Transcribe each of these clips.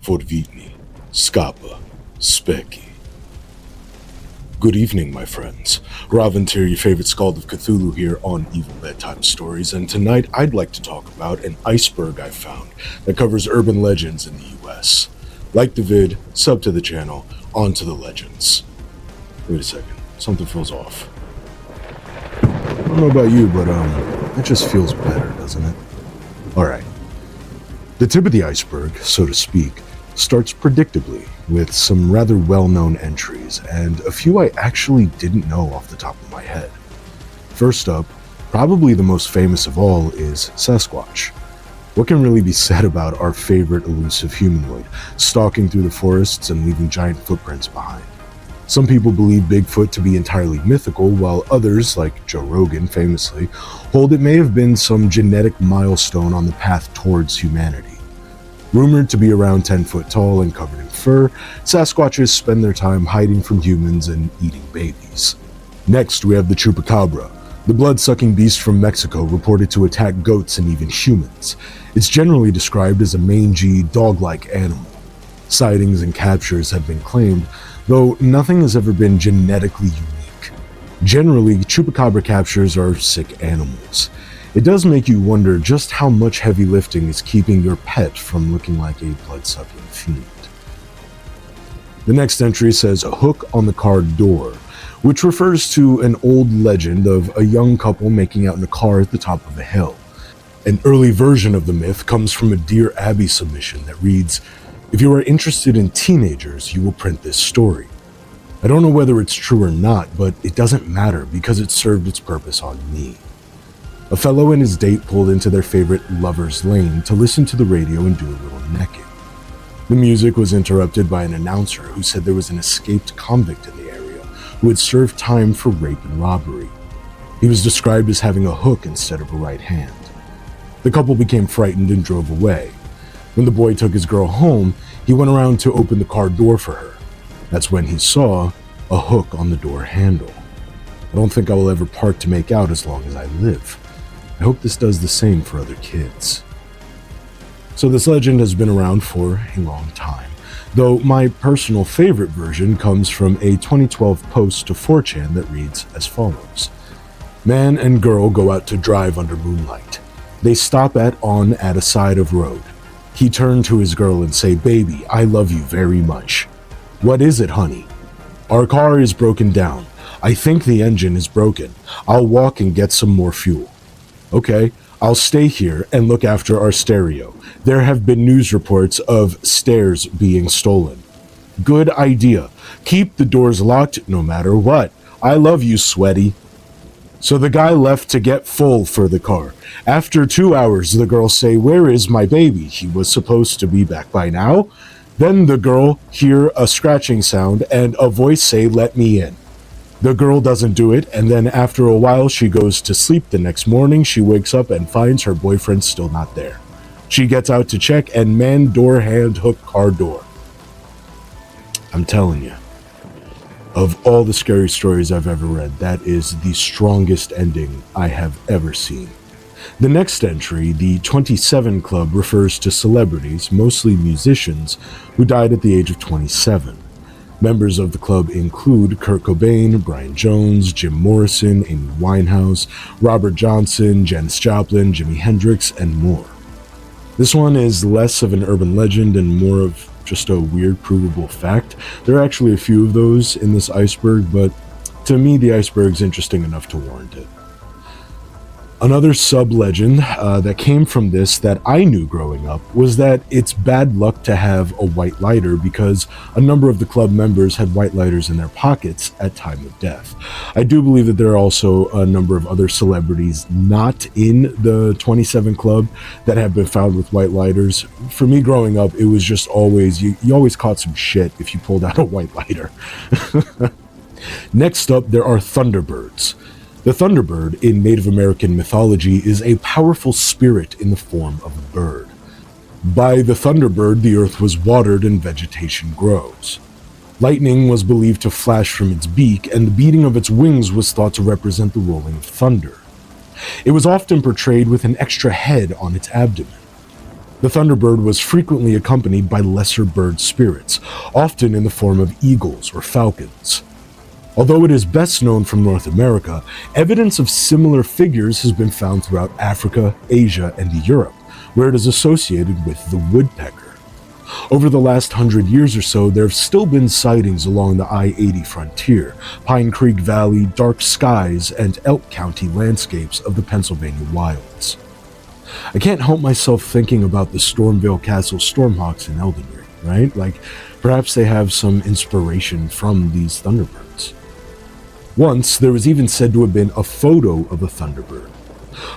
Forvitni, Skapa, Speki. Good evening, my friends. Hravntyr, your favorite Skald of Cthulhu here on Evil Bedtime Stories, and tonight I'd like to talk about an iceberg I found that covers urban legends in the US. Like the vid, sub to the channel, on to the legends. Wait a second, something feels off. I don't know about you, but it just feels better, doesn't it? Alright. The tip of the iceberg, so to speak, starts predictably with some rather well-known entries, and a few I actually didn't know off the top of my head. First up, probably the most famous of all is Sasquatch. What can really be said about our favorite elusive humanoid, stalking through the forests and leaving giant footprints behind? Some people believe Bigfoot to be entirely mythical, while others, like Joe Rogan famously, hold it may have been some genetic milestone on the path towards humanity. Rumored to be around 10 foot tall and covered in fur, Sasquatches spend their time hiding from humans and eating babies. Next, we have the Chupacabra, the blood-sucking beast from Mexico reported to attack goats and even humans. It's generally described as a mangy, dog-like animal. Sightings and captures have been claimed, though nothing has ever been genetically unique. Generally, Chupacabra captures are sick animals. It does make you wonder just how much heavy lifting is keeping your pet from looking like a blood-sucking fiend. The next entry says a hook on the car door, which refers to an old legend of a young couple making out in a car at the top of a hill. An early version of the myth comes from a Dear Abby submission that reads, "If you are interested in teenagers, you will print this story." I don't know whether it's true or not, but it doesn't matter because it served its purpose on me. A fellow and his date pulled into their favorite lover's lane to listen to the radio and do a little necking. The music was interrupted by an announcer who said there was an escaped convict in the area who had served time for rape and robbery. He was described as having a hook instead of a right hand. The couple became frightened and drove away. When the boy took his girl home, he went around to open the car door for her. That's when he saw a hook on the door handle. I don't think I will ever part to make out as long as I live. I hope this does the same for other kids. So this legend has been around for a long time, though my personal favorite version comes from a 2012 post to 4chan that reads as follows. Man and girl go out to drive under moonlight. They stop at a side of road. He turned to his girl and say, "Baby, I love you very much." "What is it, honey?" "Our car is broken down. I think the engine is broken. I'll walk and get some more fuel." "Okay, I'll stay here and look after our stereo. There have been news reports of stairs being stolen." "Good idea. Keep the doors locked no matter what. I love you, sweaty." So the guy left to get full for the car. After 2 hours, the girl say, "Where is my baby? He was supposed to be back by now." Then the girl hear a scratching sound and a voice say, "Let me in." The girl doesn't do it, and then after a while she goes to sleep. The next morning she wakes up and finds her boyfriend still not there. She gets out to check, and man door hand hook car door. I'm telling you, of all the scary stories I've ever read, that is the strongest ending I have ever seen. The next entry, the 27 Club, refers to celebrities, mostly musicians, who died at the age of 27. Members of the club include Kurt Cobain, Brian Jones, Jim Morrison, Amy Winehouse, Robert Johnson, Janis Joplin, Jimi Hendrix, and more. This one is less of an urban legend and more of just a weird provable fact. There are actually a few of those in this iceberg, but to me the iceberg's interesting enough to warrant it. Another sub-legend that came from this that I knew growing up was that it's bad luck to have a white lighter because a number of the club members had white lighters in their pockets at time of death. I do believe that there are also a number of other celebrities not in the 27 Club that have been found with white lighters. For me growing up, it was just always, you always caught some shit if you pulled out a white lighter. Next up, there are Thunderbirds. The Thunderbird in Native American mythology is a powerful spirit in the form of a bird. By the Thunderbird, the earth was watered and vegetation grows. Lightning was believed to flash from its beak, and the beating of its wings was thought to represent the rolling of thunder. It was often portrayed with an extra head on its abdomen. The Thunderbird was frequently accompanied by lesser bird spirits, often in the form of eagles or falcons. Although it is best known from North America, evidence of similar figures has been found throughout Africa, Asia, and Europe, where it is associated with the woodpecker. Over the last 100 years or so, there have still been sightings along the I-80 frontier, Pine Creek Valley, dark skies, and Elk County landscapes of the Pennsylvania wilds. I can't help myself thinking about the Stormvale Castle Stormhawks in Elden Ring, right? Like, perhaps they have some inspiration from these Thunderbirds. Once, there was even said to have been a photo of a Thunderbird.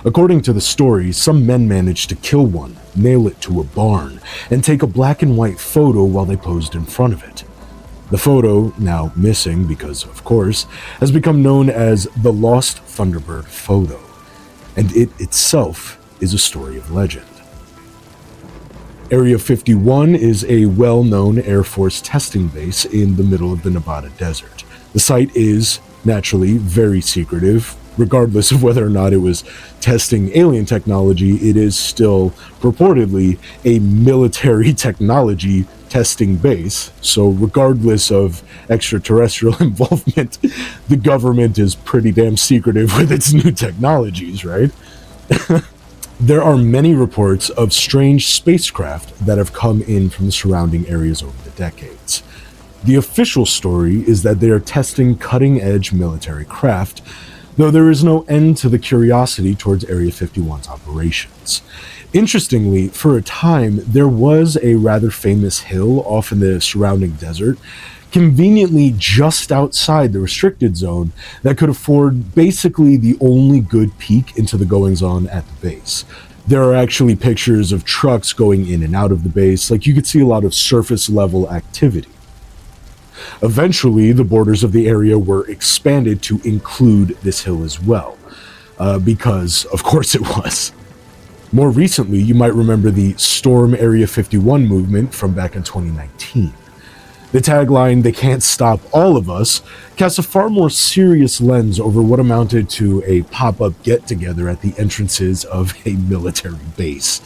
According to the story, some men managed to kill one, nail it to a barn, and take a black and white photo while they posed in front of it. The photo, now missing because, of course, has become known as the Lost Thunderbird photo, and it itself is a story of legend. Area 51 is a well-known Air Force testing base in the middle of the Nevada desert. The site is, naturally, very secretive. Regardless of whether or not it was testing alien technology, it is still purportedly a military technology testing base. So regardless of extraterrestrial involvement, the government is pretty damn secretive with its new technologies, right? There are many reports of strange spacecraft that have come in from the surrounding areas over the decades. The official story is that they are testing cutting-edge military craft, though there is no end to the curiosity towards Area 51's operations. Interestingly, for a time, there was a rather famous hill off in the surrounding desert, conveniently just outside the restricted zone, that could afford basically the only good peek into the goings-on at the base. There are actually pictures of trucks going in and out of the base, like you could see a lot of surface-level activity. Eventually, the borders of the area were expanded to include this hill as well, because, of course, it was. More recently, you might remember the Storm Area 51 movement from back in 2019. The tagline, "They can't stop all of us," casts a far more serious lens over what amounted to a pop-up get-together at the entrances of a military base.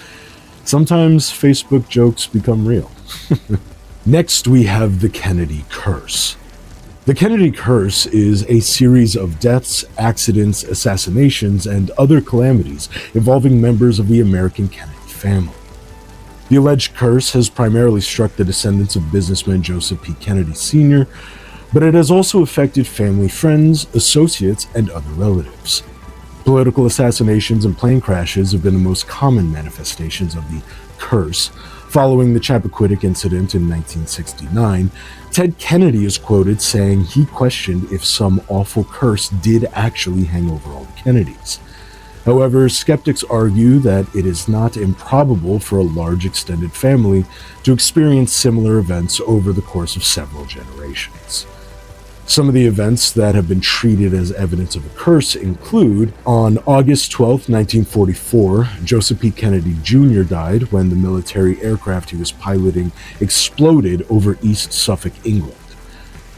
Sometimes Facebook jokes become real. Next, we have the Kennedy Curse. The Kennedy Curse is a series of deaths, accidents, assassinations, and other calamities involving members of the American Kennedy family. The alleged curse has primarily struck the descendants of businessman Joseph P. Kennedy Sr., but it has also affected family, friends, associates, and other relatives. Political assassinations and plane crashes have been the most common manifestations of the curse. Following the Chappaquiddick incident in 1969, Ted Kennedy is quoted saying he questioned if some awful curse did actually hang over all the Kennedys. However, skeptics argue that it is not improbable for a large extended family to experience similar events over the course of several generations. Some of the events that have been treated as evidence of a curse include, on August 12, 1944, Joseph P. Kennedy Jr. died when the military aircraft he was piloting exploded over East Suffolk, England.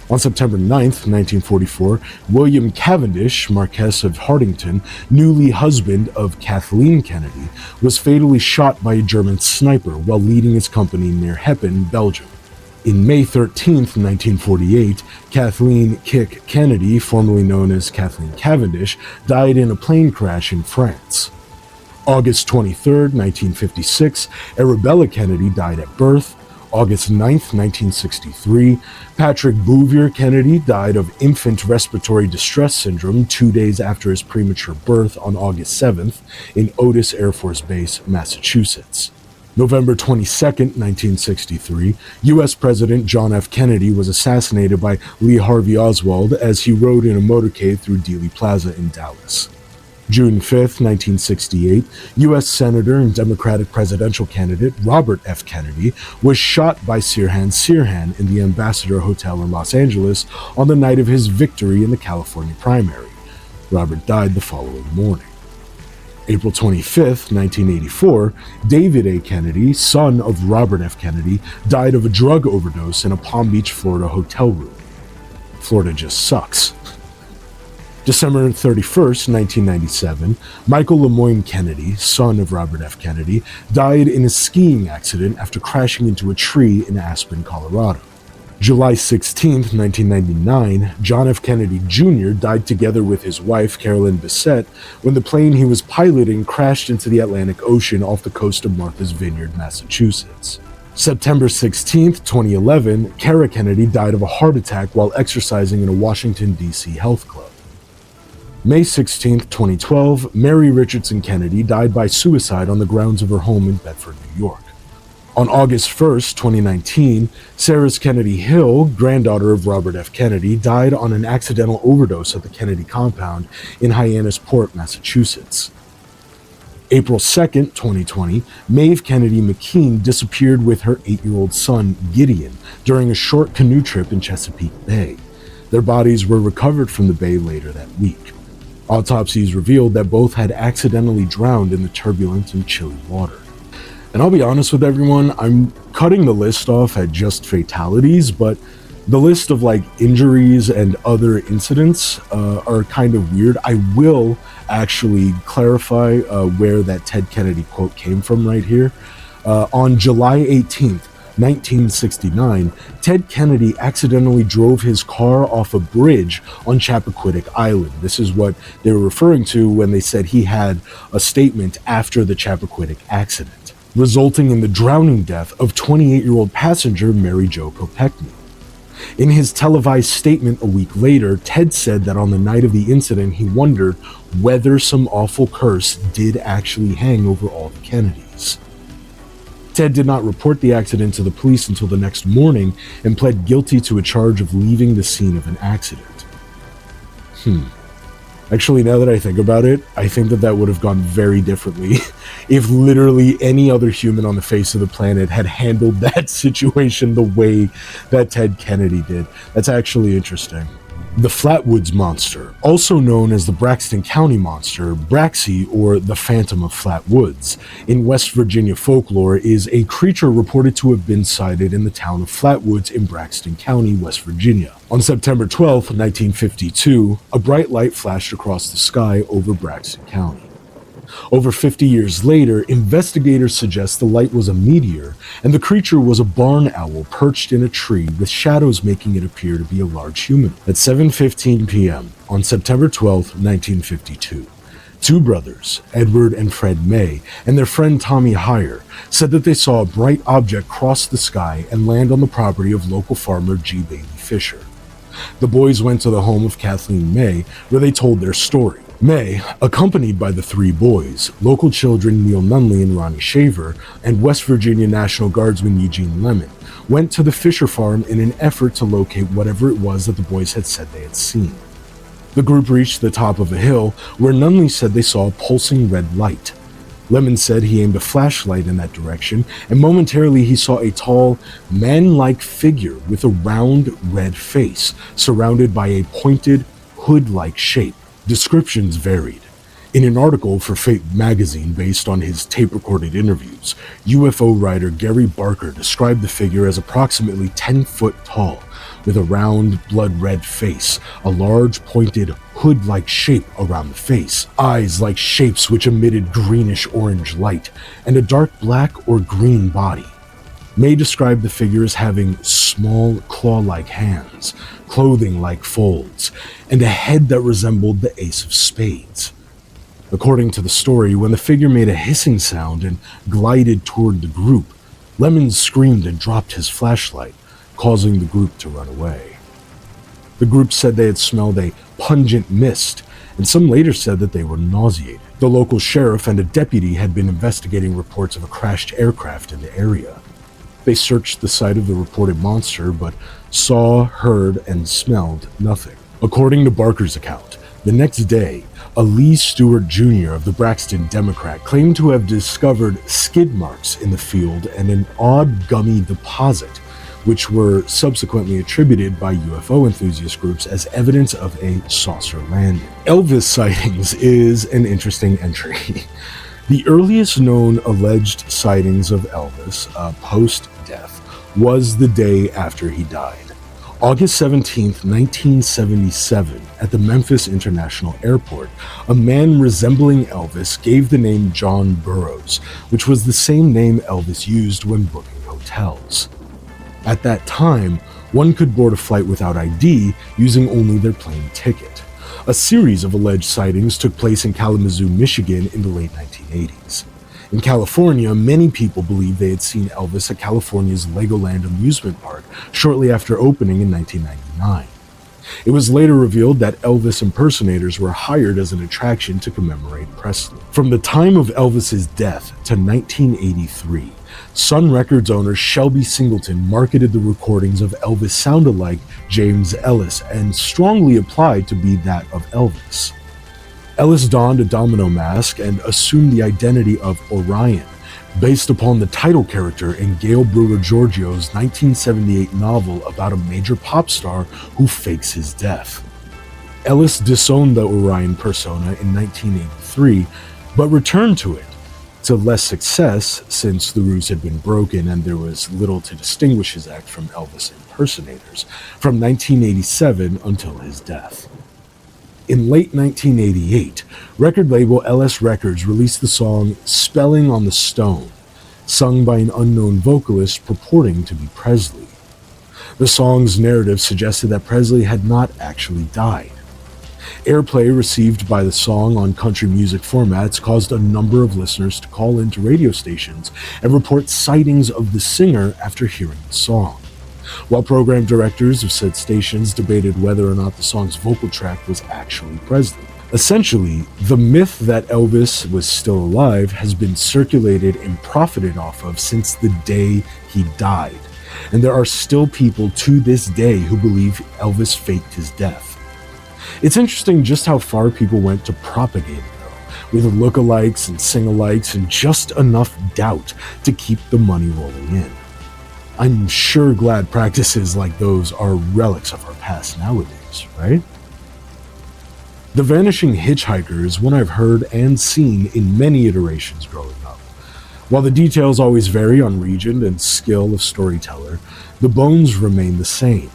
On September 9, 1944, William Cavendish, Marquess of Hartington, newly husband of Kathleen Kennedy, was fatally shot by a German sniper while leading his company near Heppen, Belgium. In May 13, 1948, Kathleen "Kick" Kennedy, formerly known as Kathleen Cavendish, died in a plane crash in France. August 23, 1956, Arabella Kennedy died at birth. August 9, 1963, Patrick Bouvier Kennedy died of infant respiratory distress syndrome 2 days after his premature birth on August 7th in Otis Air Force Base, Massachusetts. November 22, 1963, U.S. President John F. Kennedy was assassinated by Lee Harvey Oswald as he rode in a motorcade through Dealey Plaza in Dallas. June 5, 1968, U.S. Senator and Democratic presidential candidate Robert F. Kennedy was shot by Sirhan Sirhan in the Ambassador Hotel in Los Angeles on the night of his victory in the California primary. Robert died the following morning. April 25, 1984, David A. Kennedy, son of Robert F. Kennedy, died of a drug overdose in a Palm Beach, Florida hotel room. Florida just sucks. December 31st, 1997, Michael Lemoyne Kennedy, son of Robert F. Kennedy, died in a skiing accident after crashing into a tree in Aspen, Colorado. July 16th, 1999, John F. Kennedy Jr. died together with his wife, Carolyn Bessette, when the plane he was piloting crashed into the Atlantic Ocean off the coast of Martha's Vineyard, Massachusetts. September 16th, 2011, Kara Kennedy died of a heart attack while exercising in a Washington, D.C. health club. May 16th, 2012, Mary Richardson Kennedy died by suicide on the grounds of her home in Bedford, New York. On August 1st, 2019, Sarah Kennedy Hill, granddaughter of Robert F. Kennedy, died on an accidental overdose at the Kennedy compound in Hyannisport, Massachusetts. April 2nd, 2020, Maeve Kennedy McKean disappeared with her 8-year-old son, Gideon, during a short canoe trip in Chesapeake Bay. Their bodies were recovered from the bay later that week. Autopsies revealed that both had accidentally drowned in the turbulent and chilly water. And I'll be honest with everyone, I'm cutting the list off at just fatalities, but the list of injuries and other incidents are kind of weird. I will actually clarify where that Ted Kennedy quote came from right here. On July 18th, 1969, Ted Kennedy accidentally drove his car off a bridge on Chappaquiddick Island. This is what they were referring to when they said he had a statement after the Chappaquiddick accident, resulting in the drowning death of 28-year-old passenger Mary Jo Kopechne. In his televised statement a week later, Ted said that on the night of the incident, he wondered whether some awful curse did actually hang over all the Kennedys. Ted did not report the accident to the police until the next morning and pled guilty to a charge of leaving the scene of an accident. Actually, now that I think about it, I think that would have gone very differently if literally any other human on the face of the planet had handled that situation the way that Ted Kennedy did. That's actually interesting. The Flatwoods Monster, also known as the Braxton County Monster, Braxy, or the Phantom of Flatwoods, in West Virginia folklore is a creature reported to have been sighted in the town of Flatwoods in Braxton County, West Virginia. On September 12, 1952, a bright light flashed across the sky over Braxton County. Over 50 years later, investigators suggest the light was a meteor, and the creature was a barn owl perched in a tree with shadows making it appear to be a large human. At 7:15 p.m. on September 12, 1952, two brothers, Edward and Fred May, and their friend Tommy Heyer, said that they saw a bright object cross the sky and land on the property of local farmer G. Bailey Fisher. The boys went to the home of Kathleen May, where they told their story. May, accompanied by the three boys, local children Neil Nunley and Ronnie Shaver, and West Virginia National Guardsman Eugene Lemon, went to the Fisher farm in an effort to locate whatever it was that the boys had said they had seen. The group reached the top of a hill, where Nunley said they saw a pulsing red light. Lemon said he aimed a flashlight in that direction, and momentarily he saw a tall, man-like figure with a round, red face, surrounded by a pointed, hood-like shape. Descriptions varied. In an article for Fate magazine based on his tape-recorded interviews, UFO writer Gary Barker described the figure as approximately 10 foot tall, with a round, blood-red face, a large, pointed, hood-like shape around the face, eyes like shapes which emitted greenish-orange light, and a dark black or green body. May described the figure as having small, claw-like hands, clothing like folds, and a head that resembled the ace of spades. According to the story, when the figure made a hissing sound and glided toward the group, Lemon screamed and dropped his flashlight, causing the group to run away. The group said they had smelled a pungent mist, and some later said that they were nauseated. The local sheriff and a deputy had been investigating reports of a crashed aircraft in the area. They searched the site of the reported monster, but saw, heard, and smelled nothing. According to Barker's account, the next day, a Lee Stewart Jr. of the Braxton Democrat claimed to have discovered skid marks in the field and an odd gummy deposit, which were subsequently attributed by UFO enthusiast groups as evidence of a saucer landing. Elvis sightings is an interesting entry. The earliest known alleged sightings of Elvis post-death was the day after he died. August 17th, 1977, at the Memphis International Airport, a man resembling Elvis gave the name John Burroughs, which was the same name Elvis used when booking hotels. At that time, one could board a flight without ID using only their plane ticket. A series of alleged sightings took place in Kalamazoo, Michigan in the late 1980s. In California, many people believed they had seen Elvis at California's Legoland amusement park shortly after opening in 1999. It was later revealed that Elvis impersonators were hired as an attraction to commemorate Presley. From the time of Elvis's death to 1983, Sun Records owner Shelby Singleton marketed the recordings of Elvis sound-alike James Ellis and strongly applied to be that of Elvis. Ellis donned a domino mask and assumed the identity of Orion, based upon the title character in Gail Brewer Giorgio's 1978 novel about a major pop star who fakes his death. Ellis disowned the Orion persona in 1983, but returned to it, to less success since the ruse had been broken and there was little to distinguish his act from Elvis impersonators, from 1987 until his death. In late 1988, record label LS Records released the song Spelling on the Stone, sung by an unknown vocalist purporting to be Presley. The song's narrative suggested that Presley had not actually died. Airplay received by the song on country music formats caused a number of listeners to call into radio stations and report sightings of the singer after hearing the song, while program directors of said stations debated whether or not the song's vocal track was actually Presley. Essentially, the myth that Elvis was still alive has been circulated and profited off of since the day he died, and there are still people to this day who believe Elvis faked his death. It's interesting just how far people went to propagate it, though, with lookalikes and sing-alikes and just enough doubt to keep the money rolling in. I'm sure glad practices like those are relics of our past nowadays, right? The Vanishing Hitchhiker is one I've heard and seen in many iterations growing up. While the details always vary on region and skill of storyteller, the bones remain the same.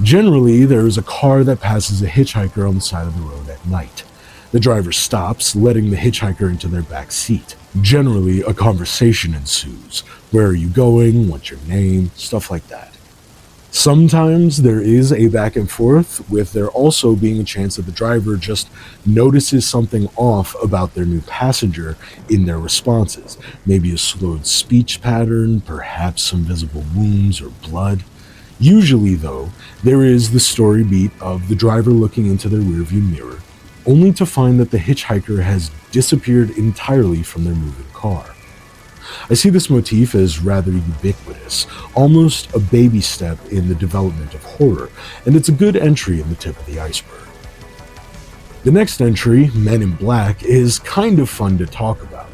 Generally, there is a car that passes a hitchhiker on the side of the road at night. The driver stops, letting the hitchhiker into their back seat. Generally, a conversation ensues. Where are you going? What's your name? Stuff like that. Sometimes there is a back and forth, with there also being a chance that the driver just notices something off about their new passenger in their responses. Maybe a slowed speech pattern, perhaps some visible wounds or blood. Usually, though, there is the story beat of the driver looking into their rearview mirror, only to find that the hitchhiker has disappeared entirely from their moving car. I see this motif as rather ubiquitous, almost a baby step in the development of horror, and it's a good entry in the tip of the iceberg. The next entry, Men in Black, is kind of fun to talk about.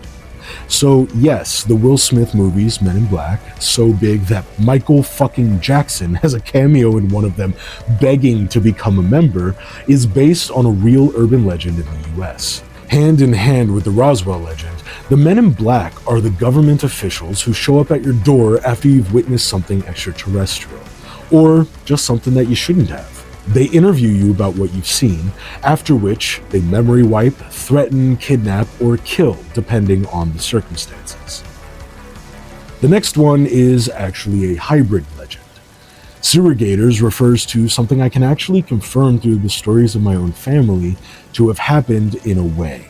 So yes, the Will Smith movies, Men in Black, so big that Michael fucking Jackson has a cameo in one of them begging to become a member, is based on a real urban legend in the US. Hand in hand with the Roswell legend, the Men in Black are the government officials who show up at your door after you've witnessed something extraterrestrial, or just something that you shouldn't have. They interview you about what you've seen, after which they memory wipe, threaten, kidnap, or kill, depending on the circumstances. The next one is actually a hybrid legend. Surrogators refers to something I can actually confirm through the stories of my own family to have happened in a way.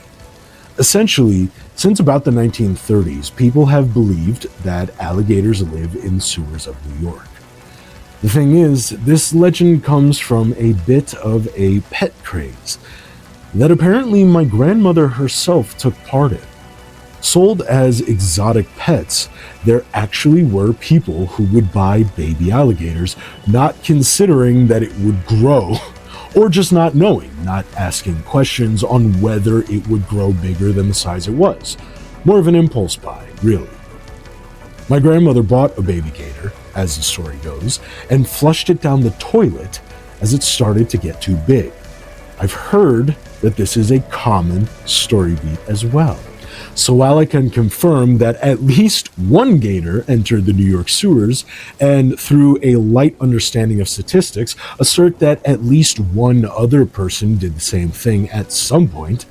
Essentially, since about the 1930s, people have believed that alligators live in sewers of New York. The thing is, this legend comes from a bit of a pet craze that apparently my grandmother herself took part in. Sold as exotic pets, there actually were people who would buy baby alligators, not considering that it would grow, or just not knowing, not asking questions on whether it would grow bigger than the size it was. More of an impulse buy, really. My grandmother bought a baby gator, as the story goes, and flushed it down the toilet as it started to get too big. I've heard that this is a common story beat as well. So while I can confirm that at least one gator entered the New York sewers, and through a light understanding of statistics, assert that at least one other person did the same thing at some point,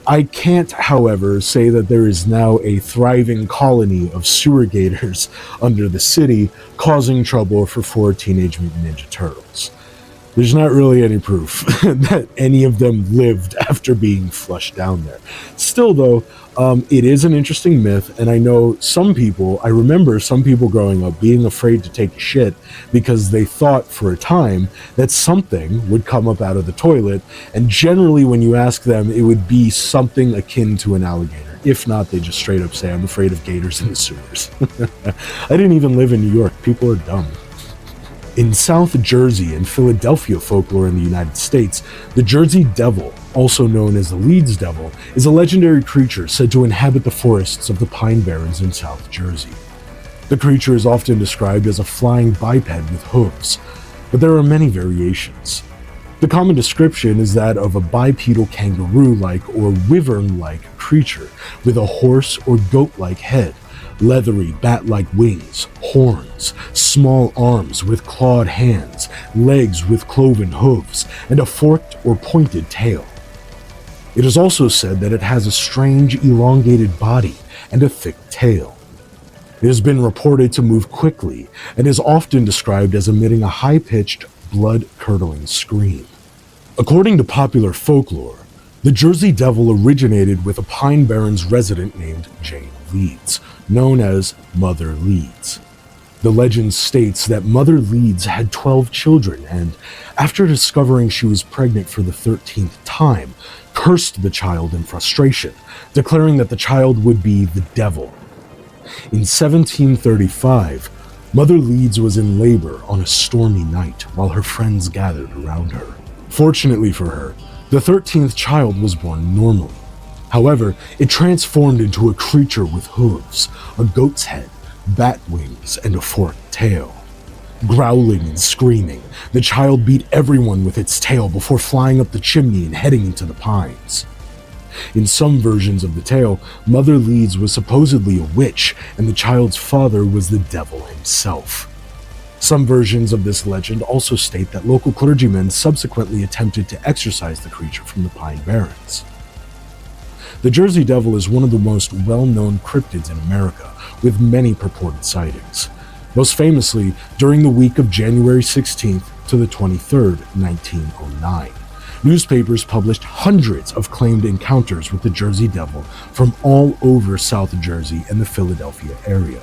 I can't, however, say that there is now a thriving colony of sewer gators under the city, causing trouble for 4 Teenage Mutant Ninja Turtles. There's not really any proof that any of them lived after being flushed down there. Still, though, it is an interesting myth, and I remember some people growing up being afraid to take a shit because they thought for a time that something would come up out of the toilet, and generally when you ask them, it would be something akin to an alligator. If not, they just straight up say, I'm afraid of gators in the sewers. I didn't even live in New York. People are dumb. In South Jersey and Philadelphia folklore in the United States, the Jersey Devil, also known as the Leeds Devil, is a legendary creature said to inhabit the forests of the Pine Barrens in South Jersey. The creature is often described as a flying biped with hooves, but there are many variations. The common description is that of a bipedal kangaroo-like or wyvern-like creature with a horse or goat-like head, leathery bat-like wings, horns, small arms with clawed hands, legs with cloven hooves, and a forked or pointed tail. It is also said that it has a strange elongated body and a thick tail. It has been reported to move quickly and is often described as emitting a high-pitched, blood-curdling scream. According to popular folklore, the Jersey Devil originated with a Pine Barrens resident named Jane Leeds, known as Mother Leeds. The legend states that Mother Leeds had 12 children and, after discovering she was pregnant for the 13th time, cursed the child in frustration, declaring that the child would be the devil. In 1735, Mother Leeds was in labor on a stormy night while her friends gathered around her. Fortunately for her, the 13th child was born normally. However, it transformed into a creature with hooves, a goat's head, bat wings, and a forked tail. Growling and screaming, the child beat everyone with its tail before flying up the chimney and heading into the pines. In some versions of the tale, Mother Leeds was supposedly a witch, and the child's father was the devil himself. Some versions of this legend also state that local clergymen subsequently attempted to exorcise the creature from the Pine Barrens. The Jersey Devil is one of the most well-known cryptids in America, with many purported sightings. Most famously, during the week of January 16th to the 23rd, 1909. Newspapers published hundreds of claimed encounters with the Jersey Devil from all over South Jersey and the Philadelphia area.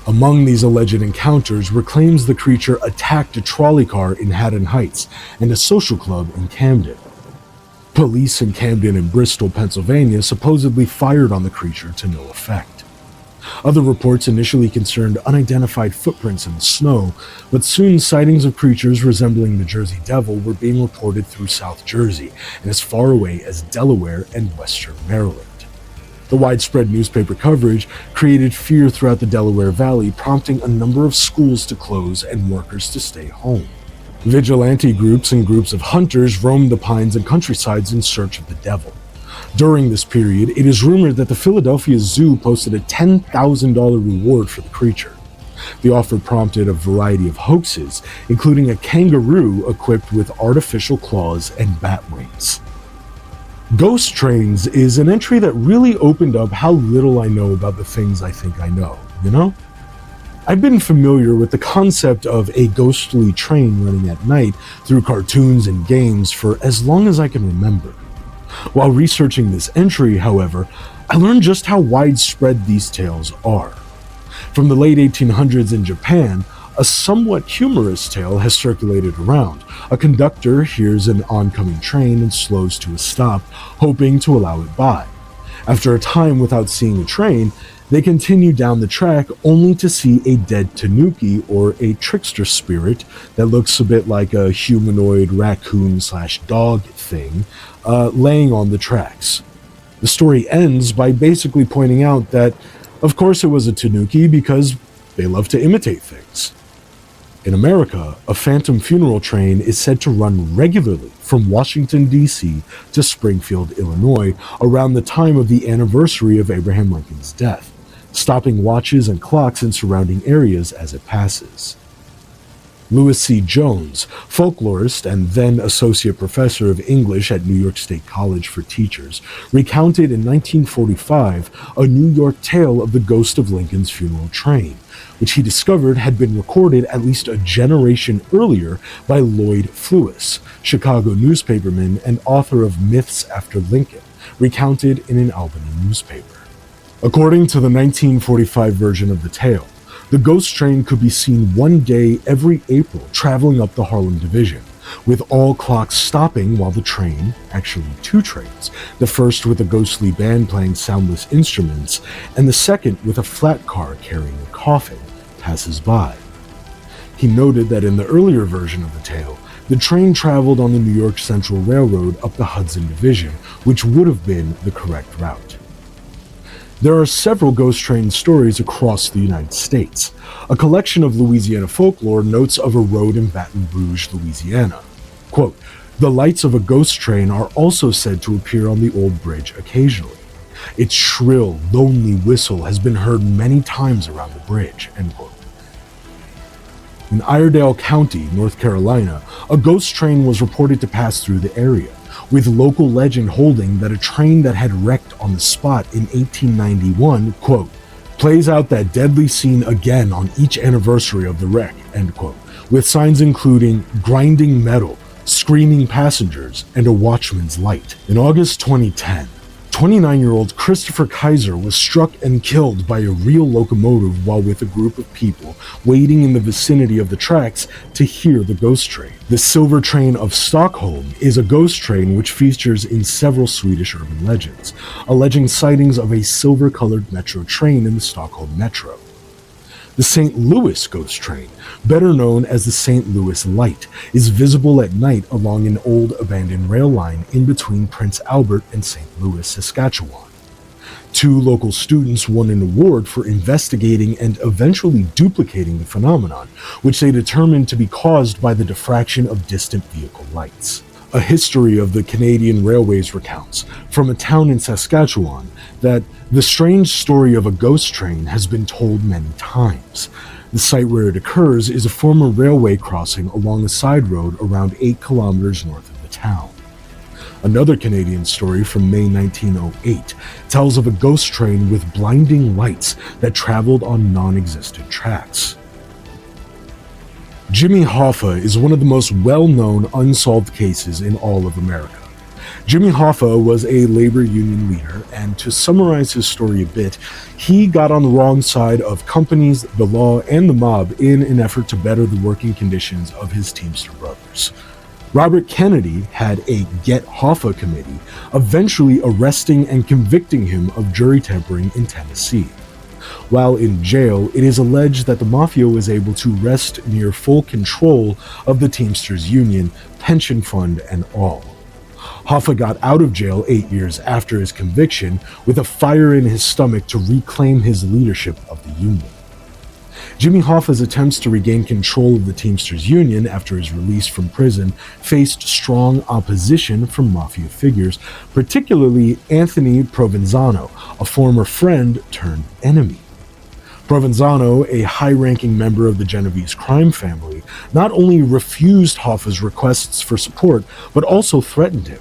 Among these alleged encounters were claims the creature attacked a trolley car in Haddon Heights and a social club in Camden. Police in Camden and Bristol, Pennsylvania supposedly fired on the creature to no effect. Other reports initially concerned unidentified footprints in the snow, but soon sightings of creatures resembling the Jersey Devil were being reported through South Jersey and as far away as Delaware and western Maryland. The widespread newspaper coverage created fear throughout the Delaware Valley, prompting a number of schools to close and workers to stay home. Vigilante groups and groups of hunters roamed the pines and countrysides in search of the devil. During this period, it is rumored that the Philadelphia Zoo posted a $10,000 reward for the creature. The offer prompted a variety of hoaxes, including a kangaroo equipped with artificial claws and bat wings. Ghost Trains is an entry that really opened up how little I know about the things I think I know, you know? I've been familiar with the concept of a ghostly train running at night through cartoons and games for as long as I can remember. While researching this entry, however, I learned just how widespread these tales are. From the late 1800s in Japan, a somewhat humorous tale has circulated around. A conductor hears an oncoming train and slows to a stop, hoping to allow it by. After a time without seeing a train, they continue down the track only to see a dead tanuki, or a trickster spirit that looks a bit like a humanoid raccoon/dog thing, laying on the tracks. The story ends by basically pointing out that, of course it was a tanuki because they love to imitate things. In America, a phantom funeral train is said to run regularly from Washington, D.C. to Springfield, Illinois, around the time of the anniversary of Abraham Lincoln's death, stopping watches and clocks in surrounding areas as it passes. Louis C. Jones, folklorist and then associate professor of English at New York State College for Teachers, recounted in 1945 a New York tale of the ghost of Lincoln's funeral train, which he discovered had been recorded at least a generation earlier by Lloyd Fluis, Chicago newspaperman and author of Myths After Lincoln, recounted in an Albany newspaper. According to the 1945 version of the tale, the ghost train could be seen one day every April traveling up the Harlem Division, with all clocks stopping while the train, actually two trains, the first with a ghostly band playing soundless instruments, and the second with a flat car carrying a coffin, passes by. He noted that in the earlier version of the tale, the train traveled on the New York Central Railroad up the Hudson Division, which would have been the correct route. There are several ghost train stories across the United States. A collection of Louisiana folklore notes of a road in Baton Rouge, Louisiana. Quote, "The lights of a ghost train are also said to appear on the old bridge occasionally. Its shrill, lonely whistle has been heard many times around the bridge." End quote. In Iredell County, North Carolina, a ghost train was reported to pass through the area, with local legend holding that a train that had wrecked on the spot in 1891, quote, "plays out that deadly scene again on each anniversary of the wreck," end quote, with signs including grinding metal, screaming passengers, and a watchman's light. In August 2010, 29-year-old Christopher Kaiser was struck and killed by a real locomotive while with a group of people waiting in the vicinity of the tracks to hear the ghost train. The Silver Train of Stockholm is a ghost train which features in several Swedish urban legends, alleging sightings of a silver-colored metro train in the Stockholm metro. The St. Louis ghost train, better known as the St. Louis Light, is visible at night along an old abandoned rail line in between Prince Albert and St. Louis, Saskatchewan. Two local students won an award for investigating and eventually duplicating the phenomenon, which they determined to be caused by the diffraction of distant vehicle lights. A history of the Canadian Railways recounts, from a town in Saskatchewan, that the strange story of a ghost train has been told many times. The site where it occurs is a former railway crossing along a side road around 8 kilometers north of the town. Another Canadian story from May 1908 tells of a ghost train with blinding lights that traveled on non-existent tracks. Jimmy Hoffa is one of the most well-known unsolved cases in all of America. Jimmy Hoffa was a labor union leader, and to summarize his story a bit, he got on the wrong side of companies, the law, and the mob in an effort to better the working conditions of his Teamster brothers. Robert Kennedy had a Get Hoffa committee, eventually arresting and convicting him of jury tampering in Tennessee. While in jail, it is alleged that the Mafia was able to wrest near full control of the Teamsters Union, pension fund, and all. Hoffa got out of jail 8 years after his conviction, with a fire in his stomach to reclaim his leadership of the union. Jimmy Hoffa's attempts to regain control of the Teamsters Union after his release from prison faced strong opposition from Mafia figures, particularly Anthony Provenzano, a former friend turned enemy. Provenzano, a high-ranking member of the Genovese crime family, not only refused Hoffa's requests for support, but also threatened him.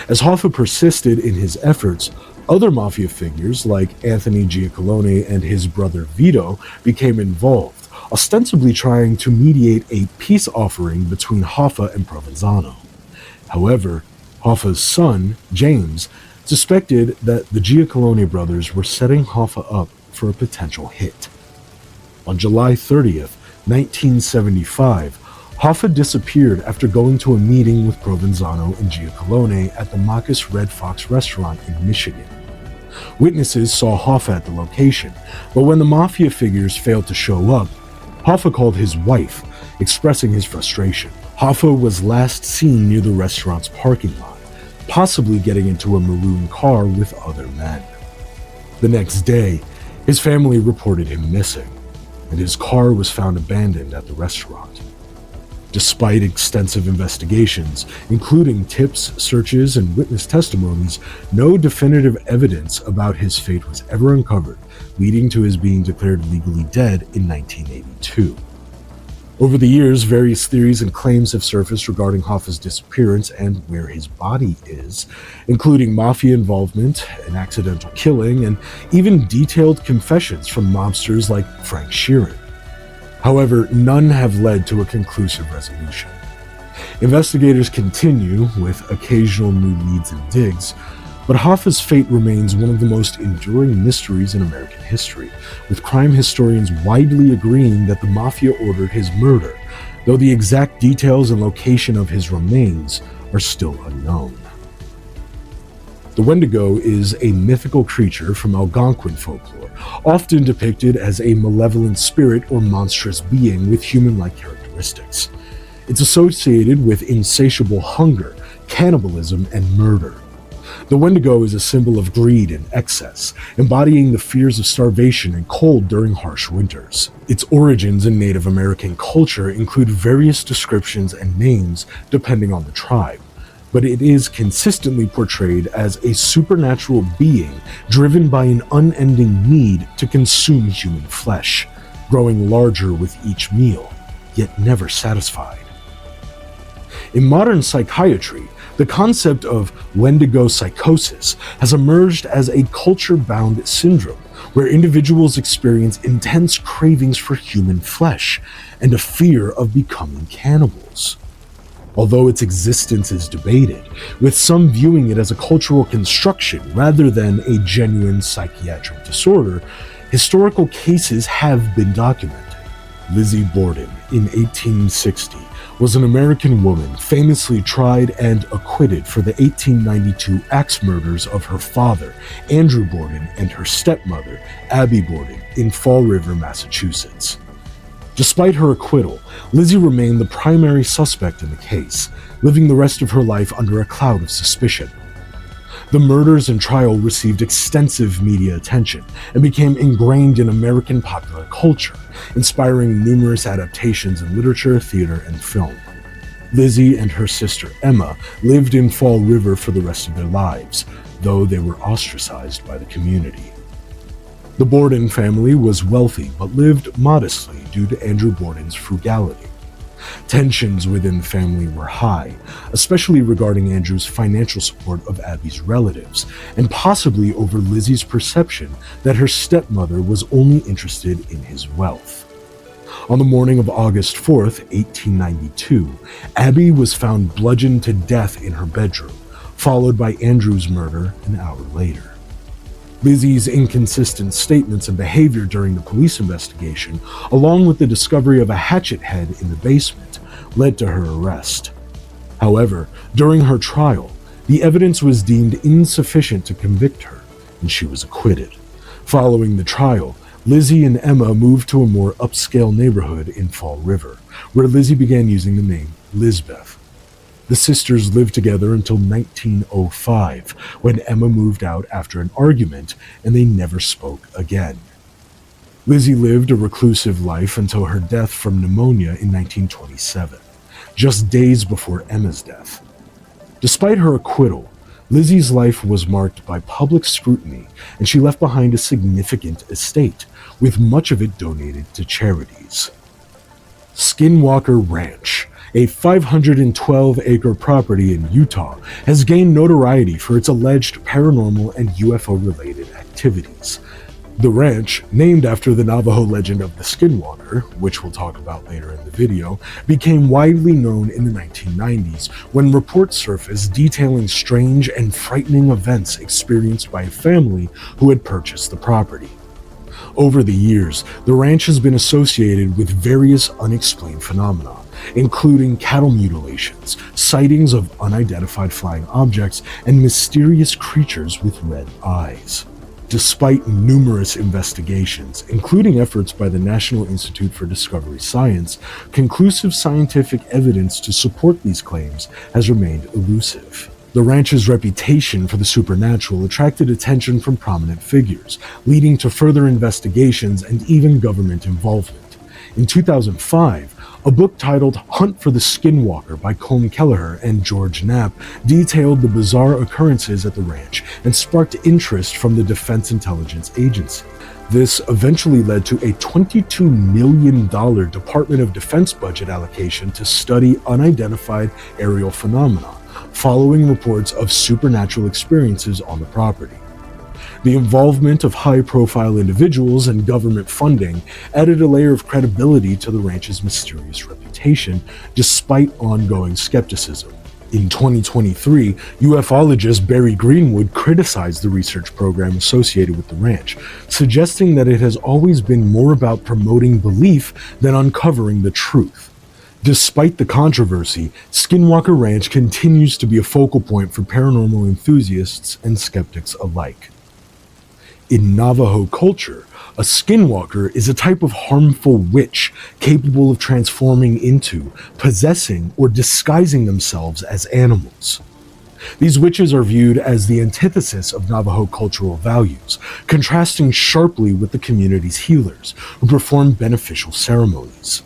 As Hoffa persisted in his efforts, other Mafia figures like Anthony Giacolone and his brother Vito became involved, ostensibly trying to mediate a peace offering between Hoffa and Provenzano. However, Hoffa's son, James, suspected that the Giacolone brothers were setting Hoffa up for a potential hit. On July 30th, 1975, Hoffa disappeared after going to a meeting with Provenzano and Giacolone at the Macus Red Fox restaurant in Michigan. Witnesses saw Hoffa at the location, but when the Mafia figures failed to show up, Hoffa called his wife, expressing his frustration. Hoffa was last seen near the restaurant's parking lot, possibly getting into a maroon car with other men. The next day, his family reported him missing. and his car was found abandoned at the restaurant. Despite extensive investigations, including tips, searches, and witness testimonies, no definitive evidence about his fate was ever uncovered, leading to his being declared legally dead in 1982. Over the years, various theories and claims have surfaced regarding Hoffa's disappearance and where his body is, including mafia involvement, an accidental killing, and even detailed confessions from mobsters like Frank Sheeran. However, none have led to a conclusive resolution. Investigators continue with occasional new leads and digs, but Hoffa's fate remains one of the most enduring mysteries in American history, with crime historians widely agreeing that the mafia ordered his murder, though the exact details and location of his remains are still unknown. The Wendigo is a mythical creature from Algonquin folklore, often depicted as a malevolent spirit or monstrous being with human-like characteristics. It's associated with insatiable hunger, cannibalism, and murder. The Wendigo is a symbol of greed and excess, embodying the fears of starvation and cold during harsh winters. Its origins in Native American culture include various descriptions and names depending on the tribe, but it is consistently portrayed as a supernatural being driven by an unending need to consume human flesh, growing larger with each meal, yet never satisfied. In modern psychiatry, the concept of Wendigo psychosis has emerged as a culture-bound syndrome where individuals experience intense cravings for human flesh and a fear of becoming cannibals. Although its existence is debated, with some viewing it as a cultural construction rather than a genuine psychiatric disorder, historical cases have been documented. Lizzie Borden, in 1860, was an American woman famously tried and acquitted for the 1892 axe murders of her father, Andrew Borden, and her stepmother, Abby Borden, in Fall River, Massachusetts. Despite her acquittal, Lizzie remained the primary suspect in the case, living the rest of her life under a cloud of suspicion. The murders and trial received extensive media attention and became ingrained in American popular culture, inspiring numerous adaptations in literature, theater, and film. Lizzie and her sister Emma lived in Fall River for the rest of their lives, though they were ostracized by the community. The Borden family was wealthy but lived modestly due to Andrew Borden's frugality. Tensions within the family were high, especially regarding Andrew's financial support of Abby's relatives, and possibly over Lizzie's perception that her stepmother was only interested in his wealth. On the morning of August 4th, 1892, Abby was found bludgeoned to death in her bedroom, followed by Andrew's murder an hour later. Lizzie's inconsistent statements and behavior during the police investigation, along with the discovery of a hatchet head in the basement, led to her arrest. However, during her trial, the evidence was deemed insufficient to convict her, and she was acquitted. Following the trial, Lizzie and Emma moved to a more upscale neighborhood in Fall River, where Lizzie began using the name Lizbeth. The sisters lived together until 1905, when Emma moved out after an argument, and they never spoke again. Lizzie lived a reclusive life until her death from pneumonia in 1927, just days before Emma's death. Despite her acquittal, Lizzie's life was marked by public scrutiny, and she left behind a significant estate, with much of it donated to charities. Skinwalker Ranch, a 512-acre property in Utah, has gained notoriety for its alleged paranormal and UFO-related activities. The ranch, named after the Navajo legend of the Skinwalker, which we'll talk about later in the video, became widely known in the 1990s when reports surfaced detailing strange and frightening events experienced by a family who had purchased the property. Over the years, the ranch has been associated with various unexplained phenomena, including cattle mutilations, sightings of unidentified flying objects, and mysterious creatures with red eyes. Despite numerous investigations, including efforts by the National Institute for Discovery Science, conclusive scientific evidence to support these claims has remained elusive. The ranch's reputation for the supernatural attracted attention from prominent figures, leading to further investigations and even government involvement. In 2005, a book titled Hunt for the Skinwalker by Colm Kelleher and George Knapp detailed the bizarre occurrences at the ranch and sparked interest from the Defense Intelligence Agency. This eventually led to a $22 million Department of Defense budget allocation to study unidentified aerial phenomena, following reports of supernatural experiences on the property. The involvement of high-profile individuals and government funding added a layer of credibility to the ranch's mysterious reputation, despite ongoing skepticism. In 2023, ufologist Barry Greenwood criticized the research program associated with the ranch, suggesting that it has always been more about promoting belief than uncovering the truth. Despite the controversy, Skinwalker Ranch continues to be a focal point for paranormal enthusiasts and skeptics alike. In Navajo culture, a skinwalker is a type of harmful witch capable of transforming into, possessing, or disguising themselves as animals. These witches are viewed as the antithesis of Navajo cultural values, contrasting sharply with the community's healers, who perform beneficial ceremonies.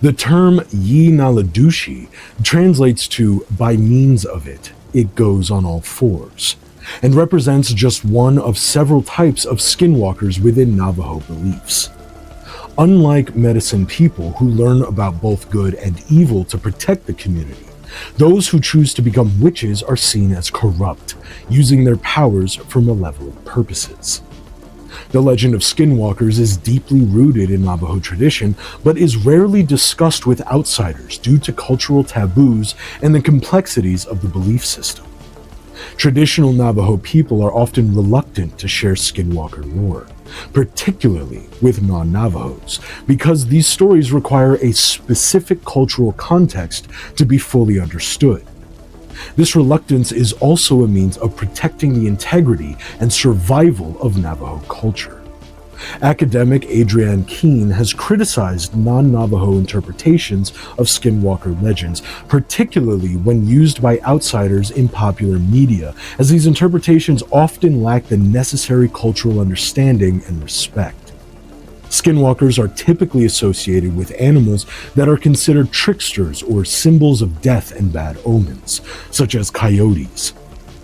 The term Yi-Naladushi translates to by means of it, it goes on all fours, and represents just one of several types of skinwalkers within Navajo beliefs. Unlike medicine people who learn about both good and evil to protect the community, those who choose to become witches are seen as corrupt, using their powers for malevolent purposes. The legend of skinwalkers is deeply rooted in Navajo tradition, but is rarely discussed with outsiders due to cultural taboos and the complexities of the belief system. Traditional Navajo people are often reluctant to share skinwalker lore, particularly with non-Navajos, because these stories require a specific cultural context to be fully understood. This reluctance is also a means of protecting the integrity and survival of Navajo culture. Academic Adrienne Keene has criticized non-Navajo interpretations of skinwalker legends, particularly when used by outsiders in popular media, as these interpretations often lack the necessary cultural understanding and respect. Skinwalkers are typically associated with animals that are considered tricksters or symbols of death and bad omens, such as coyotes.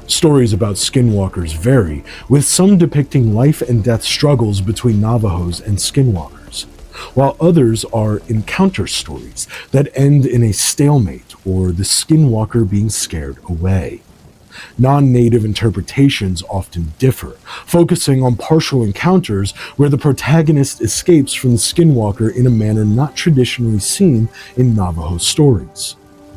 Stories about skinwalkers vary, with some depicting life and death struggles between Navajos and skinwalkers, while others are encounter stories that end in a stalemate or the skinwalker being scared away. Non-native interpretations often differ, focusing on partial encounters where the protagonist escapes from the skinwalker in a manner not traditionally seen in Navajo stories.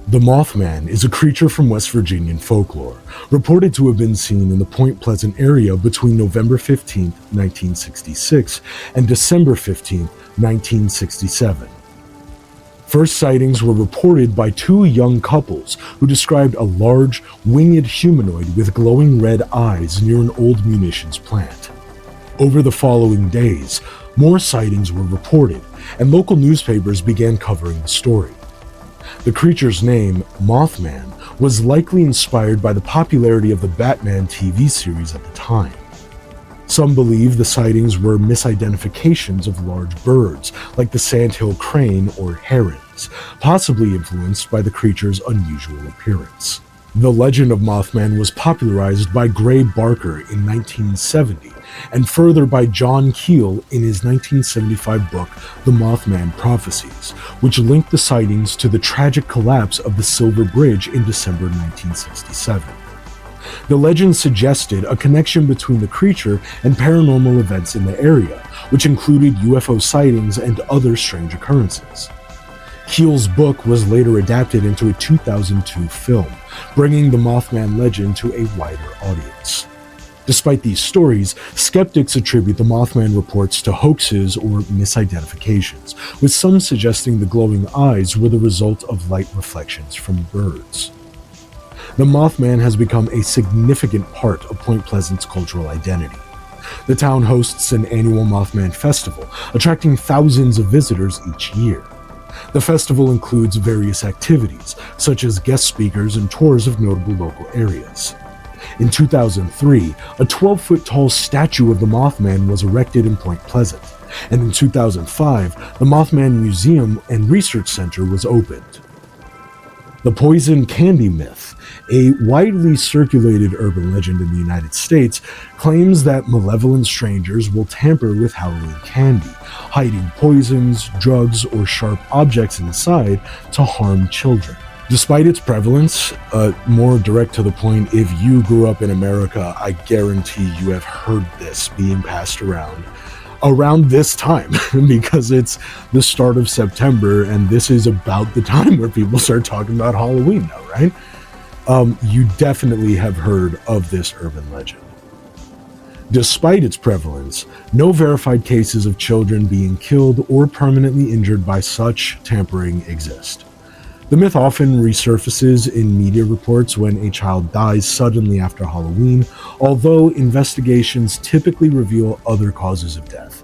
The Mothman is a creature from West Virginian folklore, reported to have been seen in the Point Pleasant area between November 15, 1966 and December 15, 1967. First sightings were reported by two young couples who described a large, winged humanoid with glowing red eyes near an old munitions plant. Over the following days, more sightings were reported, and local newspapers began covering the story. The creature's name, Mothman, was likely inspired by the popularity of the Batman TV series at the time. Some believe the sightings were misidentifications of large birds, like the sandhill crane or herons, possibly influenced by the creature's unusual appearance. The legend of Mothman was popularized by Gray Barker in 1970, and further by John Keel in his 1975 book, The Mothman Prophecies, which linked the sightings to the tragic collapse of the Silver Bridge in December 1967. The legend suggested a connection between the creature and paranormal events in the area, which included UFO sightings and other strange occurrences. Keel's book was later adapted into a 2002 film, bringing the Mothman legend to a wider audience. Despite these stories, skeptics attribute the Mothman reports to hoaxes or misidentifications, with some suggesting the glowing eyes were the result of light reflections from birds. The Mothman has become a significant part of Point Pleasant's cultural identity. The town hosts an annual Mothman festival, attracting thousands of visitors each year. The festival includes various activities, such as guest speakers and tours of notable local areas. In 2003, a 12-foot-tall statue of the Mothman was erected in Point Pleasant, and in 2005, the Mothman Museum and Research Center was opened. The poison candy myth, a widely circulated urban legend in the United States, claims that malevolent strangers will tamper with Halloween candy, hiding poisons, drugs, or sharp objects inside to harm children. Despite its prevalence, more direct to the point, if you grew up in America, I guarantee you have heard this being passed around this time, because it's the start of September, and this is about the time where people start talking about Halloween now, right? You definitely have heard of this urban legend. Despite its prevalence, no verified cases of children being killed or permanently injured by such tampering exist. The myth often resurfaces in media reports when a child dies suddenly after Halloween, although investigations typically reveal other causes of death.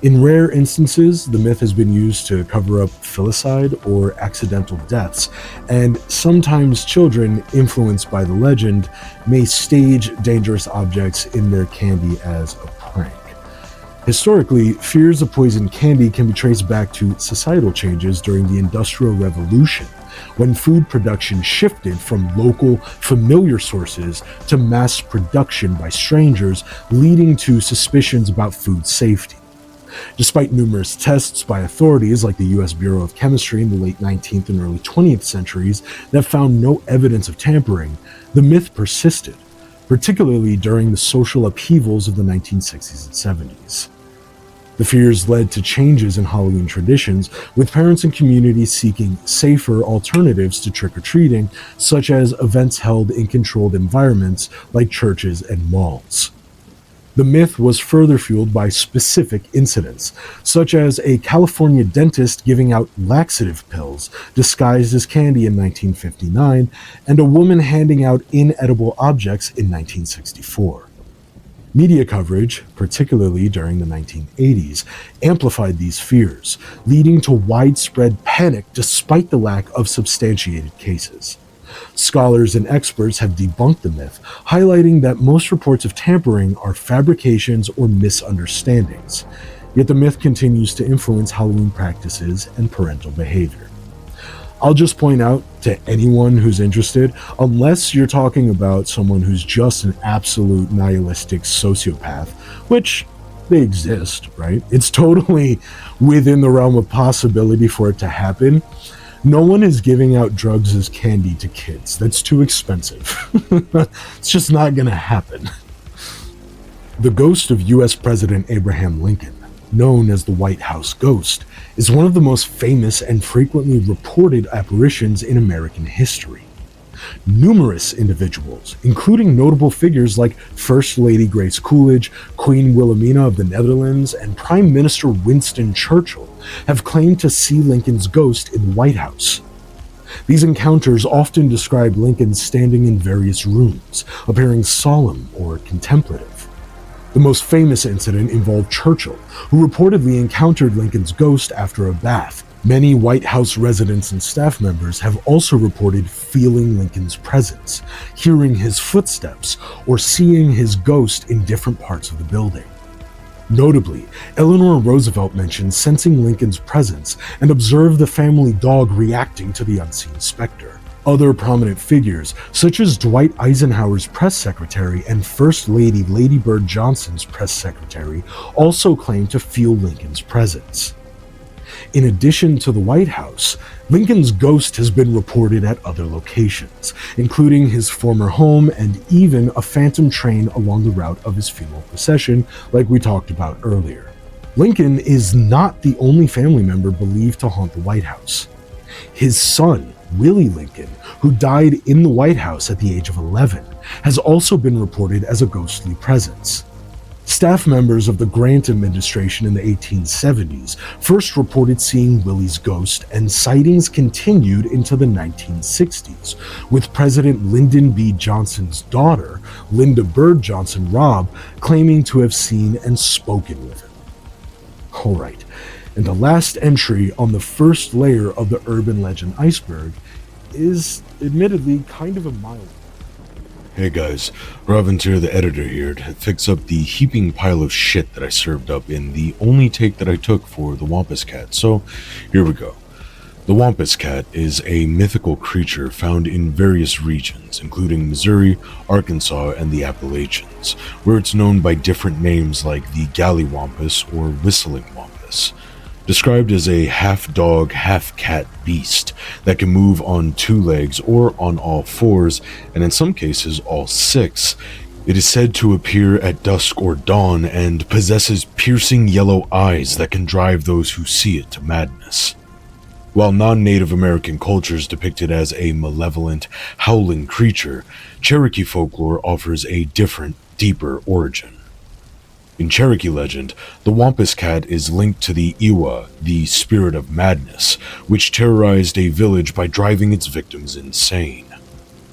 In rare instances, the myth has been used to cover up filicide or accidental deaths, and sometimes children, influenced by the legend, may stage dangerous objects in their candy as a prank. Historically, fears of poison candy can be traced back to societal changes during the Industrial Revolution, when food production shifted from local, familiar sources to mass production by strangers, leading to suspicions about food safety. Despite numerous tests by authorities like the U.S. Bureau of Chemistry in the late 19th and early 20th centuries that found no evidence of tampering, the myth persisted, particularly during the social upheavals of the 1960s and 70s. The fears led to changes in Halloween traditions, with parents and communities seeking safer alternatives to trick-or-treating, such as events held in controlled environments like churches and malls. The myth was further fueled by specific incidents, such as a California dentist giving out laxative pills disguised as candy in 1959, and a woman handing out inedible objects in 1964. Media coverage, particularly during the 1980s, amplified these fears, leading to widespread panic despite the lack of substantiated cases. Scholars and experts have debunked the myth, highlighting that most reports of tampering are fabrications or misunderstandings. Yet the myth continues to influence Halloween practices and parental behavior. I'll just point out to anyone who's interested, unless you're talking about someone who's just an absolute nihilistic sociopath, which they exist, right? It's totally within the realm of possibility for it to happen. No one is giving out drugs as candy to kids. That's too expensive. It's just not going to happen. The ghost of U.S. President Abraham Lincoln, known as the White House Ghost, is one of the most famous and frequently reported apparitions in American history. Numerous individuals, including notable figures like First Lady Grace Coolidge, Queen Wilhelmina of the Netherlands, and Prime Minister Winston Churchill, have claimed to see Lincoln's ghost in the White House. These encounters often describe Lincoln standing in various rooms, appearing solemn or contemplative. The most famous incident involved Churchill, who reportedly encountered Lincoln's ghost after a bath. Many White House residents and staff members have also reported feeling Lincoln's presence, hearing his footsteps, or seeing his ghost in different parts of the building. Notably, Eleanor Roosevelt mentioned sensing Lincoln's presence and observed the family dog reacting to the unseen specter. Other prominent figures, such as Dwight Eisenhower's press secretary and First Lady Lady Bird Johnson's press secretary, also claimed to feel Lincoln's presence. In addition to the White House, Lincoln's ghost has been reported at other locations, including his former home and even a phantom train along the route of his funeral procession, like we talked about earlier. Lincoln is not the only family member believed to haunt the White House. His son, Willie Lincoln, who died in the White House at the age of 11, has also been reported as a ghostly presence. Staff members of the Grant administration in the 1870s first reported seeing Willie's ghost, and sightings continued into the 1960s, with President Lyndon B. Johnson's daughter, Linda Bird Johnson Robb, claiming to have seen and spoken with him. Alright, And the last entry on the first layer of the urban legend Iceberg is admittedly kind of a mild. Hey guys, Hravntyr the editor here to fix up the heaping pile of shit that I served up in the only take that I took for the Wampus Cat. So, here we go. The Wampus Cat is a mythical creature found in various regions, including Missouri, Arkansas, and the Appalachians, where it's known by different names like the Gallywampus or Whistling Wampus. Described as a half-dog, half-cat beast that can move on two legs or on all fours, and in some cases all six, it is said to appear at dusk or dawn and possesses piercing yellow eyes that can drive those who see it to madness. While non-Native American cultures depict it as a malevolent, howling creature, Cherokee folklore offers a different, deeper origin. In Cherokee legend, the Wampus Cat is linked to the Iwa, the spirit of madness, which terrorized a village by driving its victims insane.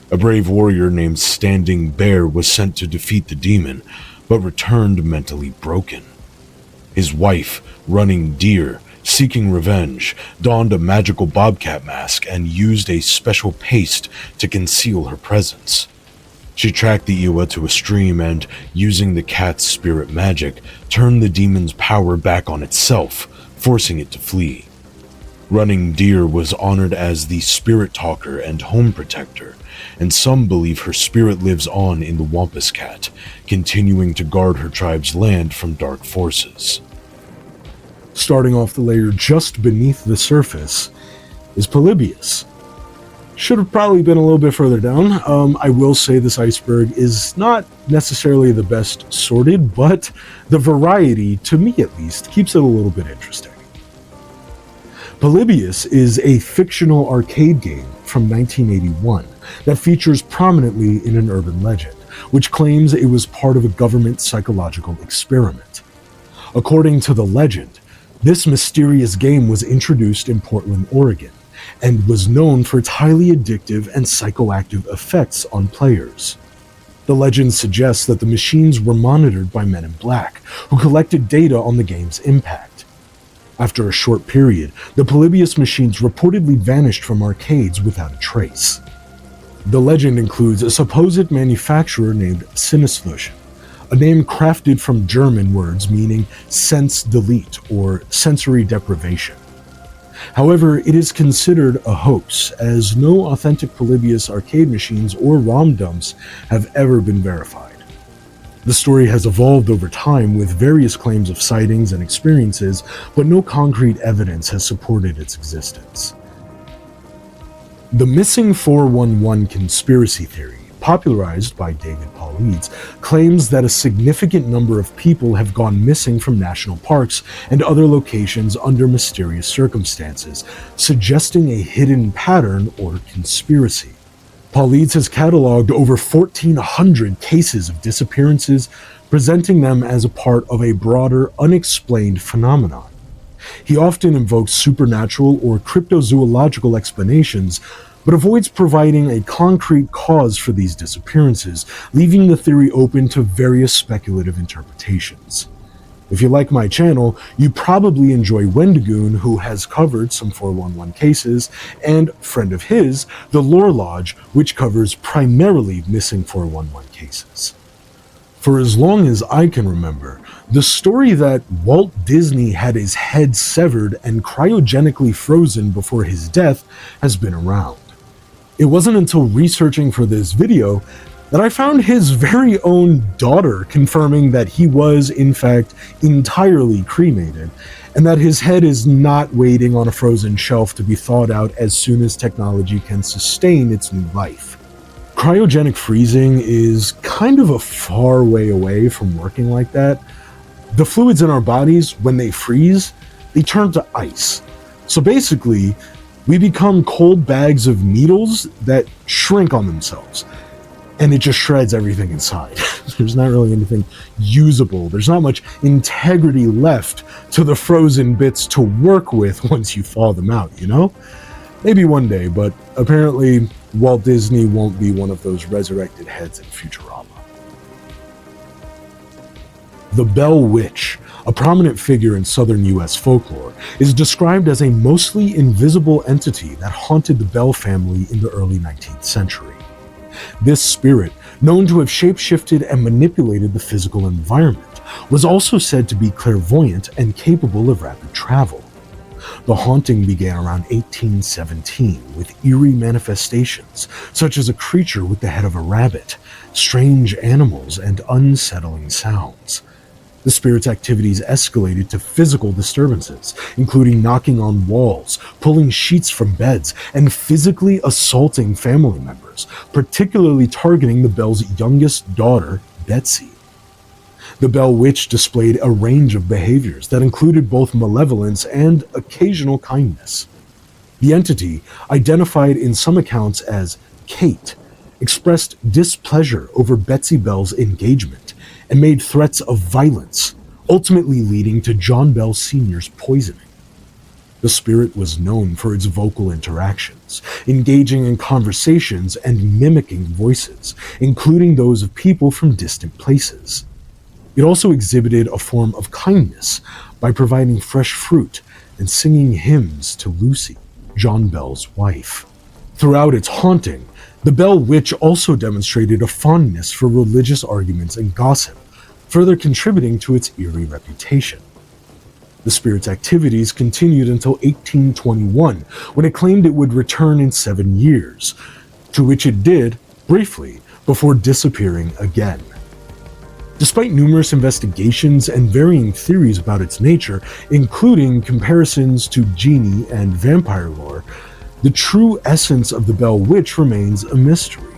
A brave warrior named Standing Bear was sent to defeat the demon, but returned mentally broken. His wife, Running Deer, seeking revenge, donned a magical bobcat mask and used a special paste to conceal her presence. She tracked the Iwa to a stream and, using the cat's spirit magic, turned the demon's power back on itself, forcing it to flee. Running Deer was honored as the spirit talker and home protector, and some believe her spirit lives on in the Wampus Cat, continuing to guard her tribe's land from dark forces. Starting off the layer just beneath the surface is Polybius. Should have probably been a little bit further down. I will say this iceberg is not necessarily the best sorted, but the variety, to me at least, keeps it a little bit interesting. Polybius is a fictional arcade game from 1981 that features prominently in an urban legend, which claims it was part of a government psychological experiment. According to the legend, this mysterious game was introduced in Portland, Oregon, and was known for its highly addictive and psychoactive effects on players. The legend suggests that the machines were monitored by men in black, who collected data on the game's impact. After a short period, the Polybius machines reportedly vanished from arcades without a trace. The legend includes a supposed manufacturer named Sinneslush, a name crafted from German words meaning sense delete or sensory deprivation. However, it is considered a hoax, as no authentic Polybius arcade machines or ROM dumps have ever been verified. The story has evolved over time with various claims of sightings and experiences, but no concrete evidence has supported its existence. The Missing 411 conspiracy theory, popularized by David Paulides, claims that a significant number of people have gone missing from national parks and other locations under mysterious circumstances, suggesting a hidden pattern or conspiracy. Paulides has cataloged over 1,400 cases of disappearances, presenting them as a part of a broader, unexplained phenomenon. He often invokes supernatural or cryptozoological explanations, but avoids providing a concrete cause for these disappearances, leaving the theory open to various speculative interpretations. If you like my channel, you probably enjoy Wendigoon, who has covered some 411 cases, and friend of his, the Lore Lodge, which covers primarily missing 411 cases. For as long as I can remember, the story that Walt Disney had his head severed and cryogenically frozen before his death has been around. It wasn't until researching for this video that I found his very own daughter confirming that he was, in fact, entirely cremated, and that his head is not waiting on a frozen shelf to be thawed out as soon as technology can sustain its new life. Cryogenic freezing is kind of a far way away from working like that. The fluids in our bodies, when they freeze, they turn to ice. So basically, we become cold bags of needles that shrink on themselves, and it just shreds everything inside. There's not really anything usable. There's not much integrity left to the frozen bits to work with once you thaw them out, you know? Maybe one day, but apparently Walt Disney won't be one of those resurrected heads in Futurama. The Bell Witch, a prominent figure in southern U.S. folklore, is described as a mostly invisible entity that haunted the Bell family in the early 19th century. This spirit, known to have shapeshifted and manipulated the physical environment, was also said to be clairvoyant and capable of rapid travel. The haunting began around 1817 with eerie manifestations, such as a creature with the head of a rabbit, strange animals, and unsettling sounds. The spirit's activities escalated to physical disturbances, including knocking on walls, pulling sheets from beds, and physically assaulting family members, particularly targeting the Bell's youngest daughter, Betsy. The Bell Witch displayed a range of behaviors that included both malevolence and occasional kindness. The entity, identified in some accounts as Kate, expressed displeasure over Betsy Bell's engagement and made threats of violence, ultimately leading to John Bell Sr.'s poisoning. The spirit was known for its vocal interactions, engaging in conversations and mimicking voices, including those of people from distant places. It also exhibited a form of kindness by providing fresh fruit and singing hymns to Lucy, John Bell's wife. Throughout its haunting, the Bell Witch also demonstrated a fondness for religious arguments and gossip, further contributing to its eerie reputation. The spirit's activities continued until 1821, when it claimed it would return in 7 years, to which it did, briefly, before disappearing again. Despite numerous investigations and varying theories about its nature, including comparisons to genie and vampire lore, the true essence of the Bell Witch remains a mystery,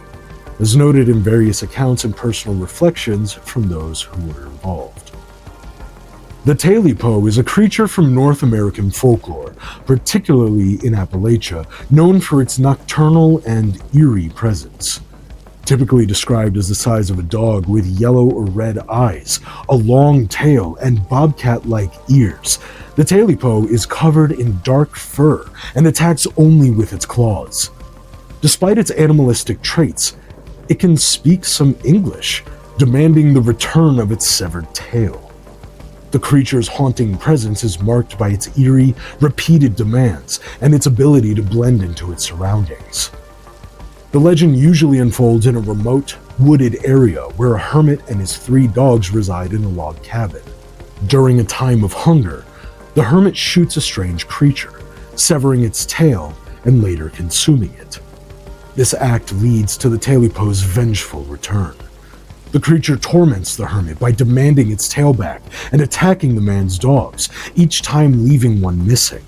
as noted in various accounts and personal reflections from those who were involved. The Talipo is a creature from North American folklore, particularly in Appalachia, known for its nocturnal and eerie presence. Typically described as the size of a dog with yellow or red eyes, a long tail, and bobcat-like ears, the Talipo is covered in dark fur and attacks only with its claws. Despite its animalistic traits, it can speak some English, demanding the return of its severed tail. The creature's haunting presence is marked by its eerie, repeated demands and its ability to blend into its surroundings. The legend usually unfolds in a remote, wooded area where a hermit and his 3 dogs reside in a log cabin. During a time of hunger, the hermit shoots a strange creature, severing its tail and later consuming it. This act leads to the Talipo's vengeful return. The creature torments the hermit by demanding its tail back and attacking the man's dogs, each time leaving one missing.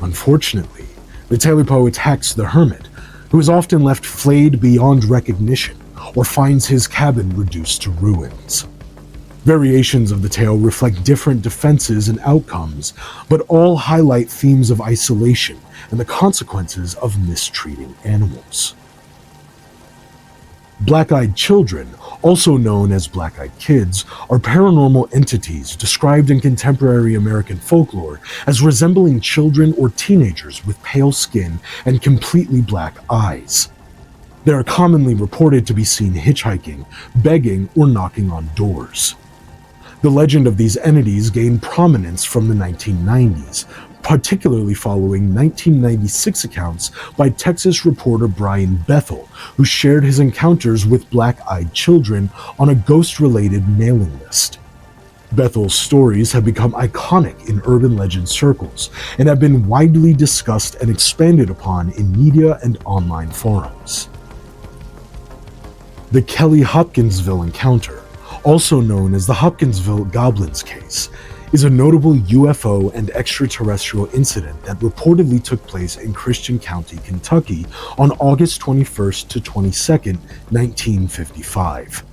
Unfortunately, the Talipo attacks the hermit, who is often left flayed beyond recognition or finds his cabin reduced to ruins. Variations of the tale reflect different defenses and outcomes, but all highlight themes of isolation and the consequences of mistreating animals. Black-eyed children, also known as black-eyed kids, are paranormal entities described in contemporary American folklore as resembling children or teenagers with pale skin and completely black eyes. They are commonly reported to be seen hitchhiking, begging, or knocking on doors. The legend of these entities gained prominence from the 1990s, particularly following 1996 accounts by Texas reporter Brian Bethel, who shared his encounters with black-eyed children on a ghost-related mailing list. Bethel's stories have become iconic in urban legend circles and have been widely discussed and expanded upon in media and online forums. The Kelly Hopkinsville encounter, also known as the Hopkinsville Goblins case, is a notable UFO and extraterrestrial incident that reportedly took place in Christian County, Kentucky on August 21st to 22nd, 1955.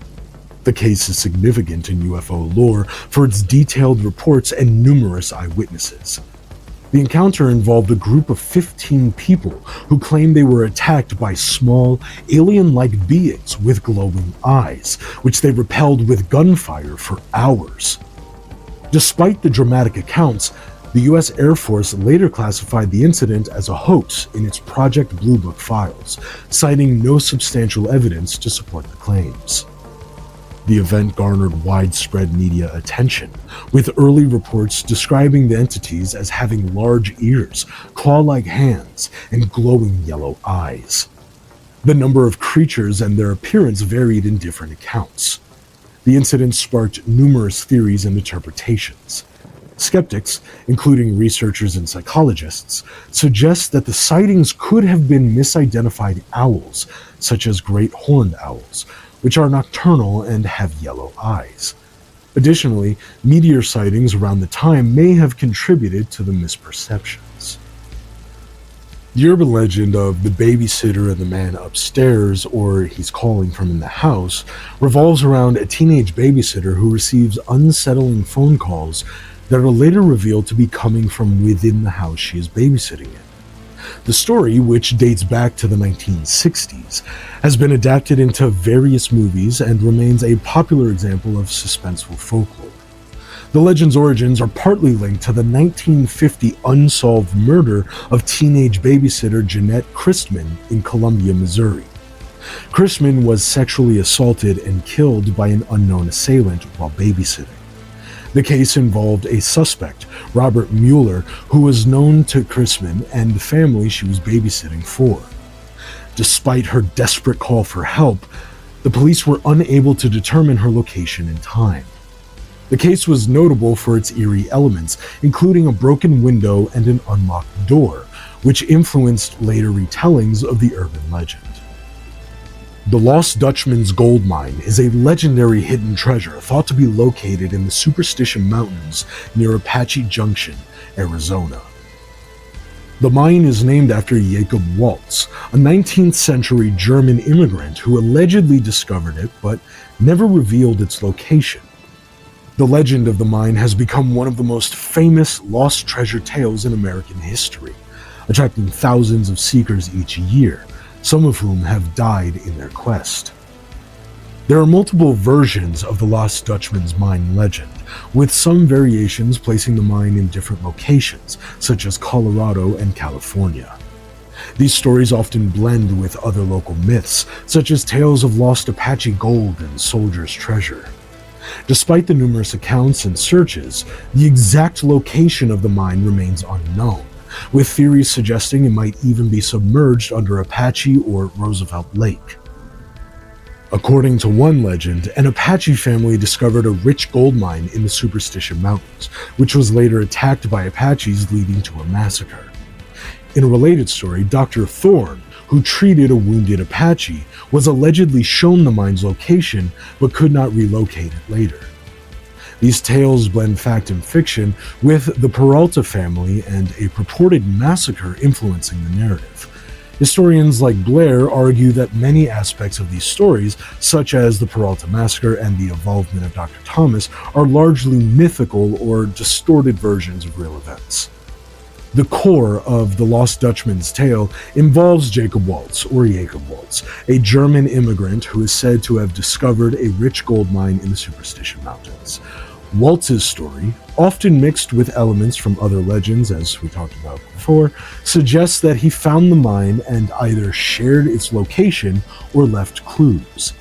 The case is significant in UFO lore for its detailed reports and numerous eyewitnesses. The encounter involved a group of 15 people who claimed they were attacked by small, alien-like beings with glowing eyes, which they repelled with gunfire for hours. Despite the dramatic accounts, the U.S. Air Force later classified the incident as a hoax in its Project Blue Book files, citing no substantial evidence to support the claims. The event garnered widespread media attention, with early reports describing the entities as having large ears, claw-like hands, and glowing yellow eyes. The number of creatures and their appearance varied in different accounts. The incident sparked numerous theories and interpretations. Skeptics, including researchers and psychologists, suggest that the sightings could have been misidentified owls, such as great horned owls, which are nocturnal and have yellow eyes. Additionally, meteor sightings around the time may have contributed to the misperceptions. The urban legend of the babysitter and the man upstairs, or he's calling from in the house, revolves around a teenage babysitter who receives unsettling phone calls that are later revealed to be coming from within the house she is babysitting in. The story, which dates back to the 1960s, has been adapted into various movies and remains a popular example of suspenseful folklore. The legend's origins are partly linked to the 1950 unsolved murder of teenage babysitter Jeanette Christman in Columbia, Missouri. Christman was sexually assaulted and killed by an unknown assailant while babysitting. The case involved a suspect, Robert Mueller, who was known to Christman and the family she was babysitting for. Despite her desperate call for help, the police were unable to determine her location in time. The case was notable for its eerie elements, including a broken window and an unlocked door, which influenced later retellings of the urban legend. The Lost Dutchman's gold mine is a legendary hidden treasure thought to be located in the Superstition Mountains near Apache Junction, Arizona. The mine is named after Jacob Waltz, a 19th century German immigrant who allegedly discovered it but never revealed its location. The legend of the mine has become one of the most famous lost treasure tales in American history, attracting thousands of seekers each year, some of whom have died in their quest. There are multiple versions of the Lost Dutchman's mine legend, with some variations placing the mine in different locations, such as Colorado and California. These stories often blend with other local myths, such as tales of lost Apache gold and soldiers' treasure. Despite the numerous accounts and searches, the exact location of the mine remains unknown, with theories suggesting it might even be submerged under Apache or Roosevelt Lake. According to one legend, an Apache family discovered a rich gold mine in the Superstition Mountains, which was later attacked by Apaches, leading to a massacre. In a related story, Dr. Thorne, who treated a wounded Apache, was allegedly shown the mine's location but could not relocate it later. These tales blend fact and fiction, with the Peralta family and a purported massacre influencing the narrative. Historians like Blair argue that many aspects of these stories, such as the Peralta massacre and the involvement of Dr. Thomas, are largely mythical or distorted versions of real events. The core of the Lost Dutchman's tale involves Jacob Waltz, a German immigrant who is said to have discovered a rich gold mine in the Superstition Mountains. Waltz's story, often mixed with elements from other legends, as we talked about before, suggests that he found the mine and either shared its location or left clues.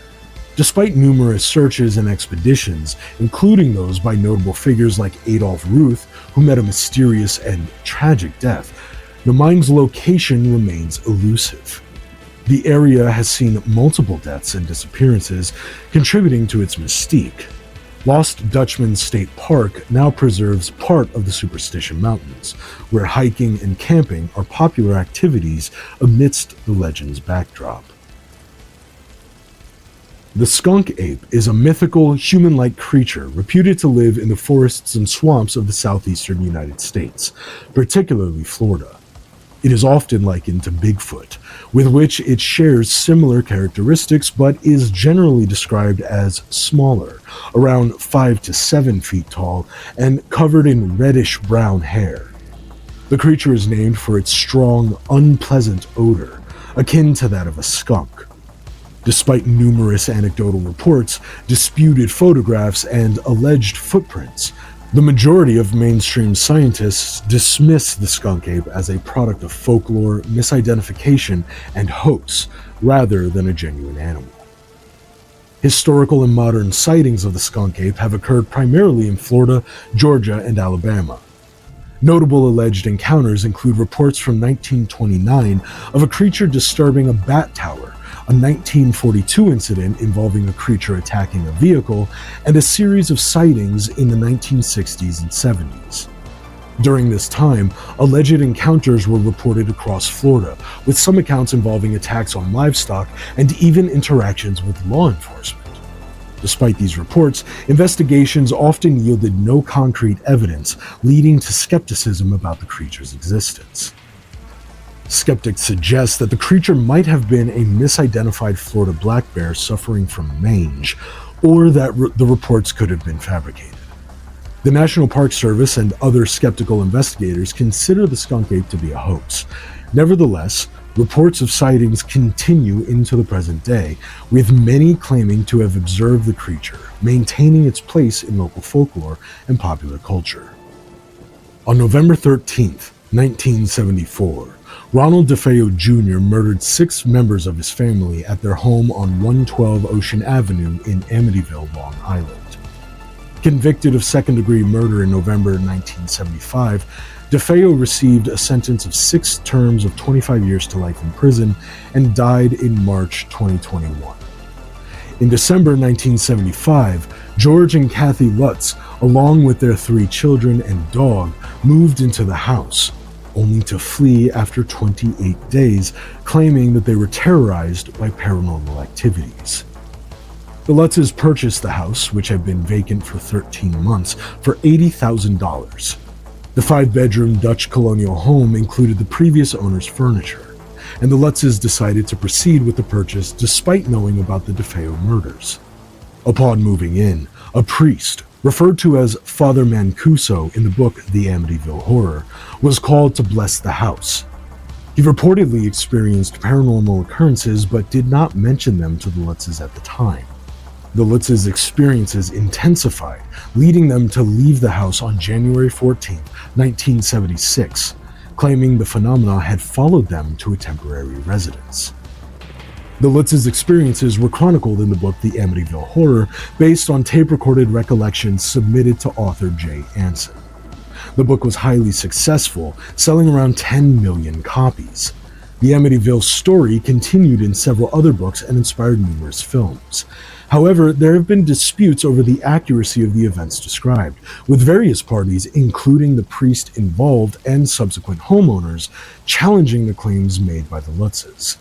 Despite numerous searches and expeditions, including those by notable figures like Adolf Ruth, who met a mysterious and tragic death, the mine's location remains elusive. The area has seen multiple deaths and disappearances, contributing to its mystique. Lost Dutchman State Park now preserves part of the Superstition Mountains, where hiking and camping are popular activities amidst the legend's backdrop. The skunk ape is a mythical, human-like creature reputed to live in the forests and swamps of the southeastern United States, particularly Florida. It is often likened to Bigfoot, with which it shares similar characteristics but is generally described as smaller, around 5 to 7 feet tall, and covered in reddish-brown hair. The creature is named for its strong, unpleasant odor, akin to that of a skunk. Despite numerous anecdotal reports, disputed photographs, and alleged footprints, the majority of mainstream scientists dismiss the skunk ape as a product of folklore, misidentification, and hoax, rather than a genuine animal. Historical and modern sightings of the skunk ape have occurred primarily in Florida, Georgia, and Alabama. Notable alleged encounters include reports from 1929 of a creature disturbing a bat tower, a 1942 incident involving a creature attacking a vehicle, and a series of sightings in the 1960s and 70s. During this time, alleged encounters were reported across Florida, with some accounts involving attacks on livestock and even interactions with law enforcement. Despite these reports, investigations often yielded no concrete evidence, leading to skepticism about the creature's existence. Skeptics suggest that the creature might have been a misidentified Florida black bear suffering from mange, or that the reports could have been fabricated. The National Park Service and other skeptical investigators consider the skunk ape to be a hoax. Nevertheless, reports of sightings continue into the present day, with many claiming to have observed the creature, maintaining its place in local folklore and popular culture. On November 13, 1974, Ronald DeFeo Jr. murdered 6 members of his family at their home on 112 Ocean Avenue in Amityville, Long Island. Convicted of second-degree murder in November 1975, DeFeo received a sentence of 6 terms of 25 years to life in prison and died in March 2021. In December 1975, George and Kathy Lutz, along with their 3 children and dog, moved into the house, only to flee after 28 days, claiming that they were terrorized by paranormal activities. The Lutzes purchased the house, which had been vacant for 13 months, for $80,000. The 5-bedroom Dutch colonial home included the previous owner's furniture, and the Lutzes decided to proceed with the purchase despite knowing about the DeFeo murders. Upon moving in, a priest, referred to as Father Mancuso in the book The Amityville Horror, was called to bless the house. He reportedly experienced paranormal occurrences but did not mention them to the Lutzes at the time. The Lutzes' experiences intensified, leading them to leave the house on January 14, 1976, claiming the phenomena had followed them to a temporary residence. The Lutzes' experiences were chronicled in the book The Amityville Horror, based on tape-recorded recollections submitted to author Jay Anson. The book was highly successful, selling around 10 million copies. The Amityville story continued in several other books and inspired numerous films. However, there have been disputes over the accuracy of the events described, with various parties, including the priest involved and subsequent homeowners, challenging the claims made by the Lutzes.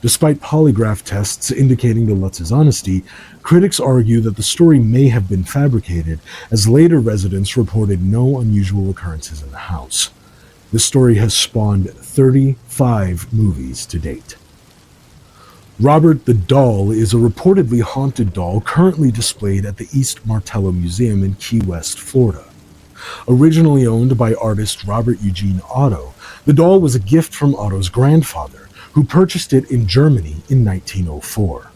Despite polygraph tests indicating the Lutzes' honesty, critics argue that the story may have been fabricated, as later residents reported no unusual occurrences in the house. The story has spawned 35 movies to date. Robert the Doll is a reportedly haunted doll currently displayed at the East Martello Museum in Key West, Florida. Originally owned by artist Robert Eugene Otto, the doll was a gift from Otto's grandfather, who purchased it in Germany in 1904.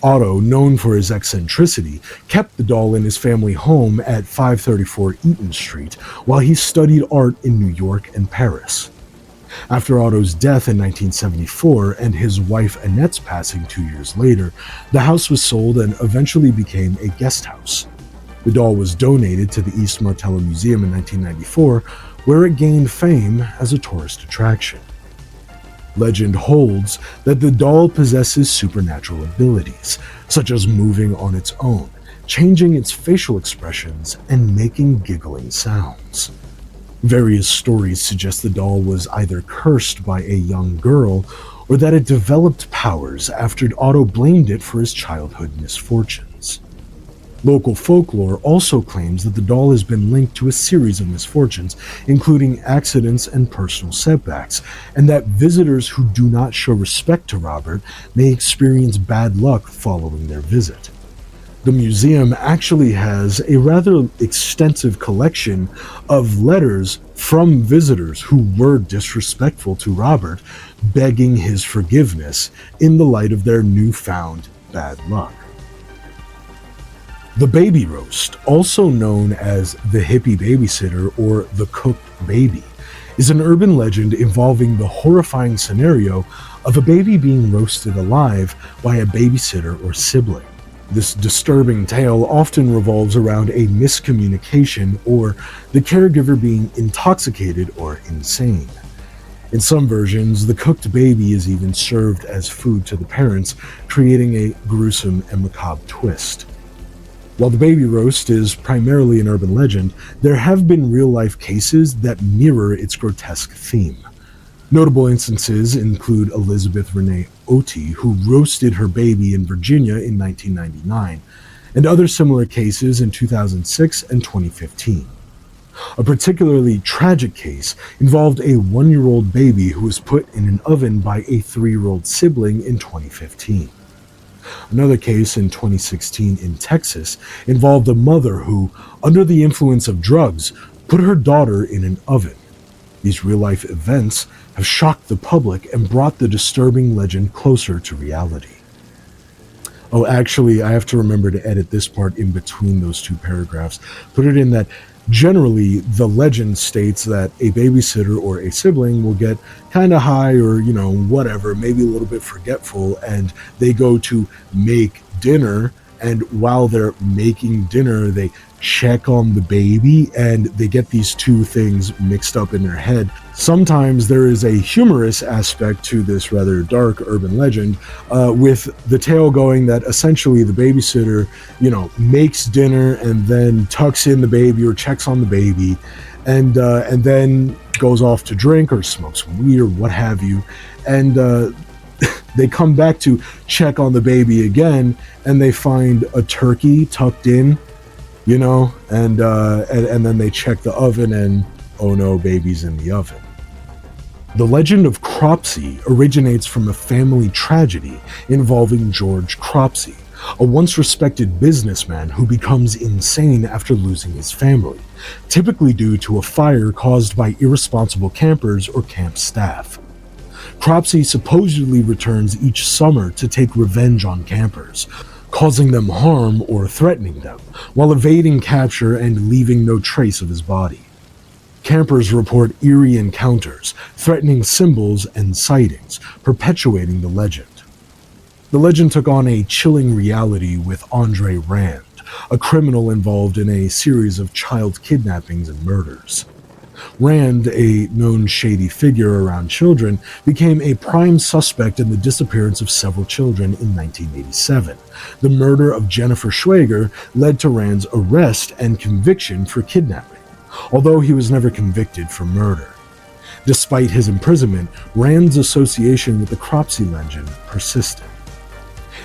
Otto, known for his eccentricity, kept the doll in his family home at 534 Eaton Street while he studied art in New York and Paris. After Otto's death in 1974 and his wife Annette's passing 2 years later, the house was sold and eventually became a guest house. The doll was donated to the East Martello Museum in 1994, where it gained fame as a tourist attraction. Legend holds that the doll possesses supernatural abilities, such as moving on its own, changing its facial expressions, and making giggling sounds. Various stories suggest the doll was either cursed by a young girl or that it developed powers after Otto blamed it for his childhood misfortunes. Local folklore also claims that the doll has been linked to a series of misfortunes, including accidents and personal setbacks, and that visitors who do not show respect to Robert may experience bad luck following their visit. The museum actually has a rather extensive collection of letters from visitors who were disrespectful to Robert, begging his forgiveness in the light of their newfound bad luck. The baby roast, also known as the hippie babysitter or the cooked baby, is an urban legend involving the horrifying scenario of a baby being roasted alive by a babysitter or sibling. This disturbing tale often revolves around a miscommunication or the caregiver being intoxicated or insane. In some versions, the cooked baby is even served as food to the parents, creating a gruesome and macabre twist. While the baby roast is primarily an urban legend, there have been real-life cases that mirror its grotesque theme. Notable instances include Elizabeth Renee Otey, who roasted her baby in Virginia in 1999, and other similar cases in 2006 and 2015. A particularly tragic case involved a 1-year-old baby who was put in an oven by a 3-year-old sibling in 2015. Another case in 2016 in Texas involved a mother who, under the influence of drugs, put her daughter in an oven. These real-life events have shocked the public and brought the disturbing legend closer to reality. Oh, actually, I have to remember to edit this part in between those two paragraphs. Put it in that generally the legend states that a babysitter or a sibling will get kind of high or, whatever, maybe a little bit forgetful, and they go to make dinner, and while they're making dinner, they check on the baby, and they get these two things mixed up in their head. Sometimes there is a humorous aspect to this rather dark urban legend, with the tale going that essentially the babysitter, makes dinner and then tucks in the baby or checks on the baby, and then goes off to drink or smoke some weed or what have you, and they come back to check on the baby again, and they find a turkey tucked in, and then they check the oven, and oh no, baby's in the oven. The legend of Cropsey originates from a family tragedy involving George Cropsey, a once respected businessman who becomes insane after losing his family, typically due to a fire caused by irresponsible campers or camp staff. Cropsey supposedly returns each summer to take revenge on campers, causing them harm or threatening them, while evading capture and leaving no trace of his body. Campers report eerie encounters, threatening symbols and sightings, perpetuating the legend. The legend took on a chilling reality with Andre Rand, a criminal involved in a series of child kidnappings and murders. Rand, a known shady figure around children, became a prime suspect in the disappearance of several children in 1987. The murder of Jennifer Schwager led to Rand's arrest and conviction for kidnapping, although he was never convicted for murder. Despite his imprisonment, Rand's association with the Cropsey legend persisted.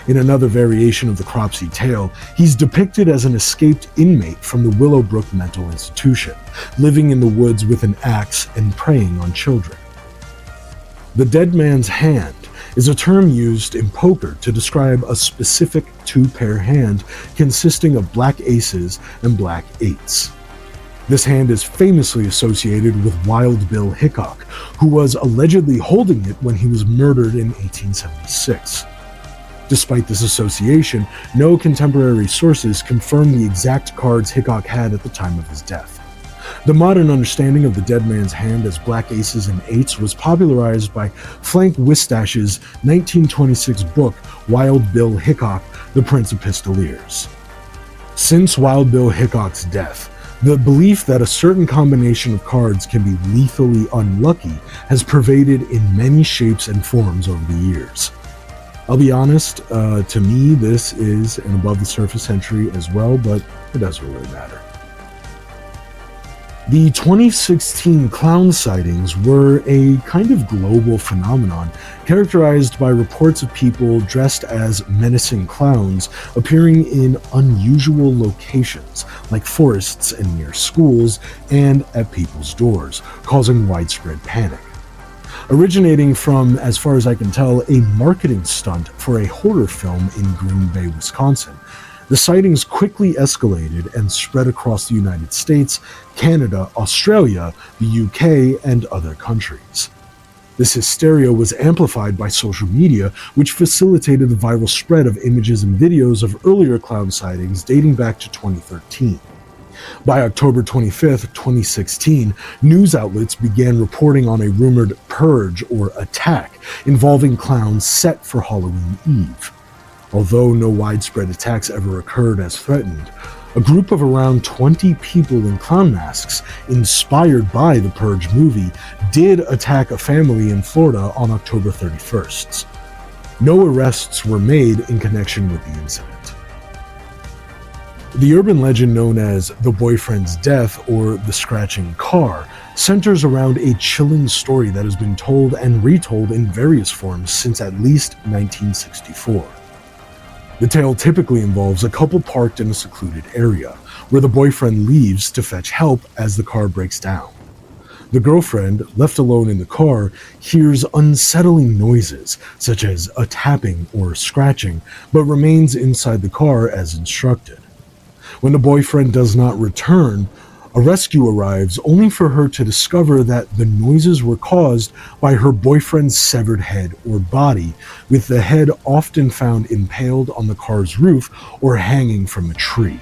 In another variation of the Cropsey tale, he's depicted as an escaped inmate from the Willowbrook Mental Institution, living in the woods with an axe and preying on children. The dead man's hand is a term used in poker to describe a specific two-pair hand consisting of black aces and black eights. This hand is famously associated with Wild Bill Hickok, who was allegedly holding it when he was murdered in 1876. Despite this association, no contemporary sources confirm the exact cards Hickok had at the time of his death. The modern understanding of the dead man's hand as black aces and eights was popularized by Frank Wistach's 1926 book, Wild Bill Hickok, The Prince of Pistoliers. Since Wild Bill Hickok's death, the belief that a certain combination of cards can be lethally unlucky has pervaded in many shapes and forms over the years. I'll be honest, to me this is an above-the-surface entry as well, but it doesn't really matter. The 2016 clown sightings were a kind of global phenomenon, characterized by reports of people dressed as menacing clowns appearing in unusual locations, like forests and near schools, and at people's doors, causing widespread panic. Originating from, as far as I can tell, a marketing stunt for a horror film in Green Bay, Wisconsin, the sightings quickly escalated and spread across the United States, Canada, Australia, the UK, and other countries. This hysteria was amplified by social media, which facilitated the viral spread of images and videos of earlier clown sightings dating back to 2013. By October 25, 2016, news outlets began reporting on a rumored purge or attack involving clowns set for Halloween Eve. Although no widespread attacks ever occurred as threatened, a group of around 20 people in clown masks, inspired by the Purge movie, did attack a family in Florida on October 31st. No arrests were made in connection with the incident. The urban legend known as the boyfriend's death or the scratching car centers around a chilling story that has been told and retold in various forms since at least 1964. The tale typically involves a couple parked in a secluded area, where the boyfriend leaves to fetch help as the car breaks down. The girlfriend, left alone in the car, hears unsettling noises, such as a tapping or scratching, but remains inside the car as instructed. When the boyfriend does not return, a rescue arrives only for her to discover that the noises were caused by her boyfriend's severed head or body, with the head often found impaled on the car's roof or hanging from a tree.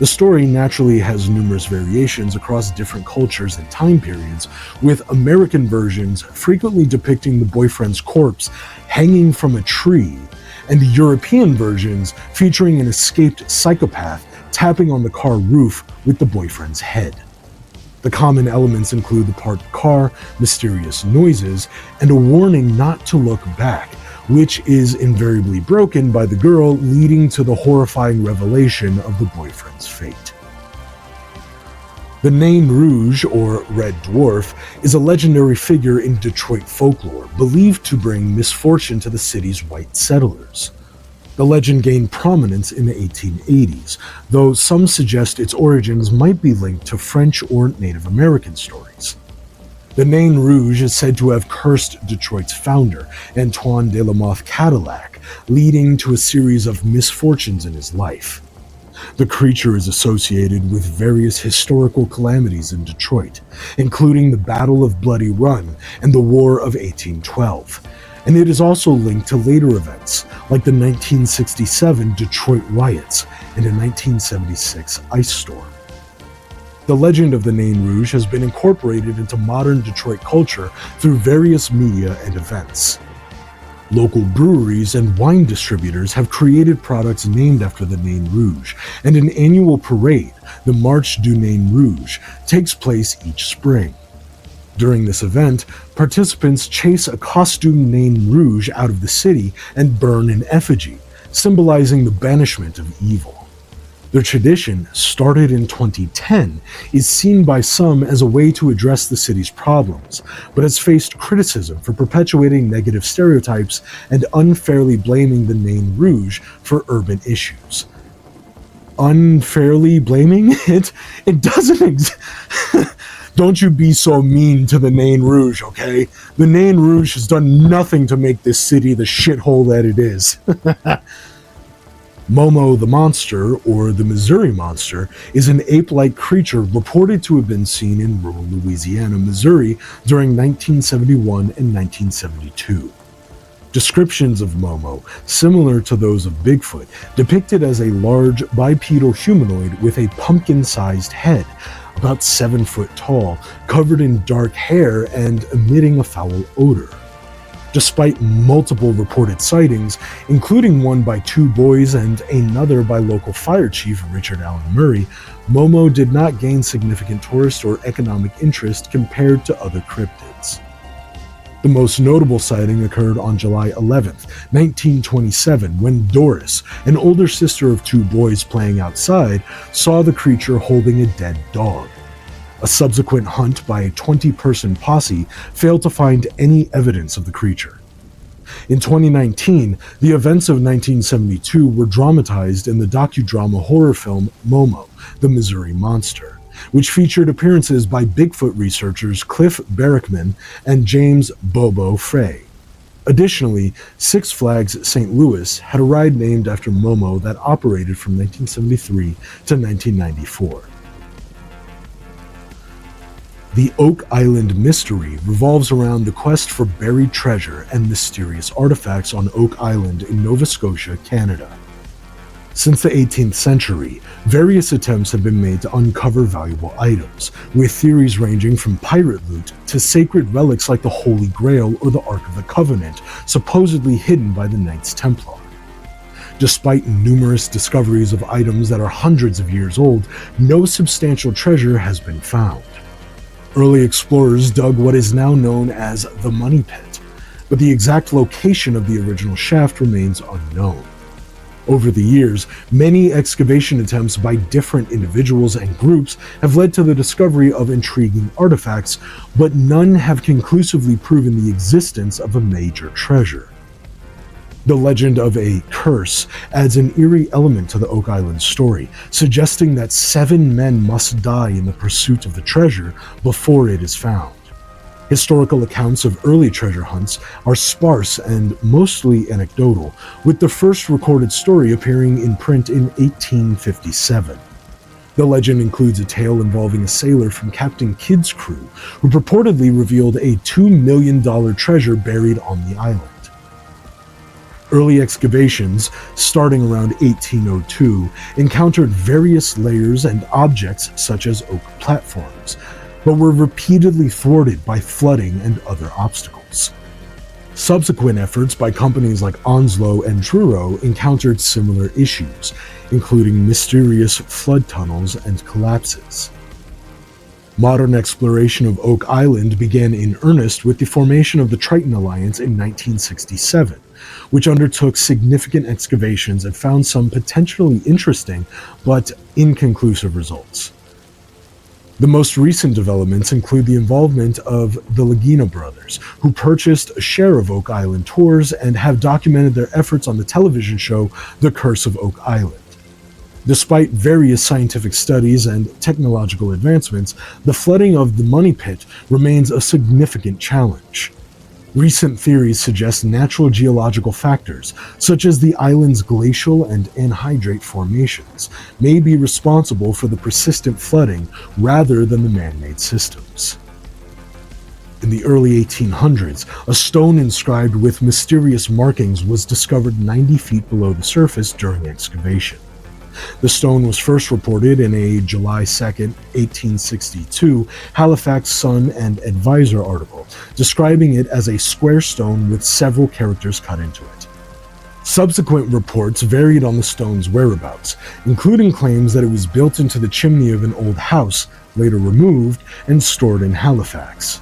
The story naturally has numerous variations across different cultures and time periods, with American versions frequently depicting the boyfriend's corpse hanging from a tree, and the European versions featuring an escaped psychopath tapping on the car roof with the boyfriend's head. The common elements include the parked car, mysterious noises, and a warning not to look back, which is invariably broken by the girl, leading to the horrifying revelation of the boyfriend's fate. The Nain Rouge, or Red Dwarf, is a legendary figure in Detroit folklore, believed to bring misfortune to the city's white settlers. The legend gained prominence in the 1880s, though some suggest its origins might be linked to French or Native American stories. The Nain Rouge is said to have cursed Detroit's founder, Antoine de la Mothe Cadillac, leading to a series of misfortunes in his life. The creature is associated with various historical calamities in Detroit, including the Battle of Bloody Run and the War of 1812, and it is also linked to later events like the 1967 Detroit riots and a 1976 ice storm. The legend of the Nain Rouge has been incorporated into modern Detroit culture through various media and events. Local breweries and wine distributors have created products named after the Nain Rouge, and an annual parade, the Marche du Nain Rouge, takes place each spring. During this event, participants chase a costumed Nain Rouge out of the city and burn an effigy, symbolizing the banishment of evil. The tradition, started in 2010, is seen by some as a way to address the city's problems, but has faced criticism for perpetuating negative stereotypes and unfairly blaming the Nain Rouge for urban issues. Unfairly blaming it? It doesn't Don't you be so mean to the Nain Rouge, okay? The Nain Rouge has done nothing to make this city the shithole that it is. Momo the Monster, or the Missouri Monster, is an ape-like creature reported to have been seen in rural Louisiana, Missouri during 1971 and 1972. Descriptions of Momo, similar to those of Bigfoot, depicted as a large bipedal humanoid with a pumpkin-sized head, about 7 foot tall, covered in dark hair and emitting a foul odor. Despite multiple reported sightings, including one by 2 boys and another by local fire chief Richard Allen Murray, Momo did not gain significant tourist or economic interest compared to other cryptids. The most notable sighting occurred on July 11th, 1927, when Doris, an older sister of 2 boys playing outside, saw the creature holding a dead dog. A subsequent hunt by a 20-person posse failed to find any evidence of the creature. In 2019, the events of 1972 were dramatized in the docudrama horror film Momo, the Missouri Monster, which featured appearances by Bigfoot researchers Cliff Barackman and James Bobo Frey. Additionally, Six Flags St. Louis had a ride named after Momo that operated from 1973 to 1994. The Oak Island Mystery revolves around the quest for buried treasure and mysterious artifacts on Oak Island in Nova Scotia, Canada. Since the 18th century, various attempts have been made to uncover valuable items, with theories ranging from pirate loot to sacred relics like the Holy Grail or the Ark of the Covenant, supposedly hidden by the Knights Templar. Despite numerous discoveries of items that are hundreds of years old, no substantial treasure has been found. Early explorers dug what is now known as the Money Pit, but the exact location of the original shaft remains unknown. Over the years, many excavation attempts by different individuals and groups have led to the discovery of intriguing artifacts, but none have conclusively proven the existence of a major treasure. The legend of a curse adds an eerie element to the Oak Island story, suggesting that 7 men must die in the pursuit of the treasure before it is found. Historical accounts of early treasure hunts are sparse and mostly anecdotal, with the first recorded story appearing in print in 1857. The legend includes a tale involving a sailor from Captain Kidd's crew, who purportedly revealed a $2 million treasure buried on the island. Early excavations, starting around 1802, encountered various layers and objects such as oak platforms, but were repeatedly thwarted by flooding and other obstacles. Subsequent efforts by companies like Onslow and Truro encountered similar issues, including mysterious flood tunnels and collapses. Modern exploration of Oak Island began in earnest with the formation of the Triton Alliance in 1967, which undertook significant excavations and found some potentially interesting but inconclusive results. The most recent developments include the involvement of the Lagina brothers, who purchased a share of Oak Island tours and have documented their efforts on the television show The Curse of Oak Island. Despite various scientific studies and technological advancements, the flooding of the Money Pit remains a significant challenge. Recent theories suggest natural geological factors, such as the island's glacial and anhydrate formations, may be responsible for the persistent flooding rather than the man-made systems. In the early 1800s, a stone inscribed with mysterious markings was discovered 90 feet below the surface during excavation. The stone was first reported in a July 2, 1862 Halifax Sun and Advisor article, describing it as a square stone with several characters cut into it. Subsequent reports varied on the stone's whereabouts, including claims that it was built into the chimney of an old house, later removed and stored in Halifax.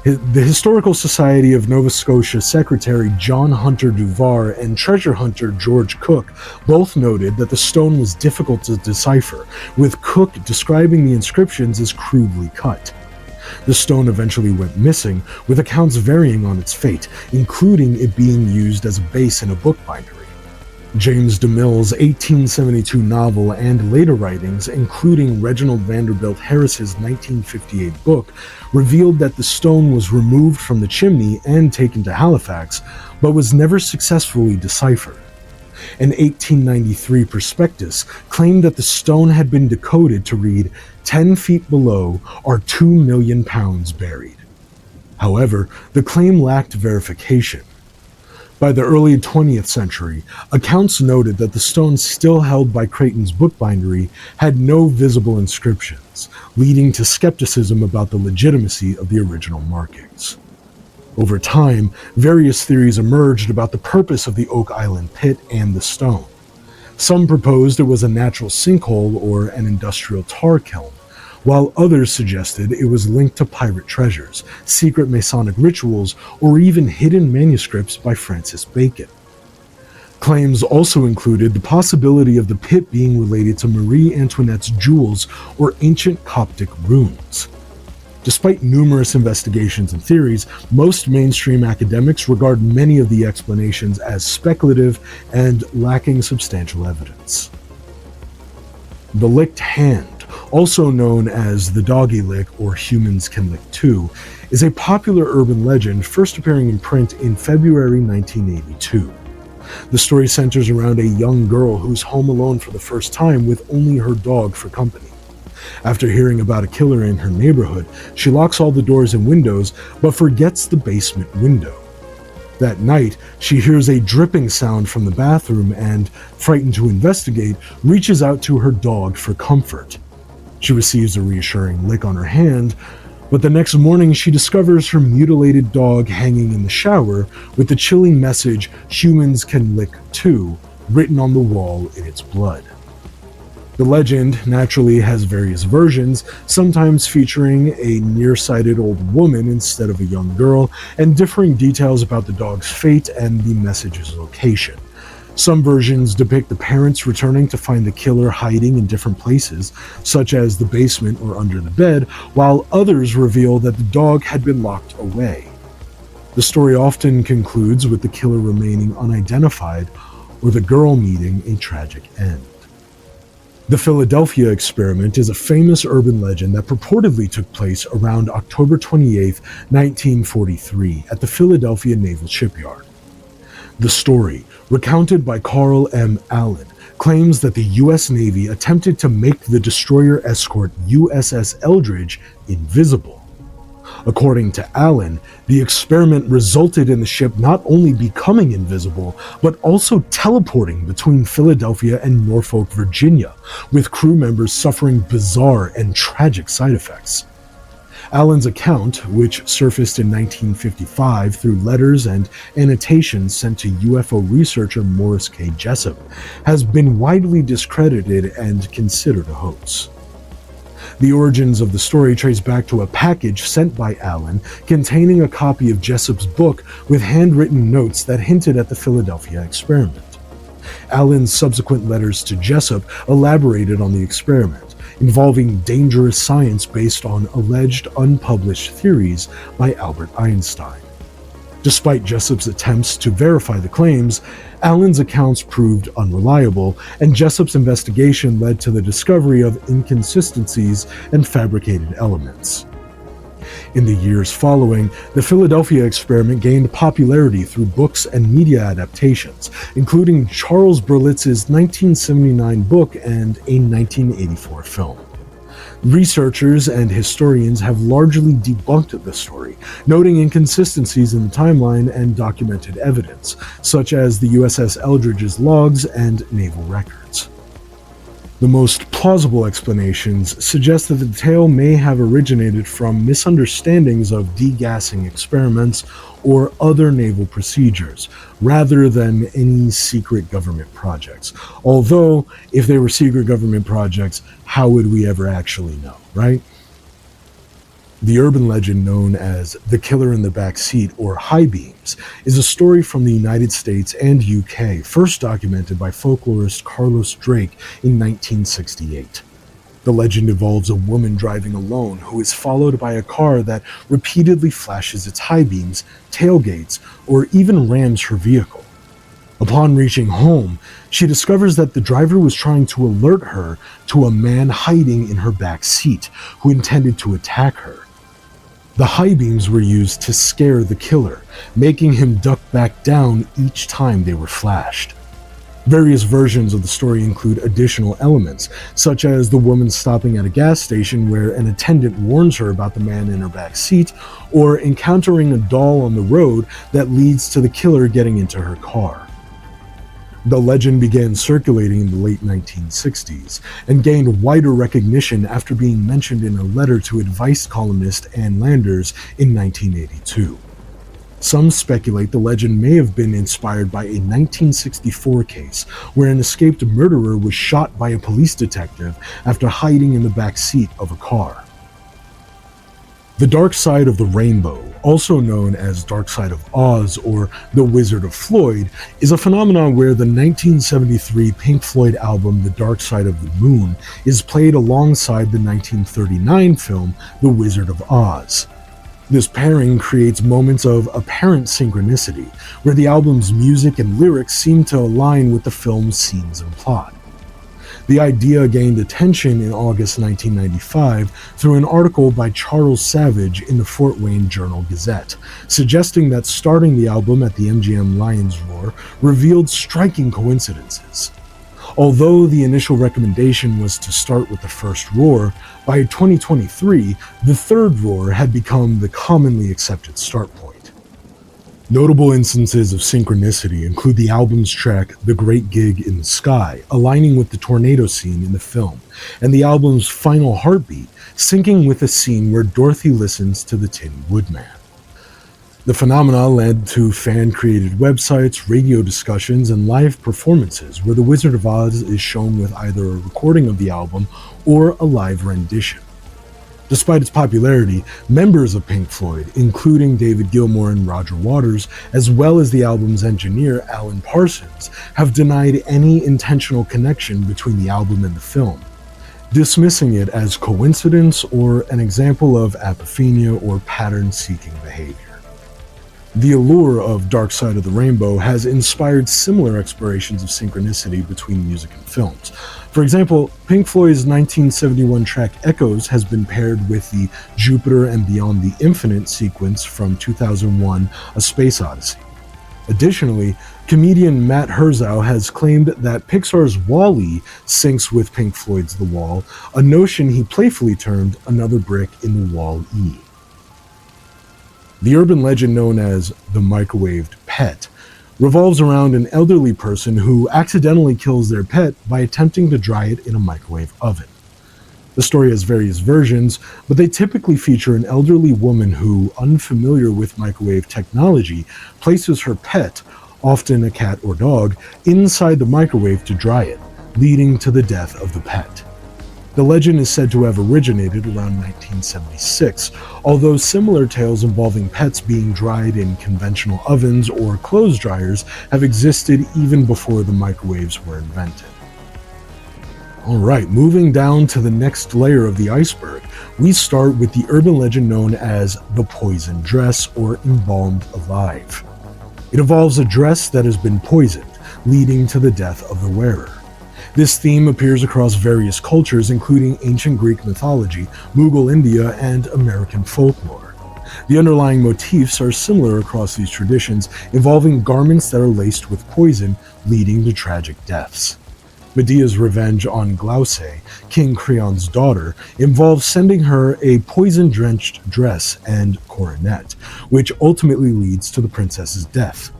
The Historical Society of Nova Scotia Secretary John Hunter Duvar and treasure hunter George Cook both noted that the stone was difficult to decipher, with Cook describing the inscriptions as crudely cut. The stone eventually went missing, with accounts varying on its fate, including it being used as a base in a book bindery. James DeMille's 1872 novel and later writings, including Reginald Vanderbilt Harris's 1958 book, revealed that the stone was removed from the chimney and taken to Halifax, but was never successfully deciphered. An 1893 prospectus claimed that the stone had been decoded to read, 10 feet below are 2 million pounds buried. However, the claim lacked verification. By the early 20th century, accounts noted that the stone still held by Creighton's bookbindery had no visible inscriptions, leading to skepticism about the legitimacy of the original markings. Over time, various theories emerged about the purpose of the Oak Island pit and the stone. Some proposed it was a natural sinkhole or an industrial tar kiln, while others suggested it was linked to pirate treasures, secret Masonic rituals, or even hidden manuscripts by Francis Bacon. Claims also included the possibility of the pit being related to Marie Antoinette's jewels or ancient Coptic runes. Despite numerous investigations and theories, most mainstream academics regard many of the explanations as speculative and lacking substantial evidence. The licked hand, also known as the doggy lick or humans can lick too, is a popular urban legend first appearing in print in February 1982. The story centers around a young girl who's home alone for the first time with only her dog for company. After hearing about a killer in her neighborhood, she locks all the doors and windows, but forgets the basement window. That night, she hears a dripping sound from the bathroom and, frightened to investigate, reaches out to her dog for comfort. She receives a reassuring lick on her hand, but the next morning she discovers her mutilated dog hanging in the shower with the chilling message, "Humans can lick too," written on the wall in its blood. The legend naturally has various versions, sometimes featuring a nearsighted old woman instead of a young girl, and differing details about the dog's fate and the message's location. Some versions depict the parents returning to find the killer hiding in different places, such as the basement or under the bed, while others reveal that the dog had been locked away. The story often concludes with the killer remaining unidentified or the girl meeting a tragic end. The Philadelphia experiment is a famous urban legend that purportedly took place around October 28, 1943, at the Philadelphia Naval Shipyard. The story, recounted by Carl M. Allen, claims that the U.S. Navy attempted to make the destroyer escort USS Eldridge invisible. According to Allen, the experiment resulted in the ship not only becoming invisible, but also teleporting between Philadelphia and Norfolk, Virginia, with crew members suffering bizarre and tragic side effects. Allen's account, which surfaced in 1955 through letters and annotations sent to UFO researcher Morris K. Jessup, has been widely discredited and considered a hoax. The origins of the story trace back to a package sent by Allen containing a copy of Jessup's book with handwritten notes that hinted at the Philadelphia experiment. Allen's subsequent letters to Jessup elaborated on the experiment, involving dangerous science based on alleged unpublished theories by Albert Einstein. Despite Jessup's attempts to verify the claims, Allen's accounts proved unreliable, and Jessup's investigation led to the discovery of inconsistencies and fabricated elements. In the years following, the Philadelphia experiment gained popularity through books and media adaptations, including Charles Berlitz's 1979 book and a 1984 film. Researchers and historians have largely debunked the story, noting inconsistencies in the timeline and documented evidence, such as the USS Eldridge's logs and naval records. The most plausible explanations suggest that the tale may have originated from misunderstandings of degassing experiments or other naval procedures, rather than any secret government projects. Although, if they were secret government projects, how would we ever actually know, right? The urban legend known as the Killer in the Back Seat, or High Beams, is a story from the United States and UK, first documented by folklorist Carlos Drake in 1968. The legend involves a woman driving alone who is followed by a car that repeatedly flashes its high beams, tailgates, or even rams her vehicle. Upon reaching home, she discovers that the driver was trying to alert her to a man hiding in her back seat who intended to attack her. The high beams were used to scare the killer, making him duck back down each time they were flashed. Various versions of the story include additional elements, such as the woman stopping at a gas station where an attendant warns her about the man in her back seat, or encountering a doll on the road that leads to the killer getting into her car. The legend began circulating in the late 1960s and gained wider recognition after being mentioned in a letter to advice columnist Ann Landers in 1982. Some speculate the legend may have been inspired by a 1964 case where an escaped murderer was shot by a police detective after hiding in the back seat of a car. The Dark Side of the Rainbow, also known as Dark Side of Oz or The Wizard of Floyd, is a phenomenon where the 1973 Pink Floyd album The Dark Side of the Moon is played alongside the 1939 film The Wizard of Oz. This pairing creates moments of apparent synchronicity, where the album's music and lyrics seem to align with the film's scenes and plot. The idea gained attention in August 1995 through an article by Charles Savage in the Fort Wayne Journal-Gazette, suggesting that starting the album at the MGM Lions Roar revealed striking coincidences. Although the initial recommendation was to start with the first roar, by 2023, the third roar had become the commonly accepted start point. Notable instances of synchronicity include the album's track The Great Gig in the Sky, aligning with the tornado scene in the film, and the album's final heartbeat syncing with a scene where Dorothy listens to the Tin Woodman. The phenomena led to fan-created websites, radio discussions, and live performances where The Wizard of Oz is shown with either a recording of the album or a live rendition. Despite its popularity, members of Pink Floyd, including David Gilmour and Roger Waters, as well as the album's engineer Alan Parsons, have denied any intentional connection between the album and the film, dismissing it as coincidence or an example of apophenia or pattern-seeking behavior. The allure of Dark Side of the Rainbow has inspired similar explorations of synchronicity between music and films. For example, Pink Floyd's 1971 track Echoes has been paired with the Jupiter and Beyond the Infinite sequence from 2001: A Space Odyssey. Additionally, comedian Matt Herzog has claimed that Pixar's WALL-E syncs with Pink Floyd's The Wall, a notion he playfully termed another brick in the Wall-E. The urban legend known as the microwaved pet revolves around an elderly person who accidentally kills their pet by attempting to dry it in a microwave oven. The story has various versions, but they typically feature an elderly woman who, unfamiliar with microwave technology, places her pet, often a cat or dog, inside the microwave to dry it, leading to the death of the pet. The legend is said to have originated around 1976, although similar tales involving pets being dried in conventional ovens or clothes dryers have existed even before the microwaves were invented. Alright, moving down to the next layer of the iceberg, we start with the urban legend known as the poison dress or embalmed alive. It involves a dress that has been poisoned, leading to the death of the wearer. This theme appears across various cultures, including ancient Greek mythology, Mughal India, and American folklore. The underlying motifs are similar across these traditions, involving garments that are laced with poison, leading to tragic deaths. Medea's revenge on Glauce, King Creon's daughter, involves sending her a poison-drenched dress and coronet, which ultimately leads to the princess's death.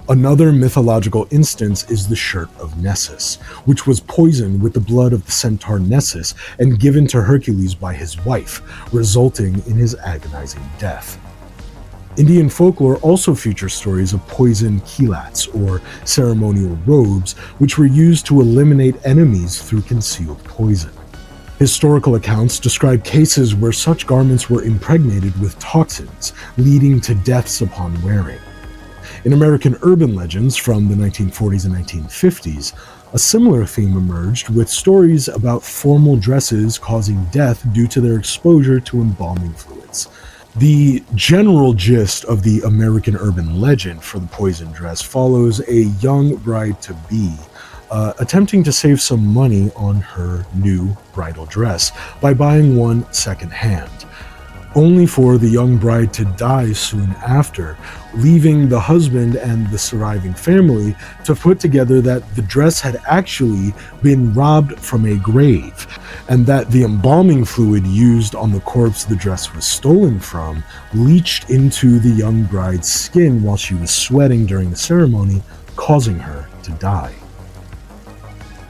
Another mythological instance is the shirt of Nessus, which was poisoned with the blood of the centaur Nessus and given to Hercules by his wife, resulting in his agonizing death. Indian folklore also features stories of poison kilats, or ceremonial robes, which were used to eliminate enemies through concealed poison. Historical accounts describe cases where such garments were impregnated with toxins, leading to deaths upon wearing. In American urban legends from the 1940s and 1950s, a similar theme emerged with stories about formal dresses causing death due to their exposure to embalming fluids. The general gist of the American urban legend for the poison dress follows a young bride-to-be attempting to save some money on her new bridal dress by buying one second-hand, only for the young bride to die soon after, leaving the husband and the surviving family to put together that the dress had actually been robbed from a grave, and that the embalming fluid used on the corpse the dress was stolen from leached into the young bride's skin while she was sweating during the ceremony, causing her to die.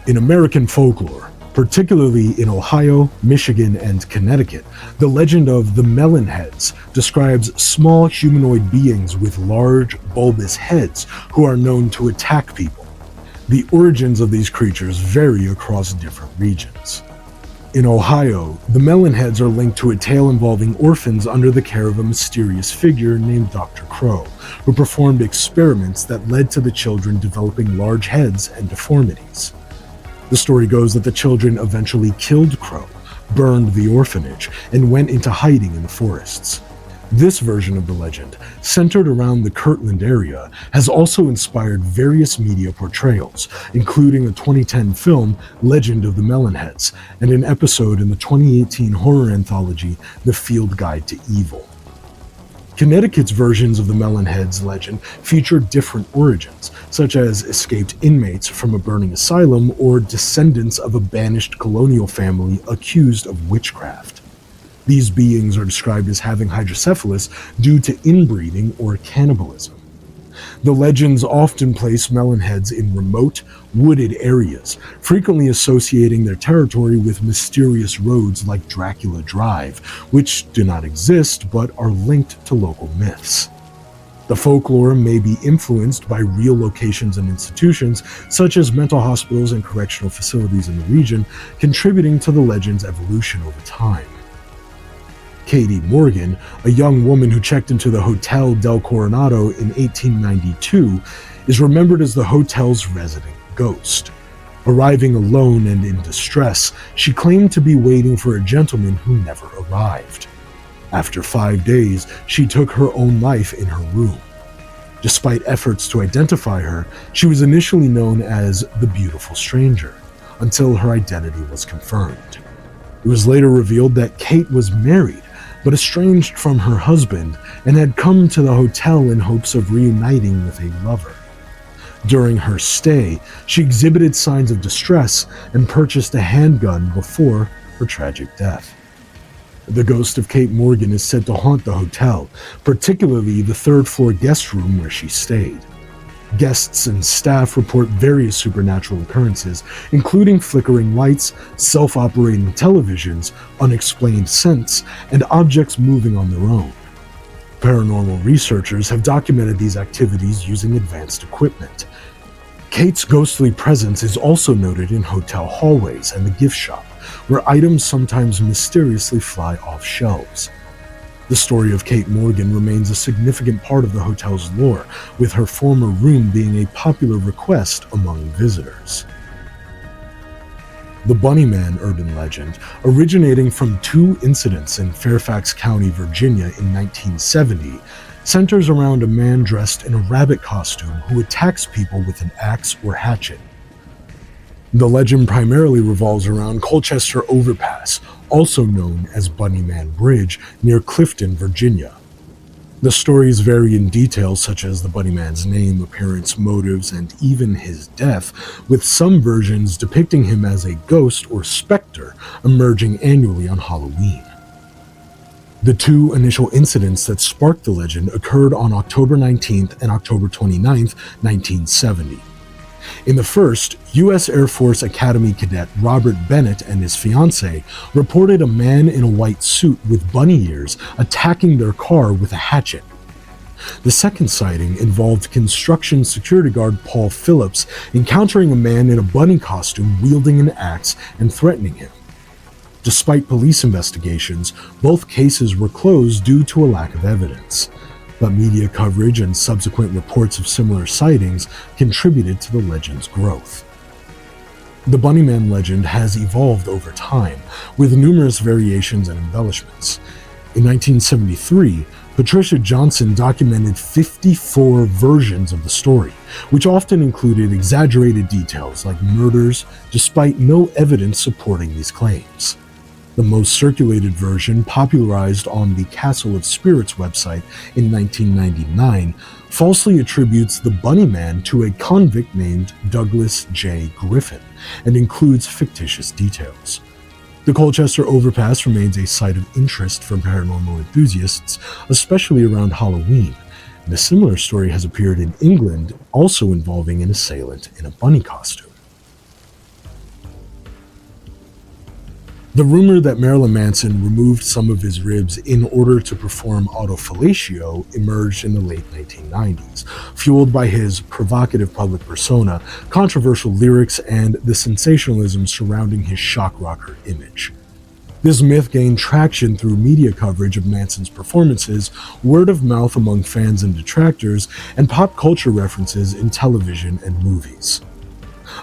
In American folklore, particularly in Ohio, Michigan, and Connecticut, the legend of the Melonheads describes small humanoid beings with large, bulbous heads who are known to attack people. The origins of these creatures vary across different regions. In Ohio, the Melonheads are linked to a tale involving orphans under the care of a mysterious figure named Dr. Crow, who performed experiments that led to the children developing large heads and deformities. The story goes that the children eventually killed Crow, burned the orphanage, and went into hiding in the forests. This version of the legend, centered around the Kirtland area, has also inspired various media portrayals, including a 2010 film, Legend of the Melonheads, and an episode in the 2018 horror anthology, The Field Guide to Evil. Connecticut's versions of the Melonheads legend feature different origins, such as escaped inmates from a burning asylum or descendants of a banished colonial family accused of witchcraft. These beings are described as having hydrocephalus due to inbreeding or cannibalism. The legends often place Melonheads in remote, wooded areas, frequently associating their territory with mysterious roads like Dracula Drive, which do not exist but are linked to local myths. The folklore may be influenced by real locations and institutions, such as mental hospitals and correctional facilities in the region, contributing to the legend's evolution over time. Katie Morgan, a young woman who checked into the Hotel del Coronado in 1892, is remembered as the hotel's resident ghost. Arriving alone and in distress, she claimed to be waiting for a gentleman who never arrived. After 5 days, she took her own life in her room. Despite efforts to identify her, she was initially known as the Beautiful Stranger, until her identity was confirmed. It was later revealed that Kate was married, but estranged from her husband, and had come to the hotel in hopes of reuniting with a lover. During her stay, she exhibited signs of distress and purchased a handgun before her tragic death. The ghost of Kate Morgan is said to haunt the hotel, particularly the third-floor guest room where she stayed. Guests and staff report various supernatural occurrences, including flickering lights, self-operating televisions, unexplained scents, and objects moving on their own. Paranormal researchers have documented these activities using advanced equipment. Kate's ghostly presence is also noted in hotel hallways and the gift shop, where items sometimes mysteriously fly off shelves. The story of Kate Morgan remains a significant part of the hotel's lore, with her former room being a popular request among visitors. The Bunnyman urban legend, originating from 2 incidents in Fairfax County, Virginia in 1970, centers around a man dressed in a rabbit costume who attacks people with an axe or hatchet. The legend primarily revolves around Colchester Overpass, also known as Bunnyman Bridge, near Clifton, Virginia. The stories vary in details such as the Bunnyman's name, appearance, motives, and even his death, with some versions depicting him as a ghost or specter emerging annually on Halloween. The 2 initial incidents that sparked the legend occurred on October 19th and October 29th, 1970. In the first, U.S. Air Force Academy cadet Robert Bennett and his fiancée reported a man in a white suit with bunny ears attacking their car with a hatchet. The second sighting involved construction security guard Paul Phillips encountering a man in a bunny costume wielding an axe and threatening him. Despite police investigations, both cases were closed due to a lack of evidence. But media coverage and subsequent reports of similar sightings contributed to the legend's growth. The Bunnyman legend has evolved over time, with numerous variations and embellishments. In 1973, Patricia Johnson documented 54 versions of the story, which often included exaggerated details like murders, despite no evidence supporting these claims. The most circulated version, popularized on the Castle of Spirits website in 1999, falsely attributes the Bunnyman to a convict named Douglas J. Griffin and includes fictitious details. The Colchester Overpass remains a site of interest for paranormal enthusiasts, especially around Halloween, and a similar story has appeared in England, also involving an assailant in a bunny costume. The rumor that Marilyn Manson removed some of his ribs in order to perform autofellatio emerged in the late 1990s, fueled by his provocative public persona, controversial lyrics, and the sensationalism surrounding his shock rocker image. This myth gained traction through media coverage of Manson's performances, word of mouth among fans and detractors, and pop culture references in television and movies.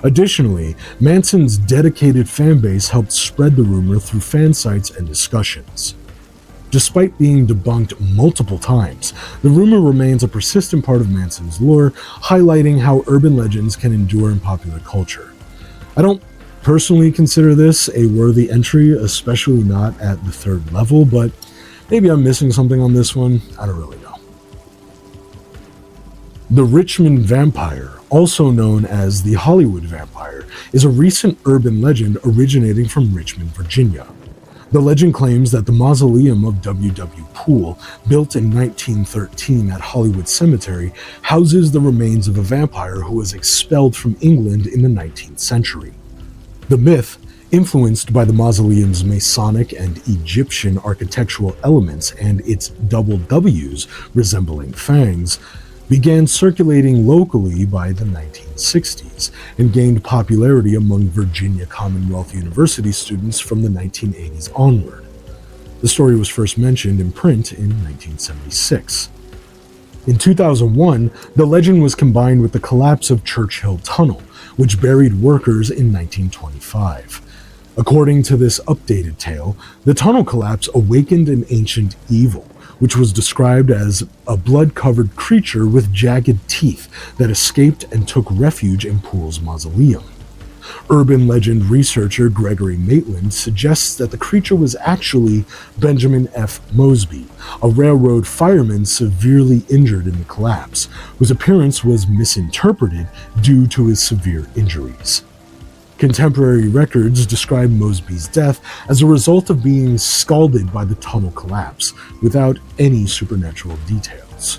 Additionally, Manson's dedicated fanbase helped spread the rumor through fan sites and discussions. Despite being debunked multiple times, the rumor remains a persistent part of Manson's lore, highlighting how urban legends can endure in popular culture. I don't personally consider this a worthy entry, especially not at the 3rd level, but maybe I'm missing something on this one. I don't really know. The Richmond Vampire, also known as the Hollywood Vampire, is a recent urban legend originating from Richmond, Virginia. The legend claims that the mausoleum of W.W. Poole, built in 1913 at Hollywood Cemetery, houses the remains of a vampire who was expelled from England in the 19th century. The myth Influenced by the mausoleum's Masonic and Egyptian architectural elements and its double W's resembling fangs, began circulating locally by the 1960s and gained popularity among Virginia Commonwealth University students from the 1980s onward. The story was first mentioned in print in 1976. In 2001, the legend was combined with the collapse of Churchill Tunnel, which buried workers in 1925. According to this updated tale, the tunnel collapse awakened an ancient evil, which was described as a blood-covered creature with jagged teeth that escaped and took refuge in Poole's mausoleum. Urban legend researcher Gregory Maitland suggests that the creature was actually Benjamin F. Mosby, a railroad fireman severely injured in the collapse, whose appearance was misinterpreted due to his severe injuries. Contemporary records describe Mosby's death as a result of being scalded by the tunnel collapse, without any supernatural details.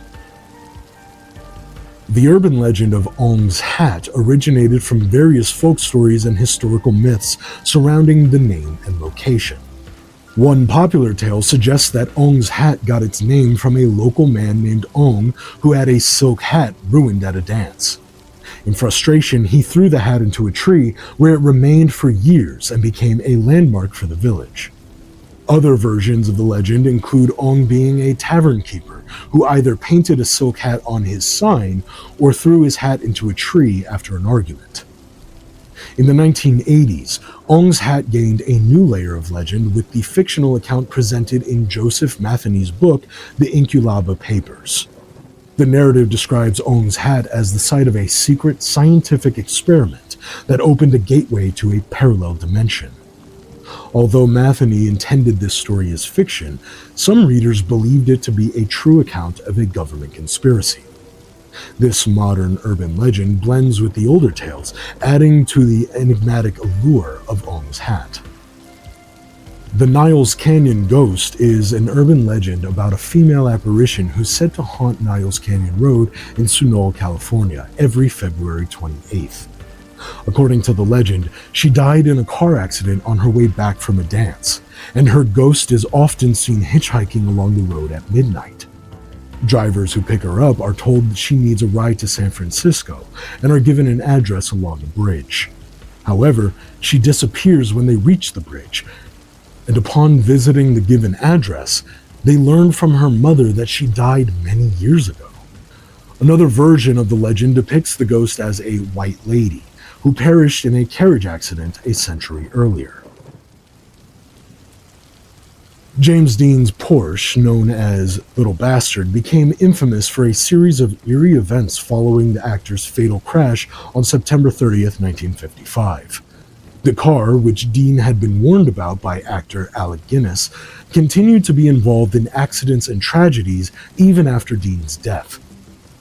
The urban legend of Ong's hat originated from various folk stories and historical myths surrounding the name and location. One popular tale suggests that Ong's hat got its name from a local man named Ong who had a silk hat ruined at a dance. In frustration, he threw the hat into a tree where it remained for years and became a landmark for the village. Other versions of the legend include Ong being a tavern keeper who either painted a silk hat on his sign or threw his hat into a tree after an argument. In the 1980s, Ong's hat gained a new layer of legend with the fictional account presented in Joseph Matheny's book, The Inculaba Papers. The narrative describes Ong's hat as the site of a secret scientific experiment that opened a gateway to a parallel dimension. Although Matheny intended this story as fiction, some readers believed it to be a true account of a government conspiracy. This modern urban legend blends with the older tales, adding to the enigmatic allure of Ong's hat. The Niles Canyon Ghost is an urban legend about a female apparition who's said to haunt Niles Canyon Road in Sunol, California, every February 28th. According to the legend, she died in a car accident on her way back from a dance, and her ghost is often seen hitchhiking along the road at midnight. Drivers who pick her up are told that she needs a ride to San Francisco and are given an address along the bridge. However, she disappears when they reach the bridge, and upon visiting the given address, they learn from her mother that she died many years ago. Another version of the legend depicts the ghost as a white lady who perished in a carriage accident a century earlier. James Dean's Porsche, known as Little Bastard, became infamous for a series of eerie events following the actor's fatal crash on September 30th, 1955. The car, which Dean had been warned about by actor Alec Guinness, continued to be involved in accidents and tragedies even after Dean's death.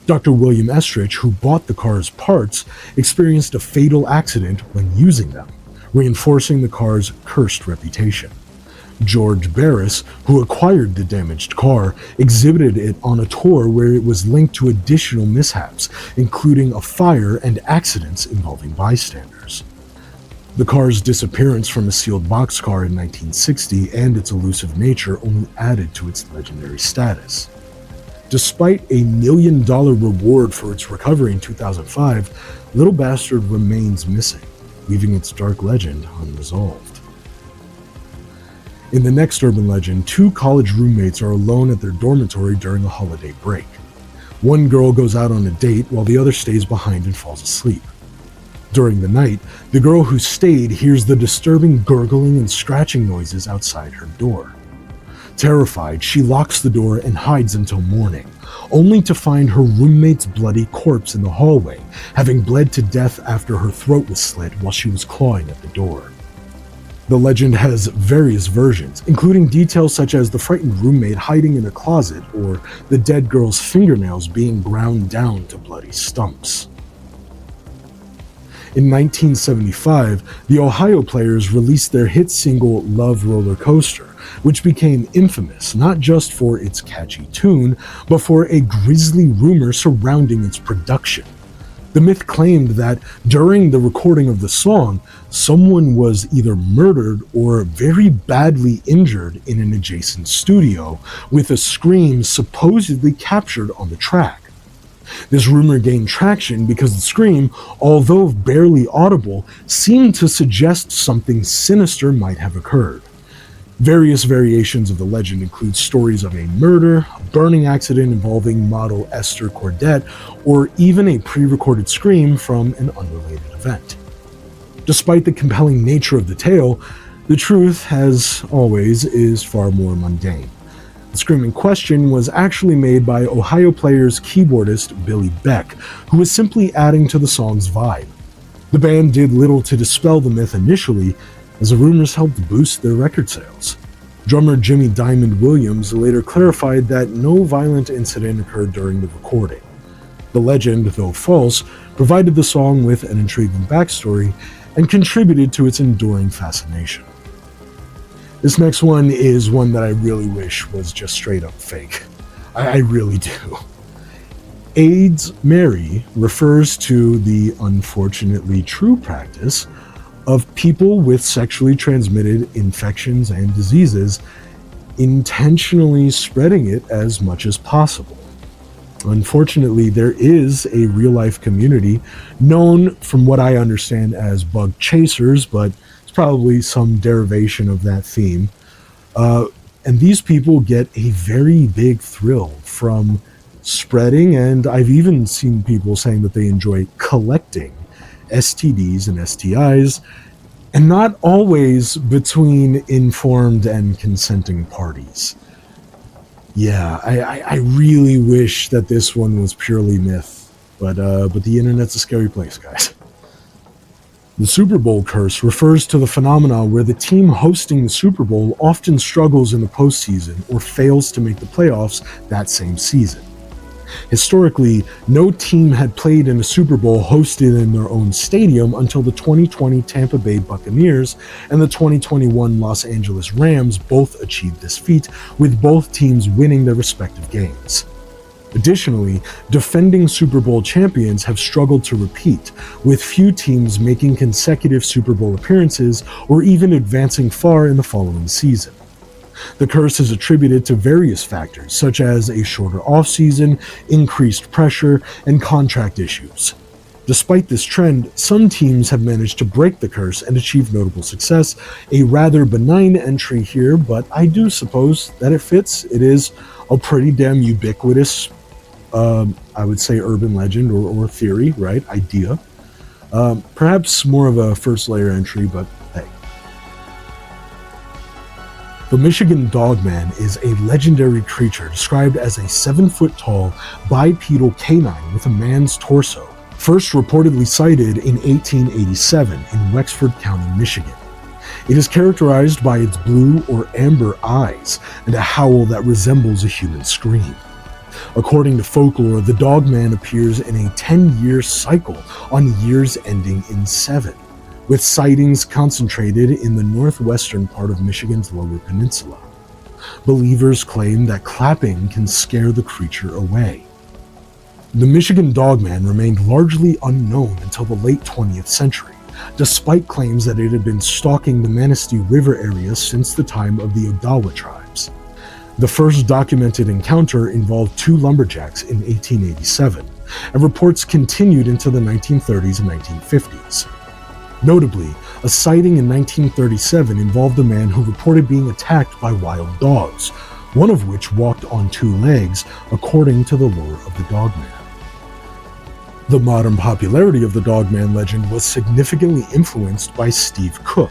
Dr. William Estrich, who bought the car's parts, experienced a fatal accident when using them, reinforcing the car's cursed reputation. George Barris, who acquired the damaged car, exhibited it on a tour where it was linked to additional mishaps, including a fire and accidents involving bystanders. The car's disappearance from a sealed boxcar in 1960 and its elusive nature only added to its legendary status. Despite a $1 million reward for its recovery in 2005, Little Bastard remains missing, leaving its dark legend unresolved. In the next urban legend, two college roommates are alone at their dormitory during a holiday break. One girl goes out on a date while the other stays behind and falls asleep. During the night, the girl who stayed hears the disturbing gurgling and scratching noises outside her door. Terrified, she locks the door and hides until morning, only to find her roommate's bloody corpse in the hallway, having bled to death after her throat was slit while she was clawing at the door. The legend has various versions, including details such as the frightened roommate hiding in a closet or the dead girl's fingernails being ground down to bloody stumps. In 1975, the Ohio Players released their hit single Love Roller Coaster, which became infamous not just for its catchy tune, but for a grisly rumor surrounding its production. The myth claimed that during the recording of the song, someone was either murdered or very badly injured in an adjacent studio, with a scream supposedly captured on the track. This rumor gained traction because the scream, although barely audible, seemed to suggest something sinister might have occurred. Various variations of the legend include stories of a murder, a burning accident involving model Esther Cordet, or even a pre-recorded scream from an unrelated event. Despite the compelling nature of the tale, the truth, as always, is far more mundane. The scream in question was actually made by Ohio Players keyboardist Billy Beck, who was simply adding to the song's vibe. The band did little to dispel the myth initially, as the rumors helped boost their record sales. Drummer Jimmy Diamond Williams later clarified that no violent incident occurred during the recording. The legend, though false, provided the song with an intriguing backstory and contributed to its enduring fascination. This next one is one that I really wish was just straight up fake. I really do. AIDS Mary refers to the unfortunately true practice of people with sexually transmitted infections and diseases intentionally spreading it as much as possible. Unfortunately, there is a real-life community known, from what I understand, as bug chasers, but it's probably some derivation of that theme. And these people get a very big thrill from spreading, and I've even seen people saying that they enjoy collecting STDs and STIs, and not always between informed and consenting parties. Yeah, I really wish that this one was purely myth, but the internet's a scary place, guys. The Super Bowl curse refers to the phenomena where the team hosting the Super Bowl often struggles in the postseason or fails to make the playoffs that same season. Historically, no team had played in a Super Bowl hosted in their own stadium until the 2020 Tampa Bay Buccaneers and the 2021 Los Angeles Rams both achieved this feat, with both teams winning their respective games. Additionally, defending Super Bowl champions have struggled to repeat, with few teams making consecutive Super Bowl appearances or even advancing far in the following season. The curse is attributed to various factors, such as a shorter offseason, increased pressure, and contract issues. Despite this trend, some teams have managed to break the curse and achieve notable success. A rather benign entry here, but I do suppose that it fits. It is a pretty damn ubiquitous, I would say, urban legend or theory, right? Idea. Perhaps more of a first layer entry, but hey. The Michigan Dogman is a legendary creature described as a 7-foot-tall bipedal canine with a man's torso, first reportedly sighted in 1887 in Wexford County, Michigan. It is characterized by its blue or amber eyes and a howl that resembles a human scream. According to folklore, the Dogman appears in a 10-year cycle on years ending in 7. With sightings concentrated in the northwestern part of Michigan's Lower Peninsula. Believers claim that clapping can scare the creature away. The Michigan Dogman remained largely unknown until the late 20th century, despite claims that it had been stalking the Manistee River area since the time of the Odawa tribes. The first documented encounter involved 2 lumberjacks in 1887, and reports continued into the 1930s and 1950s. Notably, a sighting in 1937 involved a man who reported being attacked by wild dogs, one of which walked on 2 legs, according to the lore of the Dogman. The modern popularity of the Dogman legend was significantly influenced by Steve Cook,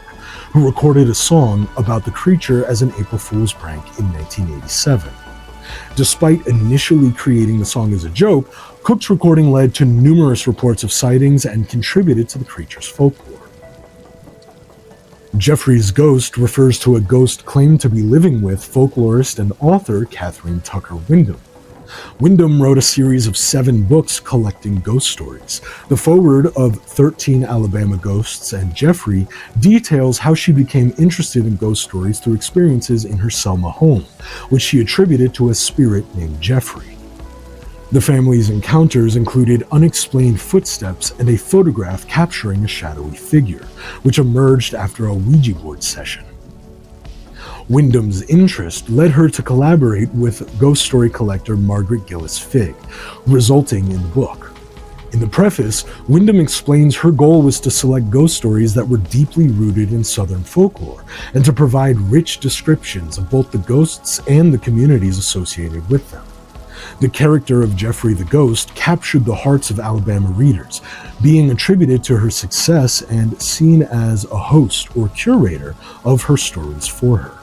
who recorded a song about the creature as an April Fool's prank in 1987. Despite initially creating the song as a joke, Cook's recording led to numerous reports of sightings and contributed to the creature's folklore. Jeffrey's ghost refers to a ghost claimed to be living with folklorist and author Catherine Tucker Windham. Windham wrote a series of 7 books collecting ghost stories. The foreword of 13 Alabama Ghosts and Jeffrey details how she became interested in ghost stories through experiences in her Selma home, which she attributed to a spirit named Jeffrey. The family's encounters included unexplained footsteps and a photograph capturing a shadowy figure, which emerged after a Ouija board session. Wyndham's interest led her to collaborate with ghost story collector Margaret Gillis Figg, resulting in the book. In the preface, Wyndham explains her goal was to select ghost stories that were deeply rooted in Southern folklore, and to provide rich descriptions of both the ghosts and the communities associated with them. The character of Jeffrey the Ghost captured the hearts of Alabama readers, being attributed to her success and seen as a host or curator of her stories for her.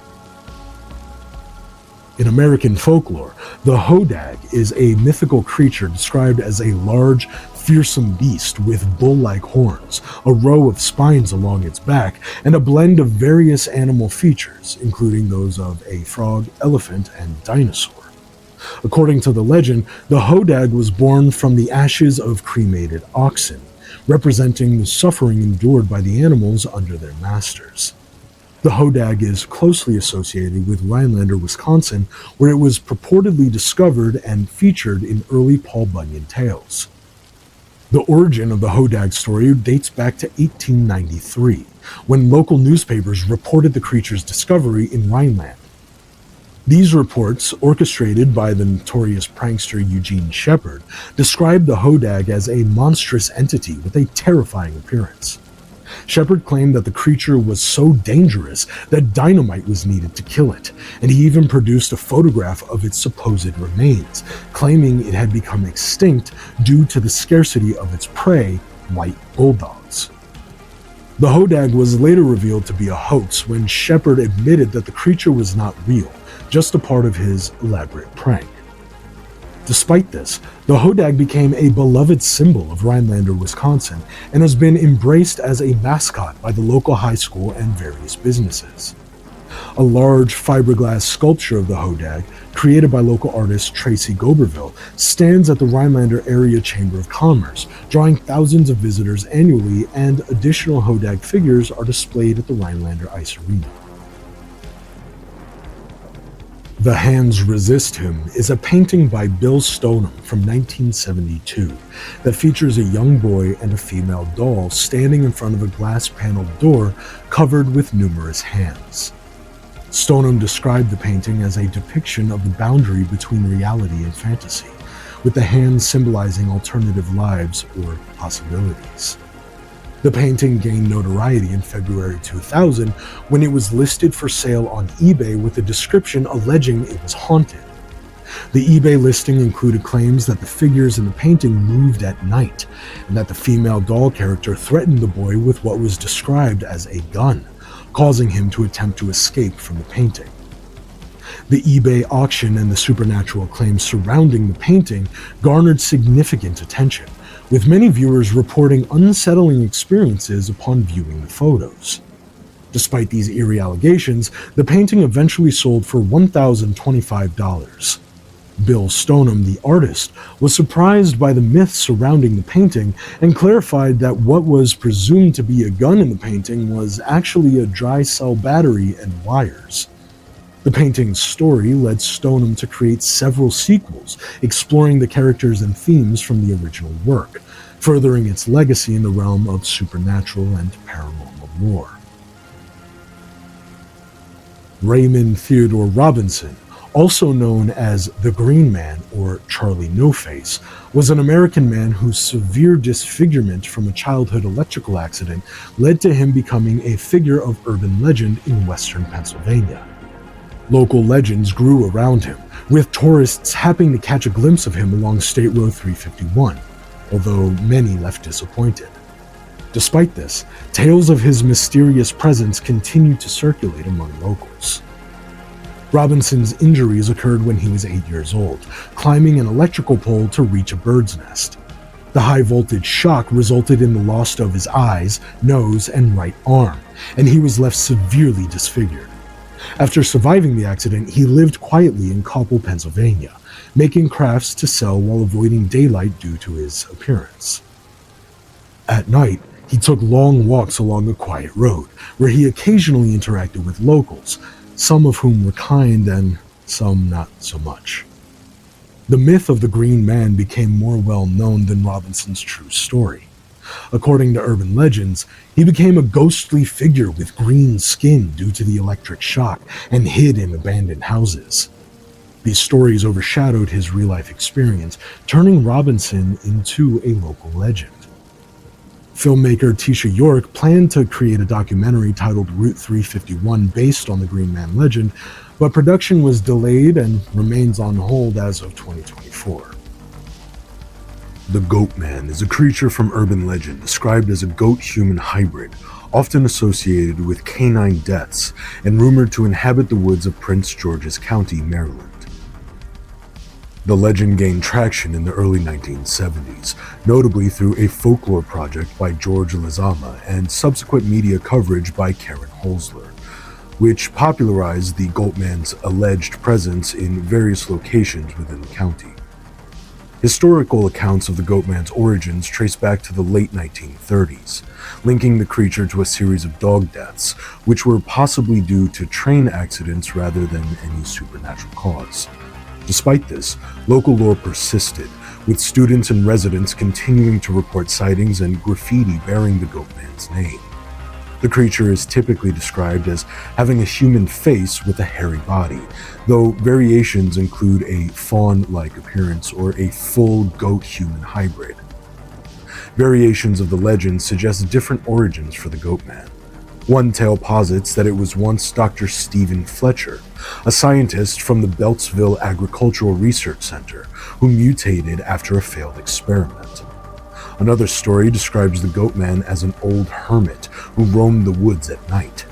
In American folklore, the hodag is a mythical creature described as a large, fearsome beast with bull-like horns, a row of spines along its back, and a blend of various animal features, including those of a frog, elephant, and dinosaur. According to the legend, the hodag was born from the ashes of cremated oxen, representing the suffering endured by the animals under their masters. The hodag is closely associated with Rhinelander, Wisconsin, where it was purportedly discovered and featured in early Paul Bunyan tales. The origin of the hodag story dates back to 1893, when local newspapers reported the creature's discovery in Rhineland. These reports, orchestrated by the notorious prankster Eugene Shepard, described the hodag as a monstrous entity with a terrifying appearance. Shepard claimed that the creature was so dangerous that dynamite was needed to kill it, and he even produced a photograph of its supposed remains, claiming it had become extinct due to the scarcity of its prey, white bulldogs. The hodag was later revealed to be a hoax when Shepard admitted that the creature was not real, just a part of his elaborate prank. Despite this, the hodag became a beloved symbol of Rhinelander, Wisconsin, and has been embraced as a mascot by the local high school and various businesses. A large fiberglass sculpture of the hodag, created by local artist Tracy Goberville, stands at the Rhinelander Area Chamber of Commerce, drawing thousands of visitors annually, and additional hodag figures are displayed at the Rhinelander Ice Arena. The Hands Resist Him is a painting by Bill Stoneham from 1972 that features a young boy and a female doll standing in front of a glass-paneled door covered with numerous hands. Stoneham described the painting as a depiction of the boundary between reality and fantasy, with the hands symbolizing alternative lives or possibilities. The painting gained notoriety in February 2000 when it was listed for sale on eBay with a description alleging it was haunted. The eBay listing included claims that the figures in the painting moved at night, and that the female doll character threatened the boy with what was described as a gun, causing him to attempt to escape from the painting. The eBay auction and the supernatural claims surrounding the painting garnered significant attention, with many viewers reporting unsettling experiences upon viewing the photos. Despite these eerie allegations, the painting eventually sold for $1,025. Bill Stoneham, the artist, was surprised by the myths surrounding the painting and clarified that what was presumed to be a gun in the painting was actually a dry cell battery and wires. The painting's story led Stoneham to create several sequels, exploring the characters and themes from the original work, furthering its legacy in the realm of supernatural and paranormal lore. Raymond Theodore Robinson, also known as the Green Man or Charlie No-Face, was an American man whose severe disfigurement from a childhood electrical accident led to him becoming a figure of urban legend in western Pennsylvania. Local legends grew around him, with tourists happening to catch a glimpse of him along State Road 351, although many left disappointed. Despite this, tales of his mysterious presence continued to circulate among locals. Robinson's injuries occurred when he was 8 years old, climbing an electrical pole to reach a bird's nest. The high-voltage shock resulted in the loss of his eyes, nose, and right arm, and he was left severely disfigured. After surviving the accident, he lived quietly in Coppell, Pennsylvania, making crafts to sell while avoiding daylight due to his appearance. At night, he took long walks along a quiet road, where he occasionally interacted with locals, some of whom were kind and some not so much. The myth of the Green Man became more well known than Robinson's true story. According to urban legends, he became a ghostly figure with green skin due to the electric shock and hid in abandoned houses. These stories overshadowed his real-life experience, turning Robinson into a local legend. Filmmaker Tisha York planned to create a documentary titled Route 351 based on the Green Man legend, but production was delayed and remains on hold as of 2024. The Goat Man is a creature from urban legend described as a goat-human hybrid, often associated with canine deaths and rumored to inhabit the woods of Prince George's County, Maryland. The legend gained traction in the early 1970s, notably through a folklore project by George Lizama and subsequent media coverage by Karen Holzler, which popularized the Goatman's alleged presence in various locations within the county. Historical accounts of the Goatman's origins trace back to the late 1930s, linking the creature to a series of dog deaths, which were possibly due to train accidents rather than any supernatural cause. Despite this, local lore persisted, with students and residents continuing to report sightings and graffiti bearing the Goatman's name. The creature is typically described as having a human face with a hairy body, though variations include a fawn-like appearance or a full goat-human hybrid. Variations of the legend suggest different origins for the Goatman. One tale posits that it was once Dr. Stephen Fletcher, a scientist from the Beltsville Agricultural Research Center, who mutated after a failed experiment. Another story describes the Goatman as an old hermit who roamed the woods at night.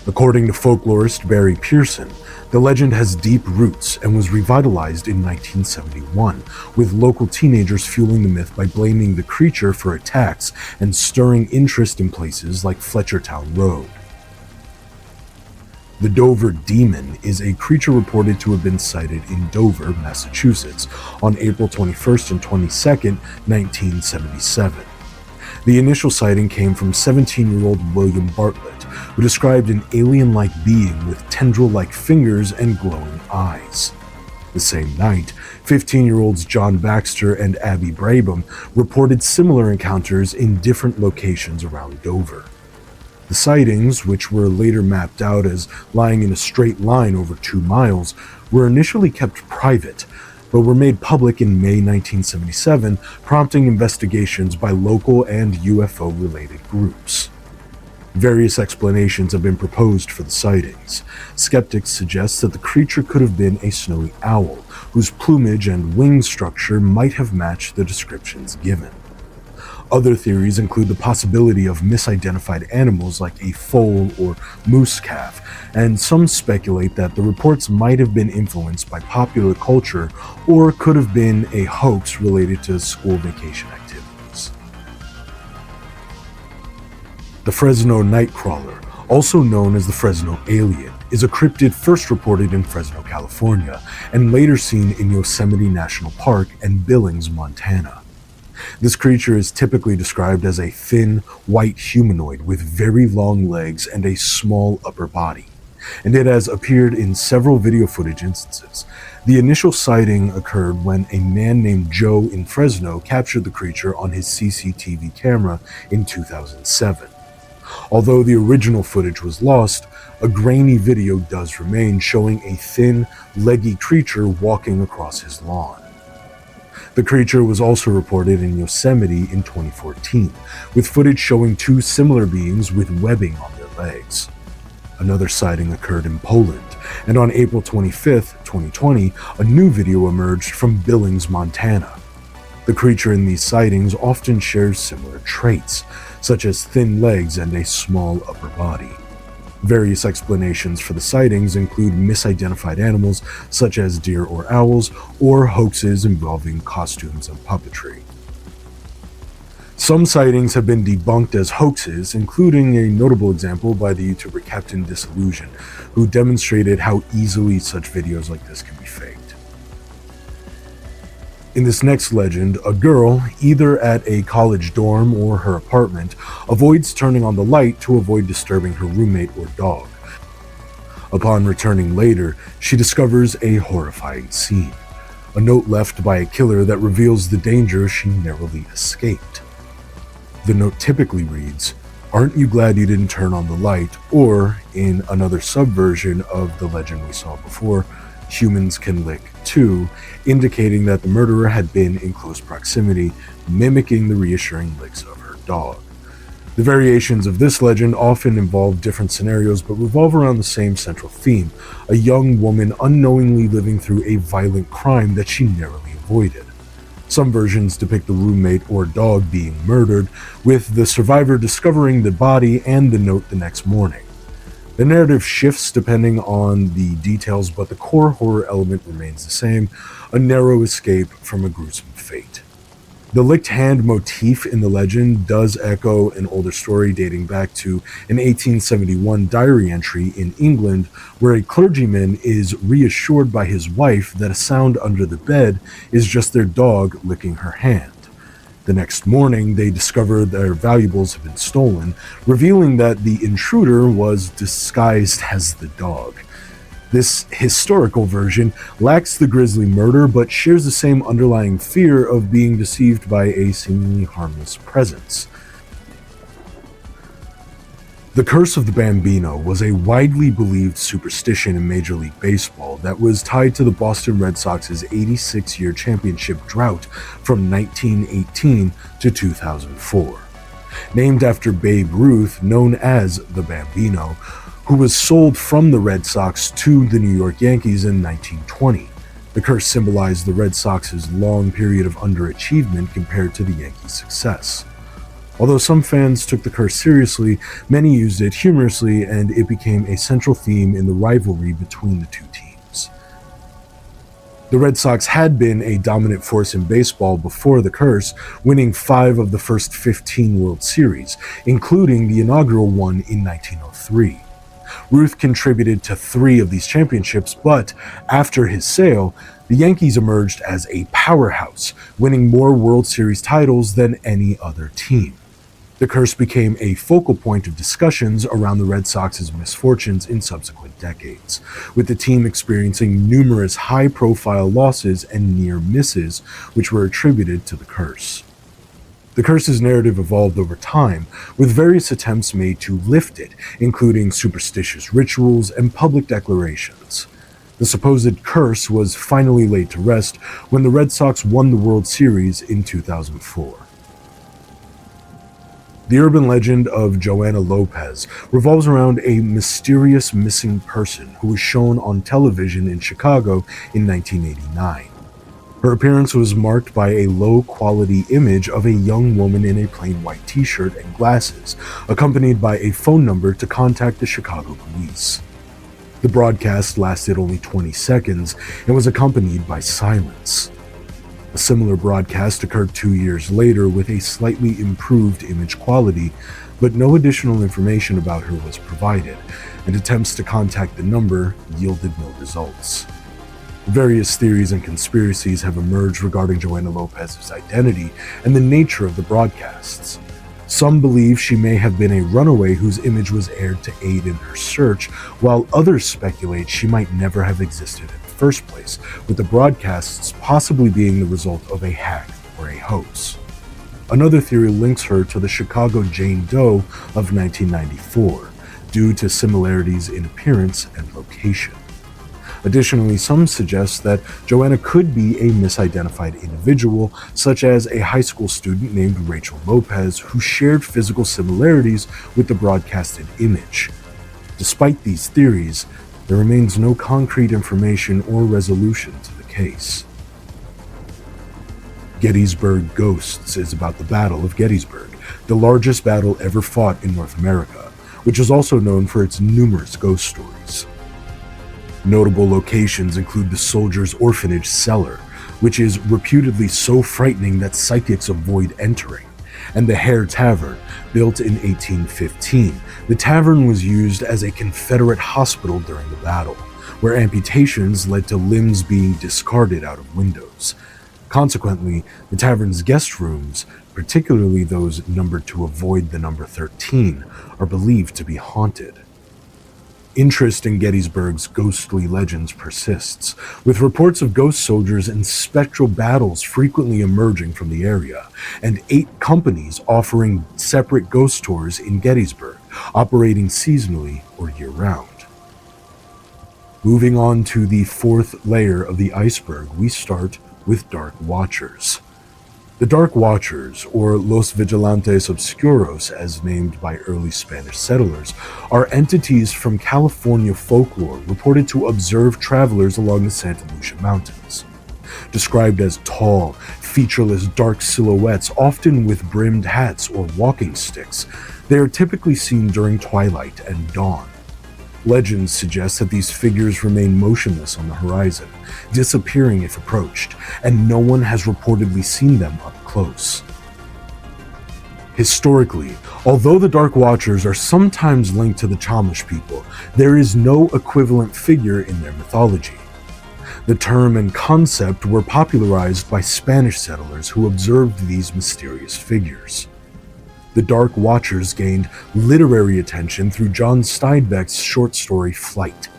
According to folklorist Barry Pearson, the legend has deep roots and was revitalized in 1971, with local teenagers fueling the myth by blaming the creature for attacks and stirring interest in places like Fletchertown Road. The Dover Demon is a creature reported to have been sighted in Dover, Massachusetts, on April 21st and 22nd, 1977. The initial sighting came from 17-year-old William Bartlett, who described an alien-like being with tendril-like fingers and glowing eyes. The same night, 15-year-olds John Baxter and Abby Brabham reported similar encounters in different locations around Dover. The sightings, which were later mapped out as lying in a straight line over 2 miles, were initially kept private, but were made public in May 1977, prompting investigations by local and UFO-related groups. Various explanations have been proposed for the sightings. Skeptics suggest that the creature could have been a snowy owl, whose plumage and wing structure might have matched the descriptions given. Other theories include the possibility of misidentified animals like a foal or moose calf, and some speculate that the reports might have been influenced by popular culture or could have been a hoax related to school vacation activities. The Fresno Nightcrawler, also known as the Fresno Alien, is a cryptid first reported in Fresno, California, and later seen in Yosemite National Park and Billings, Montana. This creature is typically described as a thin, white humanoid with very long legs and a small upper body, and it has appeared in several video footage instances. The initial sighting occurred when a man named Joe in Fresno captured the creature on his CCTV camera in 2007. Although the original footage was lost, a grainy video does remain showing a thin, leggy creature walking across his lawn. The creature was also reported in Yosemite in 2014, with footage showing 2 similar beings with webbing on their legs. Another sighting occurred in Poland, and on April 25, 2020, a new video emerged from Billings, Montana. The creature in these sightings often shares similar traits, such as thin legs and a small upper body. Various explanations for the sightings include misidentified animals such as deer or owls, or hoaxes involving costumes and puppetry. Some sightings have been debunked as hoaxes, including a notable example by the YouTuber Captain Disillusion, who demonstrated how easily such videos like this can be faked. In this next legend, a girl, either at a college dorm or her apartment, avoids turning on the light to avoid disturbing her roommate or dog. Upon returning later, she discovers a horrifying scene. a note left by a killer that reveals the danger she narrowly escaped. The note typically reads, "Aren't you glad you didn't turn on the light?" Or, in another subversion of the legend we saw before, "Humans can lick too," indicating that the murderer had been in close proximity, mimicking the reassuring licks of her dog. The variations of this legend often involve different scenarios but revolve around the same central theme, a young woman unknowingly living through a violent crime that she narrowly avoided. Some versions depict the roommate or dog being murdered, with the survivor discovering the body and the note the next morning. The narrative shifts depending on the details, but the core horror element remains the same, a narrow escape from a gruesome fate. The licked hand motif in the legend does echo an older story dating back to an 1871 diary entry in England where a clergyman is reassured by his wife that a sound under the bed is just their dog licking her hand. The next morning, they discover their valuables have been stolen, revealing that the intruder was disguised as the dog. This historical version lacks the grisly murder, but shares the same underlying fear of being deceived by a seemingly harmless presence. The Curse of the Bambino was a widely believed superstition in Major League Baseball that was tied to the Boston Red Sox's 86-year championship drought from 1918 to 2004. Named after Babe Ruth, known as the Bambino, who was sold from the Red Sox to the New York Yankees in 1920. The curse symbolized the Red Sox's long period of underachievement compared to the Yankees' success. Although some fans took the curse seriously, many used it humorously, and it became a central theme in the rivalry between the two teams. The Red Sox had been a dominant force in baseball before the curse, winning 5 of the first 15 World Series, including the inaugural one in 1903. Ruth contributed to 3 of these championships, but after his sale, the Yankees emerged as a powerhouse, winning more World Series titles than any other team. The curse became a focal point of discussions around the Red Sox's misfortunes in subsequent decades, with the team experiencing numerous high-profile losses and near misses, which were attributed to the curse. The curse's narrative evolved over time, with various attempts made to lift it, including superstitious rituals and public declarations. The supposed curse was finally laid to rest when the Red Sox won the World Series in 2004. The urban legend of Joanna Lopez revolves around a mysterious missing person who was shown on television in Chicago in 1989. Her appearance was marked by a low-quality image of a young woman in a plain white t-shirt and glasses, accompanied by a phone number to contact the Chicago police. The broadcast lasted only 20 seconds and was accompanied by silence. A similar broadcast occurred 2 years later with a slightly improved image quality, but no additional information about her was provided, and attempts to contact the number yielded no results. Various theories and conspiracies have emerged regarding Joanna Lopez's identity and the nature of the broadcasts. Some believe she may have been a runaway whose image was aired to aid in her search, while others speculate she might never have existed in the first place, with the broadcasts possibly being the result of a hack or a hoax. Another theory links her to the Chicago Jane Doe of 1994, due to similarities in appearance and location. Additionally, some suggest that Joanna could be a misidentified individual, such as a high school student named Rachel Lopez, who shared physical similarities with the broadcasted image. Despite these theories, there remains no concrete information or resolution to the case. Gettysburg Ghosts is about the Battle of Gettysburg, the largest battle ever fought in North America, which is also known for its numerous ghost stories. Notable locations include the Soldiers' Orphanage cellar, which is reputedly so frightening that psychics avoid entering, and the Hare Tavern, built in 1815. The tavern was used as a Confederate hospital during the battle, where amputations led to limbs being discarded out of windows. Consequently, the tavern's guest rooms, particularly those numbered to avoid the number 13, are believed to be haunted. Interest in Gettysburg's ghostly legends persists, with reports of ghost soldiers and spectral battles frequently emerging from the area, and 8 companies offering separate ghost tours in Gettysburg, operating seasonally or year-round. Moving on to the 4th layer of the iceberg, we start with Dark Watchers. The Dark Watchers, or Los Vigilantes Obscuros as named by early Spanish settlers, are entities from California folklore reported to observe travelers along the Santa Lucia Mountains. Described as tall, featureless dark silhouettes, often with brimmed hats or walking sticks, they are typically seen during twilight and dawn. Legends suggest that these figures remain motionless on the horizon, disappearing if approached, and no one has reportedly seen them up close. Historically, although the Dark Watchers are sometimes linked to the Chumash people, there is no equivalent figure in their mythology. The term and concept were popularized by Spanish settlers who observed these mysterious figures. The Dark Watchers gained literary attention through John Steinbeck's short story Flight,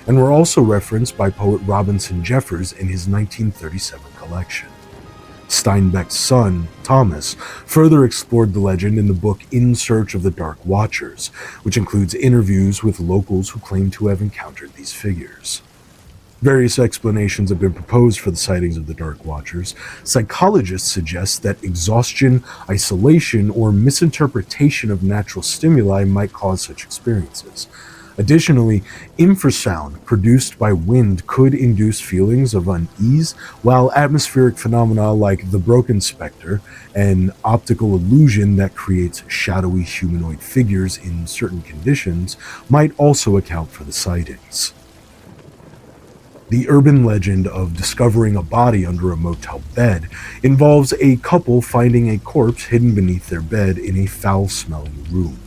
and were also referenced by poet Robinson Jeffers in his 1937 collection. Steinbeck's son, Thomas, further explored the legend in the book In Search of the Dark Watchers, which includes interviews with locals who claim to have encountered these figures. Various explanations have been proposed for the sightings of the Dark Watchers. Psychologists suggest that exhaustion, isolation, or misinterpretation of natural stimuli might cause such experiences. Additionally, infrasound produced by wind could induce feelings of unease, while atmospheric phenomena like the broken specter, an optical illusion that creates shadowy humanoid figures in certain conditions, might also account for the sightings. The urban legend of discovering a body under a motel bed involves a couple finding a corpse hidden beneath their bed in a foul-smelling room.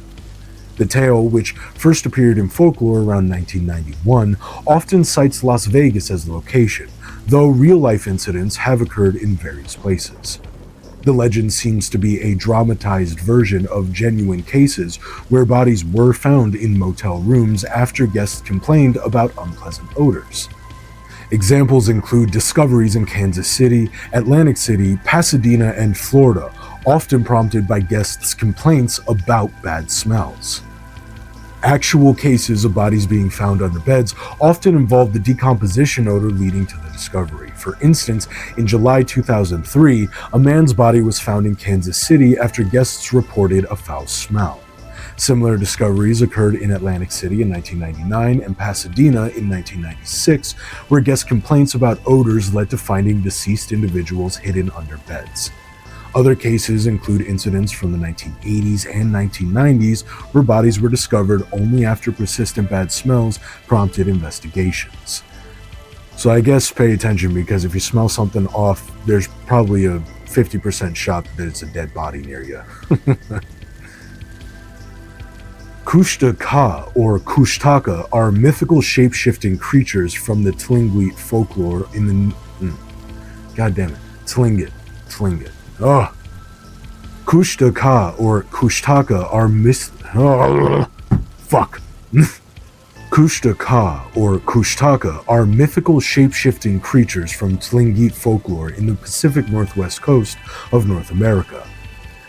The tale, which first appeared in folklore around 1991, often cites Las Vegas as the location, though real-life incidents have occurred in various places. The legend seems to be a dramatized version of genuine cases where bodies were found in motel rooms after guests complained about unpleasant odors. Examples include discoveries in Kansas City, Atlantic City, Pasadena, and Florida, often prompted by guests' complaints about bad smells. Actual cases of bodies being found under beds often involve the decomposition odor leading to the discovery. For instance, in July 2003, a man's body was found in Kansas City after guests reported a foul smell. Similar discoveries occurred in Atlantic City in 1999 and Pasadena in 1996, where guest complaints about odors led to finding deceased individuals hidden under beds. Other cases include incidents from the 1980s and 1990s where bodies were discovered only after persistent bad smells prompted investigations. So I guess pay attention, because if you smell something off, there's probably a 50% shot that it's a dead body near you. Kushtaka or Kushtaka are mythical shape-shifting creatures from the Tlingit folklore in the... Tlingit. Oh. Kushtaka or Kushtaka are Kushtaka or Kushtaka are mythical shape-shifting creatures from Tlingit folklore in the Pacific Northwest coast of North America.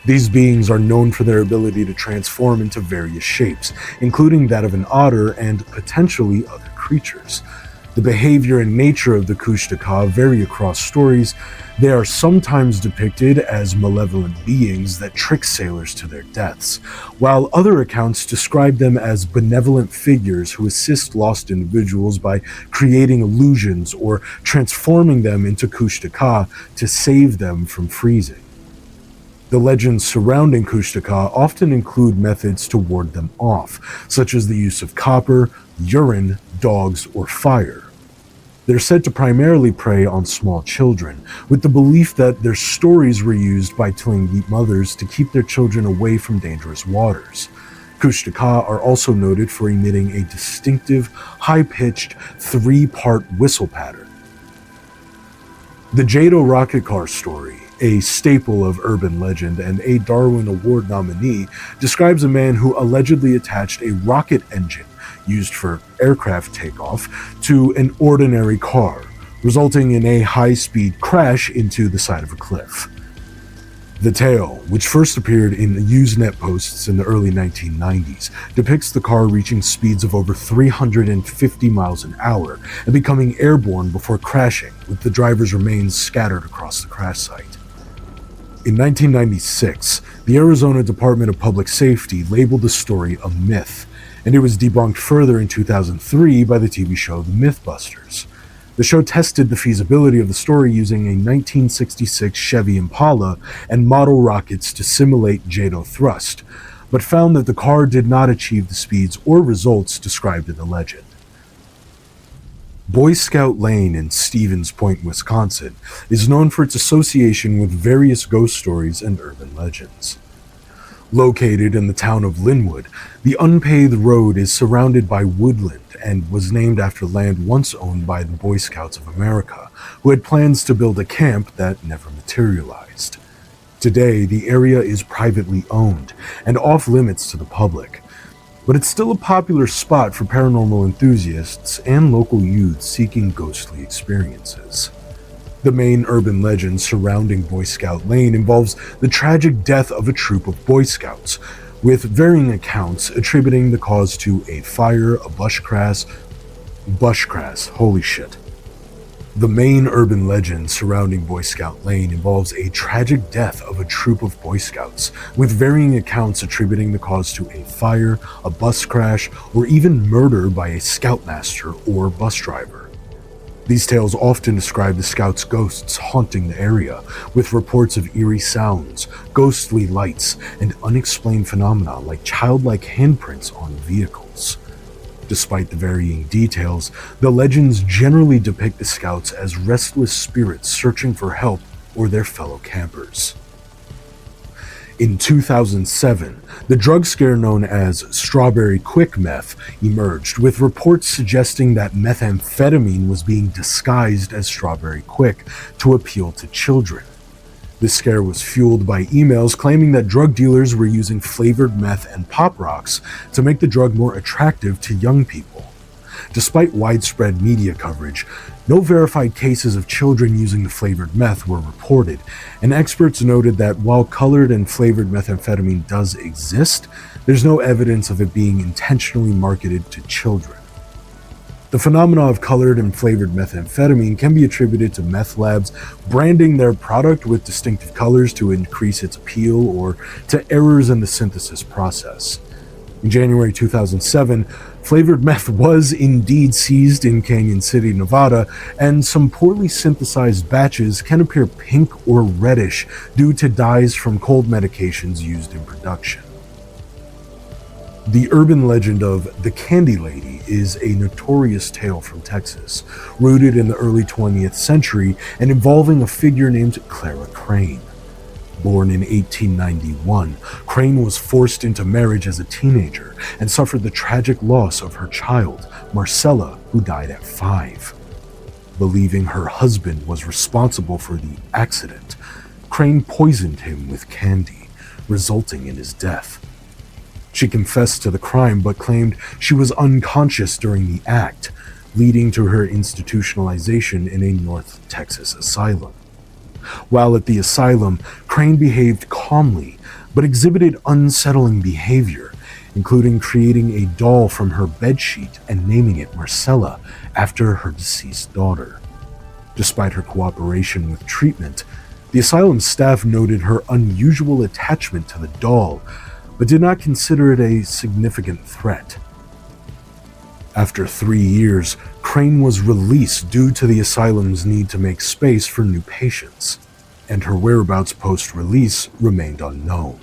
These beings are known for their ability to transform into various shapes, including that of an otter and potentially other creatures. The behavior and nature of the Kushtaka vary across stories. They are sometimes depicted as malevolent beings that trick sailors to their deaths, while other accounts describe them as benevolent figures who assist lost individuals by creating illusions or transforming them into Kushtaka to save them from freezing. The legends surrounding Kushtaka often include methods to ward them off, such as the use of copper, urine, dogs, or fire. They're said to primarily prey on small children, with the belief that their stories were used by Tlingit mothers to keep their children away from dangerous waters. Kushtaka are also noted for emitting a distinctive, high-pitched, 3-part whistle pattern. The Jado rocket car story, a staple of urban legend and a Darwin Award nominee, describes a man who allegedly attached a rocket engine used for aircraft takeoff, to an ordinary car, resulting in a high-speed crash into the side of a cliff. The tale, which first appeared in Usenet posts in the early 1990s, depicts the car reaching speeds of over 350 miles an hour and becoming airborne before crashing, with the driver's remains scattered across the crash site. In 1996, the Arizona Department of Public Safety labeled the story a myth, and it was debunked further in 2003 by the TV show The Mythbusters. The show tested the feasibility of the story using a 1966 Chevy Impala and model rockets to simulate JATO thrust, but found that the car did not achieve the speeds or results described in the legend. Boy Scout Lane in Stevens Point, Wisconsin, is known for its association with various ghost stories and urban legends. Located in the town of Linwood, the unpaved road is surrounded by woodland and was named after land once owned by the Boy Scouts of America, who had plans to build a camp that never materialized. Today, the area is privately owned and off-limits to the public, but it's still a popular spot for paranormal enthusiasts and local youth seeking ghostly experiences. The main urban legend surrounding Boy Scout Lane involves the tragic death of a troop of Boy Scouts, with varying accounts attributing the cause to a fire, a bushcrash, holy shit. The main urban legend surrounding Boy Scout Lane involves a tragic death of a troop of Boy Scouts, with varying accounts attributing the cause to a fire, a bus crash, or even murder by a scoutmaster or bus driver. These tales often describe the Scouts' ghosts haunting the area, with reports of eerie sounds, ghostly lights, and unexplained phenomena like childlike handprints on vehicles. Despite the varying details, the legends generally depict the Scouts as restless spirits searching for help or their fellow campers. In 2007, the drug scare known as strawberry quick meth emerged, with reports suggesting that methamphetamine was being disguised as strawberry quick to appeal to children. This scare was fueled by emails claiming that drug dealers were using flavored meth and pop rocks to make the drug more attractive to young people. Despite widespread media coverage, no verified cases of children using the flavored meth were reported, and experts noted that while colored and flavored methamphetamine does exist, there's no evidence of it being intentionally marketed to children. The phenomena of colored and flavored methamphetamine can be attributed to meth labs branding their product with distinctive colors to increase its appeal, or to errors in the synthesis process. In January 2007, flavored meth was indeed seized in Canyon City, Nevada, and some poorly synthesized batches can appear pink or reddish due to dyes from cold medications used in production. The urban legend of the Candy Lady is a notorious tale from Texas, rooted in the early 20th century and involving a figure named Clara Crane. Born in 1891, Crane was forced into marriage as a teenager and suffered the tragic loss of her child, Marcella, who died at 5. Believing her husband was responsible for the accident, Crane poisoned him with candy, resulting in his death. She confessed to the crime but claimed she was unconscious during the act, leading to her institutionalization in a North Texas asylum. While at the asylum, Crane behaved calmly, but exhibited unsettling behavior, including creating a doll from her bedsheet and naming it Marcella after her deceased daughter. Despite her cooperation with treatment, the asylum staff noted her unusual attachment to the doll, but did not consider it a significant threat. After 3 years, Crane was released due to the asylum's need to make space for new patients, and her whereabouts post-release remained unknown.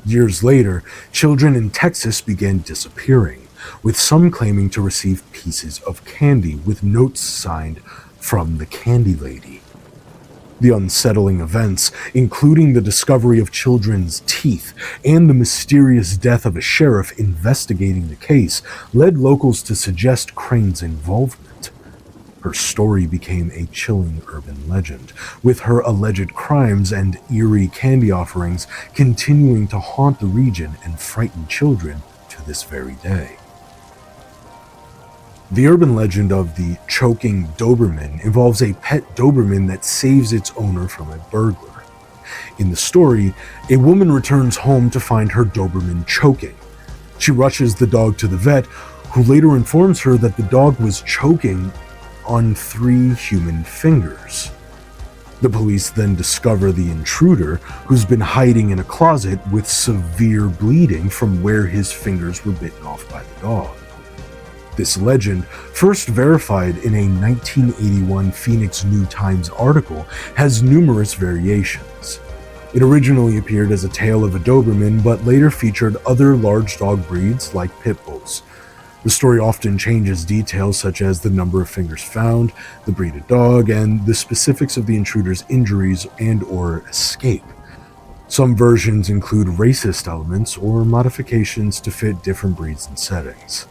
Years later, children in Texas began disappearing, with some claiming to receive pieces of candy with notes signed from the Candy Lady. The unsettling events, including the discovery of children's teeth and the mysterious death of a sheriff investigating the case, led locals to suggest Crane's involvement. Her story became a chilling urban legend, with her alleged crimes and eerie candy offerings continuing to haunt the region and frighten children to this very day. The urban legend of the choking Doberman involves a pet Doberman that saves its owner from a burglar. In the story, a woman returns home to find her Doberman choking. She rushes the dog to the vet, who later informs her that the dog was choking on 3 human fingers. The police then discover the intruder, who's been hiding in a closet with severe bleeding from where his fingers were bitten off by the dog. This legend, first verified in a 1981 Phoenix New Times article, has numerous variations. It originally appeared as a tale of a Doberman, but later featured other large dog breeds like pit bulls. The story often changes details such as the number of fingers found, the breed of dog, and the specifics of the intruder's injuries and/or escape. Some versions include racist elements or modifications to fit different breeds and settings.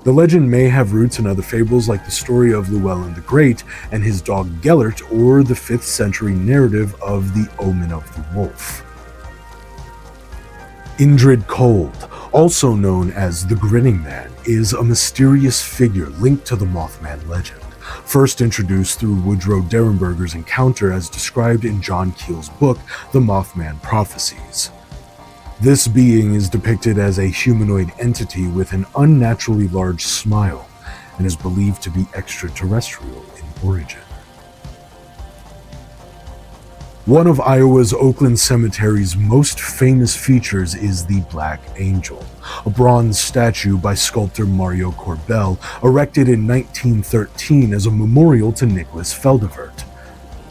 The legend may have roots in other fables like the story of Llewellyn the Great and his dog Gellert, or the 5th century narrative of the Omen of the Wolf. Indrid Cold, also known as the Grinning Man, is a mysterious figure linked to the Mothman legend, first introduced through Woodrow Derenberger's encounter as described in John Keel's book, The Mothman Prophecies. This being is depicted as a humanoid entity with an unnaturally large smile and is believed to be extraterrestrial in origin. One of Iowa's Oakland Cemetery's most famous features is the Black Angel, a bronze statue by sculptor Mario Corbel, erected in 1913 as a memorial to Nicholas Feldevert.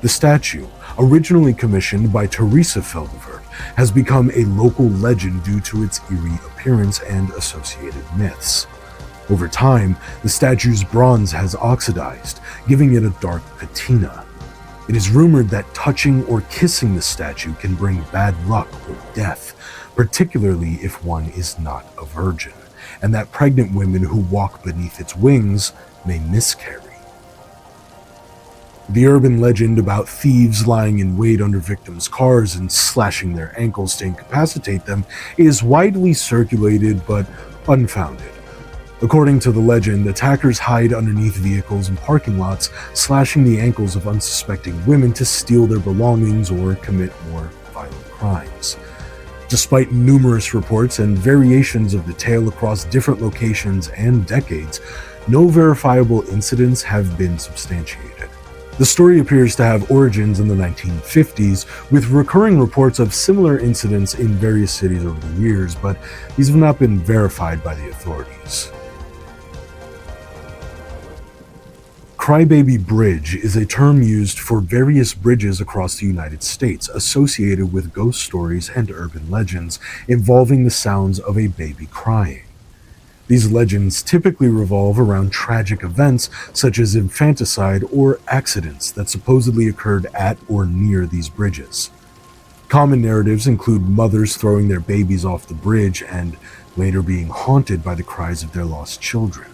The statue, originally commissioned by Teresa Feldevert, has become a local legend due to its eerie appearance and associated myths. Over time, the statue's bronze has oxidized, giving it a dark patina. It is rumored that touching or kissing the statue can bring bad luck or death, particularly if one is not a virgin, and that pregnant women who walk beneath its wings may miscarry. The urban legend about thieves lying in wait under victims' cars and slashing their ankles to incapacitate them is widely circulated but unfounded. According to the legend, attackers hide underneath vehicles and parking lots, slashing the ankles of unsuspecting women to steal their belongings or commit more violent crimes. Despite numerous reports and variations of the tale across different locations and decades, no verifiable incidents have been substantiated. The story appears to have origins in the 1950s, with recurring reports of similar incidents in various cities over the years, but these have not been verified by the authorities. Crybaby Bridge is a term used for various bridges across the United States associated with ghost stories and urban legends involving the sounds of a baby crying. These legends typically revolve around tragic events such as infanticide or accidents that supposedly occurred at or near these bridges. Common narratives include mothers throwing their babies off the bridge and later being haunted by the cries of their lost children.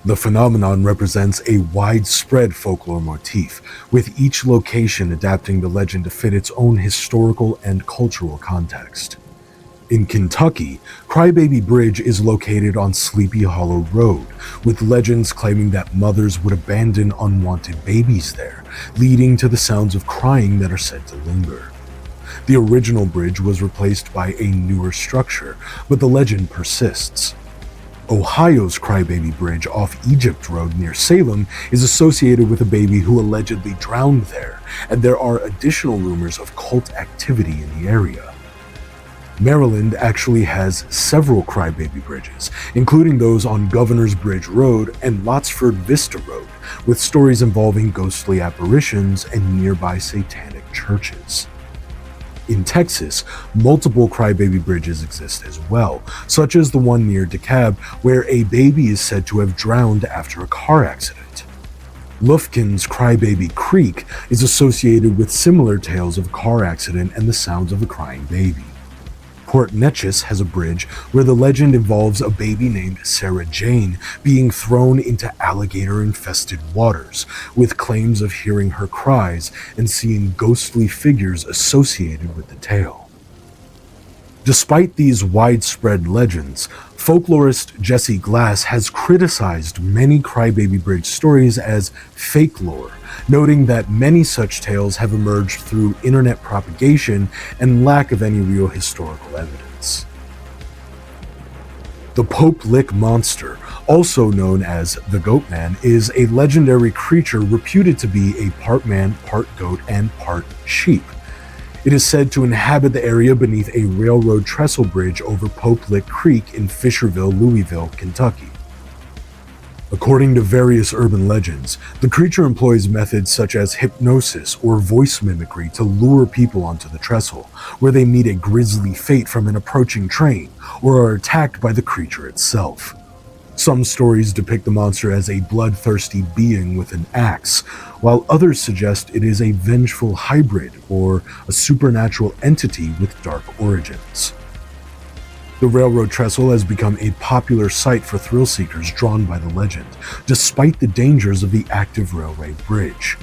The phenomenon represents a widespread folklore motif, with each location adapting the legend to fit its own historical and cultural context. In Kentucky, Crybaby Bridge is located on Sleepy Hollow Road, with legends claiming that mothers would abandon unwanted babies there, leading to the sounds of crying that are said to linger. The original bridge was replaced by a newer structure, but the legend persists. Ohio's Crybaby Bridge off Egypt Road near Salem is associated with a baby who allegedly drowned there, and there are additional rumors of cult activity in the area. Maryland actually has several Crybaby Bridges, including those on Governor's Bridge Road and Lotsford Vista Road, with stories involving ghostly apparitions and nearby satanic churches. In Texas, multiple Crybaby Bridges exist as well, such as the one near DeKalb, where a baby is said to have drowned after a car accident. Lufkin's Crybaby Creek is associated with similar tales of a car accident and the sounds of a crying baby. Port Neches has a bridge where the legend involves a baby named Sarah Jane being thrown into alligator-infested waters, with claims of hearing her cries and seeing ghostly figures associated with the tale. Despite these widespread legends, folklorist Jesse Glass has criticized many Crybaby Bridge stories as fake lore, noting that many such tales have emerged through internet propagation and lack of any real historical evidence. The Pope Lick Monster, also known as the Goatman, is a legendary creature reputed to be a part man, part goat, and part sheep. It is said to inhabit the area beneath a railroad trestle bridge over Pope Lick Creek in Fisherville, Louisville, Kentucky. According to various urban legends, the creature employs methods such as hypnosis or voice mimicry to lure people onto the trestle, where they meet a grisly fate from an approaching train or are attacked by the creature itself. Some stories depict the monster as a bloodthirsty being with an axe, while others suggest it is a vengeful hybrid or a supernatural entity with dark origins. The railroad trestle has become a popular site for thrill seekers drawn by the legend, despite the dangers of the active railway bridge.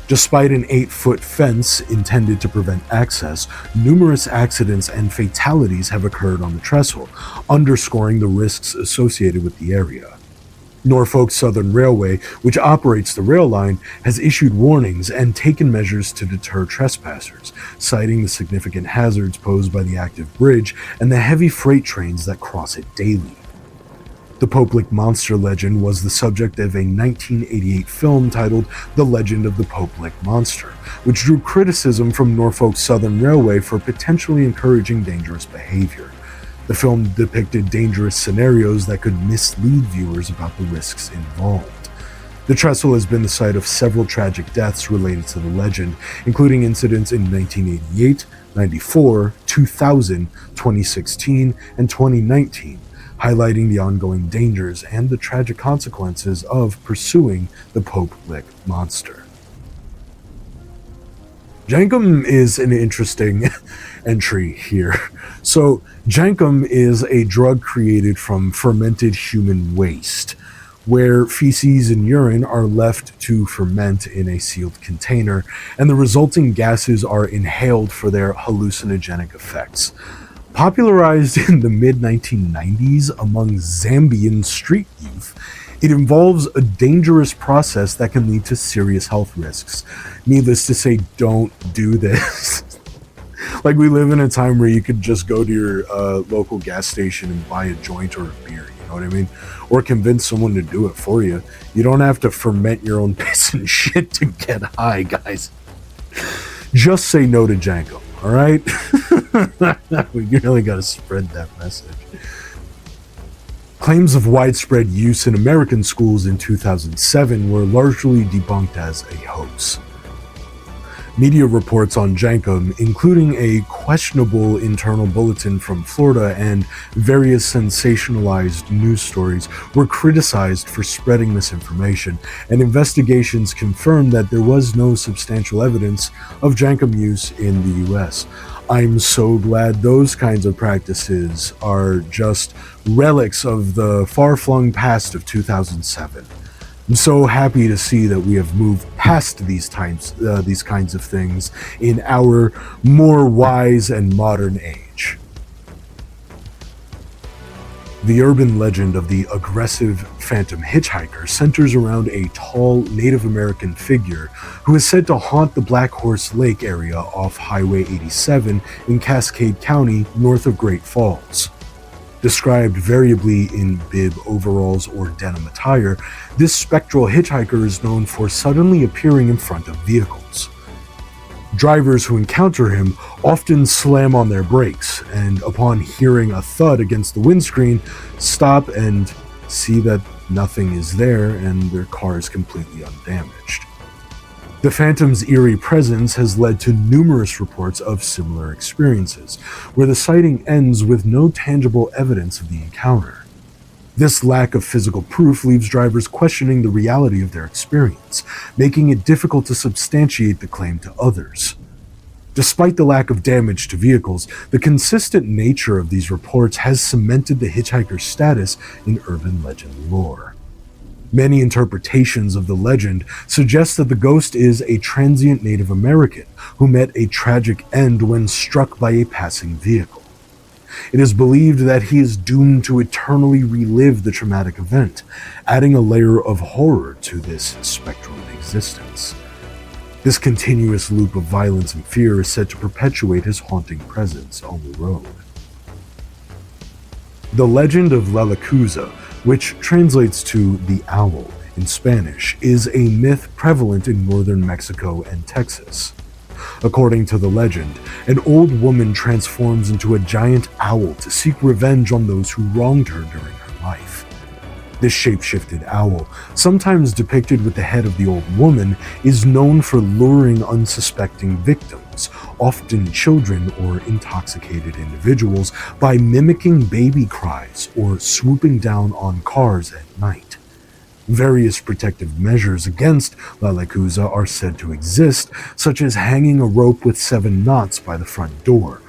Despite an 8-foot fence intended to prevent access, numerous accidents and fatalities have occurred on the trestle, underscoring the risks associated with the area. Norfolk Southern Railway, which operates the rail line, has issued warnings and taken measures to deter trespassers, citing the significant hazards posed by the active bridge and the heavy freight trains that cross it daily. The Pope Lick Monster legend was the subject of a 1988 film titled The Legend of the Pope Lick Monster, which drew criticism from Norfolk Southern Railway for potentially encouraging dangerous behavior. The film depicted dangerous scenarios that could mislead viewers about the risks involved. The trestle has been the site of several tragic deaths related to the legend, including incidents in 1988, 94, 2000, 2016, and 2019, highlighting the ongoing dangers and the tragic consequences of pursuing the Pope Lick Monster. Jankum is an interesting entry here. So, jankum is a drug created from fermented human waste, where feces and urine are left to ferment in a sealed container, and the resulting gases are inhaled for their hallucinogenic effects. Popularized in the mid-1990s among Zambian street youth, it involves a dangerous process that can lead to serious health risks. Needless to say, don't do this. Like, we live in a time where you could just go to your local gas station and buy a joint or a beer, you know what I mean? Or convince someone to do it for you. You don't have to ferment your own piss and shit to get high, guys. Just say no to Jankum, alright? We really gotta spread that message. Claims of widespread use in American schools in 2007 were largely debunked as a hoax. Media reports on jankum, including a questionable internal bulletin from Florida and various sensationalized news stories, were criticized for spreading misinformation, and investigations confirmed that there was no substantial evidence of jankum use in the US. I'm so glad those kinds of practices are just relics of the far-flung past of 2007. I'm so happy to see that we have moved past these kinds of things in our more wise and modern age. The urban legend of the aggressive phantom hitchhiker centers around a tall Native American figure who is said to haunt the Black Horse Lake area off Highway 87 in Cascade County, north of Great Falls. Described variably in bib overalls or denim attire, this spectral hitchhiker is known for suddenly appearing in front of vehicles. Drivers who encounter him often slam on their brakes, and upon hearing a thud against the windscreen, stop and see that nothing is there and their car is completely undamaged. The Phantom's eerie presence has led to numerous reports of similar experiences, where the sighting ends with no tangible evidence of the encounter. This lack of physical proof leaves drivers questioning the reality of their experience, making it difficult to substantiate the claim to others. Despite the lack of damage to vehicles, the consistent nature of these reports has cemented the hitchhiker's status in urban legend lore. Many interpretations of the legend suggest that the ghost is a transient Native American who met a tragic end when struck by a passing vehicle. It is believed that he is doomed to eternally relive the traumatic event, adding a layer of horror to this spectral existence. This continuous loop of violence and fear is said to perpetuate his haunting presence on the road. The legend of La Lechuza, which translates to the owl in Spanish, is a myth prevalent in northern Mexico and Texas. According to the legend, an old woman transforms into a giant owl to seek revenge on those who wronged her during her life. This shape-shifted owl, sometimes depicted with the head of the old woman, is known for luring unsuspecting victims, often children or intoxicated individuals, by mimicking baby cries or swooping down on cars at night. Various protective measures against La Lechuza are said to exist, such as hanging a rope with 7 knots by the front door,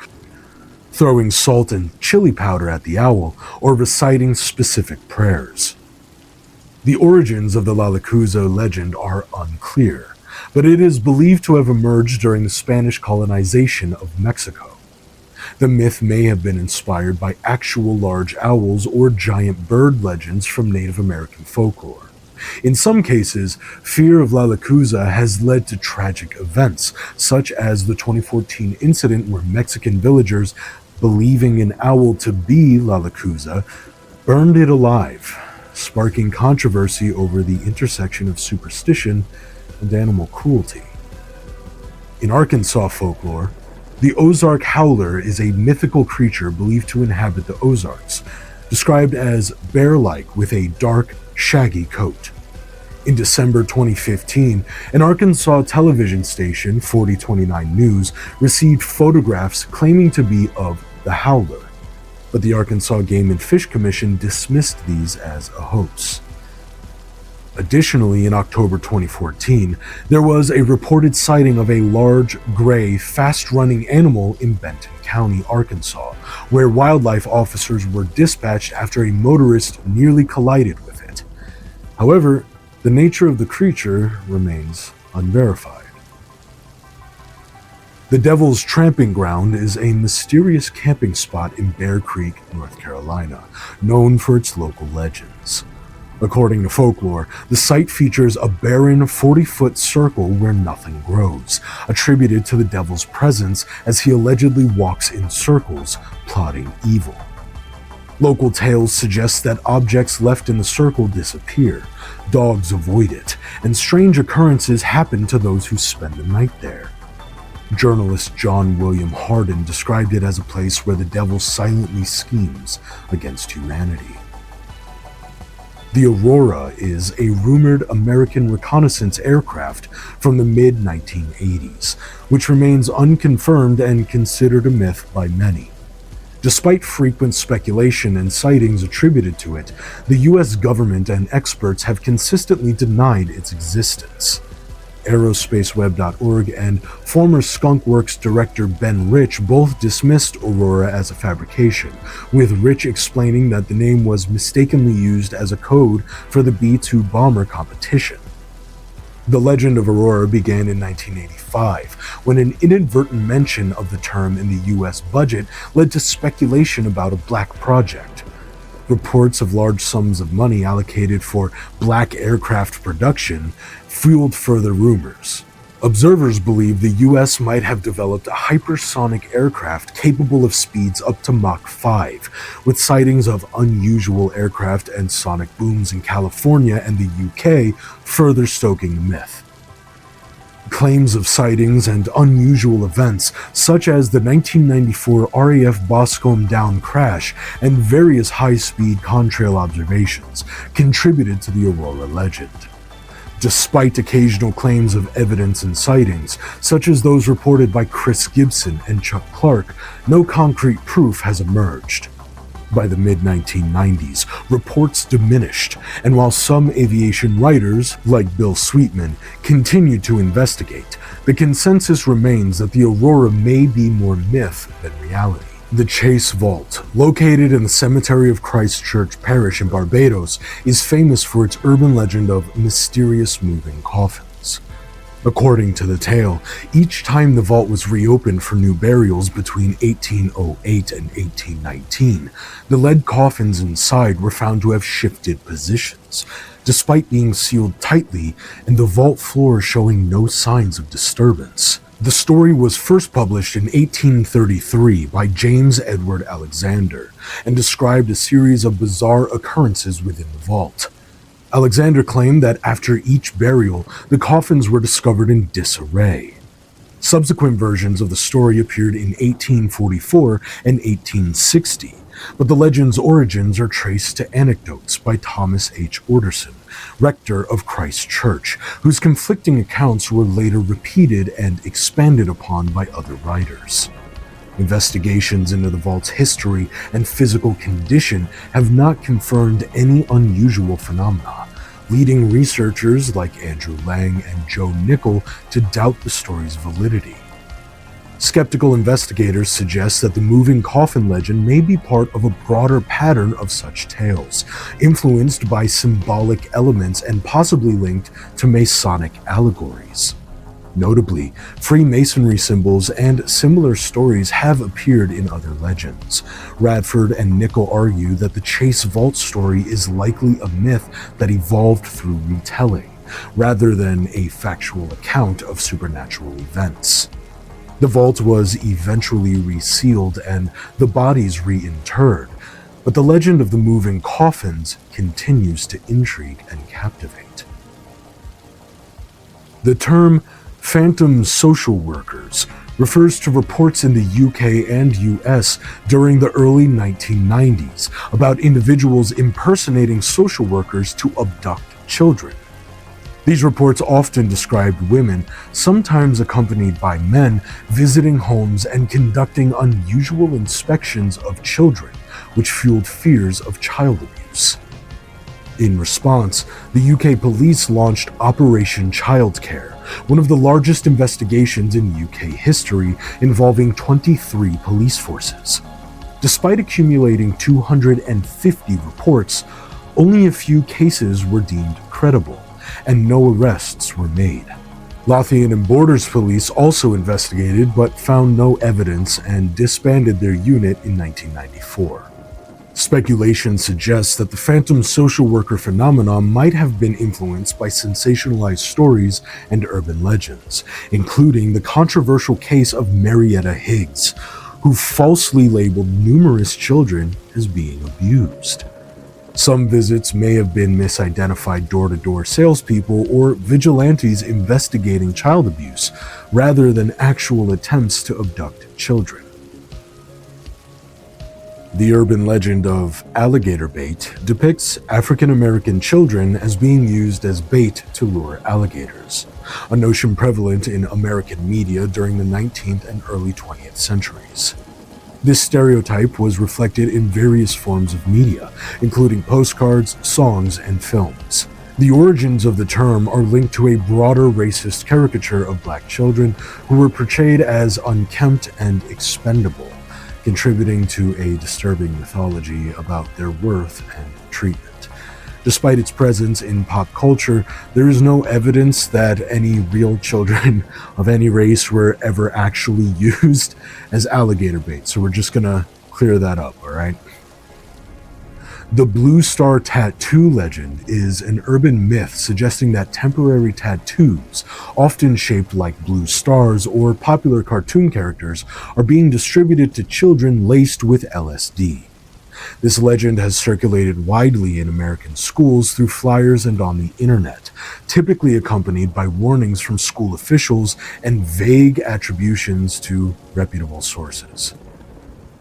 throwing salt and chili powder at the owl, or reciting specific prayers. The origins of the La Lechuza legend are unclear, but it is believed to have emerged during the Spanish colonization of Mexico. The myth may have been inspired by actual large owls or giant bird legends from Native American folklore. In some cases, fear of La Lechuza has led to tragic events, such as the 2014 incident where Mexican villagers, believing an owl to be La Lechuza, burned it alive, sparking controversy over the intersection of superstition and animal cruelty. In Arkansas folklore, the Ozark Howler is a mythical creature believed to inhabit the Ozarks, described as bear-like with a dark, shaggy coat. In December 2015, an Arkansas television station, 4029 News, received photographs claiming to be of the Howler, but the Arkansas Game and Fish Commission dismissed these as a hoax. Additionally, in October 2014, there was a reported sighting of a large, gray, fast-running animal in Benton County, Arkansas, where wildlife officers were dispatched after a motorist nearly collided with it. However, the nature of the creature remains unverified. The Devil's Tramping Ground is a mysterious camping spot in Bear Creek, North Carolina, known for its local legends. According to folklore, the site features a barren 40-foot circle where nothing grows, attributed to the devil's presence as he allegedly walks in circles, plotting evil. Local tales suggest that objects left in the circle disappear, dogs avoid it, and strange occurrences happen to those who spend the night there. Journalist John William Hardin described it as a place where the devil silently schemes against humanity. The Aurora is a rumored American reconnaissance aircraft from the mid-1980s, which remains unconfirmed and considered a myth by many. Despite frequent speculation and sightings attributed to it, the U.S. government and experts have consistently denied its existence. Aerospaceweb.org and former Skunkworks director Ben Rich both dismissed Aurora as a fabrication, with Rich explaining that the name was mistakenly used as a code for the B-2 bomber competition. The legend of Aurora began in 1985, when an inadvertent mention of the term in the U.S. budget led to speculation about a black project. Reports of large sums of money allocated for black aircraft production fueled further rumors. Observers believe the U.S. might have developed a hypersonic aircraft capable of speeds up to Mach 5, with sightings of unusual aircraft and sonic booms in California and the UK further stoking the myth. Claims of sightings and unusual events, such as the 1994 RAF Boscombe Down crash and various high-speed contrail observations, contributed to the Aurora legend. Despite occasional claims of evidence and sightings, such as those reported by Chris Gibson and Chuck Clark, no concrete proof has emerged. By the mid-1990s, reports diminished, and while some aviation writers, like Bill Sweetman, continued to investigate, the consensus remains that the Aurora may be more myth than reality. The Chase Vault, located in the Cemetery of Christ Church Parish in Barbados, is famous for its urban legend of mysterious moving coffins. According to the tale, each time the vault was reopened for new burials between 1808 and 1819, the lead coffins inside were found to have shifted positions, despite being sealed tightly and the vault floor showing no signs of disturbance. The story was first published in 1833 by James Edward Alexander and described a series of bizarre occurrences within the vault. Alexander claimed that after each burial, the coffins were discovered in disarray. Subsequent versions of the story appeared in 1844 and 1860, but the legend's origins are traced to anecdotes by Thomas H. Orderson, rector of Christ Church, whose conflicting accounts were later repeated and expanded upon by other writers. Investigations into the vault's history and physical condition have not confirmed any unusual phenomena, leading researchers like Andrew Lang and Joe Nickel to doubt the story's validity. Skeptical investigators suggest that the moving coffin legend may be part of a broader pattern of such tales, influenced by symbolic elements and possibly linked to Masonic allegories. Notably, Freemasonry symbols and similar stories have appeared in other legends. Radford and Nickel argue that the Chase Vault story is likely a myth that evolved through retelling, rather than a factual account of supernatural events. The vault was eventually resealed and the bodies reinterred, but the legend of the moving coffins continues to intrigue and captivate. The term phantom social workers refers to reports in the UK and US during the early 1990s about individuals impersonating social workers to abduct children. These reports often described women, sometimes accompanied by men, visiting homes and conducting unusual inspections of children, which fueled fears of child abuse. In response, the UK police launched Operation Childcare, one of the largest investigations in UK history involving 23 police forces. Despite accumulating 250 reports, only a few cases were deemed credible, and no arrests were made. Lothian and Borders Police also investigated but found no evidence and disbanded their unit in 1994. Speculation suggests that the phantom social worker phenomenon might have been influenced by sensationalized stories and urban legends, including the controversial case of Marietta Higgs, who falsely labeled numerous children as being abused. Some visits may have been misidentified door-to-door salespeople or vigilantes investigating child abuse, rather than actual attempts to abduct children. The urban legend of alligator bait depicts African American children as being used as bait to lure alligators, a notion prevalent in American media during the 19th and early 20th centuries. This stereotype was reflected in various forms of media, including postcards, songs, and films. The origins of the term are linked to a broader racist caricature of black children who were portrayed as unkempt and expendable, contributing to a disturbing mythology about their worth and treatment. Despite its presence in pop culture, there is no evidence that any real children of any race were ever actually used as alligator bait, so we're just gonna clear that up, alright? The Blue Star Tattoo legend is an urban myth suggesting that temporary tattoos, often shaped like blue stars or popular cartoon characters, are being distributed to children laced with LSD. This legend has circulated widely in American schools through flyers and on the internet, typically accompanied by warnings from school officials and vague attributions to reputable sources.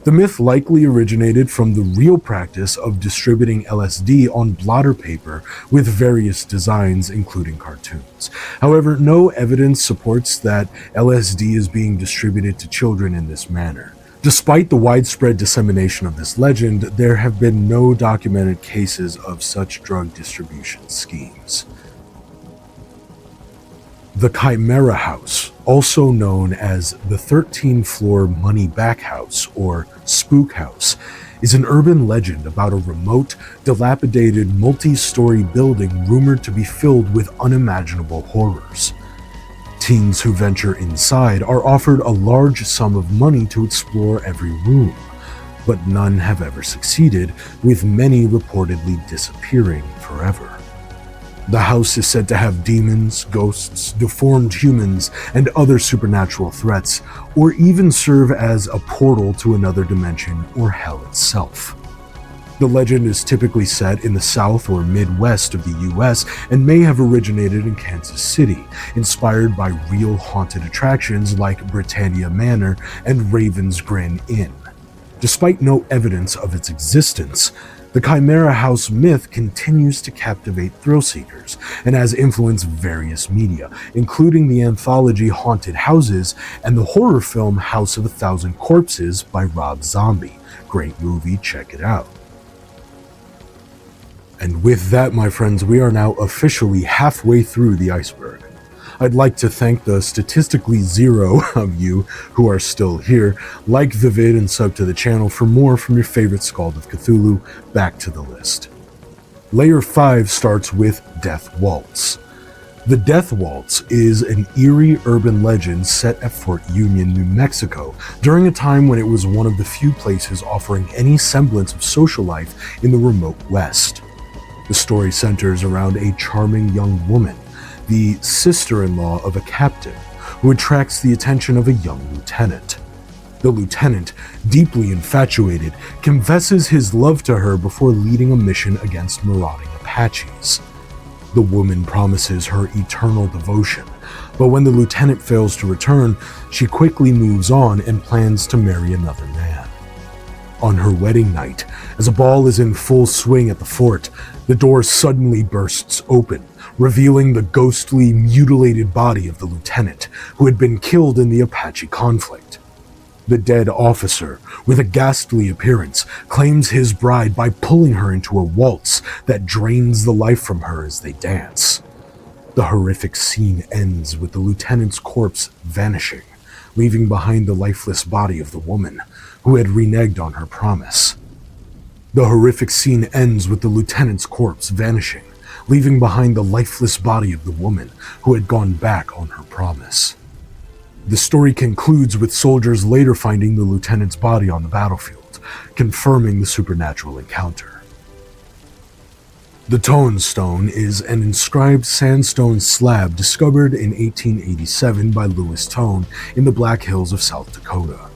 The myth likely originated from the real practice of distributing LSD on blotter paper with various designs, including cartoons. However, no evidence supports that LSD is being distributed to children in this manner. Despite the widespread dissemination of this legend, there have been no documented cases of such drug distribution schemes. The Chimera House, also known as the 13th-floor money-back house or spook house, is an urban legend about a remote, dilapidated multi-story building rumored to be filled with unimaginable horrors. Teens who venture inside are offered a large sum of money to explore every room, but none have ever succeeded, with many reportedly disappearing forever. The house is said to have demons, ghosts, deformed humans, and other supernatural threats, or even serve as a portal to another dimension or hell itself. The legend is typically set in the South or Midwest of the US and may have originated in Kansas City, inspired by real haunted attractions like Britannia Manor and Raven's Grin Inn. Despite no evidence of its existence, the Chimera House myth continues to captivate thrill-seekers and has influenced various media, including the anthology Haunted Houses and the horror film House of a Thousand Corpses by Rob Zombie. Great movie, check it out. And with that, my friends, we are now officially halfway through the iceberg. I'd like to thank the statistically 0 of you who are still here. Like the vid and sub to the channel for more from your favorite Skald of Cthulhu. Back to the list. Layer 5 starts with Death Waltz. The Death Waltz is an eerie urban legend set at Fort Union, New Mexico, during a time when it was one of the few places offering any semblance of social life in the remote West. The story centers around a charming young woman, the sister-in-law of a captain, who attracts the attention of a young lieutenant. The lieutenant, deeply infatuated, confesses his love to her before leading a mission against marauding Apaches. The woman promises her eternal devotion, but when the lieutenant fails to return, she quickly moves on and plans to marry another man. On her wedding night, as a ball is in full swing at the fort, the door suddenly bursts open, revealing the ghostly, mutilated body of the lieutenant, who had been killed in the Apache conflict. The dead officer, with a ghastly appearance, claims his bride by pulling her into a waltz that drains the life from her as they dance. The horrific scene ends with the lieutenant's corpse vanishing, leaving behind the lifeless body of the woman, who had reneged on her promise. The horrific scene ends with the lieutenant's corpse vanishing, leaving behind the lifeless body of the woman who had gone back on her promise. The story concludes with soldiers later finding the lieutenant's body on the battlefield, confirming the supernatural encounter. The Tone Stone is an inscribed sandstone slab discovered in 1887 by Lewis Tone in the Black Hills of South Dakota.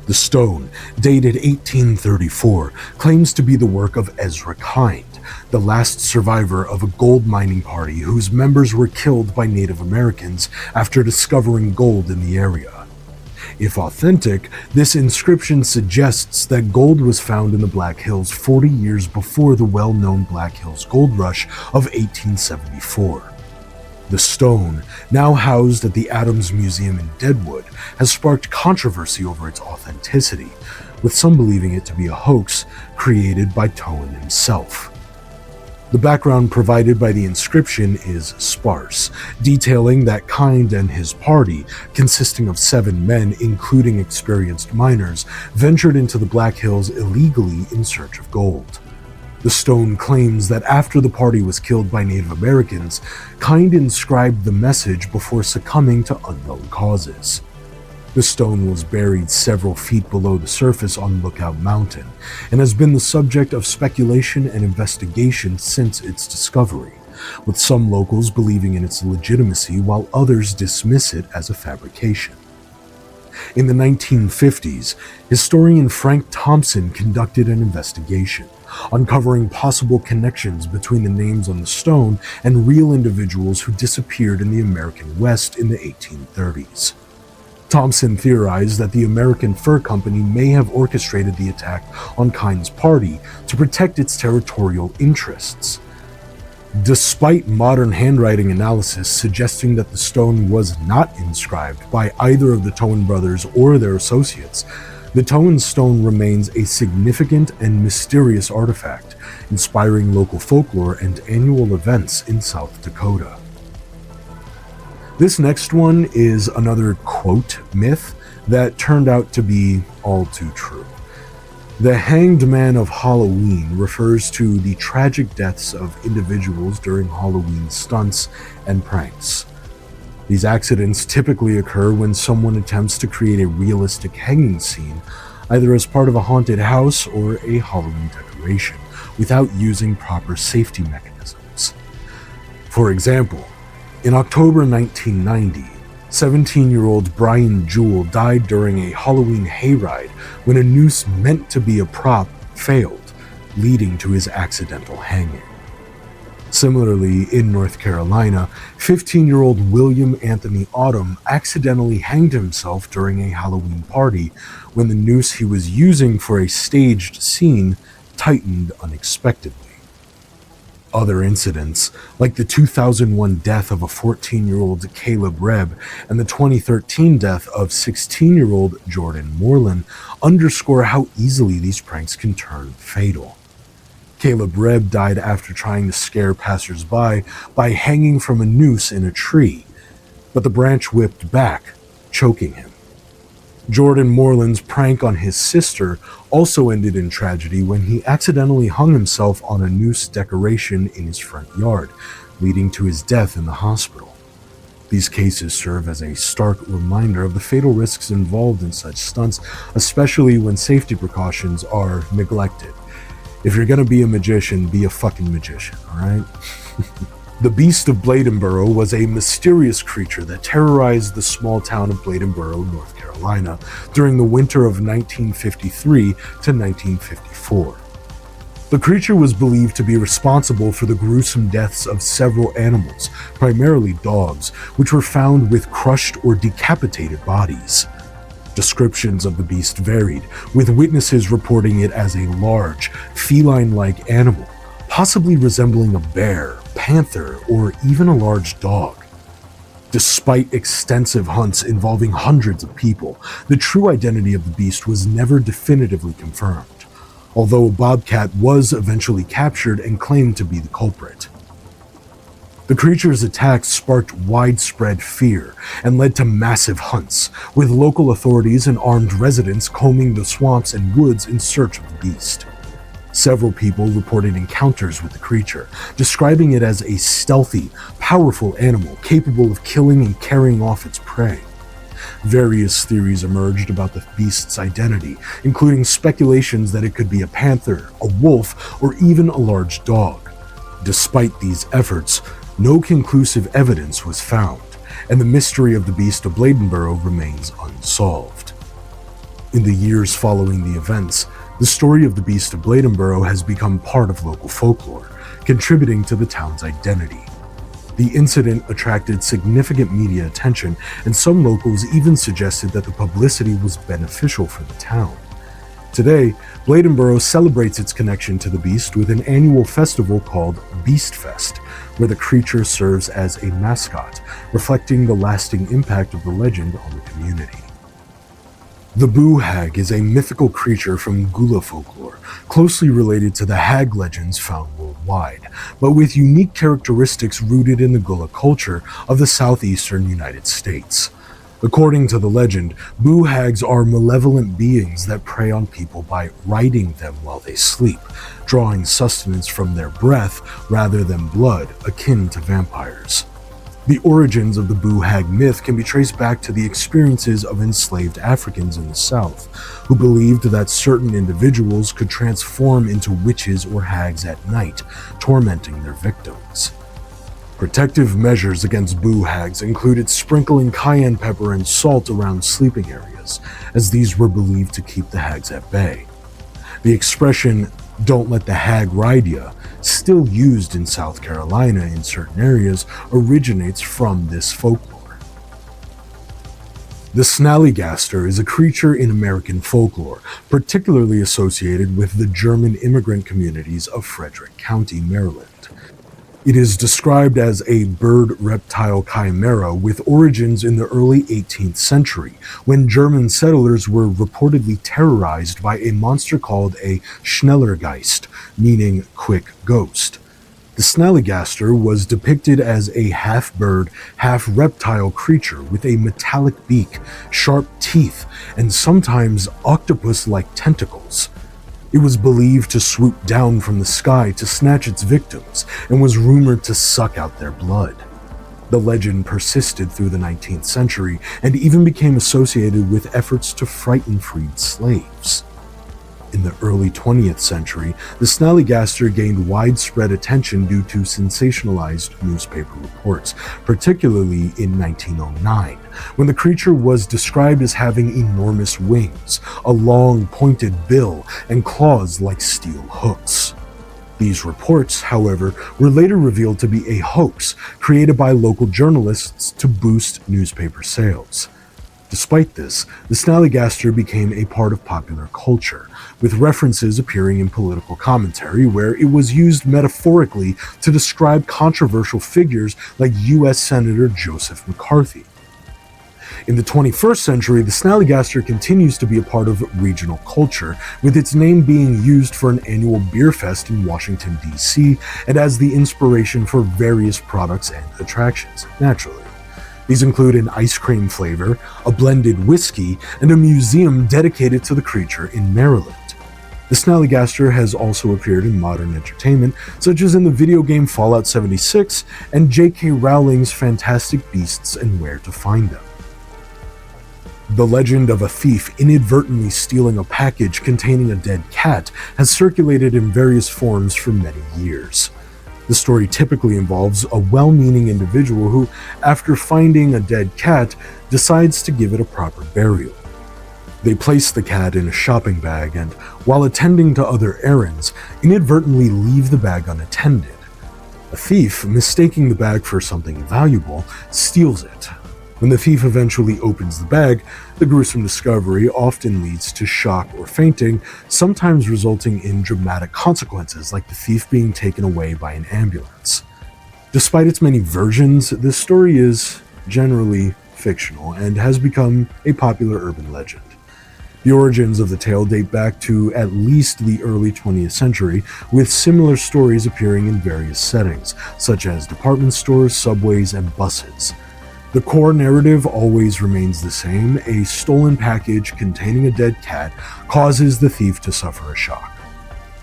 The stone, dated 1834, claims to be the work of Ezra Kind, the last survivor of a gold mining party whose members were killed by Native Americans after discovering gold in the area. If authentic, this inscription suggests that gold was found in the Black Hills 40 years before the well-known Black Hills Gold Rush of 1874. The stone, now housed at the Adams Museum in Deadwood, has sparked controversy over its authenticity, with some believing it to be a hoax created by Tone himself. The background provided by the inscription is sparse, detailing that Kind and his party, consisting of 7 men including experienced miners, ventured into the Black Hills illegally in search of gold. The stone claims that after the party was killed by Native Americans, Kind inscribed the message before succumbing to unknown causes. The stone was buried several feet below the surface on Lookout Mountain, and has been the subject of speculation and investigation since its discovery, with some locals believing in its legitimacy while others dismiss it as a fabrication. In the 1950s, historian Frank Thompson conducted an investigation, uncovering possible connections between the names on the stone and real individuals who disappeared in the American West in the 1830s. Thompson theorized that the American Fur Company may have orchestrated the attack on Kind's party to protect its territorial interests. Despite modern handwriting analysis suggesting that the stone was not inscribed by either of the Tone brothers or their associates, the Tone Stone remains a significant and mysterious artifact, inspiring local folklore and annual events in South Dakota. This next one is another quote myth that turned out to be all too true. The Hanged Man of Halloween refers to the tragic deaths of individuals during Halloween stunts and pranks. These accidents typically occur when someone attempts to create a realistic hanging scene, either as part of a haunted house or a Halloween decoration, without using proper safety mechanisms. For example, in October 1990, 17-year-old Brian Jewell died during a Halloween hayride when a noose meant to be a prop failed, leading to his accidental hanging. Similarly, in North Carolina, 15-year-old William Anthony Autumn accidentally hanged himself during a Halloween party when the noose he was using for a staged scene tightened unexpectedly. Other incidents, like the 2001 death of a 14-year-old Caleb Rebb and the 2013 death of 16-year-old Jordan Moreland, underscore how easily these pranks can turn fatal. Caleb Rebb died after trying to scare passersby by hanging from a noose in a tree, but the branch whipped back, choking him. Jordan Moreland's prank on his sister also ended in tragedy when he accidentally hung himself on a noose decoration in his front yard, leading to his death in the hospital. These cases serve as a stark reminder of the fatal risks involved in such stunts, especially when safety precautions are neglected. If you're gonna be a magician, be a fucking magician, alright? The Beast of Bladenboro was a mysterious creature that terrorized the small town of Bladenboro, North Carolina, during the winter of 1953 to 1954. The creature was believed to be responsible for the gruesome deaths of several animals, primarily dogs, which were found with crushed or decapitated bodies. Descriptions of the beast varied, with witnesses reporting it as a large, feline-like animal, possibly resembling a bear, panther, or even a large dog. Despite extensive hunts involving hundreds of people, the true identity of the beast was never definitively confirmed, although a bobcat was eventually captured and claimed to be the culprit. The creature's attacks sparked widespread fear and led to massive hunts, with local authorities and armed residents combing the swamps and woods in search of the beast. Several people reported encounters with the creature, describing it as a stealthy, powerful animal capable of killing and carrying off its prey. Various theories emerged about the beast's identity, including speculations that it could be a panther, a wolf, or even a large dog. Despite these efforts, no conclusive evidence was found, and the mystery of the Beast of Bladenboro remains unsolved. In the years following the events, the story of the Beast of Bladenboro has become part of local folklore, contributing to the town's identity. The incident attracted significant media attention, and some locals even suggested that the publicity was beneficial for the town. Today, Bladenboro celebrates its connection to the beast with an annual festival called Beast Fest, where the creature serves as a mascot, reflecting the lasting impact of the legend on the community. The Boo Hag is a mythical creature from Gula folklore, closely related to the hag legends found worldwide, but with unique characteristics rooted in the Gula culture of the southeastern United States. According to the legend, Boo Hags are malevolent beings that prey on people by riding them while they sleep, drawing sustenance from their breath rather than blood, akin to vampires. The origins of the Boo Hag myth can be traced back to the experiences of enslaved Africans in the South, who believed that certain individuals could transform into witches or hags at night, tormenting their victims. Protective measures against Boo Hags included sprinkling cayenne pepper and salt around sleeping areas, as these were believed to keep the hags at bay. The expression, "don't let the hag ride ya," still used in South Carolina in certain areas, originates from this folklore. The Snallygaster is a creature in American folklore, particularly associated with the German immigrant communities of Frederick County, Maryland. It is described as a bird-reptile chimera with origins in the early 18th century, when German settlers were reportedly terrorized by a monster called a Schnellergeist, meaning quick ghost. The Snallygaster was depicted as a half-bird, half-reptile creature with a metallic beak, sharp teeth, and sometimes octopus-like tentacles. It was believed to swoop down from the sky to snatch its victims, and was rumored to suck out their blood. The legend persisted through the 19th century and even became associated with efforts to frighten freed slaves. In the early 20th century, the Snallygaster gained widespread attention due to sensationalized newspaper reports, particularly in 1909, when the creature was described as having enormous wings, a long pointed bill, and claws like steel hooks. These reports, however, were later revealed to be a hoax created by local journalists to boost newspaper sales. Despite this, the Snallygaster became a part of popular culture, with references appearing in political commentary where it was used metaphorically to describe controversial figures like U.S. Senator Joseph McCarthy. In the 21st century, the Snallygaster continues to be a part of regional culture, with its name being used for an annual beer fest in Washington, D.C., and as the inspiration for various products and attractions, naturally. These include an ice cream flavor, a blended whiskey, and a museum dedicated to the creature in Maryland. The Snallygaster has also appeared in modern entertainment, such as in the video game Fallout 76 and J.K. Rowling's Fantastic Beasts and Where to Find Them. The legend of a thief inadvertently stealing a package containing a dead cat has circulated in various forms for many years. The story typically involves a well-meaning individual who, after finding a dead cat, decides to give it a proper burial. They place the cat in a shopping bag and, while attending to other errands, inadvertently leave the bag unattended. A thief, mistaking the bag for something valuable, steals it. When the thief eventually opens the bag, the gruesome discovery often leads to shock or fainting, sometimes resulting in dramatic consequences like the thief being taken away by an ambulance. Despite its many versions, this story is generally fictional and has become a popular urban legend. The origins of the tale date back to at least the early 20th century, with similar stories appearing in various settings, such as department stores, subways, and buses. The core narrative always remains the same: a stolen package containing a dead cat causes the thief to suffer a shock.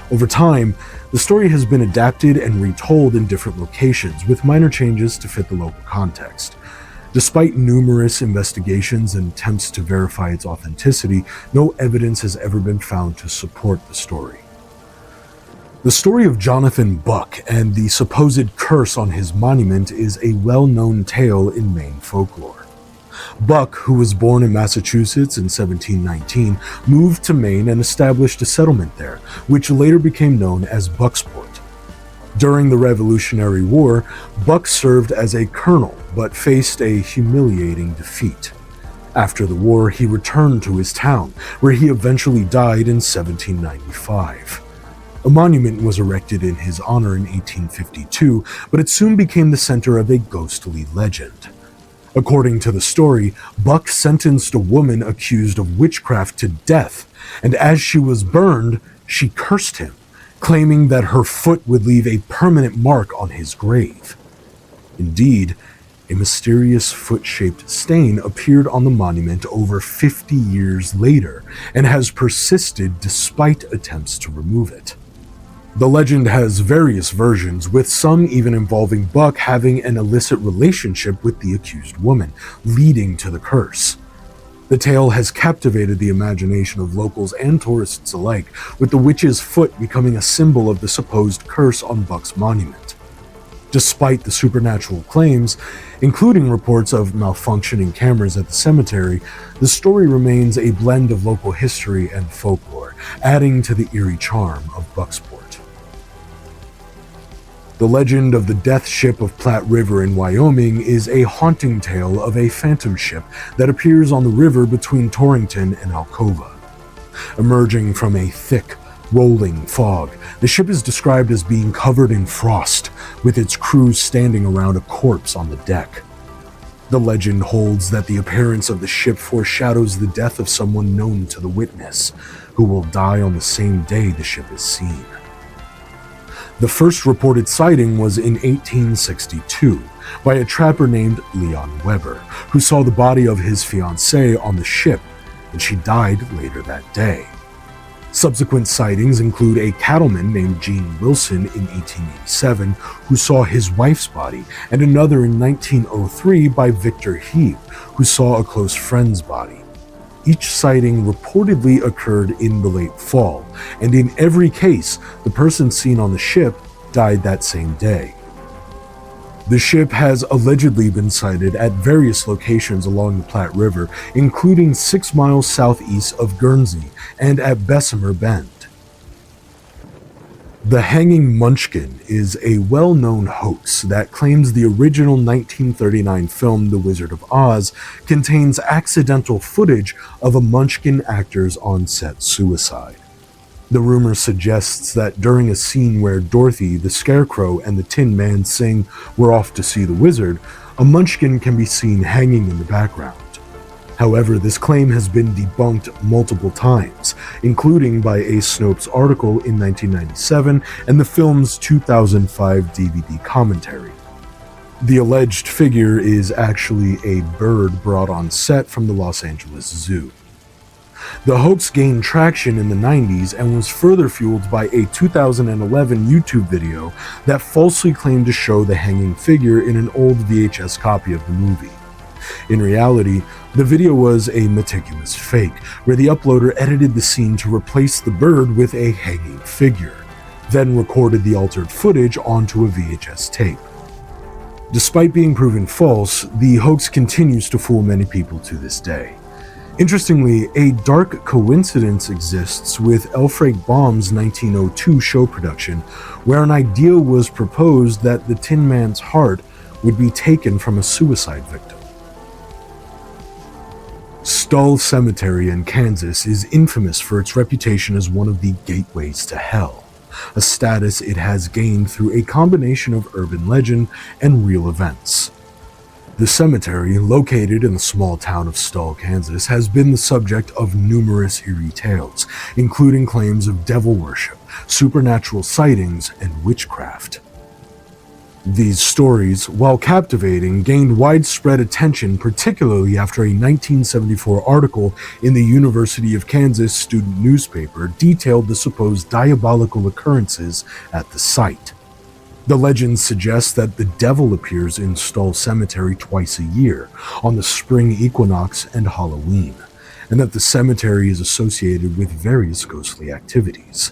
Over time, the story has been adapted and retold in different locations, with minor changes to fit the local context. Despite numerous investigations and attempts to verify its authenticity, no evidence has ever been found to support the story. The story of Jonathan Buck and the supposed curse on his monument is a well-known tale in Maine folklore. Buck, who was born in Massachusetts in 1719, moved to Maine and established a settlement there, which later became known as Bucksport. During the Revolutionary War, Buck served as a colonel, but faced a humiliating defeat. After the war, he returned to his town, where he eventually died in 1795. A monument was erected in his honor in 1852, but it soon became the center of a ghostly legend. According to the story, Buck sentenced a woman accused of witchcraft to death, and as she was burned, she cursed him, claiming that her foot would leave a permanent mark on his grave. Indeed, a mysterious foot-shaped stain appeared on the monument over 50 years later and has persisted despite attempts to remove it. The legend has various versions, with some even involving Buck having an illicit relationship with the accused woman, leading to the curse. The tale has captivated the imagination of locals and tourists alike, with the witch's foot becoming a symbol of the supposed curse on Buck's monument. Despite the supernatural claims, including reports of malfunctioning cameras at the cemetery, the story remains a blend of local history and folklore, adding to the eerie charm of Bucksport. The legend of the death ship of Platte River in Wyoming is a haunting tale of a phantom ship that appears on the river between Torrington and Alcova. Emerging from a thick, rolling fog, the ship is described as being covered in frost, with its crew standing around a corpse on the deck. The legend holds that the appearance of the ship foreshadows the death of someone known to the witness, who will die on the same day the ship is seen. The first reported sighting was in 1862 by a trapper named Leon Weber, who saw the body of his fiancée on the ship, and she died later that day. Subsequent sightings include a cattleman named Gene Wilson in 1887 who saw his wife's body, and another in 1903 by Victor Heave, who saw a close friend's body. Each sighting reportedly occurred in the late fall, and in every case, the person seen on the ship died that same day. The ship has allegedly been sighted at various locations along the Platte River, including 6 miles southeast of Guernsey and at Bessemer Bend. The Hanging Munchkin is a well-known hoax that claims the original 1939 film The Wizard of Oz contains accidental footage of a Munchkin actor's on-set suicide. The rumor suggests that during a scene where Dorothy, the Scarecrow, and the Tin Man sing "We're Off to See the Wizard," a Munchkin can be seen hanging in the background. However, this claim has been debunked multiple times, including by a Snopes article in 1997 and the film's 2005 DVD commentary. The alleged figure is actually a bird brought on set from the Los Angeles Zoo. The hoax gained traction in the 90s and was further fueled by a 2011 YouTube video that falsely claimed to show the hanging figure in an old VHS copy of the movie. In reality, the video was a meticulous fake, where the uploader edited the scene to replace the bird with a hanging figure, then recorded the altered footage onto a VHS tape. Despite being proven false, the hoax continues to fool many people to this day. Interestingly, a dark coincidence exists with L. Frank Baum's 1902 show production, where an idea was proposed that the Tin Man's heart would be taken from a suicide victim. Stull Cemetery in Kansas is infamous for its reputation as one of the gateways to hell, a status it has gained through a combination of urban legend and real events. The cemetery, located in the small town of Stull, Kansas, has been the subject of numerous eerie tales, including claims of devil worship, supernatural sightings, and witchcraft. These stories, while captivating, gained widespread attention, particularly after a 1974 article in the University of Kansas student newspaper detailed the supposed diabolical occurrences at the site. The legend suggests that the devil appears in Stull Cemetery twice a year, on the spring equinox and Halloween, and that the cemetery is associated with various ghostly activities.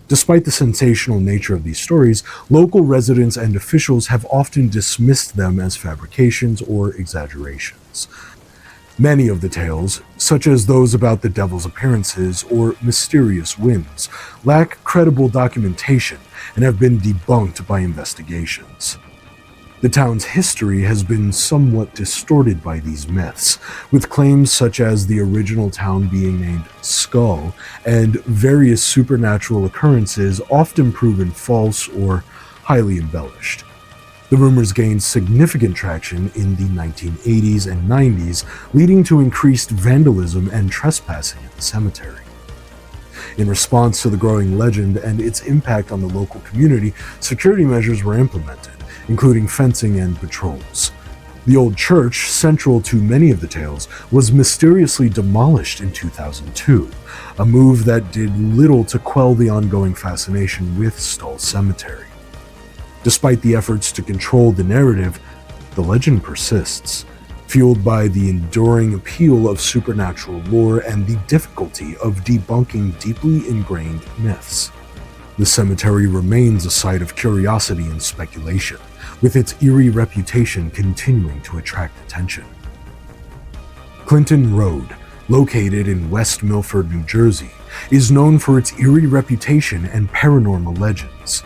Despite the sensational nature of these stories, local residents and officials have often dismissed them as fabrications or exaggerations. Many of the tales, such as those about the devil's appearances or mysterious winds, lack credible documentation and have been debunked by investigations. The town's history has been somewhat distorted by these myths, with claims such as the original town being named Skull and various supernatural occurrences often proven false or highly embellished. The rumors gained significant traction in the 1980s and 90s, leading to increased vandalism and trespassing at the cemetery. In response to the growing legend and its impact on the local community, security measures were implemented, including fencing and patrols. The old church, central to many of the tales, was mysteriously demolished in 2002, a move that did little to quell the ongoing fascination with Stull Cemetery. Despite the efforts to control the narrative, the legend persists, fueled by the enduring appeal of supernatural lore and the difficulty of debunking deeply ingrained myths. The cemetery remains a site of curiosity and speculation, with its eerie reputation continuing to attract attention. Clinton Road, located in West Milford, New Jersey, is known for its eerie reputation and paranormal legends.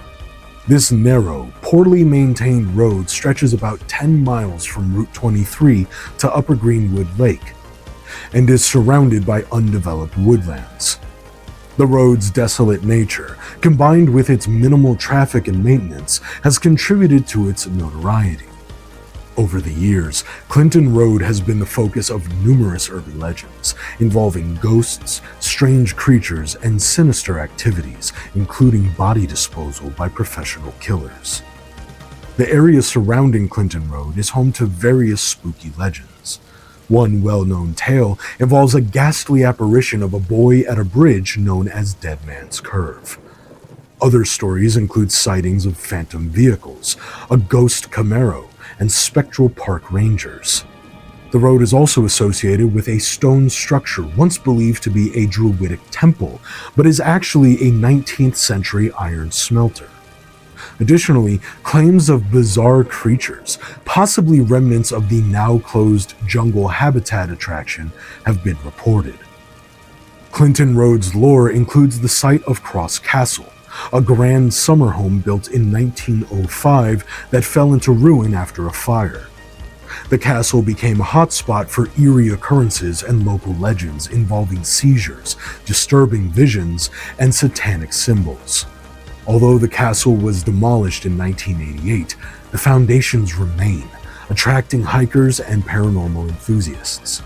This narrow, poorly maintained road stretches about 10 miles from Route 23 to Upper Greenwood Lake, and is surrounded by undeveloped woodlands. The road's desolate nature, combined with its minimal traffic and maintenance, has contributed to its notoriety. Over the years, Clinton Road has been the focus of numerous urban legends, involving ghosts, strange creatures, and sinister activities, including body disposal by professional killers. The area surrounding Clinton Road is home to various spooky legends. One well-known tale involves a ghastly apparition of a boy at a bridge known as Dead Man's Curve. Other stories include sightings of phantom vehicles, a ghost Camaro, and spectral park rangers. The road is also associated with a stone structure once believed to be a druidic temple, but is actually a 19th century iron smelter. Additionally, claims of bizarre creatures, possibly remnants of the now-closed jungle habitat attraction, have been reported. Clinton Road's lore includes the site of Cross Castle, a grand summer home built in 1905 that fell into ruin after a fire. The castle became a hotspot for eerie occurrences and local legends involving seizures, disturbing visions, and satanic symbols. Although the castle was demolished in 1988, the foundations remain, attracting hikers and paranormal enthusiasts.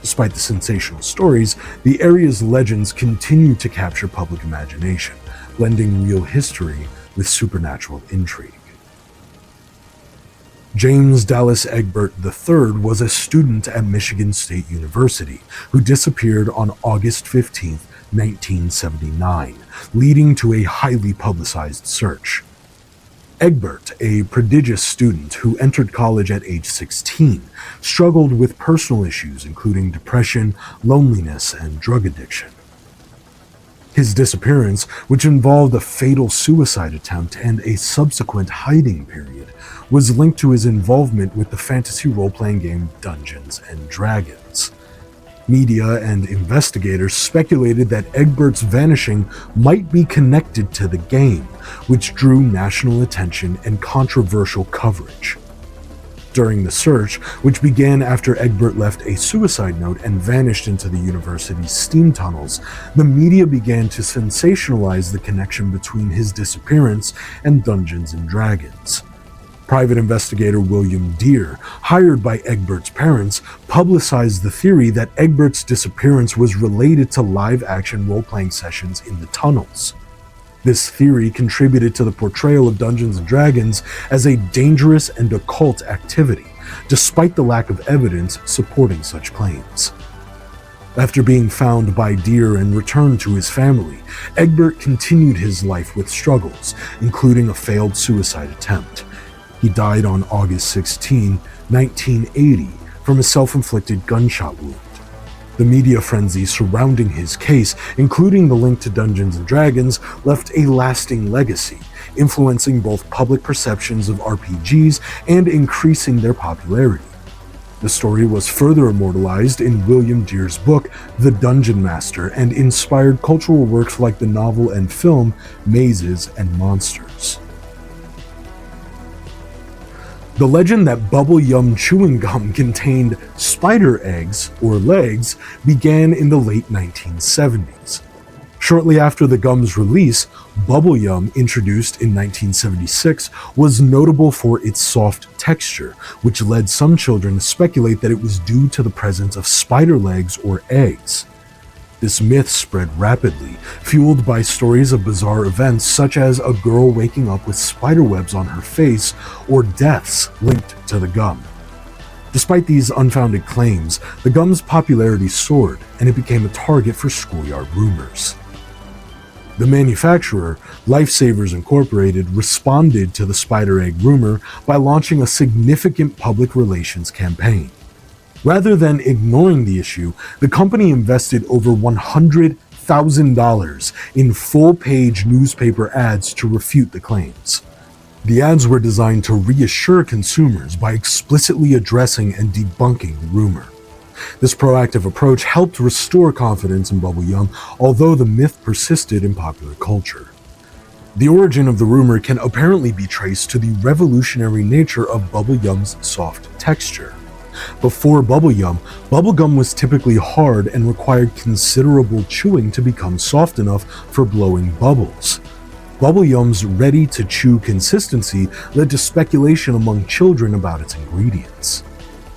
Despite the sensational stories, the area's legends continue to capture public imagination, blending real history with supernatural intrigue. James Dallas Egbert III was a student at Michigan State University who disappeared on August 15, 1979, leading to a highly publicized search. Egbert, a prodigious student who entered college at age 16, struggled with personal issues including depression, loneliness, and drug addiction. His disappearance, which involved a fatal suicide attempt and a subsequent hiding period, was linked to his involvement with the fantasy role-playing game Dungeons & Dragons. Media and investigators speculated that Egbert's vanishing might be connected to the game, which drew national attention and controversial coverage. During the search, which began after Egbert left a suicide note and vanished into the university's steam tunnels, the media began to sensationalize the connection between his disappearance and Dungeons & Dragons. Private investigator William Deere, hired by Egbert's parents, publicized the theory that Egbert's disappearance was related to live-action role-playing sessions in the tunnels. This theory contributed to the portrayal of Dungeons & Dragons as a dangerous and occult activity, despite the lack of evidence supporting such claims. After being found by Deere and returned to his family, Egbert continued his life with struggles, including a failed suicide attempt. He died on August 16, 1980, from a self-inflicted gunshot wound. The media frenzy surrounding his case, including the link to Dungeons & Dragons, left a lasting legacy, influencing both public perceptions of RPGs and increasing their popularity. The story was further immortalized in William Deere's book, The Dungeon Master, and inspired cultural works like the novel and film Mazes and Monsters. The legend that Bubble Yum chewing gum contained spider eggs, or legs, began in the late 1970s. Shortly after the gum's release, Bubble Yum, introduced in 1976, was notable for its soft texture, which led some children to speculate that it was due to the presence of spider legs or eggs. This myth spread rapidly, fueled by stories of bizarre events such as a girl waking up with spiderwebs on her face or deaths linked to the gum. Despite these unfounded claims, the gum's popularity soared and it became a target for schoolyard rumors. The manufacturer, Lifesavers Incorporated, responded to the spider egg rumor by launching a significant public relations campaign. Rather than ignoring the issue, the company invested over $100,000 in full-page newspaper ads to refute the claims. The ads were designed to reassure consumers by explicitly addressing and debunking the rumor. This proactive approach helped restore confidence in Bubble Yum, although the myth persisted in popular culture. The origin of the rumor can apparently be traced to the revolutionary nature of Bubble Yum's soft texture. Before Bubble Yum, bubblegum was typically hard and required considerable chewing to become soft enough for blowing bubbles. Bubble Yum's ready-to-chew consistency led to speculation among children about its ingredients.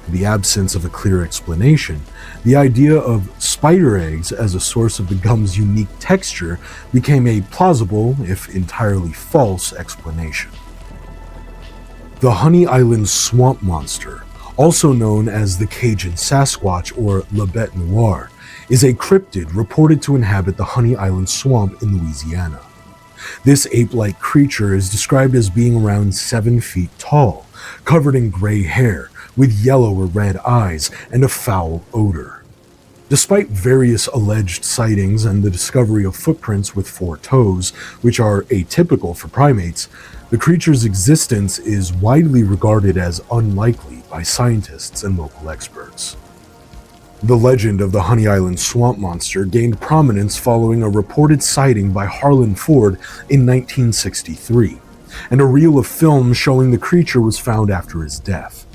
In the absence of a clear explanation, the idea of spider eggs as a source of the gum's unique texture became a plausible, if entirely false, explanation. The Honey Island swamp monster, also known as the Cajun Sasquatch or La Bête Noire, is a cryptid reported to inhabit the Honey Island swamp in Louisiana. This ape-like creature is described as being around 7 feet tall, covered in gray hair, with yellow or red eyes, and a foul odor. Despite various alleged sightings and the discovery of footprints with 4 toes, which are atypical for primates, the creature's existence is widely regarded as unlikely by scientists and local experts. The legend of the Honey Island swamp monster gained prominence following a reported sighting by Harlan Ford in 1963, and a reel of film showing the creature was found after his death.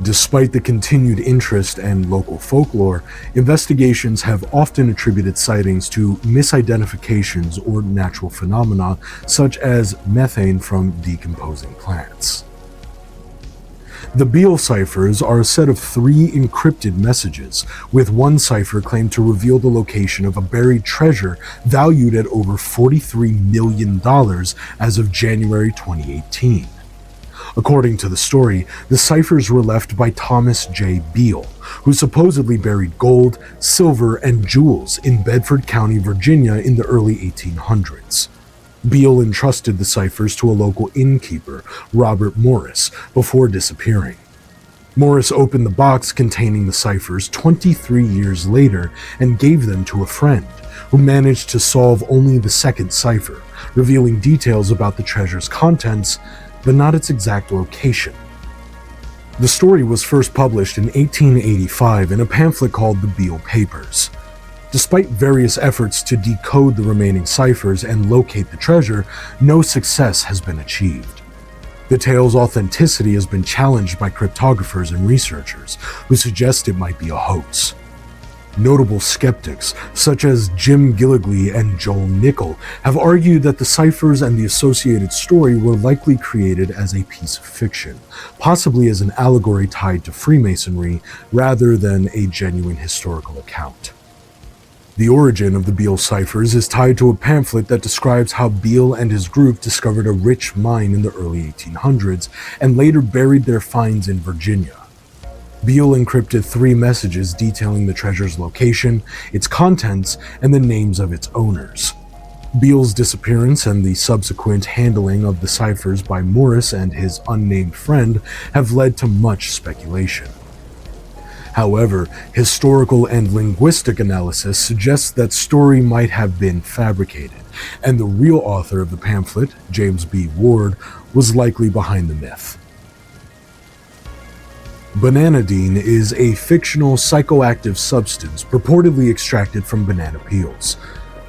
Despite the continued interest and local folklore, investigations have often attributed sightings to misidentifications or natural phenomena such as methane from decomposing plants. The Beale ciphers are a set of 3 encrypted messages, with one cipher claimed to reveal the location of a buried treasure valued at over $43 million as of January 2018. According to the story, the ciphers were left by Thomas J. Beale, who supposedly buried gold, silver, and jewels in Bedford County, Virginia in the early 1800s. Beale entrusted the ciphers to a local innkeeper, Robert Morris, before disappearing. Morris opened the box containing the ciphers 23 years later and gave them to a friend, who managed to solve only the second cipher, revealing details about the treasure's contents, but not its exact location. The story was first published in 1885 in a pamphlet called the Beale Papers. Despite various efforts to decode the remaining ciphers and locate the treasure, no success has been achieved. The tale's authenticity has been challenged by cryptographers and researchers, who suggest it might be a hoax. Notable skeptics, such as Jim Gilligley and Joel Nickell, have argued that the ciphers and the associated story were likely created as a piece of fiction, possibly as an allegory tied to Freemasonry rather than a genuine historical account. The origin of the Beale ciphers is tied to a pamphlet that describes how Beale and his group discovered a rich mine in the early 1800s and later buried their finds in Virginia. Beale encrypted 3 messages detailing the treasure's location, its contents, and the names of its owners. Beale's disappearance and the subsequent handling of the ciphers by Morris and his unnamed friend have led to much speculation. However, historical and linguistic analysis suggests that story might have been fabricated, and the real author of the pamphlet, James B. Ward, was likely behind the myth. Bananidine is a fictional psychoactive substance purportedly extracted from banana peels.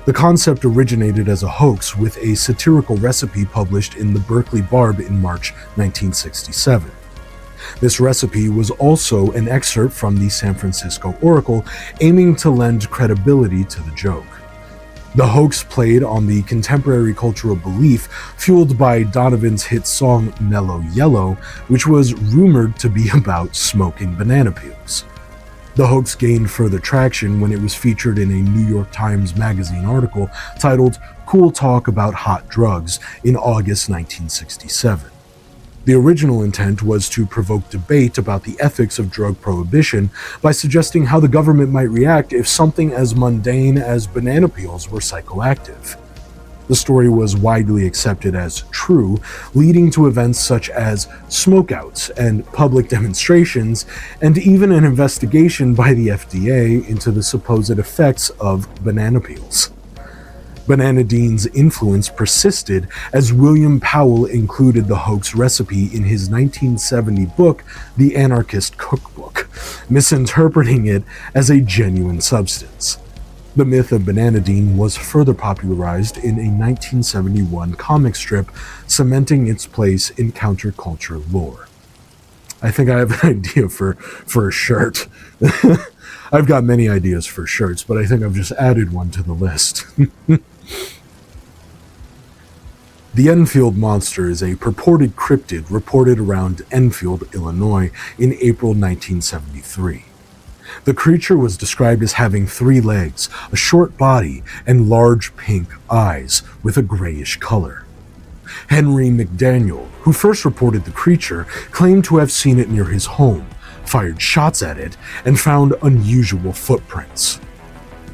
The concept originated as a hoax with a satirical recipe published in the Berkeley Barb in March 1967. This recipe was also an excerpt from the San Francisco Oracle, aiming to lend credibility to the joke. The hoax played on the contemporary cultural belief fueled by Donovan's hit song Mellow Yellow, which was rumored to be about smoking banana peels. The hoax gained further traction when it was featured in a New York Times Magazine article titled Cool Talk About Hot Drugs in August 1967. The original intent was to provoke debate about the ethics of drug prohibition by suggesting how the government might react if something as mundane as banana peels were psychoactive. The story was widely accepted as true, leading to events such as smokeouts and public demonstrations, and even an investigation by the FDA into the supposed effects of banana peels. Bananidine's influence persisted as William Powell included the hoax recipe in his 1970 book, The Anarchist Cookbook, misinterpreting it as a genuine substance. The myth of Bananidine was further popularized in a 1971 comic strip, cementing its place in counterculture lore. I think I have an idea for a shirt. I've got many ideas for shirts, but I think I've just added one to the list. The Enfield Monster is a purported cryptid reported around Enfield, Illinois in April 1973. The creature was described as having 3 legs, a short body, and large pink eyes with a grayish color. Henry McDaniel, who first reported the creature, claimed to have seen it near his home, fired shots at it, and found unusual footprints.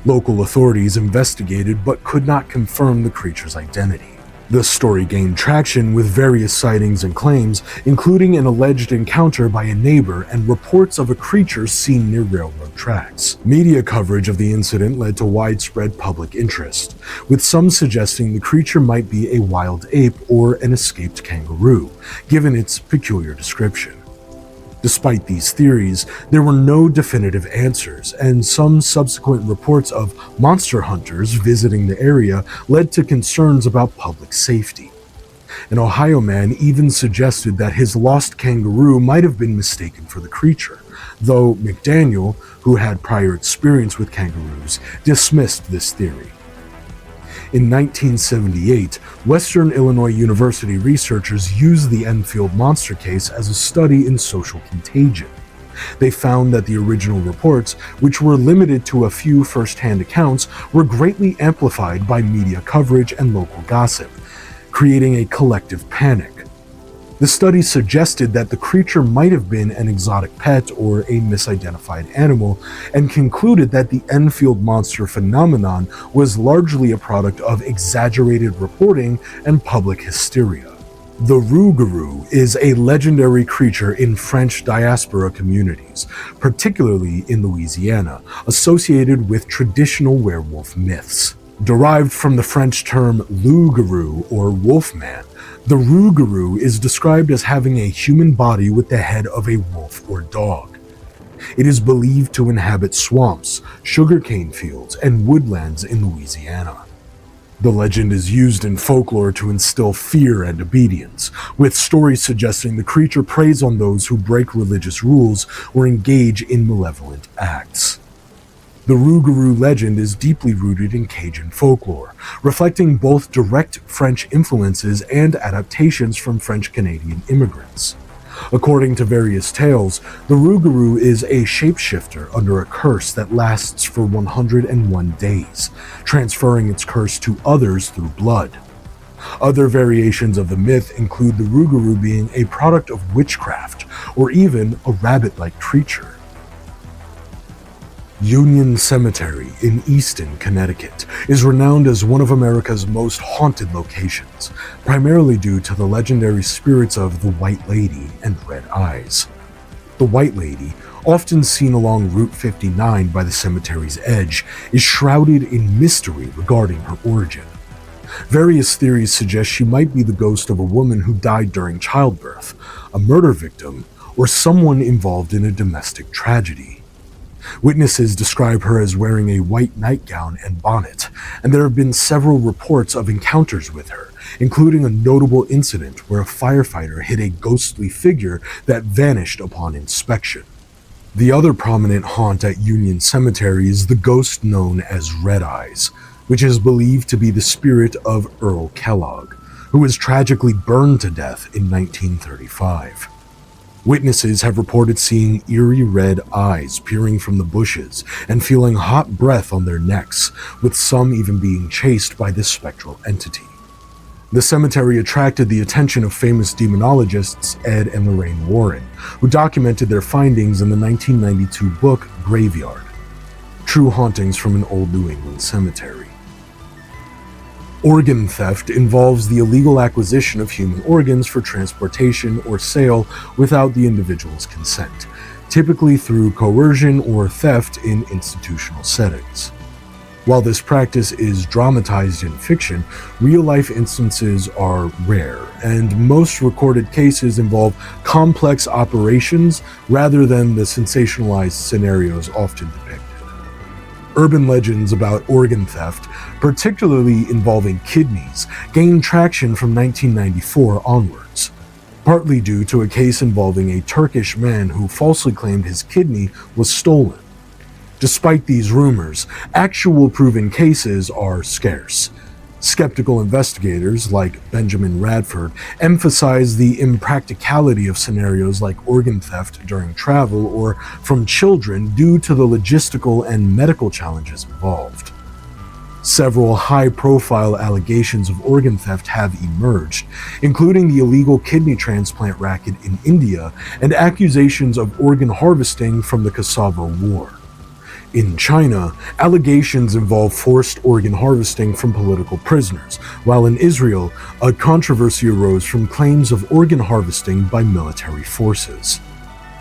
Local authorities investigated but could not confirm the creature's identity. The story gained traction with various sightings and claims, including an alleged encounter by a neighbor and reports of a creature seen near railroad tracks. Media coverage of the incident led to widespread public interest, with some suggesting the creature might be a wild ape or an escaped kangaroo, given its peculiar description. Despite these theories, there were no definitive answers, and some subsequent reports of monster hunters visiting the area led to concerns about public safety. An Ohio man even suggested that his lost kangaroo might have been mistaken for the creature, though McDaniel, who had prior experience with kangaroos, dismissed this theory. In 1978, Western Illinois University researchers used the Enfield monster case as a study in social contagion. They found that the original reports, which were limited to a few first-hand accounts, were greatly amplified by media coverage and local gossip, creating a collective panic. The study suggested that the creature might have been an exotic pet or a misidentified animal, and concluded that the Enfield monster phenomenon was largely a product of exaggerated reporting and public hysteria. The rougarou is a legendary creature in French diaspora communities, particularly in Louisiana, associated with traditional werewolf myths. Derived from the French term loup-garou or wolfman, the rougarou is described as having a human body with the head of a wolf or dog. It is believed to inhabit swamps, sugarcane fields, and woodlands in Louisiana. The legend is used in folklore to instill fear and obedience, with stories suggesting the creature preys on those who break religious rules or engage in malevolent acts. The rougarou legend is deeply rooted in Cajun folklore, reflecting both direct French influences and adaptations from French-Canadian immigrants. According to various tales, the rougarou is a shapeshifter under a curse that lasts for 101 days, transferring its curse to others through blood. Other variations of the myth include the rougarou being a product of witchcraft, or even a rabbit-like creature. Union Cemetery in Easton, Connecticut, is renowned as one of America's most haunted locations, primarily due to the legendary spirits of the White Lady and Red Eyes. The White Lady, often seen along Route 59 by the cemetery's edge, is shrouded in mystery regarding her origin. Various theories suggest she might be the ghost of a woman who died during childbirth, a murder victim, or someone involved in a domestic tragedy. Witnesses describe her as wearing a white nightgown and bonnet, and there have been several reports of encounters with her, including a notable incident where a firefighter hit a ghostly figure that vanished upon inspection. The other prominent haunt at Union Cemetery is the ghost known as Red Eyes, which is believed to be the spirit of Earl Kellogg, who was tragically burned to death in 1935. Witnesses have reported seeing eerie red eyes peering from the bushes and feeling hot breath on their necks, with some even being chased by this spectral entity. The cemetery attracted the attention of famous demonologists Ed and Lorraine Warren, who documented their findings in the 1992 book Graveyard: True Hauntings from an Old New England Cemetery. Organ theft involves the illegal acquisition of human organs for transportation or sale without the individual's consent, typically through coercion or theft in institutional settings. While this practice is dramatized in fiction, real-life instances are rare, and most recorded cases involve complex operations rather than the sensationalized scenarios often depicted. Urban legends about organ theft, particularly involving kidneys, gained traction from 1994 onwards, partly due to a case involving a Turkish man who falsely claimed his kidney was stolen. Despite these rumors, actual proven cases are scarce. Skeptical investigators, like Benjamin Radford, emphasize the impracticality of scenarios like organ theft during travel or from children due to the logistical and medical challenges involved. Several high-profile allegations of organ theft have emerged, including the illegal kidney transplant racket in India and accusations of organ harvesting from the Kosovo War. In China, allegations involve forced organ harvesting from political prisoners, while in Israel, a controversy arose from claims of organ harvesting by military forces.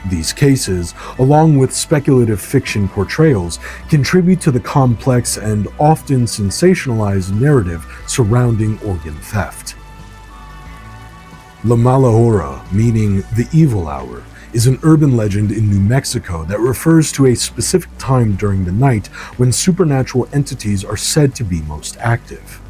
These cases, along with speculative fiction portrayals, contribute to the complex and often sensationalized narrative surrounding organ theft. La Mala Hora, meaning the evil hour, is an urban legend in New Mexico that refers to a specific time during the night when supernatural entities are said to be most active.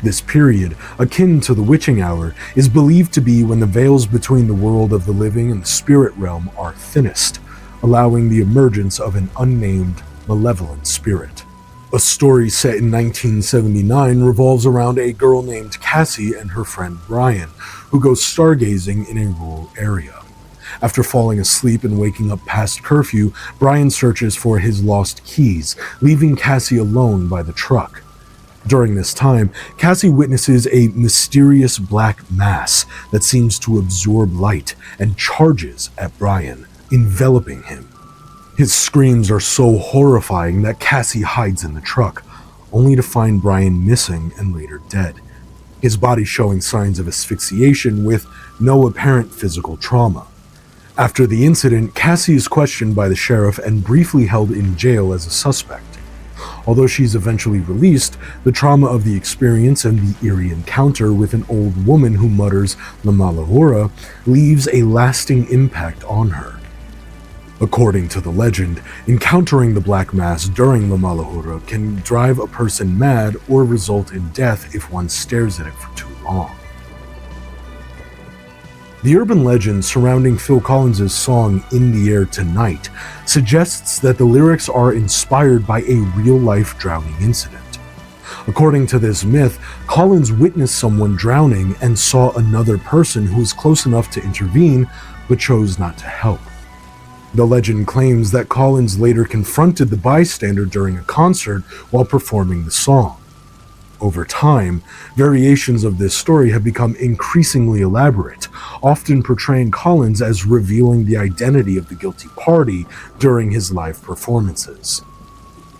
This period, akin to the witching hour, is believed to be when the veils between the world of the living and the spirit realm are thinnest, allowing the emergence of an unnamed, malevolent spirit. A story set in 1979 revolves around a girl named Cassie and her friend Brian, who go stargazing in a rural area. After falling asleep and waking up past curfew, Brian searches for his lost keys, leaving Cassie alone by the truck. During this time, Cassie witnesses a mysterious black mass that seems to absorb light and charges at Brian, enveloping him. His screams are so horrifying that Cassie hides in the truck, only to find Brian missing and later dead, his body showing signs of asphyxiation with no apparent physical trauma. After the incident, Cassie is questioned by the sheriff and briefly held in jail as a suspect. Although she's eventually released, the trauma of the experience and the eerie encounter with an old woman who mutters La Mala Hora leaves a lasting impact on her. According to the legend, encountering the Black Mass during La Mala Hora can drive a person mad or result in death if one stares at it for too long. The urban legend surrounding Phil Collins' song In the Air Tonight suggests that the lyrics are inspired by a real-life drowning incident. According to this myth, Collins witnessed someone drowning and saw another person who was close enough to intervene but chose not to help. The legend claims that Collins later confronted the bystander during a concert while performing the song. Over time, variations of this story have become increasingly elaborate, often portraying Collins as revealing the identity of the guilty party during his live performances.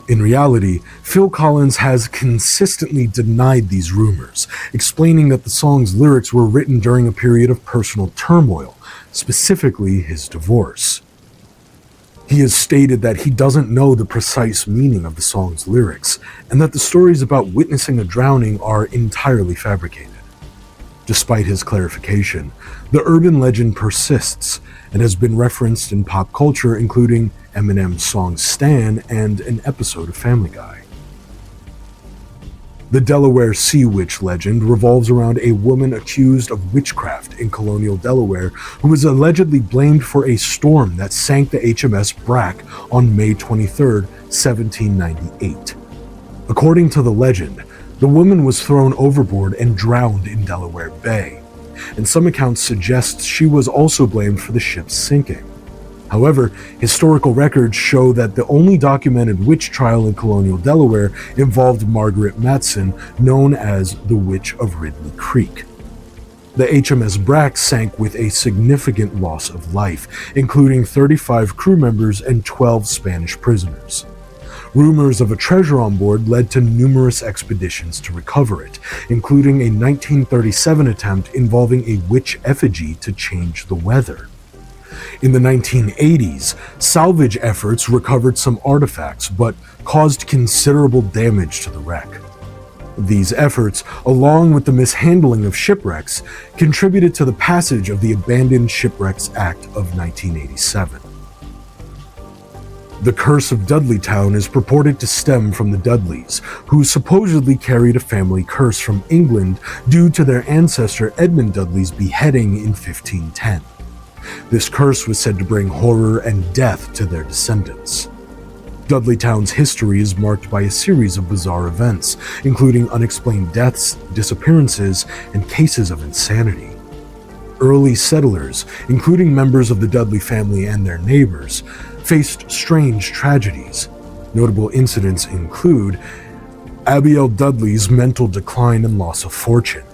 In reality, Phil Collins has consistently denied these rumors, explaining that the song's lyrics were written during a period of personal turmoil, specifically his divorce. He has stated that he doesn't know the precise meaning of the song's lyrics, and that the stories about witnessing a drowning are entirely fabricated. Despite his clarification, the urban legend persists and has been referenced in pop culture, including Eminem's song Stan and an episode of Family Guy. The Delaware Sea Witch legend revolves around a woman accused of witchcraft in colonial Delaware who was allegedly blamed for a storm that sank the HMS Brack on May 23, 1798. According to the legend, the woman was thrown overboard and drowned in Delaware Bay, and some accounts suggest she was also blamed for the ship's sinking. However, historical records show that the only documented witch trial in colonial Delaware involved Margaret Matson, known as the Witch of Ridley Creek. The HMS Brack sank with a significant loss of life, including 35 crew members and 12 Spanish prisoners. Rumors of a treasure on board led to numerous expeditions to recover it, including a 1937 attempt involving a witch effigy to change the weather. In the 1980s, salvage efforts recovered some artifacts, but caused considerable damage to the wreck. These efforts, along with the mishandling of shipwrecks, contributed to the passage of the Abandoned Shipwrecks Act of 1987. The curse of Dudleytown is purported to stem from the Dudleys, who supposedly carried a family curse from England due to their ancestor Edmund Dudley's beheading in 1510. This curse was said to bring horror and death to their descendants. Dudleytown's history is marked by a series of bizarre events, including unexplained deaths, disappearances, and cases of insanity. Early settlers, including members of the Dudley family and their neighbors, faced strange tragedies. Notable incidents include Abiel Dudley's mental decline and loss of fortune,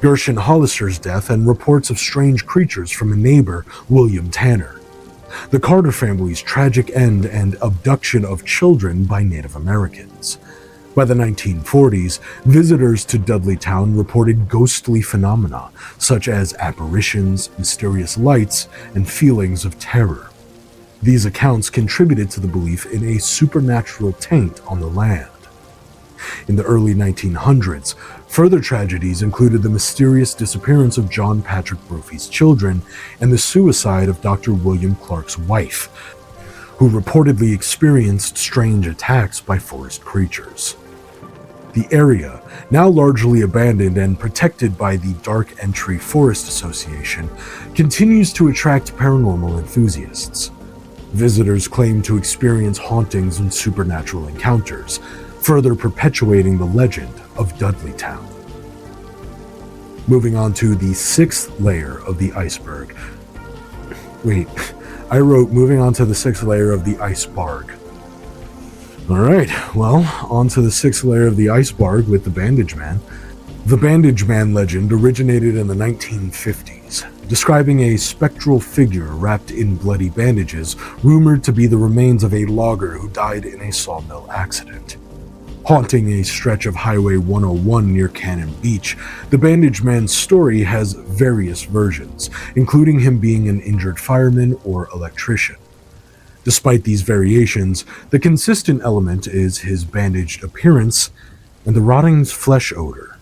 Gershon Hollister's death, and reports of strange creatures from a neighbor, William Tanner, the Carter family's tragic end and abduction of children by Native Americans. By the 1940s, visitors to Dudleytown reported ghostly phenomena, such as apparitions, mysterious lights, and feelings of terror. These accounts contributed to the belief in a supernatural taint on the land. In the early 1900s, further tragedies included the mysterious disappearance of John Patrick Brophy's children and the suicide of Dr. William Clark's wife, who reportedly experienced strange attacks by forest creatures. The area, now largely abandoned and protected by the Dark Entry Forest Association, continues to attract paranormal enthusiasts. Visitors claim to experience hauntings and supernatural encounters, further perpetuating the legend of Dudleytown. Moving on to the 6th layer of the iceberg. Wait, I wrote moving on to the 6th layer of the Iceberg. Alright, well, on to the 6th layer of the Iceberg with the Bandage Man. The Bandage Man legend originated in the 1950s, describing a spectral figure wrapped in bloody bandages, rumored to be the remains of a logger who died in a sawmill accident. Haunting a stretch of Highway 101 near Cannon Beach, the Bandage Man's story has various versions, including him being an injured fireman or electrician. Despite these variations, the consistent element is his bandaged appearance and the rotting flesh odor.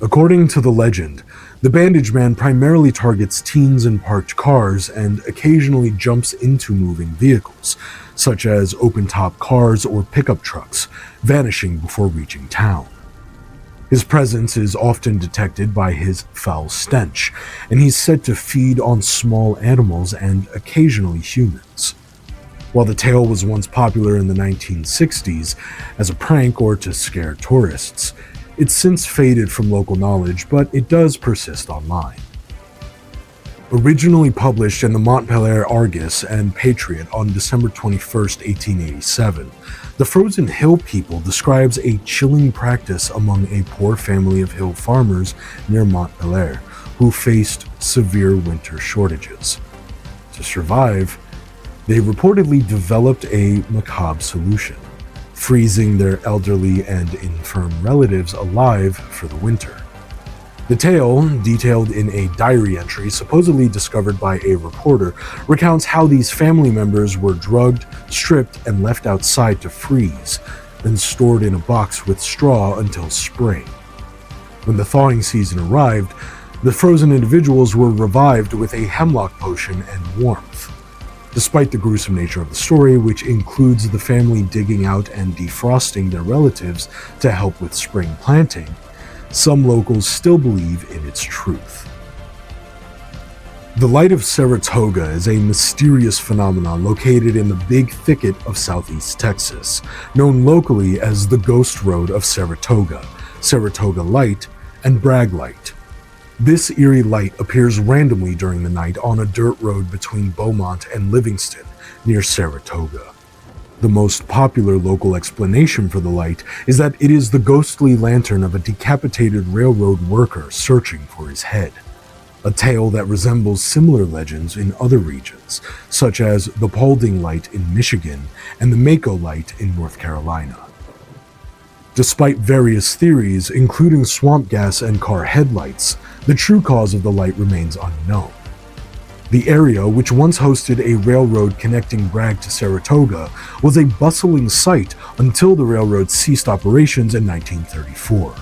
According to the legend, the Bandage Man primarily targets teens in parked cars and occasionally jumps into moving vehicles, such as open-top cars or pickup trucks, vanishing before reaching town. His presence is often detected by his foul stench, and he's said to feed on small animals and occasionally humans. While the tale was once popular in the 1960s as a prank or to scare tourists, it's since faded from local knowledge, but it does persist online. Originally published in the Montpelier Argus and Patriot on December 21, 1887, the Frozen Hill People describes a chilling practice among a poor family of hill farmers near Montpelier who faced severe winter shortages. To survive, they reportedly developed a macabre solution, freezing their elderly and infirm relatives alive for the winter. The tale, detailed in a diary entry supposedly discovered by a reporter, recounts how these family members were drugged, stripped, and left outside to freeze, then stored in a box with straw until spring. When the thawing season arrived, the frozen individuals were revived with a hemlock potion and warmth. Despite the gruesome nature of the story, which includes the family digging out and defrosting their relatives to help with spring planting, some locals still believe in its truth. The Light of Saratoga is a mysterious phenomenon located in the Big Thicket of southeast Texas, known locally as the Ghost Road of Saratoga, Saratoga Light, and Bragg Light. This eerie light appears randomly during the night on a dirt road between Beaumont and Livingston, near Saratoga. The most popular local explanation for the light is that it is the ghostly lantern of a decapitated railroad worker searching for his head, a tale that resembles similar legends in other regions, such as the Paulding Light in Michigan and the Mako Light in North Carolina. Despite various theories, including swamp gas and car headlights, the true cause of the light remains unknown. The area, which once hosted a railroad connecting Bragg to Saratoga, was a bustling site until the railroad ceased operations in 1934.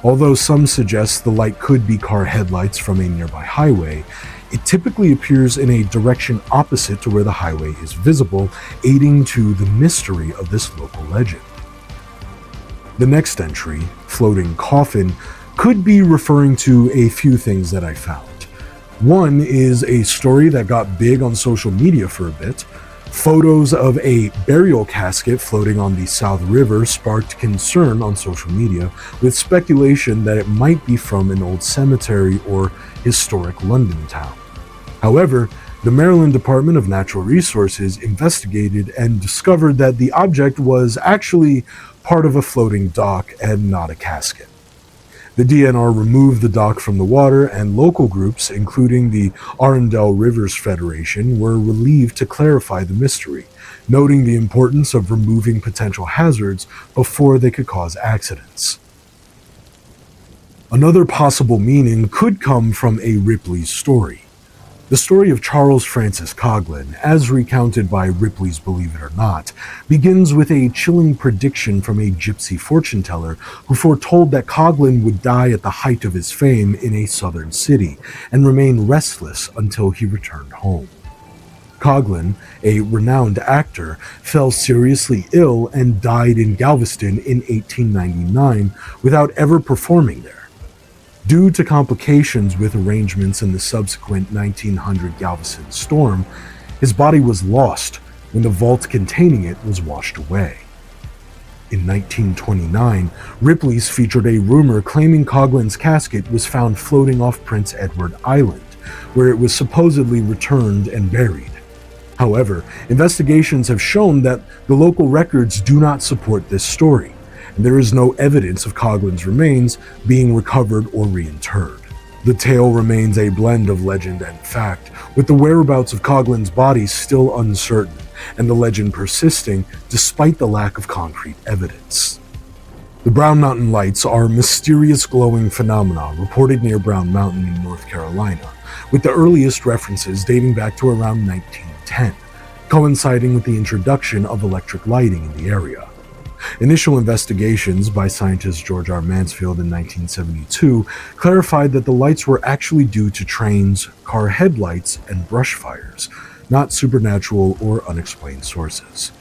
Although some suggest the light could be car headlights from a nearby highway, it typically appears in a direction opposite to where the highway is visible, aiding to the mystery of this local legend. The next entry, Floating Coffin, could be referring to a few things that I found. One is a story that got big on social media for a bit. Photos of a burial casket floating on the South River sparked concern on social media, with speculation that it might be from an old cemetery or historic London town. However, the Maryland Department of Natural Resources investigated and discovered that the object was actually part of a floating dock and not a casket. The DNR removed the dock from the water, and local groups, including the Arundel Rivers Federation, were relieved to clarify the mystery, noting the importance of removing potential hazards before they could cause accidents. Another possible meaning could come from a Ripley's story. The story of Charles Francis Coghlan, as recounted by Ripley's Believe It or Not, begins with a chilling prediction from a gypsy fortune teller who foretold that Coghlan would die at the height of his fame in a southern city and remain restless until he returned home. Coghlan, a renowned actor, fell seriously ill and died in Galveston in 1899 without ever performing there. Due to complications with arrangements in the subsequent 1900 Galveston storm, his body was lost when the vault containing it was washed away. In 1929, Ripley's featured a rumor claiming Coghlan's casket was found floating off Prince Edward Island, where it was supposedly returned and buried. However, investigations have shown that the local records do not support this story, and there is no evidence of Coghlan's remains being recovered or reinterred. The tale remains a blend of legend and fact, with the whereabouts of Coghlan's body still uncertain, and the legend persisting despite the lack of concrete evidence. The Brown Mountain Lights are mysterious glowing phenomena reported near Brown Mountain in North Carolina, with the earliest references dating back to around 1910, coinciding with the introduction of electric lighting in the area. Initial investigations by scientist George R. Mansfield in 1972 clarified that the lights were actually due to trains, car headlights, and brush fires, not supernatural or unexplained sources.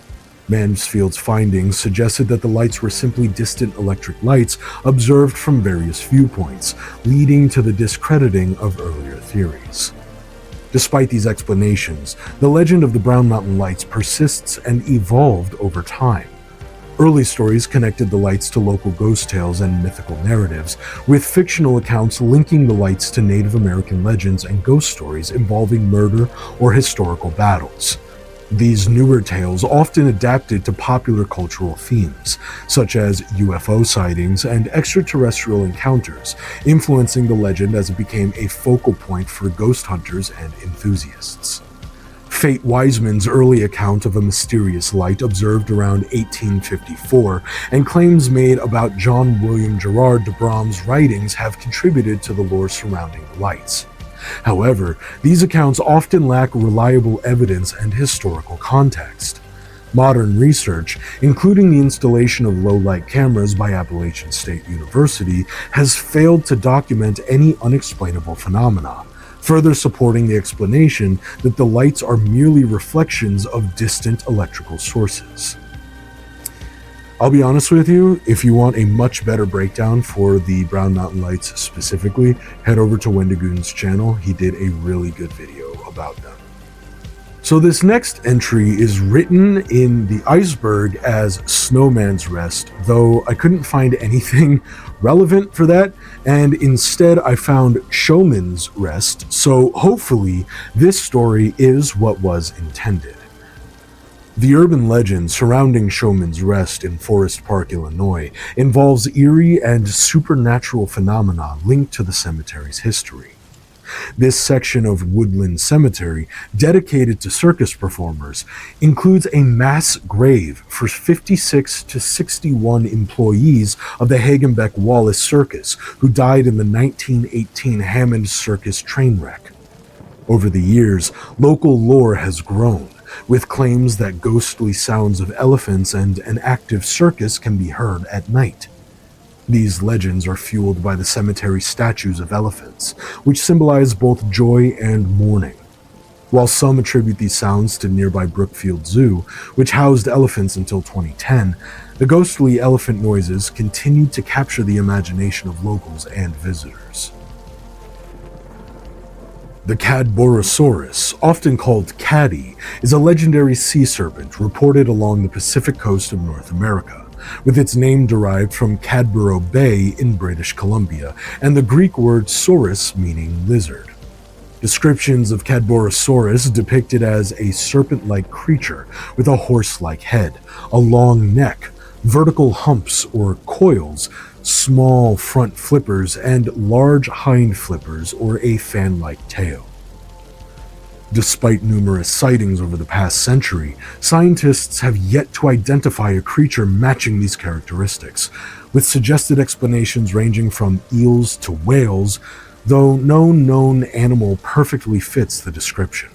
Mansfield's findings suggested that the lights were simply distant electric lights observed from various viewpoints, leading to the discrediting of earlier theories. Despite these explanations, the legend of the Brown Mountain Lights persists and evolved over time. Early stories connected the lights to local ghost tales and mythical narratives, with fictional accounts linking the lights to Native American legends and ghost stories involving murder or historical battles. These newer tales often adapted to popular cultural themes, such as UFO sightings and extraterrestrial encounters, influencing the legend as it became a focal point for ghost hunters and enthusiasts. Fate Wiseman's early account of a mysterious light observed around 1854 and claims made about John William Gerard de Brom's writings have contributed to the lore surrounding the lights. However, these accounts often lack reliable evidence and historical context. Modern research, including the installation of low-light cameras by Appalachian State University, has failed to document any unexplainable phenomena, further supporting the explanation that the lights are merely reflections of distant electrical sources. I'll be honest with you, if you want a much better breakdown for the Brown Mountain Lights specifically, head over to Wendigoon's channel. He did a really good video about them. So this next entry is written in the Iceberg as Snowman's Rest, though I couldn't find anything relevant for that, and instead I found Showman's Rest, so hopefully this story is what was intended. The urban legend surrounding Showman's Rest in Forest Park, Illinois, involves eerie and supernatural phenomena linked to the cemetery's history. This section of Woodland Cemetery, dedicated to circus performers, includes a mass grave for 56 to 61 employees of the Hagenbeck Wallace Circus who died in the 1918 Hammond Circus train wreck. Over the years, local lore has grown, with claims that ghostly sounds of elephants and an active circus can be heard at night. These legends are fueled by the cemetery statues of elephants, which symbolize both joy and mourning. While some attribute these sounds to nearby Brookfield Zoo, which housed elephants until 2010, the ghostly elephant noises continued to capture the imagination of locals and visitors. The Cadborosaurus, often called Caddy, is a legendary sea serpent reported along the Pacific coast of North America, with its name derived from Cadboro Bay in British Columbia, and the Greek word saurus meaning lizard. Descriptions of Cadborosaurus depict it as a serpent-like creature with a horse-like head, a long neck, vertical humps or coils, small front flippers, and large hind flippers or a fan-like tail. Despite numerous sightings over the past century, scientists have yet to identify a creature matching these characteristics, with suggested explanations ranging from eels to whales, though no known animal perfectly fits the description.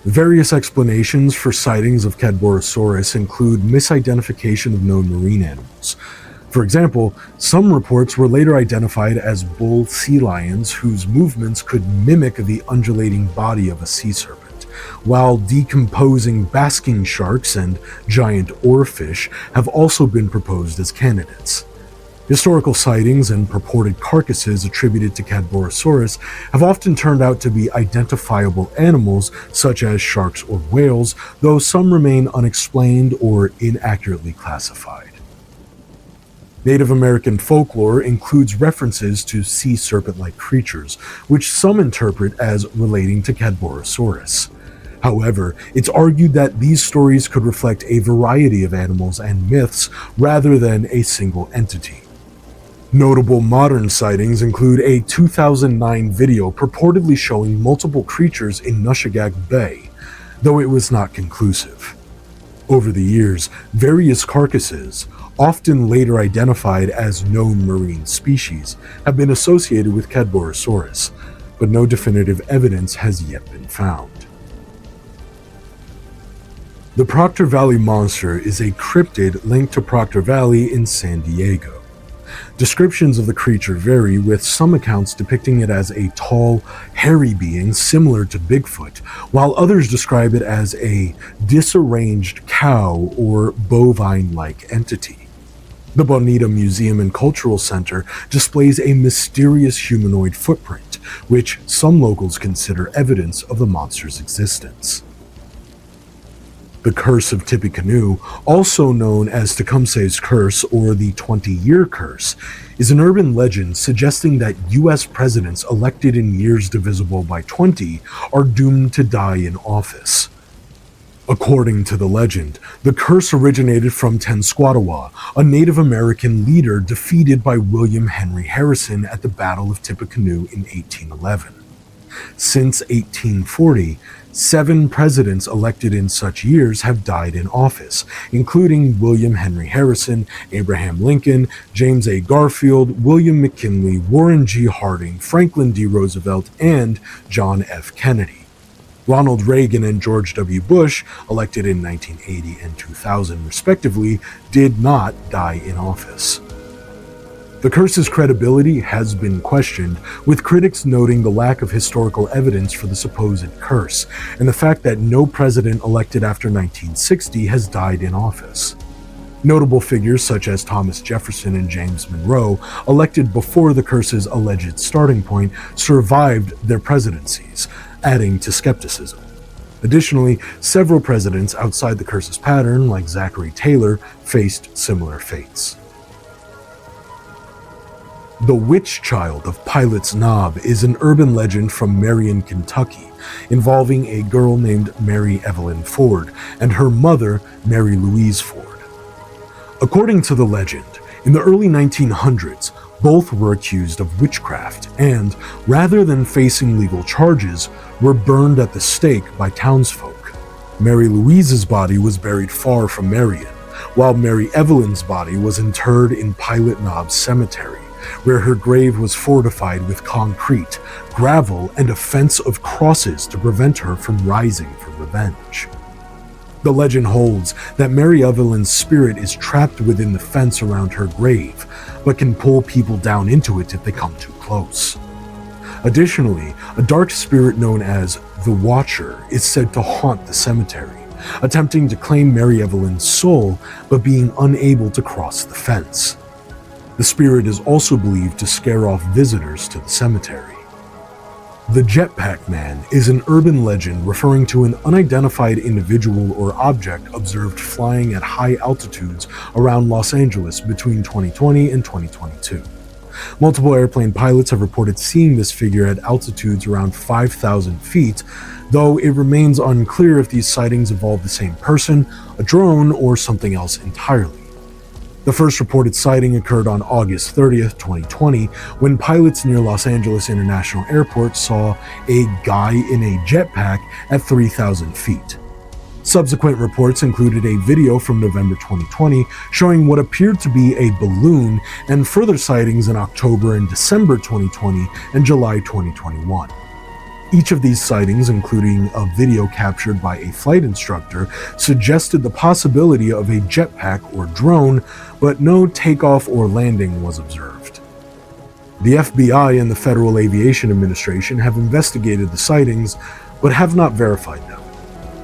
Various explanations for sightings of Cadborosaurus include misidentification of known marine animals. For example, some reports were later identified as bull sea lions whose movements could mimic the undulating body of a sea serpent, while decomposing basking sharks and giant oarfish have also been proposed as candidates. Historical sightings and purported carcasses attributed to Cadborosaurus have often turned out to be identifiable animals such as sharks or whales, though some remain unexplained or inaccurately classified. Native American folklore includes references to sea serpent-like creatures, which some interpret as relating to Cadborosaurus. However, it's argued that these stories could reflect a variety of animals and myths rather than a single entity. Notable modern sightings include a 2009 video purportedly showing multiple creatures in Nushagak Bay, though it was not conclusive. Over the years, various carcasses, often later identified as known marine species, have been associated with Cadborosaurus, but no definitive evidence has yet been found. The Proctor Valley Monster is a cryptid linked to Proctor Valley in San Diego. Descriptions of the creature vary, with some accounts depicting it as a tall, hairy being similar to Bigfoot, while others describe it as a disarranged cow or bovine-like entity. The Bonita Museum and Cultural Center displays a mysterious humanoid footprint, which some locals consider evidence of the monster's existence. The Curse of Tippecanoe, also known as Tecumseh's Curse or the 20-Year Curse, is an urban legend suggesting that U.S. presidents elected in years divisible by 20 are doomed to die in office. According to the legend, the curse originated from Tenskwatawa, a Native American leader defeated by William Henry Harrison at the Battle of Tippecanoe in 1811. Since 1840, 7 presidents elected in such years have died in office, including William Henry Harrison, Abraham Lincoln, James A. Garfield, William McKinley, Warren G. Harding, Franklin D. Roosevelt, and John F. Kennedy. Ronald Reagan and George W. Bush, elected in 1980 and 2000 respectively, did not die in office. The curse's credibility has been questioned, with critics noting the lack of historical evidence for the supposed curse, and the fact that no president elected after 1960 has died in office. Notable figures such as Thomas Jefferson and James Monroe, elected before the curse's alleged starting point, survived their presidencies, adding to skepticism. Additionally, several presidents outside the curse's pattern, like Zachary Taylor, faced similar fates. The Witch Child of Pilot's Knob is an urban legend from Marion, Kentucky, involving a girl named Mary Evelyn Ford and her mother, Mary Louise Ford. According to the legend, in the early 1900s, both were accused of witchcraft and, rather than facing legal charges, were burned at the stake by townsfolk. Mary Louise's body was buried far from Marion, while Mary Evelyn's body was interred in Pilot Knob Cemetery, where her grave was fortified with concrete, gravel, and a fence of crosses to prevent her from rising for revenge. The legend holds that Mary Evelyn's spirit is trapped within the fence around her grave, but can pull people down into it if they come too close. Additionally, a dark spirit known as the Watcher is said to haunt the cemetery, attempting to claim Mary Evelyn's soul, but being unable to cross the fence. The spirit is also believed to scare off visitors to the cemetery. The Jetpack Man is an urban legend referring to an unidentified individual or object observed flying at high altitudes around Los Angeles between 2020 and 2022. Multiple airplane pilots have reported seeing this figure at altitudes around 5,000 feet, though it remains unclear if these sightings involve the same person, a drone, or something else entirely. The first reported sighting occurred on August 30th, 2020, when pilots near Los Angeles International Airport saw a guy in a jetpack at 3,000 feet. Subsequent reports included a video from November 2020 showing what appeared to be a balloon, and further sightings in October and December 2020 and July 2021. Each of these sightings, including a video captured by a flight instructor, suggested the possibility of a jetpack or drone, but no takeoff or landing was observed. The FBI and the Federal Aviation Administration have investigated the sightings, but have not verified them.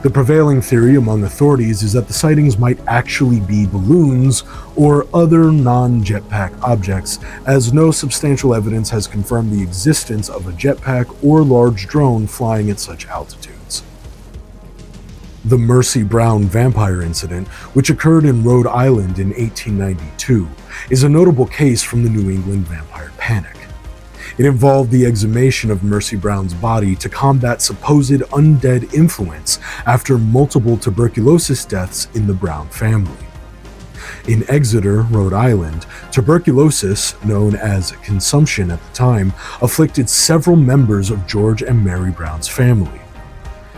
The prevailing theory among authorities is that the sightings might actually be balloons or other non-jetpack objects, as no substantial evidence has confirmed the existence of a jetpack or large drone flying at such altitudes. The Mercy Brown vampire incident, which occurred in Rhode Island in 1892, is a notable case from the New England vampire panic. It involved the exhumation of Mercy Brown's body to combat supposed undead influence after multiple tuberculosis deaths in the Brown family. In Exeter, Rhode Island, tuberculosis, known as consumption at the time, afflicted several members of George and Mary Brown's family.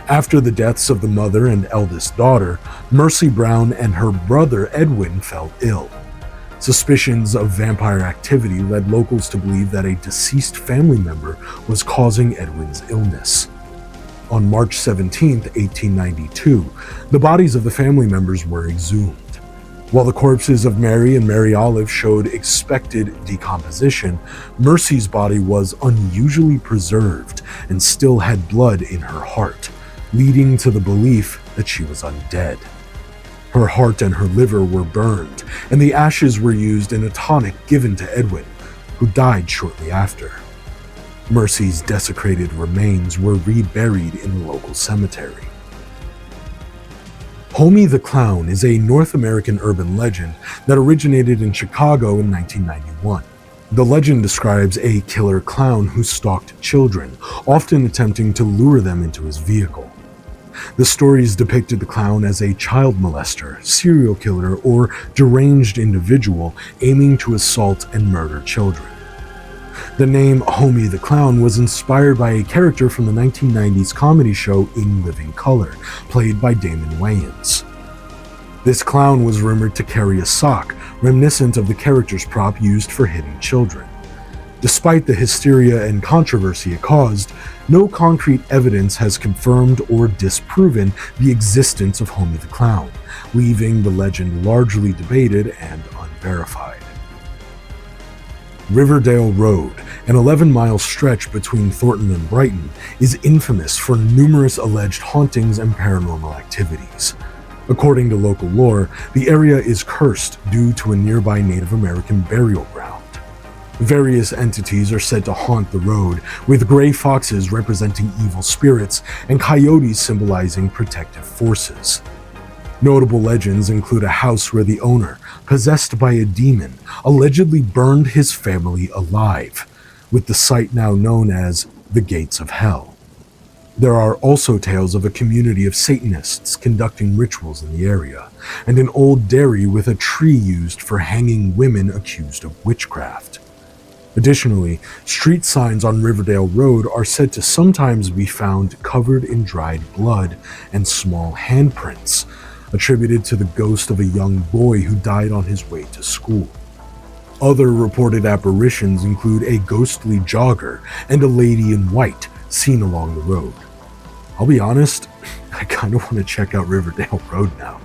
After the deaths of the mother and eldest daughter, Mercy Brown and her brother Edwin fell ill. Suspicions of vampire activity led locals to believe that a deceased family member was causing Edwin's illness. On March 17, 1892, the bodies of the family members were exhumed. While the corpses of Mary and Mary Olive showed expected decomposition, Mercy's body was unusually preserved and still had blood in her heart, leading to the belief that she was undead. Her heart and her liver were burned, and the ashes were used in a tonic given to Edwin, who died shortly after. Mercy's desecrated remains were reburied in the local cemetery. Homie the Clown is a North American urban legend that originated in Chicago in 1991. The legend describes a killer clown who stalked children, often attempting to lure them into his vehicle. The stories depicted the clown as a child molester, serial killer, or deranged individual aiming to assault and murder children. The name Homie the Clown was inspired by a character from the 1990s comedy show In Living Color, played by Damon Wayans. This clown was rumored to carry a sock, reminiscent of the character's prop used for hitting children. Despite the hysteria and controversy it caused, no concrete evidence has confirmed or disproven the existence of Homie the Clown, leaving the legend largely debated and unverified. Riverdale Road, an 11-mile stretch between Thornton and Brighton, is infamous for numerous alleged hauntings and paranormal activities. According to local lore, the area is cursed due to a nearby Native American burial ground. Various entities are said to haunt the road, with gray foxes representing evil spirits and coyotes symbolizing protective forces. Notable legends include a house where the owner, possessed by a demon, allegedly burned his family alive, with the site now known as the Gates of Hell. There are also tales of a community of Satanists conducting rituals in the area, and an old dairy with a tree used for hanging women accused of witchcraft. Additionally, street signs on Riverdale Road are said to sometimes be found covered in dried blood and small handprints, attributed to the ghost of a young boy who died on his way to school. Other reported apparitions include a ghostly jogger and a lady in white seen along the road. I'll be honest, I kind of want to check out Riverdale Road now.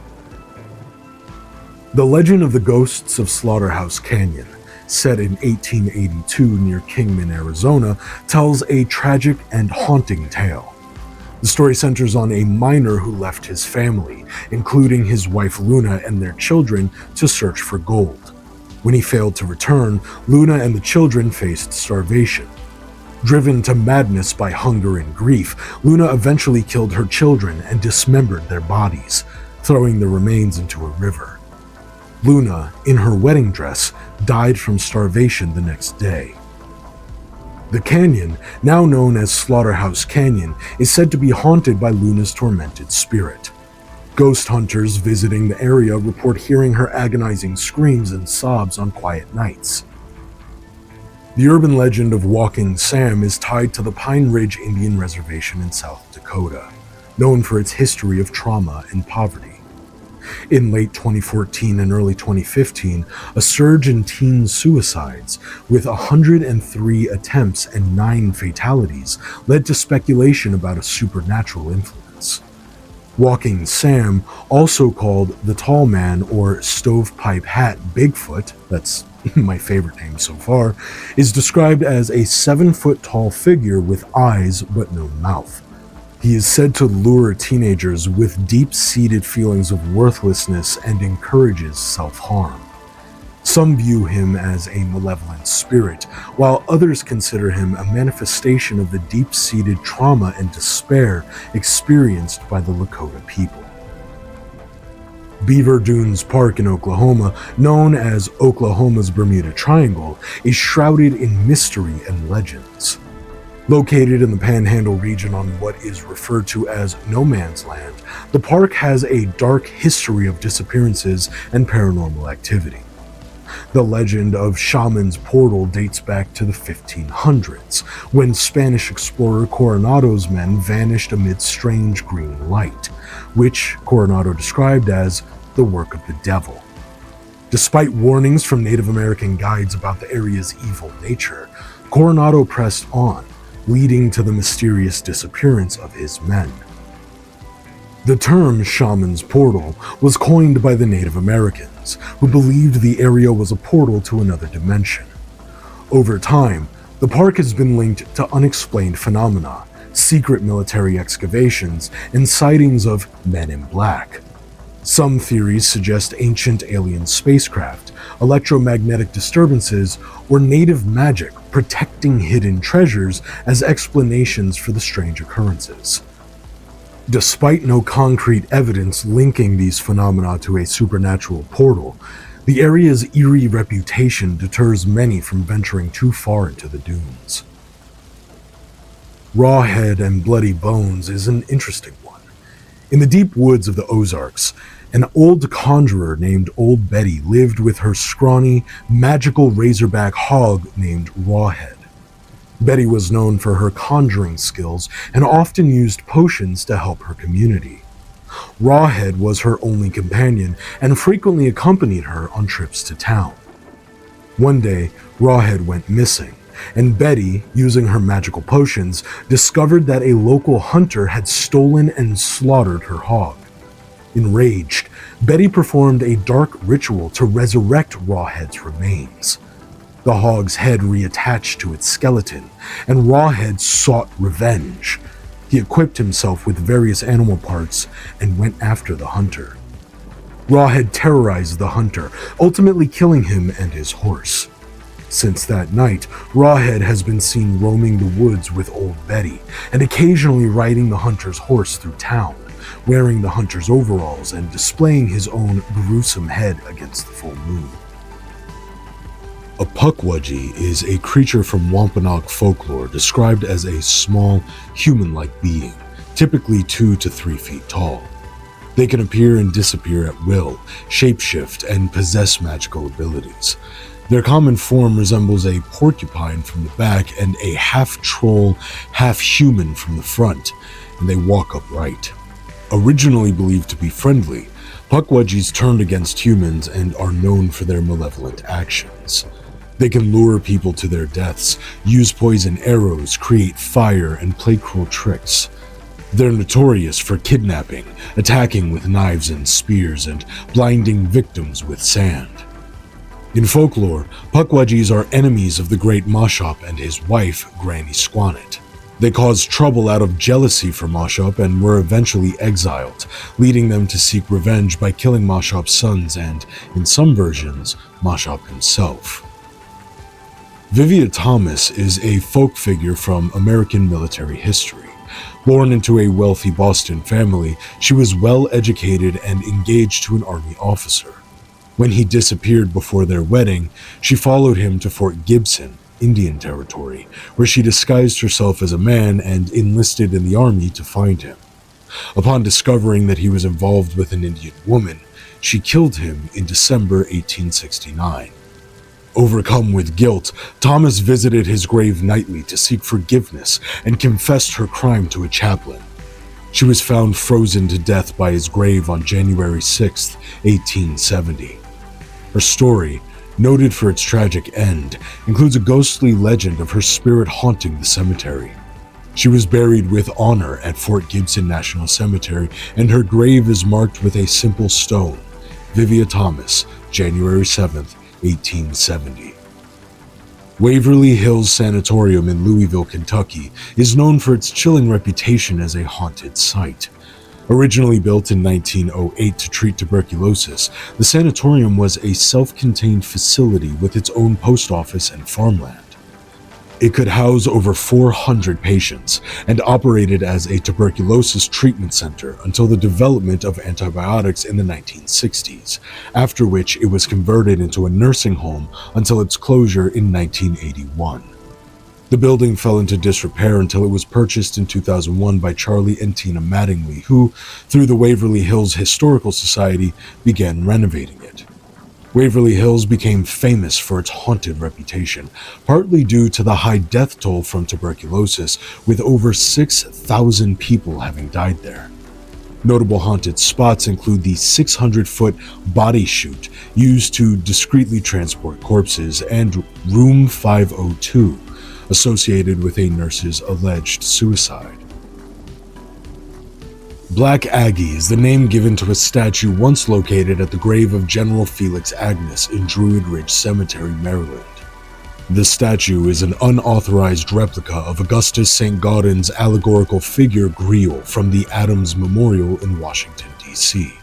The legend of the ghosts of Slaughterhouse Canyon, set in 1882 near Kingman, Arizona, tells a tragic and haunting tale. The story centers on a miner who left his family, including his wife Luna and their children, to search for gold. When he failed to return, Luna and the children faced starvation. Driven to madness by hunger and grief, Luna eventually killed her children and dismembered their bodies, throwing the remains into a river. Luna, in her wedding dress, died from starvation the next day. The canyon, now known as Slaughterhouse Canyon, is said to be haunted by Luna's tormented spirit. Ghost hunters visiting the area report hearing her agonizing screams and sobs on quiet nights. The urban legend of Walking Sam is tied to the Pine Ridge Indian Reservation in South Dakota, known for its history of trauma and poverty. In late 2014 and early 2015, a surge in teen suicides, with 103 attempts and 9 fatalities, led to speculation about a supernatural influence. Walking Sam, also called the Tall Man or Stovepipe Hat Bigfoot, that's my favorite name so far, is described as a 7-foot-tall figure with eyes but no mouth. He is said to lure teenagers with deep-seated feelings of worthlessness and encourages self-harm. Some view him as a malevolent spirit, while others consider him a manifestation of the deep-seated trauma and despair experienced by the Lakota people. Beaver Dunes Park in Oklahoma, known as Oklahoma's Bermuda Triangle, is shrouded in mystery and legends. Located in the Panhandle region on what is referred to as No Man's Land, the park has a dark history of disappearances and paranormal activity. The legend of Shaman's Portal dates back to the 1500s, when Spanish explorer Coronado's men vanished amid strange green light, which Coronado described as the work of the devil. Despite warnings from Native American guides about the area's evil nature, Coronado pressed on, leading to the mysterious disappearance of his men. The term Shaman's Portal was coined by the Native Americans, who believed the area was a portal to another dimension. Over time, the park has been linked to unexplained phenomena, secret military excavations, and sightings of men in black. Some theories suggest ancient alien spacecraft, electromagnetic disturbances, or native magic protecting hidden treasures as explanations for the strange occurrences. Despite no concrete evidence linking these phenomena to a supernatural portal, the area's eerie reputation deters many from venturing too far into the dunes. Rawhead and Bloody Bones is an interesting one. In the deep woods of the Ozarks, an old conjurer named Old Betty lived with her scrawny, magical razorback hog named Rawhead. Betty was known for her conjuring skills and often used potions to help her community. Rawhead was her only companion and frequently accompanied her on trips to town. One day, Rawhead went missing, and Betty, using her magical potions, discovered that a local hunter had stolen and slaughtered her hog. Enraged, Betty performed a dark ritual to resurrect Rawhead's remains. The hog's head reattached to its skeleton, and Rawhead sought revenge. He equipped himself with various animal parts and went after the hunter. Rawhead terrorized the hunter, ultimately killing him and his horse. Since that night, Rawhead has been seen roaming the woods with Old Betty, and occasionally riding the hunter's horse through town, wearing the hunter's overalls and displaying his own gruesome head against the full moon. A Pukwudgie is a creature from Wampanoag folklore described as a small, human-like being, typically 2 to 3 feet tall. They can appear and disappear at will, shapeshift, and possess magical abilities. Their common form resembles a porcupine from the back and a half-troll, half-human from the front, and they walk upright. Originally believed to be friendly, Pukwudgies turned against humans and are known for their malevolent actions. They can lure people to their deaths, use poison arrows, create fire, and play cruel tricks. They're notorious for kidnapping, attacking with knives and spears, and blinding victims with sand. In folklore, Pukwudgies are enemies of the great Mashop and his wife, Granny Squannet. They caused trouble out of jealousy for Mashop and were eventually exiled, leading them to seek revenge by killing Mashop's sons and, in some versions, Mashop himself. Vivia Thomas is a folk figure from American military history. Born into a wealthy Boston family, she was well educated and engaged to an army officer. When he disappeared before their wedding, she followed him to Fort Gibson, Indian Territory, where she disguised herself as a man and enlisted in the army to find him. Upon discovering that he was involved with an Indian woman, she killed him in December 1869. Overcome with guilt, Thomas visited his grave nightly to seek forgiveness and confessed her crime to a chaplain. She was found frozen to death by his grave on January 6, 1870. Her story, noted for its tragic end, includes a ghostly legend of her spirit haunting the cemetery. She was buried with honor at Fort Gibson National Cemetery, and her grave is marked with a simple stone, Vivia Thomas, January 7, 1870. Waverly Hills Sanatorium in Louisville, Kentucky, is known for its chilling reputation as a haunted site. Originally built in 1908 to treat tuberculosis, the sanatorium was a self-contained facility with its own post office and farmland. It could house over 400 patients and operated as a tuberculosis treatment center until the development of antibiotics in the 1960s, after which it was converted into a nursing home until its closure in 1981. The building fell into disrepair until it was purchased in 2001 by Charlie and Tina Mattingly, who, through the Waverly Hills Historical Society, began renovating it. Waverly Hills became famous for its haunted reputation, partly due to the high death toll from tuberculosis, with over 6,000 people having died there. Notable haunted spots include the 600-foot body chute used to discreetly transport corpses and Room 502, associated with a nurse's alleged suicide. Black Aggie is the name given to a statue once located at the grave of General Felix Agnes in Druid Ridge Cemetery, Maryland. The statue is an unauthorized replica of Augustus St. Gaudens's allegorical figure Griot from the Adams Memorial in Washington, D.C.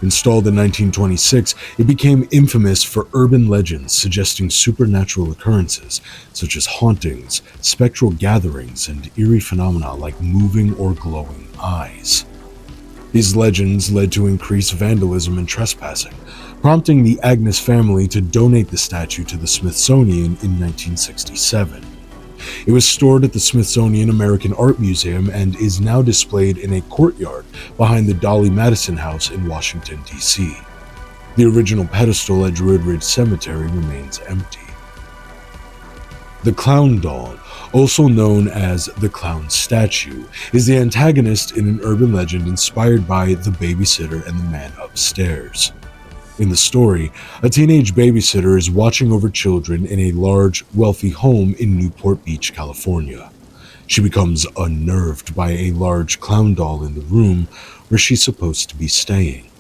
Installed in 1926, it became infamous for urban legends suggesting supernatural occurrences, such as hauntings, spectral gatherings, and eerie phenomena like moving or glowing eyes. These legends led to increased vandalism and trespassing, prompting the Agnes family to donate the statue to the Smithsonian in 1967. It was stored at the Smithsonian American Art Museum and is now displayed in a courtyard behind the Dolly Madison House in Washington, D.C. The original pedestal at Druid Ridge Cemetery remains empty. The Clown Doll, also known as the Clown Statue, is the antagonist in an urban legend inspired by The Babysitter and the Man Upstairs. In the story, a teenage babysitter is watching over children in a large, wealthy home in Newport Beach, California. She becomes unnerved by a large clown doll in the room where she's supposed to be staying.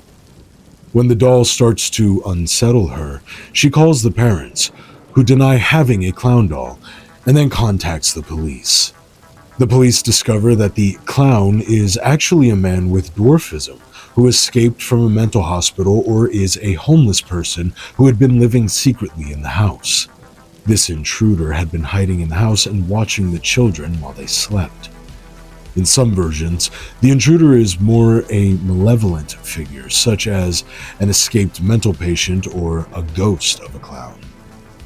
When the doll starts to unsettle her, she calls the parents, who deny having a clown doll, and then contacts the police. The police discover that the clown is actually a man with dwarfism, who escaped from a mental hospital or is a homeless person who had been living secretly in the house. This intruder had been hiding in the house and watching the children while they slept. In some versions, the intruder is more a malevolent figure, such as an escaped mental patient or a ghost of a clown.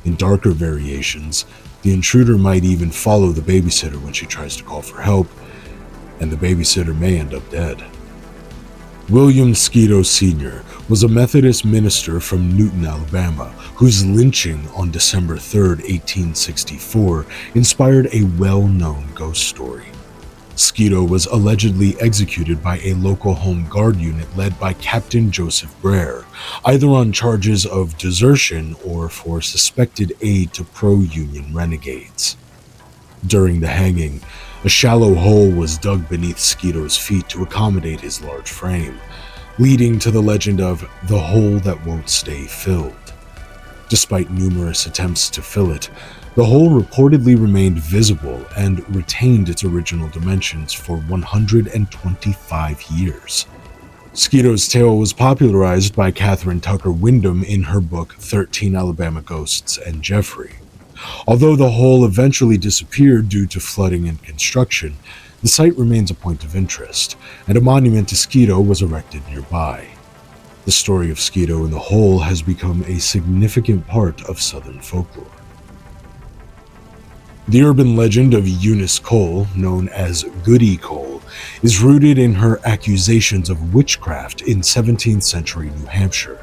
In darker variations, the intruder might even follow the babysitter when she tries to call for help, and the babysitter may end up dead. William Skeeto Sr. was a Methodist minister from Newton, Alabama, whose lynching on December 3, 1864, inspired a well-known ghost story. Skeeto was allegedly executed by a local home guard unit led by Captain Joseph Brer, either on charges of desertion or for suspected aid to pro-Union renegades. During the hanging, a shallow hole was dug beneath Skeeto's feet to accommodate his large frame, leading to the legend of the hole that won't stay filled. Despite numerous attempts to fill it, the hole reportedly remained visible and retained its original dimensions for 125 years. Skeeto's tale was popularized by Catherine Tucker Wyndham in her book 13 Alabama Ghosts and Jeffrey. Although the hole eventually disappeared due to flooding and construction, the site remains a point of interest, and a monument to Skeeto was erected nearby. The story of Skeeto in the Hole has become a significant part of Southern folklore. The urban legend of Eunice Cole, known as Goody Cole, is rooted in her accusations of witchcraft in 17th century New Hampshire.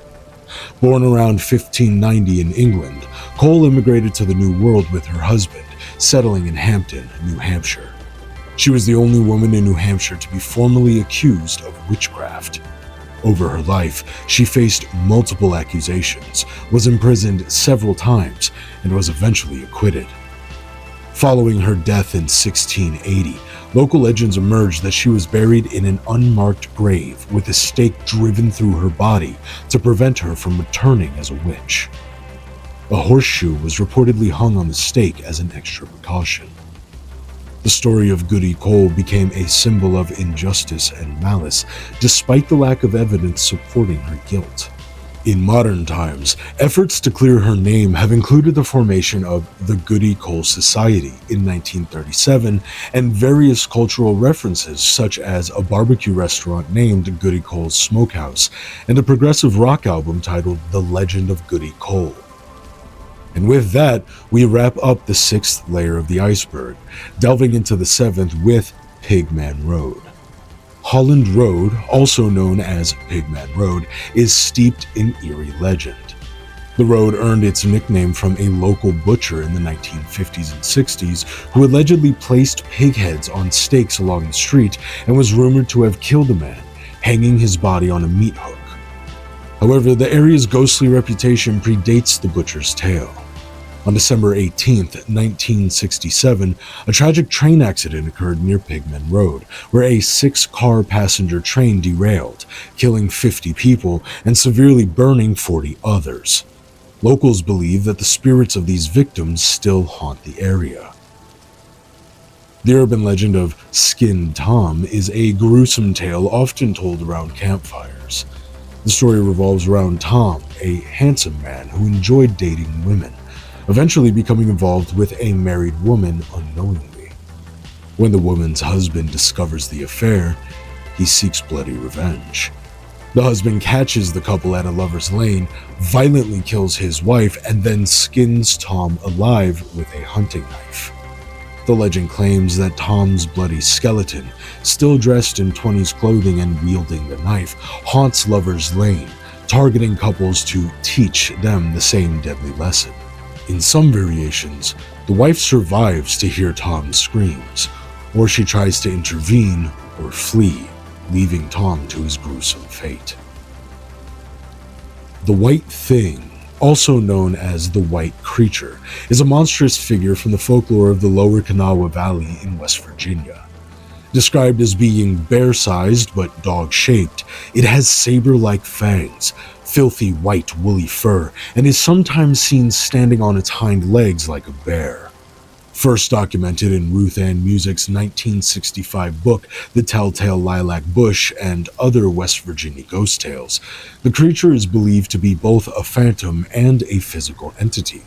Born around 1590 in England, Cole immigrated to the New World with her husband, settling in Hampton, New Hampshire. She was the only woman in New Hampshire to be formally accused of witchcraft. Over her life, she faced multiple accusations, was imprisoned several times, and was eventually acquitted. Following her death in 1680, local legends emerged that she was buried in an unmarked grave with a stake driven through her body to prevent her from returning as a witch. A horseshoe was reportedly hung on the stake as an extra precaution. The story of Goody Cole became a symbol of injustice and malice, despite the lack of evidence supporting her guilt. In modern times, efforts to clear her name have included the formation of the Goody Cole Society in 1937 and various cultural references such as a barbecue restaurant named Goody Cole's Smokehouse and a progressive rock album titled The Legend of Goody Cole. And with that, we wrap up the 6th layer of the iceberg, delving into the 7th with Pigman Road. Holland Road, also known as Pigman Road, is steeped in eerie legend. The road earned its nickname from a local butcher in the 1950s and 60s who allegedly placed pig heads on stakes along the street and was rumored to have killed a man, hanging his body on a meat hook. However, the area's ghostly reputation predates the butcher's tale. On December 18, 1967, a tragic train accident occurred near Pigman Road, where a 6-car passenger train derailed, killing 50 people and severely burning 40 others. Locals believe that the spirits of these victims still haunt the area. The urban legend of Skinned Tom is a gruesome tale often told around campfires. The story revolves around Tom, a handsome man who enjoyed dating women, eventually becoming involved with a married woman unknowingly. When the woman's husband discovers the affair, he seeks bloody revenge. The husband catches the couple at a lover's lane, violently kills his wife, and then skins Tom alive with a hunting knife. The legend claims that Tom's bloody skeleton, still dressed in 20s clothing and wielding the knife, haunts Lover's Lane, targeting couples to teach them the same deadly lesson. In some variations, the wife survives to hear Tom's screams, or she tries to intervene or flee, leaving Tom to his gruesome fate. The White Thing, also known as the White Creature, is a monstrous figure from the folklore of the Lower Kanawha Valley in West Virginia. Described as being bear-sized but dog-shaped, it has saber-like fangs, filthy white woolly fur, and is sometimes seen standing on its hind legs like a bear. First documented in Ruth Ann Music's 1965 book, The Telltale Lilac Bush and Other West Virginia Ghost Tales, the creature is believed to be both a phantom and a physical entity.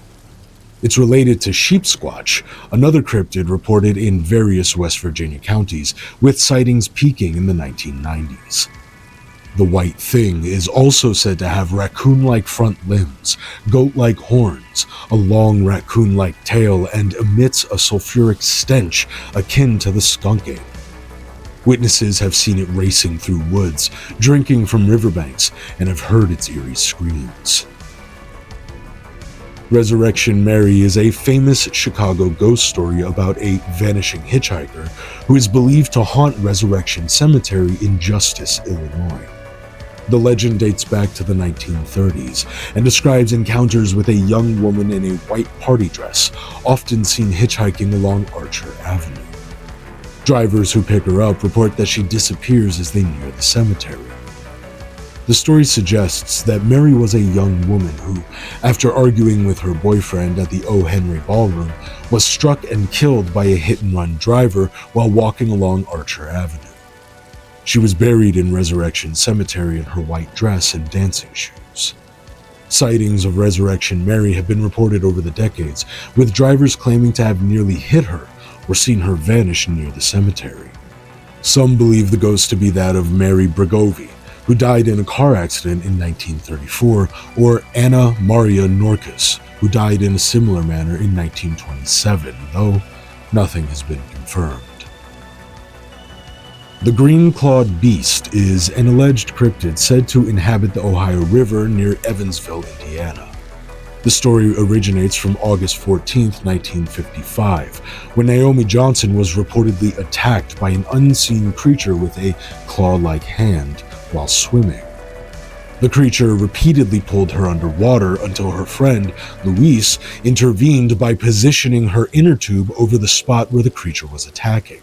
It's related to Sheep Squatch, another cryptid reported in various West Virginia counties, with sightings peaking in the 1990s. The White Thing is also said to have raccoon-like front limbs, goat-like horns, a long raccoon-like tail, and emits a sulfuric stench akin to the skunking. Witnesses have seen it racing through woods, drinking from riverbanks, and have heard its eerie screams. Resurrection Mary is a famous Chicago ghost story about a vanishing hitchhiker who is believed to haunt Resurrection Cemetery in Justice, Illinois. The legend dates back to the 1930s and describes encounters with a young woman in a white party dress, often seen hitchhiking along Archer Avenue. Drivers who pick her up report that she disappears as they near the cemetery. The story suggests that Mary was a young woman who, after arguing with her boyfriend at the O. Henry Ballroom, was struck and killed by a hit-and-run driver while walking along Archer Avenue. She was buried in Resurrection Cemetery in her white dress and dancing shoes. Sightings of Resurrection Mary have been reported over the decades, with drivers claiming to have nearly hit her or seen her vanish near the cemetery. Some believe the ghost to be that of Mary Bregovy, who died in a car accident in 1934, or Anna Maria Norkus, who died in a similar manner in 1927, though nothing has been confirmed. The green-clawed beast is an alleged cryptid said to inhabit the Ohio River near Evansville, Indiana. The story originates from August 14, 1955, when Naomi Johnson was reportedly attacked by an unseen creature with a claw-like hand while swimming. The creature repeatedly pulled her underwater until her friend, Louise, intervened by positioning her inner tube over the spot where the creature was attacking.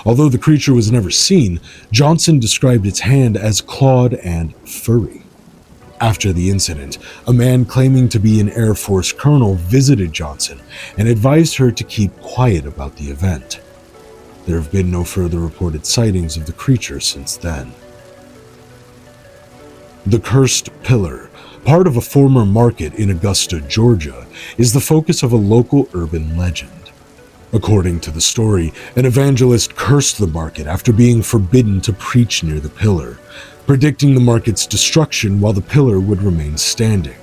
Although the creature was never seen, Johnson described its hand as clawed and furry. After the incident, a man claiming to be an Air Force colonel visited Johnson and advised her to keep quiet about the event. There have been no further reported sightings of the creature since then. The Cursed Pillar, part of a former market in Augusta, Georgia, is the focus of a local urban legend. According to the story, an evangelist cursed the market after being forbidden to preach near the pillar, predicting the market's destruction while the pillar would remain standing.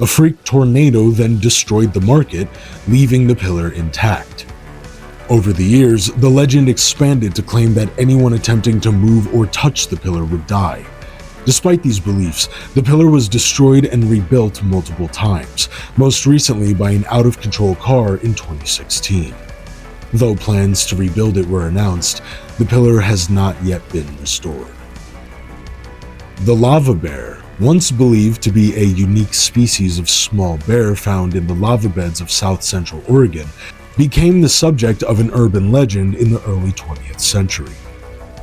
A freak tornado then destroyed the market, leaving the pillar intact. Over the years, the legend expanded to claim that anyone attempting to move or touch the pillar would die. Despite these beliefs, the pillar was destroyed and rebuilt multiple times, most recently by an out-of-control car in 2016. Though plans to rebuild it were announced, the pillar has not yet been restored. The lava bear, once believed to be a unique species of small bear found in the lava beds of south-central Oregon, became the subject of an urban legend in the early 20th century.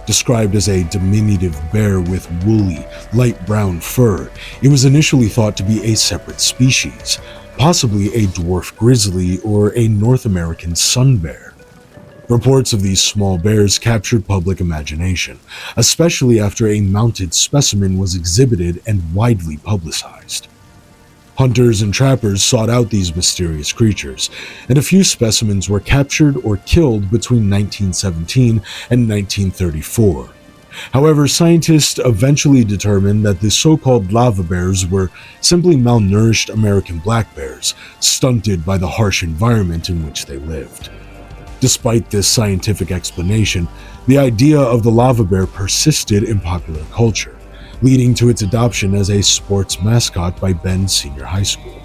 Described as a diminutive bear with woolly, light brown fur, it was initially thought to be a separate species, possibly a dwarf grizzly or a North American sun bear. Reports of these small bears captured public imagination, especially after a mounted specimen was exhibited and widely publicized. Hunters and trappers sought out these mysterious creatures, and a few specimens were captured or killed between 1917 and 1934. However, scientists eventually determined that the so-called lava bears were simply malnourished American black bears, stunted by the harsh environment in which they lived. Despite this scientific explanation, the idea of the lava bear persisted in popular culture, leading to its adoption as a sports mascot by Bend Senior High School.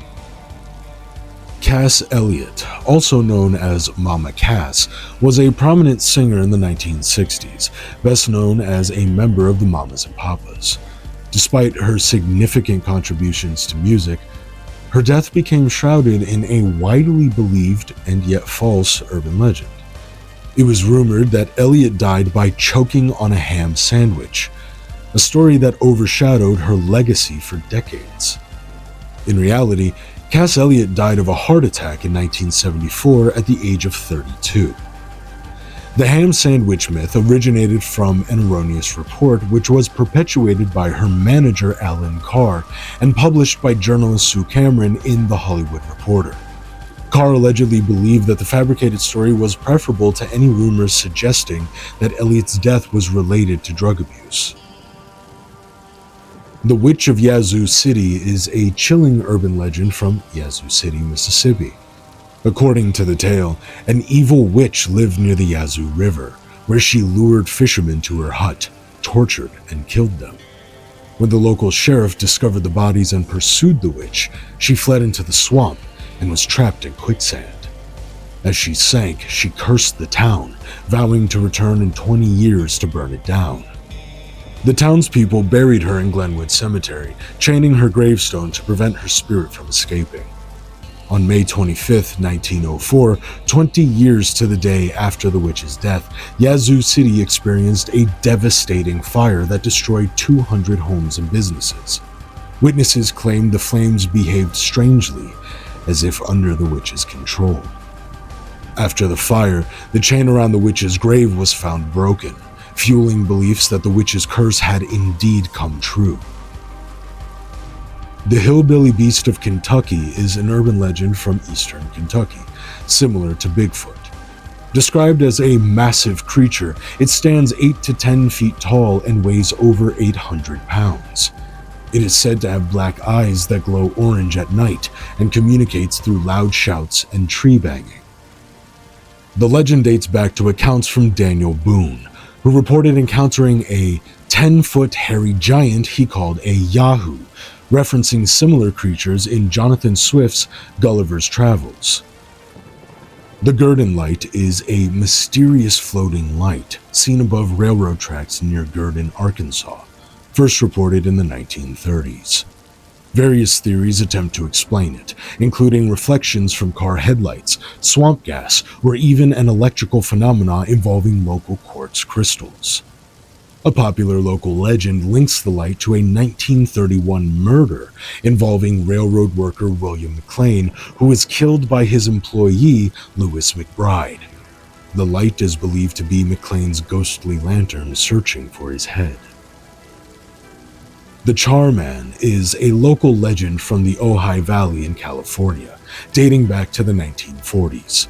Cass Elliot, also known as Mama Cass, was a prominent singer in the 1960s, best known as a member of the Mamas and Papas. Despite her significant contributions to music, her death became shrouded in a widely believed and yet false urban legend. It was rumored that Elliot died by choking on a ham sandwich, a story that overshadowed her legacy for decades. In reality, Cass Elliot died of a heart attack in 1974 at the age of 32. The ham sandwich myth originated from an erroneous report which was perpetuated by her manager Alan Carr and published by journalist Sue Cameron in The Hollywood Reporter. Carr allegedly believed that the fabricated story was preferable to any rumors suggesting that Elliot's death was related to drug abuse. The Witch of Yazoo City is a chilling urban legend from Yazoo City, Mississippi. According to the tale, an evil witch lived near the Yazoo River, where she lured fishermen to her hut, tortured, and killed them. When the local sheriff discovered the bodies and pursued the witch, she fled into the swamp and was trapped in quicksand. As she sank, she cursed the town, vowing to return in 20 years to burn it down. The townspeople buried her in Glenwood Cemetery, chaining her gravestone to prevent her spirit from escaping. On May 25, 1904, 20 years to the day after the witch's death, Yazoo City experienced a devastating fire that destroyed 200 homes and businesses. Witnesses claimed the flames behaved strangely, as if under the witch's control. After the fire, the chain around the witch's grave was found broken, fueling beliefs that the witch's curse had indeed come true. The Hillbilly Beast of Kentucky is an urban legend from eastern Kentucky, similar to Bigfoot. Described as a massive creature, it stands 8 to 10 feet tall and weighs over 800 pounds. It is said to have black eyes that glow orange at night and communicates through loud shouts and tree banging. The legend dates back to accounts from Daniel Boone, who reported encountering a 10-foot hairy giant he called a Yahoo, referencing similar creatures in Jonathan Swift's Gulliver's Travels. The Gurdon Light is a mysterious floating light seen above railroad tracks near Gurdon, Arkansas, first reported in the 1930s. Various theories attempt to explain it, including reflections from car headlights, swamp gas, or even an electrical phenomena involving local quartz crystals. A popular local legend links the light to a 1931 murder involving railroad worker William McLean, who was killed by his employee, Lewis McBride. The light is believed to be McLean's ghostly lantern searching for his head. The Charman is a local legend from the Ojai Valley in California, dating back to the 1940s.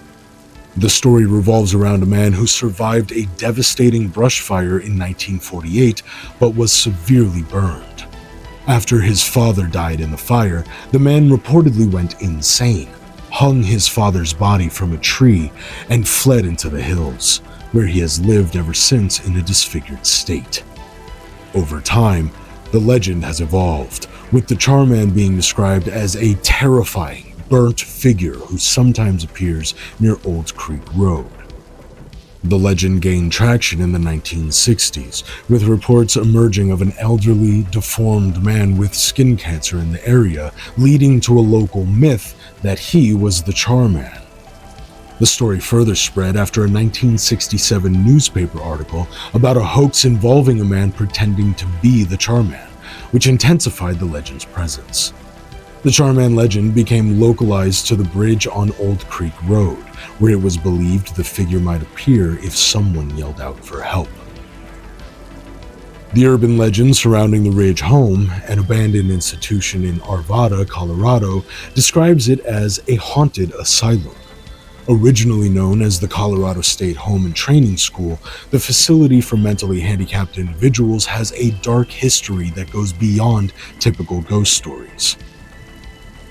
The story revolves around a man who survived a devastating brush fire in 1948 but was severely burned. After his father died in the fire, the man reportedly went insane, hung his father's body from a tree, and fled into the hills, where he has lived ever since in a disfigured state. Over time, the legend has evolved, with the Charman being described as a terrifying, burnt figure who sometimes appears near Old Creek Road. The legend gained traction in the 1960s, with reports emerging of an elderly, deformed man with skin cancer in the area, leading to a local myth that he was the Charman. The story further spread after a 1967 newspaper article about a hoax involving a man pretending to be the Charman, which intensified the legend's presence. The Charman legend became localized to the bridge on Old Creek Road, where it was believed the figure might appear if someone yelled out for help. The urban legend surrounding the Ridge home, an abandoned institution in Arvada, Colorado, describes it as a haunted asylum. Originally known as the Colorado State Home and Training School, the facility for mentally handicapped individuals has a dark history that goes beyond typical ghost stories.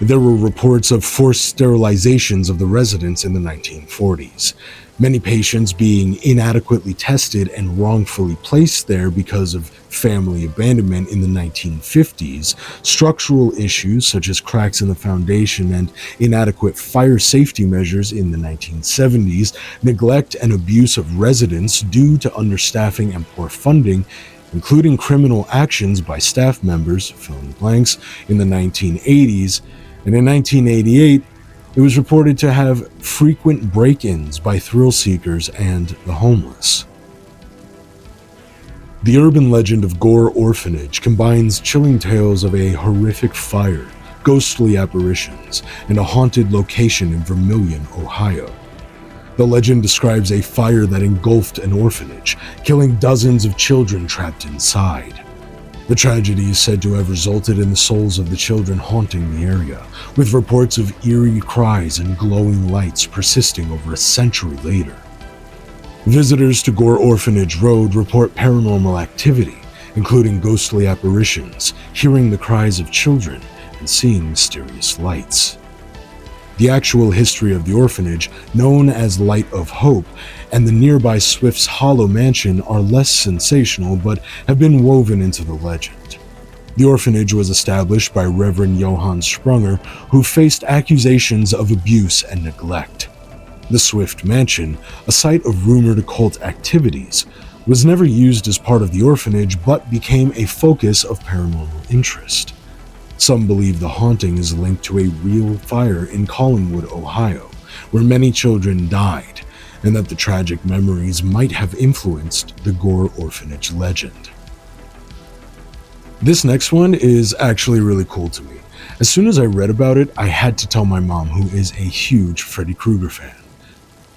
There were reports of forced sterilizations of the residents in the 1940s, many patients being inadequately tested and wrongfully placed there because of family abandonment in the 1950s, structural issues such as cracks in the foundation and inadequate fire safety measures in the 1970s, neglect and abuse of residents due to understaffing and poor funding, including criminal actions by staff members, fill in the blanks, in the 1980s, and in 1988, it was reported to have frequent break-ins by thrill seekers and the homeless. The urban legend of Gore Orphanage combines chilling tales of a horrific fire, ghostly apparitions, and a haunted location in Vermilion, Ohio. The legend describes a fire that engulfed an orphanage, killing dozens of children trapped inside. The tragedy is said to have resulted in the souls of the children haunting the area, with reports of eerie cries and glowing lights persisting over a century later. Visitors to Gore Orphanage Road report paranormal activity, including ghostly apparitions, hearing the cries of children, and seeing mysterious lights. The actual history of the orphanage, known as Light of Hope, and the nearby Swift's Hollow Mansion are less sensational but have been woven into the legend. The orphanage was established by Reverend Johann Sprunger, who faced accusations of abuse and neglect. The Swift Mansion, a site of rumored occult activities, was never used as part of the orphanage but became a focus of paranormal interest. Some believe the haunting is linked to a real fire in Collingwood, Ohio, where many children died, and that the tragic memories might have influenced the Gore Orphanage legend. This next one is actually really cool to me. As soon as I read about it, I had to tell my mom, who is a huge Freddy Krueger fan.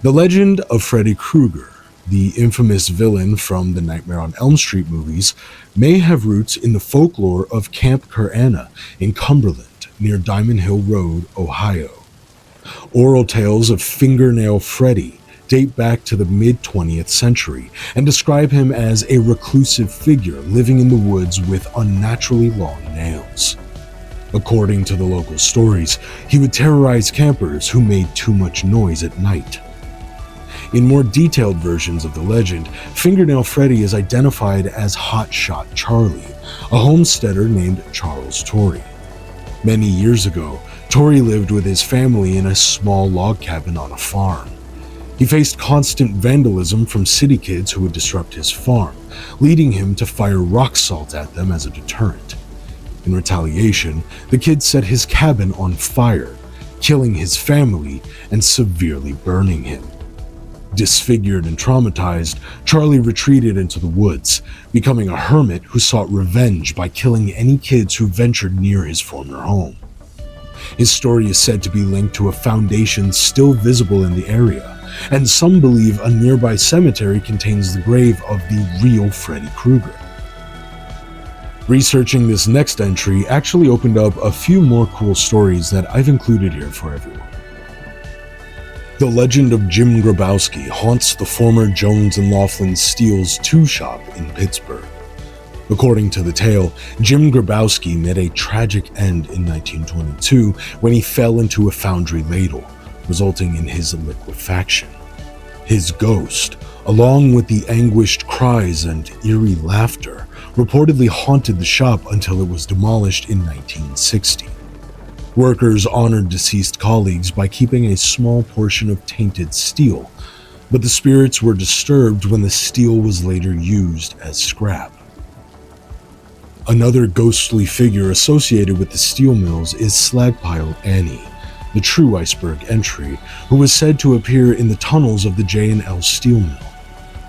The legend of Freddy Krueger, the infamous villain from the Nightmare on Elm Street movies, may have roots in the folklore of Camp Curana in Cumberland, near Diamond Hill Road, Ohio. Oral tales of Fingernail Freddy, date back to the mid-20th century and describe him as a reclusive figure living in the woods with unnaturally long nails. According to the local stories, he would terrorize campers who made too much noise at night. In more detailed versions of the legend, Fingernail Freddy is identified as Hotshot Charlie, a homesteader named Charles Torrey. Many years ago, Torrey lived with his family in a small log cabin on a farm. He faced constant vandalism from city kids who would disrupt his farm, leading him to fire rock salt at them as a deterrent. In retaliation, the kids set his cabin on fire, killing his family and severely burning him. Disfigured and traumatized, Charlie retreated into the woods, becoming a hermit who sought revenge by killing any kids who ventured near his former home. His story is said to be linked to a foundation still visible in the area, and some believe a nearby cemetery contains the grave of the real Freddy Krueger. Researching this next entry actually opened up a few more cool stories that I've included here for everyone. The legend of Jim Grabowski haunts the former Jones & Laughlin Steel's 2 shop in Pittsburgh. According to the tale, Jim Grabowski met a tragic end in 1922 when he fell into a foundry ladle, resulting in his liquefaction. His ghost, along with the anguished cries and eerie laughter, reportedly haunted the shop until it was demolished in 1960. Workers honored deceased colleagues by keeping a small portion of tainted steel, but the spirits were disturbed when the steel was later used as scrap. Another ghostly figure associated with the steel mills is Slagpile Annie, the true Iceberg entry, who was said to appear in the tunnels of the J&L steel mill.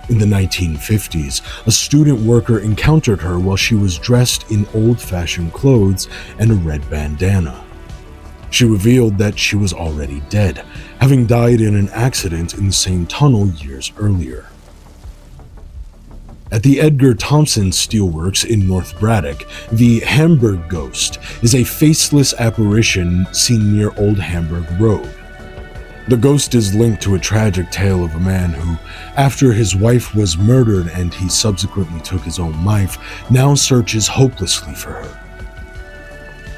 In the 1950s, a student worker encountered her while she was dressed in old-fashioned clothes and a red bandana. She revealed that she was already dead, having died in an accident in the same tunnel years earlier. At the Edgar Thompson Steelworks in North Braddock, the Hamburg Ghost is a faceless apparition seen near Old Hamburg Road. The ghost is linked to a tragic tale of a man who, after his wife was murdered and he subsequently took his own life, now searches hopelessly for her.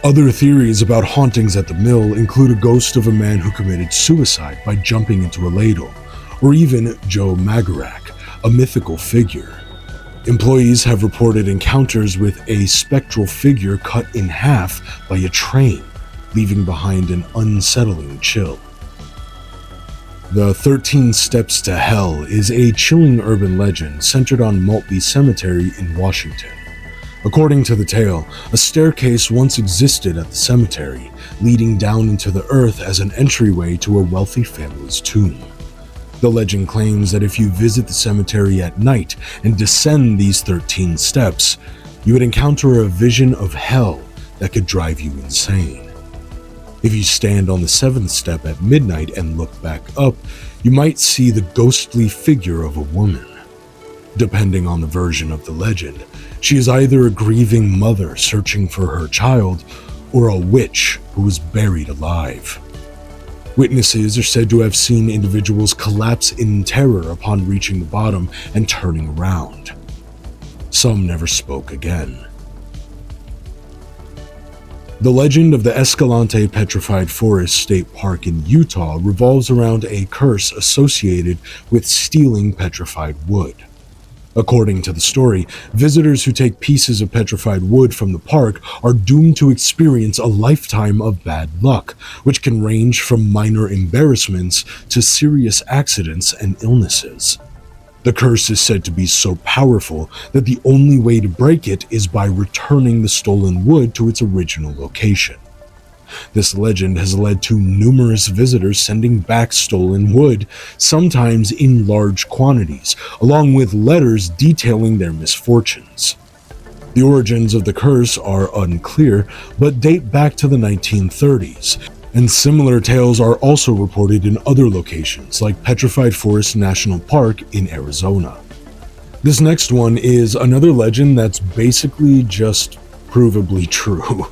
Other theories about hauntings at the mill include a ghost of a man who committed suicide by jumping into a ladle, or even Joe Magarak, a mythical figure. Employees have reported encounters with a spectral figure cut in half by a train, leaving behind an unsettling chill. The 13 Steps to Hell is a chilling urban legend centered on Maltby Cemetery in Washington. According to the tale, a staircase once existed at the cemetery, leading down into the earth as an entryway to a wealthy family's tomb. The legend claims that if you visit the cemetery at night and descend these 13 steps, you would encounter a vision of hell that could drive you insane. If you stand on the 7th step at midnight and look back up, you might see the ghostly figure of a woman. Depending on the version of the legend, she is either a grieving mother searching for her child or a witch who was buried alive. Witnesses are said to have seen individuals collapse in terror upon reaching the bottom and turning around. Some never spoke again. The legend of the Escalante Petrified Forest State Park in Utah revolves around a curse associated with stealing petrified wood. According to the story, visitors who take pieces of petrified wood from the park are doomed to experience a lifetime of bad luck, which can range from minor embarrassments to serious accidents and illnesses. The curse is said to be so powerful that the only way to break it is by returning the stolen wood to its original location. This legend has led to numerous visitors sending back stolen wood, sometimes in large quantities, along with letters detailing their misfortunes. The origins of the curse are unclear, but date back to the 1930s, and similar tales are also reported in other locations like Petrified Forest National Park in Arizona. This next one is another legend that's basically just provably true.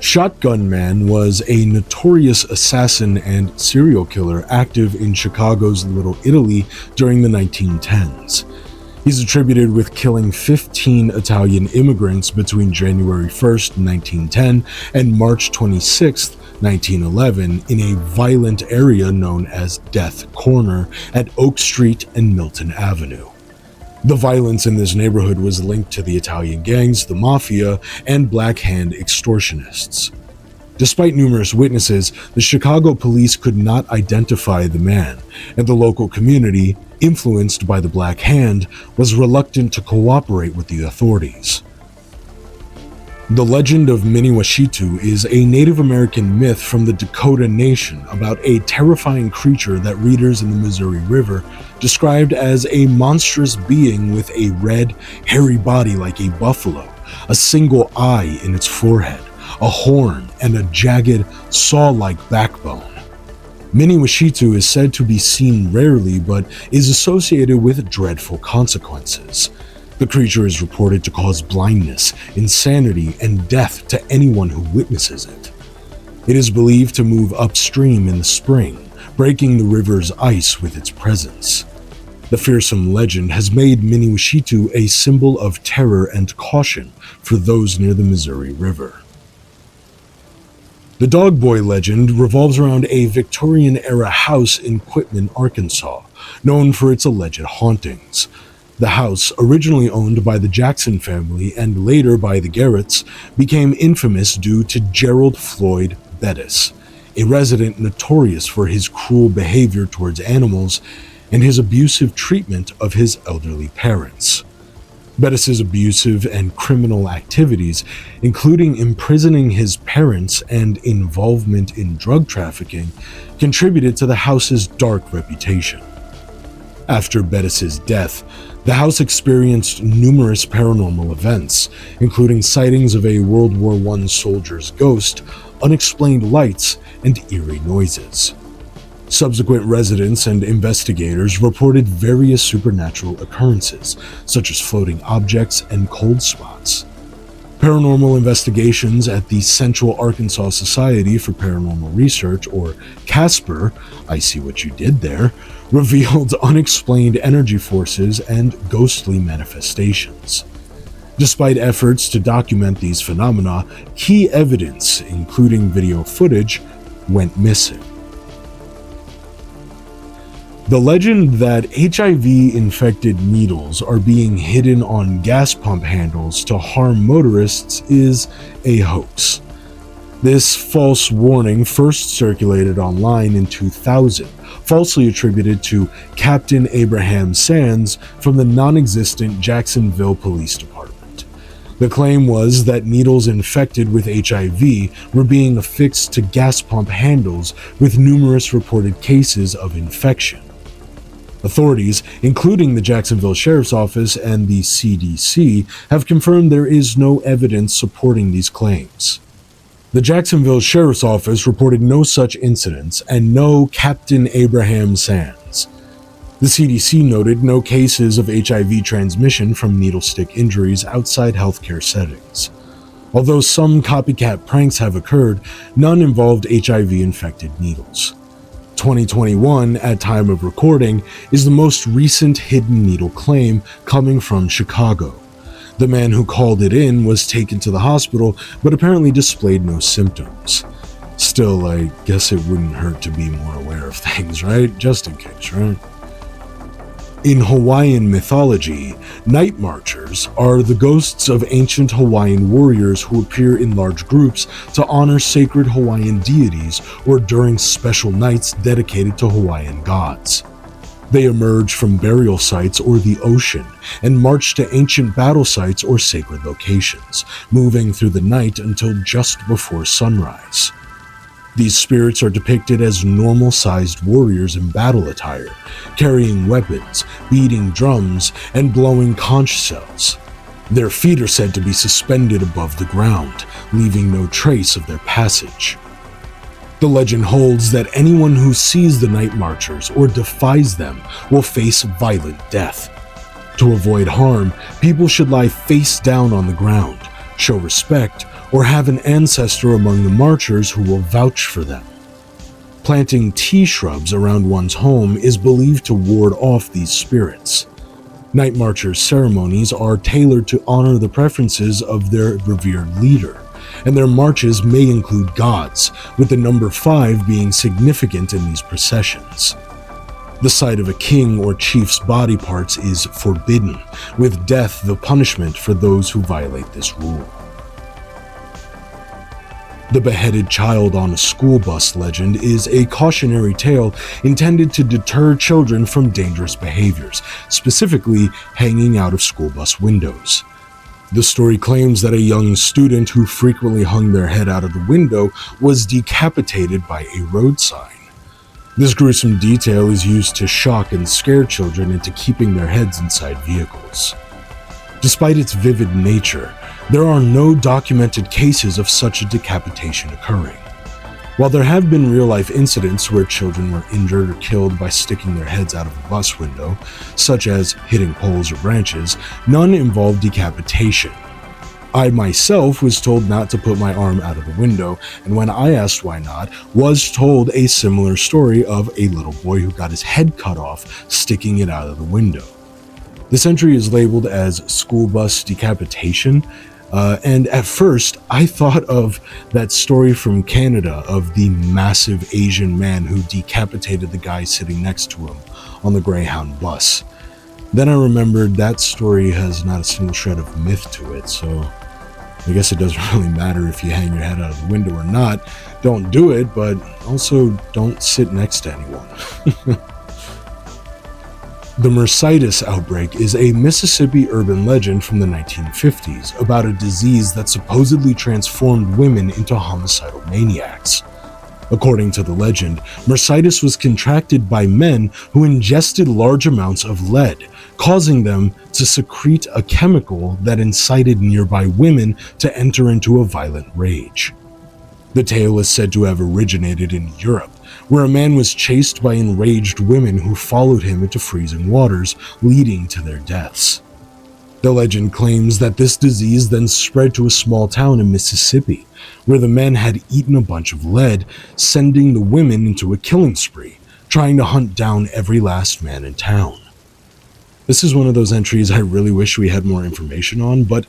Shotgun Man was a notorious assassin and serial killer active in Chicago's Little Italy during the 1910s. He's attributed with killing 15 Italian immigrants between January 1st, 1910 and March 26th, 1911 in a violent area known as Death Corner at Oak Street and Milton Avenue. The violence in this neighborhood was linked to the Italian gangs, the mafia, and Black Hand extortionists. Despite numerous witnesses, the Chicago police could not identify the man, and the local community, influenced by the Black Hand, was reluctant to cooperate with the authorities. The legend of Miniwashitu is a Native American myth from the Dakota Nation about a terrifying creature that readers in the Missouri River described as a monstrous being with a red, hairy body like a buffalo, a single eye in its forehead, a horn, and a jagged, saw-like backbone. Miniwashitu is said to be seen rarely but is associated with dreadful consequences. The creature is reported to cause blindness, insanity, and death to anyone who witnesses it. It is believed to move upstream in the spring, breaking the river's ice with its presence. The fearsome legend has made Miniwashitu a symbol of terror and caution for those near the Missouri River. The Dog Boy legend revolves around a Victorian-era house in Quitman, Arkansas, known for its alleged hauntings. The house, originally owned by the Jackson family and later by the Garretts, became infamous due to Gerald Floyd Bettis, a resident notorious for his cruel behavior towards animals and his abusive treatment of his elderly parents. Bettis's abusive and criminal activities, including imprisoning his parents and involvement in drug trafficking, contributed to the house's dark reputation. After Bettis's death, the house experienced numerous paranormal events, including sightings of a World War I soldier's ghost, unexplained lights, and eerie noises. Subsequent residents and investigators reported various supernatural occurrences, such as floating objects and cold spots. Paranormal investigations at the Central Arkansas Society for Paranormal Research, or CASPER, I see what you did there, revealed unexplained energy forces and ghostly manifestations. Despite efforts to document these phenomena, key evidence, including video footage, went missing. The legend that HIV-infected needles are being hidden on gas pump handles to harm motorists is a hoax. This false warning first circulated online in 2000, falsely attributed to Captain Abraham Sands from the non-existent Jacksonville Police Department. The claim was that needles infected with HIV were being affixed to gas pump handles, with numerous reported cases of infection. Authorities, including the Jacksonville Sheriff's Office and the CDC, have confirmed there is no evidence supporting these claims. The Jacksonville Sheriff's Office reported no such incidents and no Captain Abraham Sands. The CDC noted no cases of HIV transmission from needle stick injuries outside healthcare settings. Although some copycat pranks have occurred, none involved HIV-infected needles. 2021, at time of recording, is the most recent hidden needle claim coming from Chicago. The man who called it in was taken to the hospital, but apparently displayed no symptoms. Still, I guess it wouldn't hurt to be more aware of things, right? Just in case, right? In Hawaiian mythology, night marchers are the ghosts of ancient Hawaiian warriors who appear in large groups to honor sacred Hawaiian deities or during special nights dedicated to Hawaiian gods. They emerge from burial sites or the ocean and march to ancient battle sites or sacred locations, moving through the night until just before sunrise. These spirits are depicted as normal-sized warriors in battle attire, carrying weapons, beating drums, and blowing conch shells. Their feet are said to be suspended above the ground, leaving no trace of their passage. The legend holds that anyone who sees the night marchers or defies them will face violent death. To avoid harm, people should lie face down on the ground, show respect, or have an ancestor among the marchers who will vouch for them. Planting tea shrubs around one's home is believed to ward off these spirits. Night Marchers' ceremonies are tailored to honor the preferences of their revered leader, and their marches may include gods, with the number 5 being significant in these processions. The sight of a king or chief's body parts is forbidden, with death the punishment for those who violate this rule. The beheaded child on a school bus legend is a cautionary tale intended to deter children from dangerous behaviors, specifically hanging out of school bus windows. The story claims that a young student who frequently hung their head out of the window was decapitated by a road sign. This gruesome detail is used to shock and scare children into keeping their heads inside vehicles. Despite its vivid nature, there are no documented cases of such a decapitation occurring. While there have been real-life incidents where children were injured or killed by sticking their heads out of a bus window, such as hitting poles or branches, none involved decapitation. I myself was told not to put my arm out of the window, and when I asked why not, was told a similar story of a little boy who got his head cut off sticking it out of the window. This entry is labeled as school bus decapitation, and at first I thought of that story from Canada of the massive Asian man who decapitated the guy sitting next to him on the Greyhound bus. Then I remembered that story has not a single shred of myth to it, so I guess it doesn't really matter if you hang your head out of the window or not. Don't do it, but also don't sit next to anyone. The Mercedes outbreak is a Mississippi urban legend from the 1950s about a disease that supposedly transformed women into homicidal maniacs. According to the legend, Mercedes was contracted by men who ingested large amounts of lead, causing them to secrete a chemical that incited nearby women to enter into a violent rage. The tale is said to have originated in Europe, where a man was chased by enraged women who followed him into freezing waters, leading to their deaths. The legend claims that this disease then spread to a small town in Mississippi, where the men had eaten a bunch of lead, sending the women into a killing spree, trying to hunt down every last man in town. This is one of those entries I really wish we had more information on, but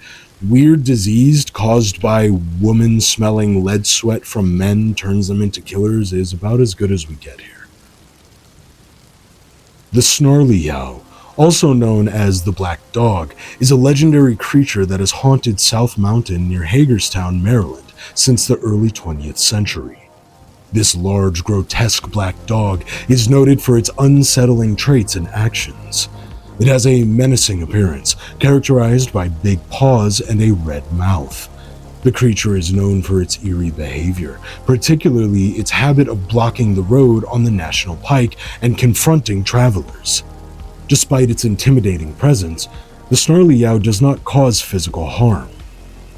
weird disease caused by women smelling lead sweat from men turns them into killers is about as good as we get here. The Snarly-Yow, also known as the Black Dog, is a legendary creature that has haunted South Mountain near Hagerstown, Maryland, since the early 20th century. This large, grotesque black dog is noted for its unsettling traits and actions. It has a menacing appearance, characterized by big paws and a red mouth. The creature is known for its eerie behavior, particularly its habit of blocking the road on the National Pike and confronting travelers. Despite its intimidating presence, the Snarly-Yow does not cause physical harm.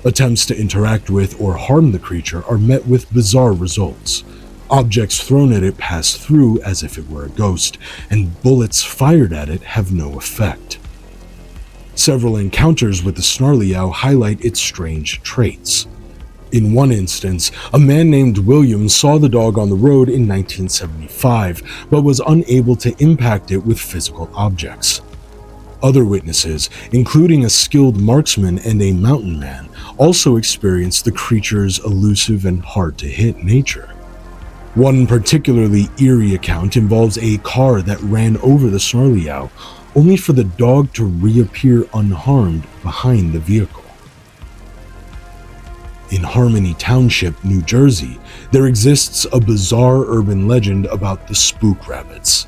Attempts to interact with or harm the creature are met with bizarre results. Objects thrown at it pass through as if it were a ghost, and bullets fired at it have no effect. Several encounters with the Snarly-Yow highlight its strange traits. In one instance, a man named William saw the dog on the road in 1975, but was unable to impact it with physical objects. Other witnesses, including a skilled marksman and a mountain man, also experienced the creature's elusive and hard-to-hit nature. One particularly eerie account involves a car that ran over the Snarly-Yow, only for the dog to reappear unharmed behind the vehicle. In Harmony Township, New Jersey, there exists a bizarre urban legend about the spook rabbits.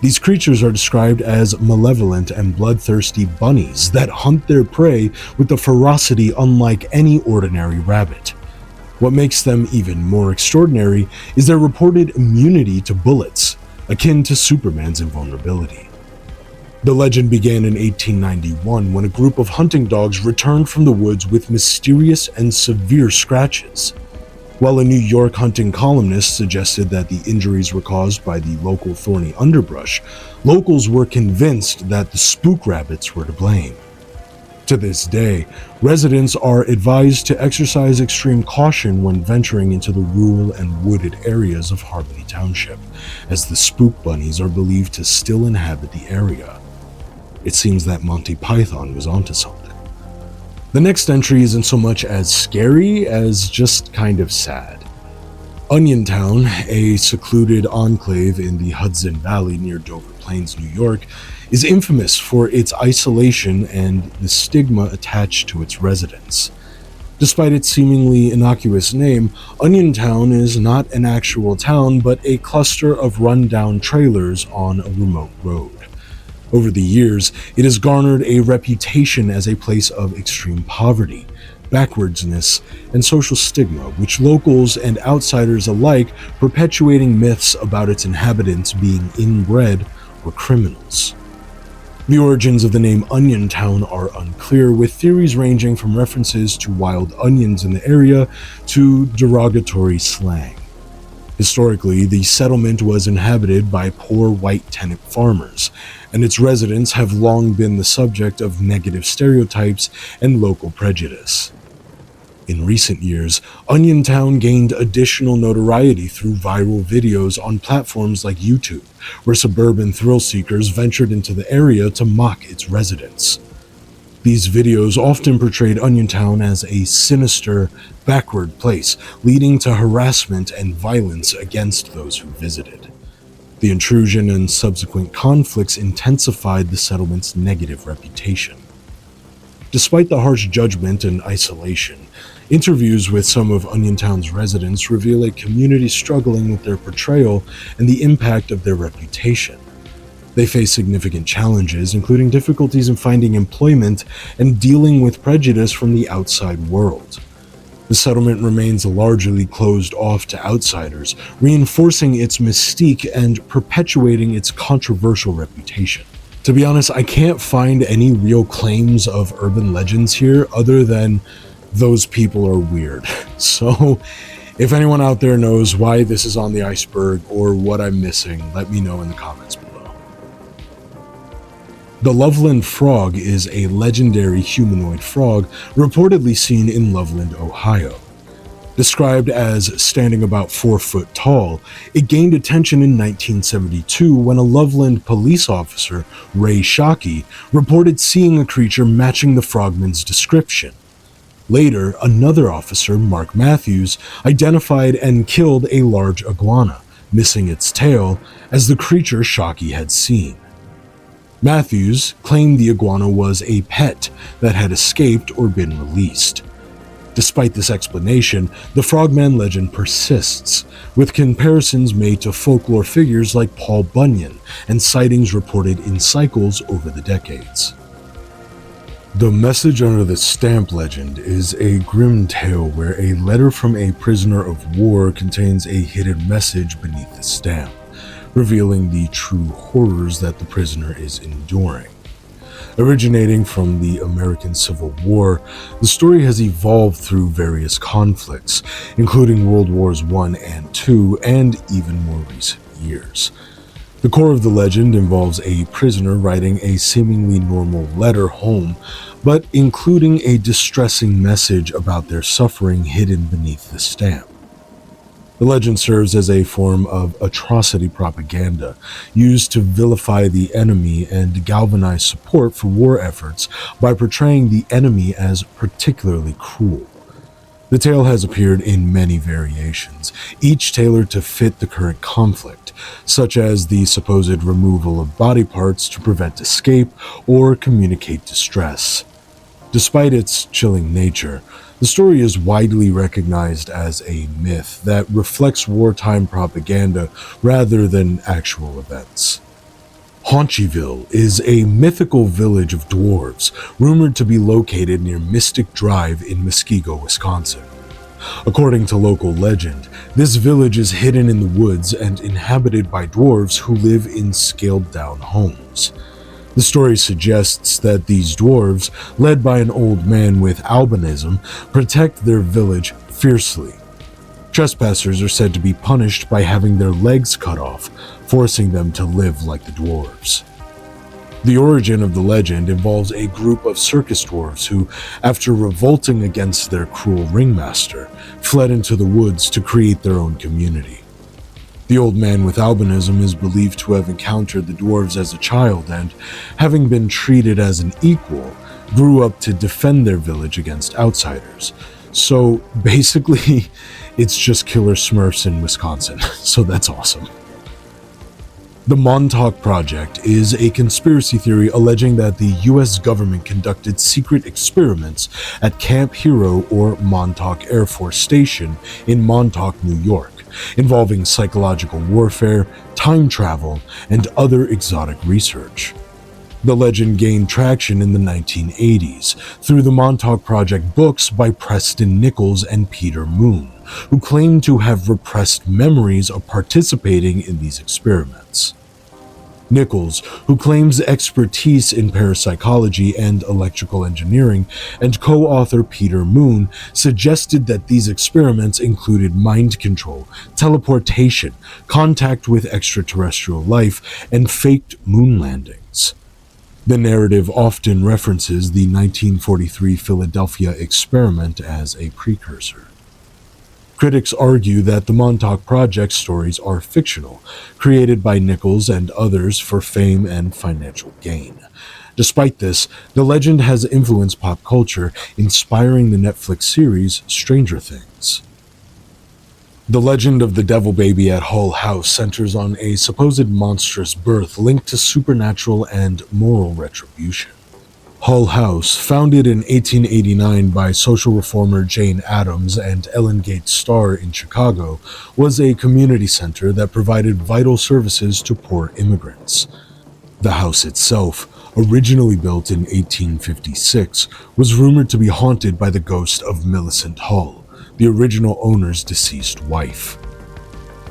These creatures are described as malevolent and bloodthirsty bunnies that hunt their prey with a ferocity unlike any ordinary rabbit. What makes them even more extraordinary is their reported immunity to bullets, akin to Superman's invulnerability. The legend began in 1891 when a group of hunting dogs returned from the woods with mysterious and severe scratches. While a New York hunting columnist suggested that the injuries were caused by the local thorny underbrush, locals were convinced that the spook rabbits were to blame. To this day, residents are advised to exercise extreme caution when venturing into the rural and wooded areas of Harmony Township, as the spook bunnies are believed to still inhabit the area. It seems that Monty Python was onto something. The next entry isn't so much as scary as just kind of sad. Onion Town, a secluded enclave in the Hudson Valley near Dover Plains, New York, is infamous for its isolation and the stigma attached to its residents. Despite its seemingly innocuous name, Onion Town is not an actual town but a cluster of run-down trailers on a remote road. Over the years, it has garnered a reputation as a place of extreme poverty, backwardsness, and social stigma, which locals and outsiders alike perpetuating myths about its inhabitants being inbred or criminals. The origins of the name Onion Town are unclear, with theories ranging from references to wild onions in the area to derogatory slang. Historically, the settlement was inhabited by poor white tenant farmers, and its residents have long been the subject of negative stereotypes and local prejudice. In recent years, Onion Town gained additional notoriety through viral videos on platforms like YouTube, where suburban thrill seekers ventured into the area to mock its residents. These videos often portrayed Onion Town as a sinister, backward place, leading to harassment and violence against those who visited. The intrusion and subsequent conflicts intensified the settlement's negative reputation. Despite the harsh judgment and isolation, interviews with some of Onion Town's residents reveal a community struggling with their portrayal and the impact of their reputation. They face significant challenges, including difficulties in finding employment and dealing with prejudice from the outside world. The settlement remains largely closed off to outsiders, reinforcing its mystique and perpetuating its controversial reputation. To be honest, I can't find any real claims of urban legends here other than those people are weird. So, if anyone out there knows why this is on the iceberg or what I'm missing, let me know in the comments below. The Loveland Frog is a legendary humanoid frog reportedly seen in Loveland, Ohio. Described as standing about 4 foot tall, it gained attention in 1972 when a Loveland police officer, Ray Shockey, reported seeing a creature matching the frogman's description. Later, another officer, Mark Matthews, identified and killed a large iguana, missing its tail, as the creature Shockey had seen. Matthews claimed the iguana was a pet that had escaped or been released. Despite this explanation, the frogman legend persists, with comparisons made to folklore figures like Paul Bunyan and sightings reported in cycles over the decades. The message under the stamp legend is a grim tale where a letter from a prisoner of war contains a hidden message beneath the stamp, revealing the true horrors that the prisoner is enduring. Originating from the American Civil War, the story has evolved through various conflicts, including World Wars I and II, and even more recent years. The core of the legend involves a prisoner writing a seemingly normal letter home, but including a distressing message about their suffering hidden beneath the stamp. The legend serves as a form of atrocity propaganda, used to vilify the enemy and galvanize support for war efforts by portraying the enemy as particularly cruel. The tale has appeared in many variations, each tailored to fit the current conflict, such as the supposed removal of body parts to prevent escape or communicate distress. Despite its chilling nature, the story is widely recognized as a myth that reflects wartime propaganda rather than actual events. Haunchyville is a mythical village of dwarves, rumored to be located near Mystic Drive in Muskego, Wisconsin. According to local legend, this village is hidden in the woods and inhabited by dwarves who live in scaled-down homes. The story suggests that these dwarves, led by an old man with albinism, protect their village fiercely. Trespassers are said to be punished by having their legs cut off, forcing them to live like the dwarves. The origin of the legend involves a group of circus dwarves who, after revolting against their cruel ringmaster, fled into the woods to create their own community. The old man with albinism is believed to have encountered the dwarves as a child and, having been treated as an equal, grew up to defend their village against outsiders. So basically, it's just killer Smurfs in Wisconsin, so that's awesome. The Montauk Project is a conspiracy theory alleging that the US government conducted secret experiments at Camp Hero or Montauk Air Force Station in Montauk, New York, involving psychological warfare, time travel, and other exotic research. The legend gained traction in the 1980s through the Montauk Project books by Preston Nichols and Peter Moon, who claimed to have repressed memories of participating in these experiments. Nichols, who claims expertise in parapsychology and electrical engineering, and co-author Peter Moon suggested that these experiments included mind control, teleportation, contact with extraterrestrial life, and faked moon landings. The narrative often references the 1943 Philadelphia experiment as a precursor. Critics argue that the Montauk Project stories are fictional, created by Nichols and others for fame and financial gain. Despite this, the legend has influenced pop culture, inspiring the Netflix series Stranger Things. The legend of the Devil Baby at Hull House centers on a supposed monstrous birth linked to supernatural and moral retribution. Hull House, founded in 1889 by social reformer Jane Addams and Ellen Gates Starr in Chicago, was a community center that provided vital services to poor immigrants. The house itself, originally built in 1856, was rumored to be haunted by the ghost of Millicent Hull, the original owner's deceased wife.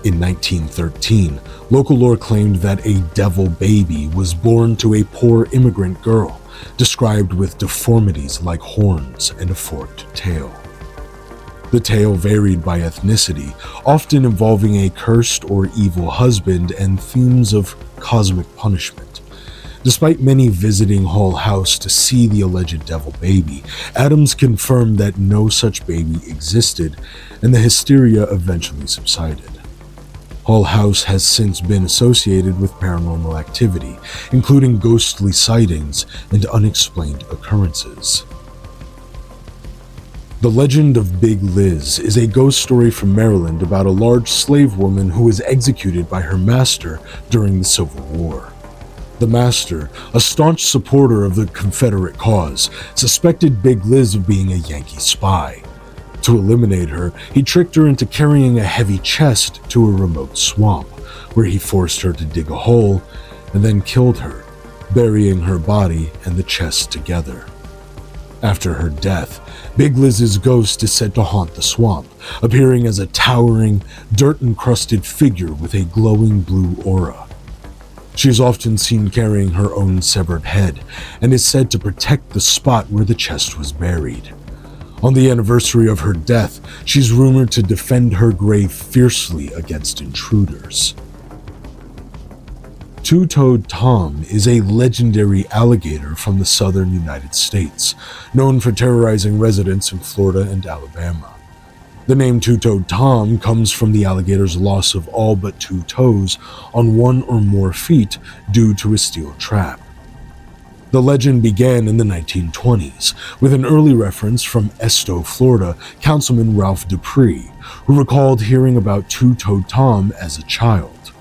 In 1913, local lore claimed that a devil baby was born to a poor immigrant girl, described with deformities like horns and a forked tail. The tale varied by ethnicity, often involving a cursed or evil husband and themes of cosmic punishment. Despite many visiting Hull House to see the alleged devil baby, Addams confirmed that no such baby existed, and the hysteria eventually subsided. Hull House has since been associated with paranormal activity, including ghostly sightings and unexplained occurrences. The Legend of Big Liz is a ghost story from Maryland about a large slave woman who was executed by her master during the Civil War. The master, a staunch supporter of the Confederate cause, suspected Big Liz of being a Yankee spy. To eliminate her, he tricked her into carrying a heavy chest to a remote swamp, where he forced her to dig a hole and then killed her, burying her body and the chest together. After her death, Big Liz's ghost is said to haunt the swamp, appearing as a towering, dirt-encrusted figure with a glowing blue aura. She is often seen carrying her own severed head, and is said to protect the spot where the chest was buried. On the anniversary of her death, she's rumored to defend her grave fiercely against intruders. Two-Toed Tom is a legendary alligator from the southern United States, known for terrorizing residents in Florida and Alabama. The name Two-Toed Tom comes from the alligator's loss of all but two toes on one or more feet due to a steel trap. The legend began in the 1920s, with an early reference from Esto, Florida, Councilman Ralph Dupree, who recalled hearing about Two-Toed Tom as a child.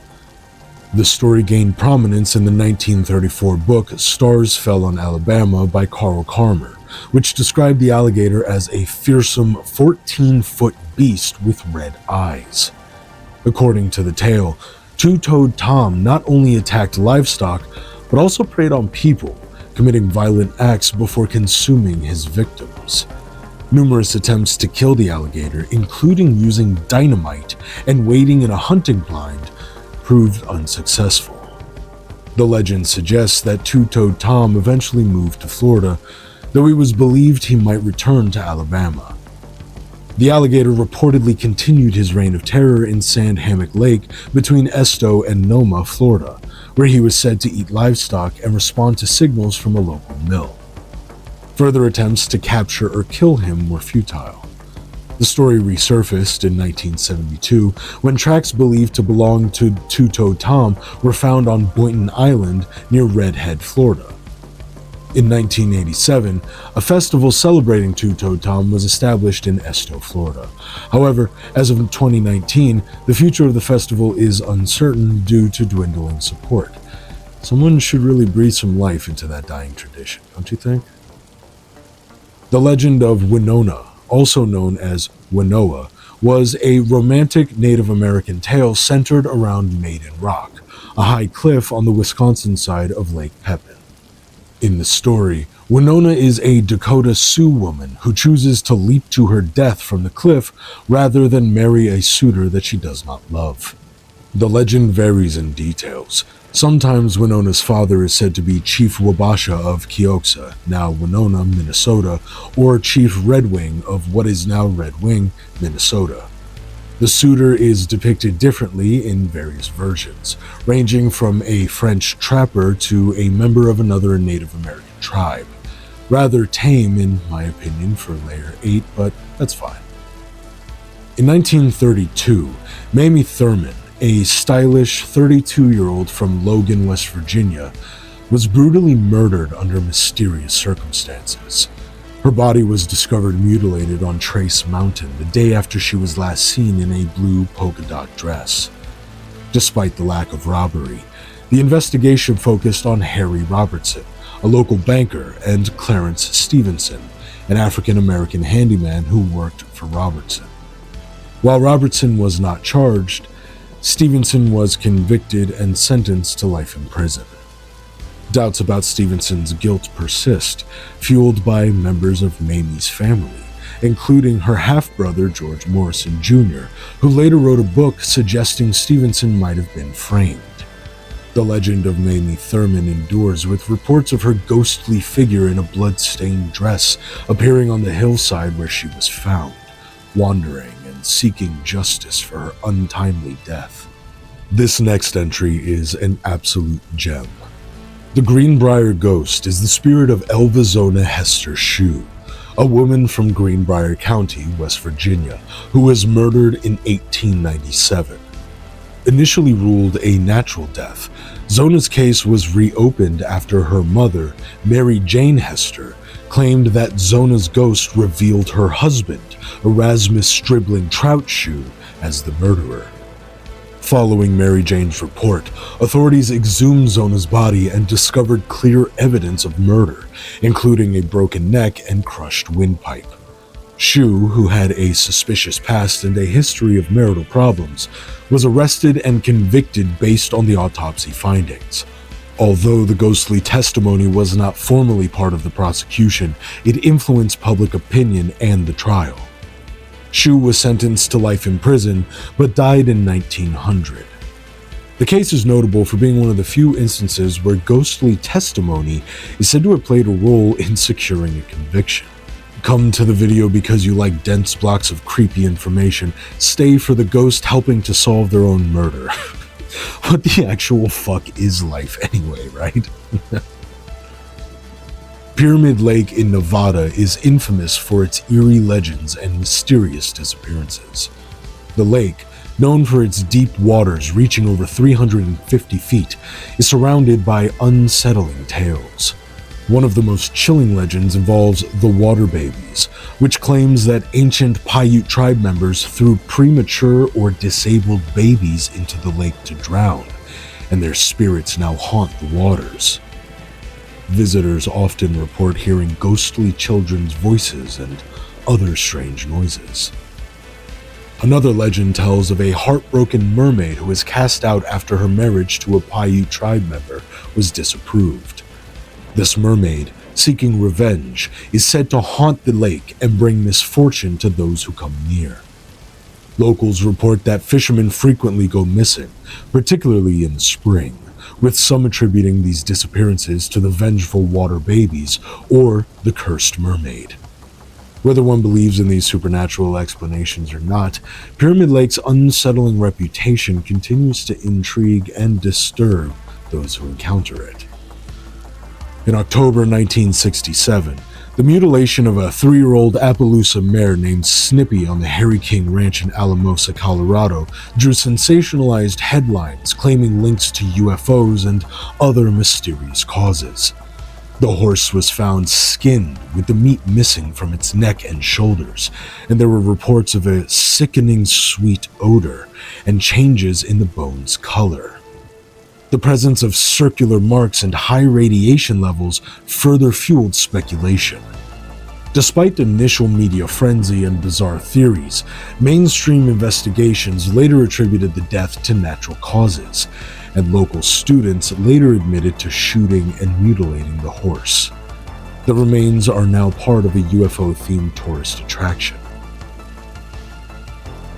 The story gained prominence in the 1934 book Stars Fell on Alabama by Carl Carmer, which described the alligator as a fearsome 14-foot beast with red eyes. According to the tale, Two-Toed Tom not only attacked livestock, but also preyed on people, committing violent acts before consuming his victims. Numerous attempts to kill the alligator, including using dynamite and waiting in a hunting blind, proved unsuccessful. The legend suggests that Two-Toed Tom eventually moved to Florida, though it was believed he might return to Alabama. The alligator reportedly continued his reign of terror in Sand Hammock Lake between Esto and Noma, Florida, where he was said to eat livestock and respond to signals from a local mill. Further attempts to capture or kill him were futile. The story resurfaced in 1972 when tracks believed to belong to Two-Toed Tom were found on Boynton Island near Red Head, Florida. In 1987, a festival celebrating Two-Toed Tom was established in Esto, Florida. However, as of 2019, the future of the festival is uncertain due to dwindling support. Someone should really breathe some life into that dying tradition, don't you think? The legend of Winona, also known as Winoa, was a romantic Native American tale centered around Maiden Rock, a high cliff on the Wisconsin side of Lake Pepin. In the story, Winona is a Dakota Sioux woman who chooses to leap to her death from the cliff rather than marry a suitor that she does not love. The legend varies in details. Sometimes Winona's father is said to be Chief Wabasha of Keoksa, now Winona, Minnesota, or Chief Redwing of what is now Red Wing, Minnesota. The suitor is depicted differently in various versions, ranging from a French trapper to a member of another Native American tribe. Rather tame, in my opinion, for Layer 8, but that's fine. In 1932, Mamie Thurman, a stylish 32-year-old from Logan, West Virginia, was brutally murdered under mysterious circumstances. Her body was discovered mutilated on Trace Mountain the day after she was last seen in a blue polka dot dress. Despite the lack of robbery, the investigation focused on Harry Robertson, a local banker, and Clarence Stevenson, an African-American handyman who worked for Robertson. While Robertson was not charged, Stevenson was convicted and sentenced to life in prison. Doubts about Stevenson's guilt persist, fueled by members of Mamie's family, including her half-brother George Morrison Jr., who later wrote a book suggesting Stevenson might have been framed. The legend of Mamie Thurman endures, with reports of her ghostly figure in a blood-stained dress appearing on the hillside where she was found, wandering and seeking justice for her untimely death. This next entry is an absolute gem. The Greenbrier Ghost is the spirit of Elvizona Hester Shue, a woman from Greenbrier County, West Virginia, who was murdered in 1897. Initially ruled a natural death, Zona's case was reopened after her mother, Mary Jane Hester, claimed that Zona's ghost revealed her husband, Erasmus Stribling Trout Shue, as the murderer. Following Mary Jane's report, authorities exhumed Zona's body and discovered clear evidence of murder, including a broken neck and crushed windpipe. Shue, who had a suspicious past and a history of marital problems, was arrested and convicted based on the autopsy findings. Although the ghostly testimony was not formally part of the prosecution, it influenced public opinion and the trial. Shue was sentenced to life in prison, but died in 1900. The case is notable for being one of the few instances where ghostly testimony is said to have played a role in securing a conviction. Come to the video because you like dense blocks of creepy information. Stay for the ghost helping to solve their own murder. What the actual fuck is life anyway, right? Pyramid Lake in Nevada is infamous for its eerie legends and mysterious disappearances. The lake, known for its deep waters reaching over 350 feet, is surrounded by unsettling tales. One of the most chilling legends involves the Water Babies, which claims that ancient Paiute tribe members threw premature or disabled babies into the lake to drown, and their spirits now haunt the waters. Visitors often report hearing ghostly children's voices and other strange noises. Another legend tells of a heartbroken mermaid who was cast out after her marriage to a Paiute tribe member was disapproved. This mermaid, seeking revenge, is said to haunt the lake and bring misfortune to those who come near. Locals report that fishermen frequently go missing, particularly in the spring, with some attributing these disappearances to the vengeful water babies or the cursed mermaid. Whether one believes in these supernatural explanations or not, Pyramid Lake's unsettling reputation continues to intrigue and disturb those who encounter it. In October 1967, the mutilation of a 3-year-old Appaloosa mare named Snippy on the Harry King Ranch in Alamosa, Colorado, drew sensationalized headlines claiming links to UFOs and other mysterious causes. The horse was found skinned, with the meat missing from its neck and shoulders, and there were reports of a sickening sweet odor and changes in the bone's color. The presence of circular marks and high radiation levels further fueled speculation. Despite initial media frenzy and bizarre theories, mainstream investigations later attributed the death to natural causes, and local students later admitted to shooting and mutilating the horse. The remains are now part of a UFO-themed tourist attraction.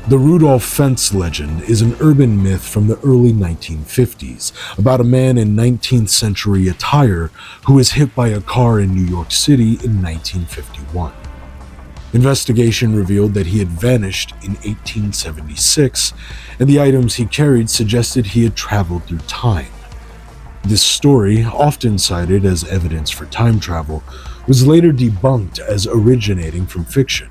The Rudolph Fentz legend is an urban myth from the early 1950s about a man in 19th century attire who was hit by a car in New York City in 1951. Investigation revealed that he had vanished in 1876, and the items he carried suggested he had traveled through time. This story, often cited as evidence for time travel, was later debunked as originating from fiction.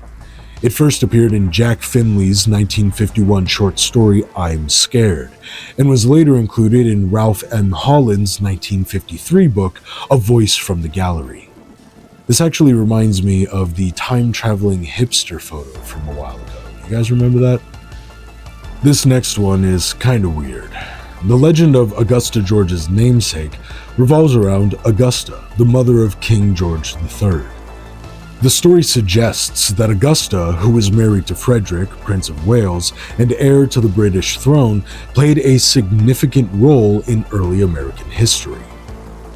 It first appeared in Jack Finley's 1951 short story I'm Scared, and was later included in Ralph M. Holland's 1953 book A Voice from the Gallery. This actually reminds me of the time-traveling hipster photo from a while ago. You guys remember that? This next one is kind of weird. The legend of Augusta George's namesake revolves around Augusta, the mother of King George III. The story suggests that Augusta, who was married to Frederick, Prince of Wales, and heir to the British throne, played a significant role in early American history.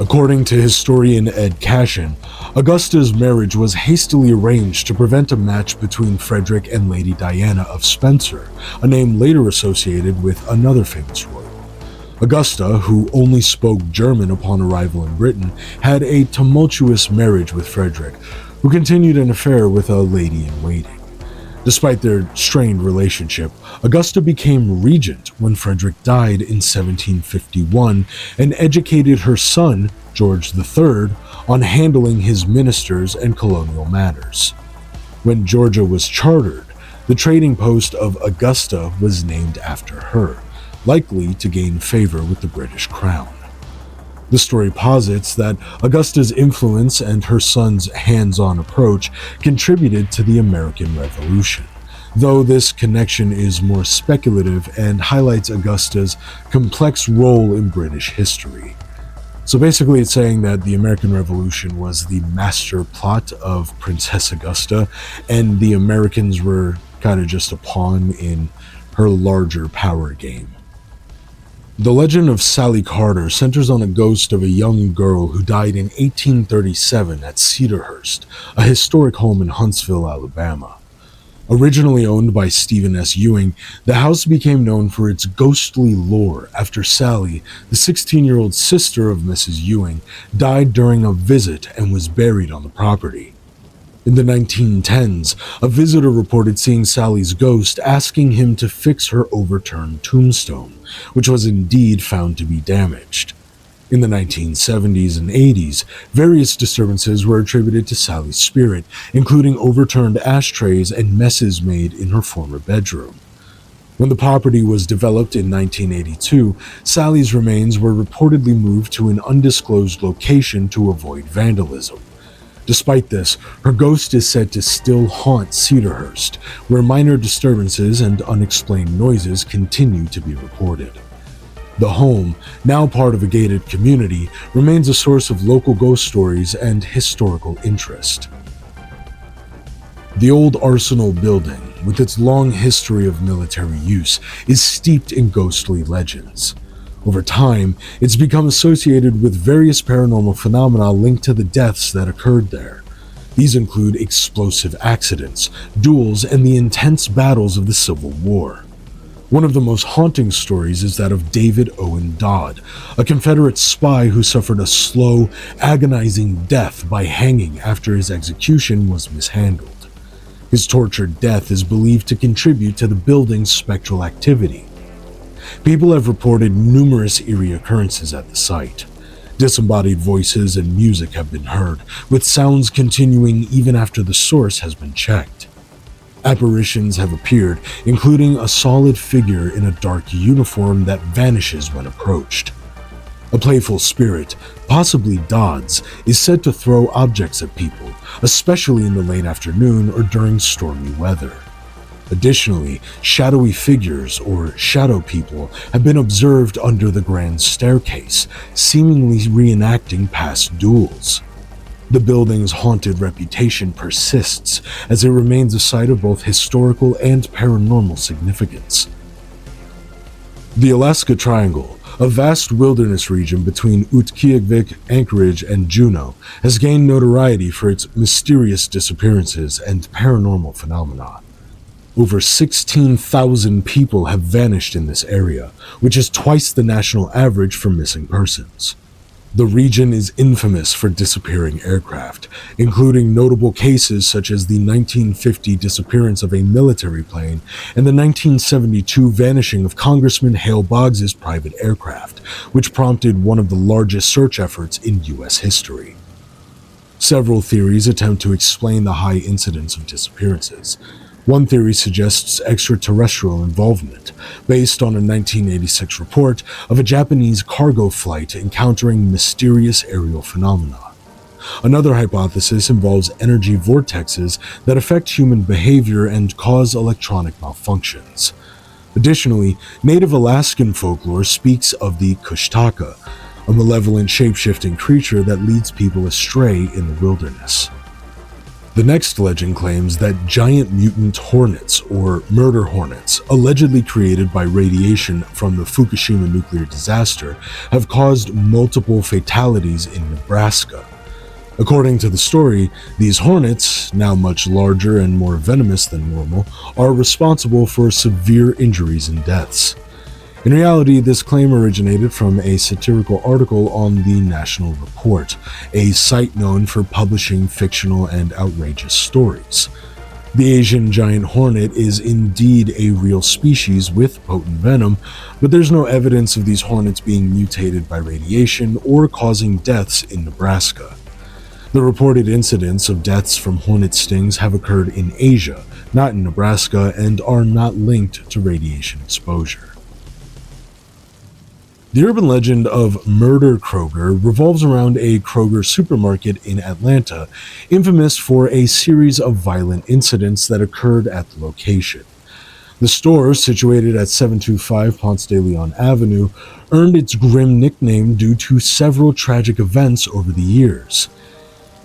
According to historian Ed Cashin, Augusta's marriage was hastily arranged to prevent a match between Frederick and Lady Diana of Spencer, a name later associated with another famous royal. Augusta, who only spoke German upon arrival in Britain, had a tumultuous marriage with Frederick, who continued an affair with a lady-in-waiting. Despite their strained relationship, Augusta became regent when Frederick died in 1751 and educated her son, George III, on handling his ministers and colonial matters. When Georgia was chartered, the trading post of Augusta was named after her, likely to gain favor with the British crown. The story posits that Augusta's influence and her son's hands-on approach contributed to the American Revolution, though this connection is more speculative and highlights Augusta's complex role in British history. So basically it's saying that the American Revolution was the master plot of Princess Augusta, and the Americans were kind of just a pawn in her larger power game. The legend of Sally Carter centers on a ghost of a young girl who died in 1837 at Cedarhurst, a historic home in Huntsville, Alabama. Originally owned by Stephen S. Ewing, the house became known for its ghostly lore after Sally, the 16-year-old sister of Mrs. Ewing, died during a visit and was buried on the property. In the 1910s, a visitor reported seeing Sally's ghost asking him to fix her overturned tombstone, which was indeed found to be damaged. In the 1970s and 80s, various disturbances were attributed to Sally's spirit, including overturned ashtrays and messes made in her former bedroom. When the property was developed in 1982, Sally's remains were reportedly moved to an undisclosed location to avoid vandalism. Despite this, her ghost is said to still haunt Cedarhurst, where minor disturbances and unexplained noises continue to be reported. The home, now part of a gated community, remains a source of local ghost stories and historical interest. The old Arsenal building, with its long history of military use, is steeped in ghostly legends. Over time, it's become associated with various paranormal phenomena linked to the deaths that occurred there. These include explosive accidents, duels, and the intense battles of the Civil War. One of the most haunting stories is that of David Owen Dodd, a Confederate spy who suffered a slow, agonizing death by hanging after his execution was mishandled. His tortured death is believed to contribute to the building's spectral activity. People have reported numerous eerie occurrences at the site. Disembodied voices and music have been heard, with sounds continuing even after the source has been checked. Apparitions have appeared, including a solid figure in a dark uniform that vanishes when approached. A playful spirit, possibly Dodds, is said to throw objects at people, especially in the late afternoon or during stormy weather. Additionally, shadowy figures, or shadow people, have been observed under the grand staircase, seemingly reenacting past duels. The building's haunted reputation persists, as it remains a site of both historical and paranormal significance. The Alaska Triangle, a vast wilderness region between Utqiagvik, Anchorage, and Juneau, has gained notoriety for its mysterious disappearances and paranormal phenomena. Over 16,000 people have vanished in this area, which is twice the national average for missing persons. The region is infamous for disappearing aircraft, including notable cases such as the 1950 disappearance of a military plane and the 1972 vanishing of Congressman Hale Boggs's private aircraft, which prompted one of the largest search efforts in U.S. history. Several theories attempt to explain the high incidence of disappearances. One theory suggests extraterrestrial involvement, based on a 1986 report of a Japanese cargo flight encountering mysterious aerial phenomena. Another hypothesis involves energy vortexes that affect human behavior and cause electronic malfunctions. Additionally, native Alaskan folklore speaks of the Kushtaka, a malevolent shape-shifting creature that leads people astray in the wilderness. The next legend claims that giant mutant hornets, or murder hornets, allegedly created by radiation from the Fukushima nuclear disaster, have caused multiple fatalities in Nebraska. According to the story, these hornets, now much larger and more venomous than normal, are responsible for severe injuries and deaths. In reality, this claim originated from a satirical article on the National Report, a site known for publishing fictional and outrageous stories. The Asian giant hornet is indeed a real species with potent venom, but there's no evidence of these hornets being mutated by radiation or causing deaths in Nebraska. The reported incidents of deaths from hornet stings have occurred in Asia, not in Nebraska, and are not linked to radiation exposure. The urban legend of Murder Kroger revolves around a Kroger supermarket in Atlanta, infamous for a series of violent incidents that occurred at the location. The store, situated at 725 Ponce de Leon Avenue, earned its grim nickname due to several tragic events over the years.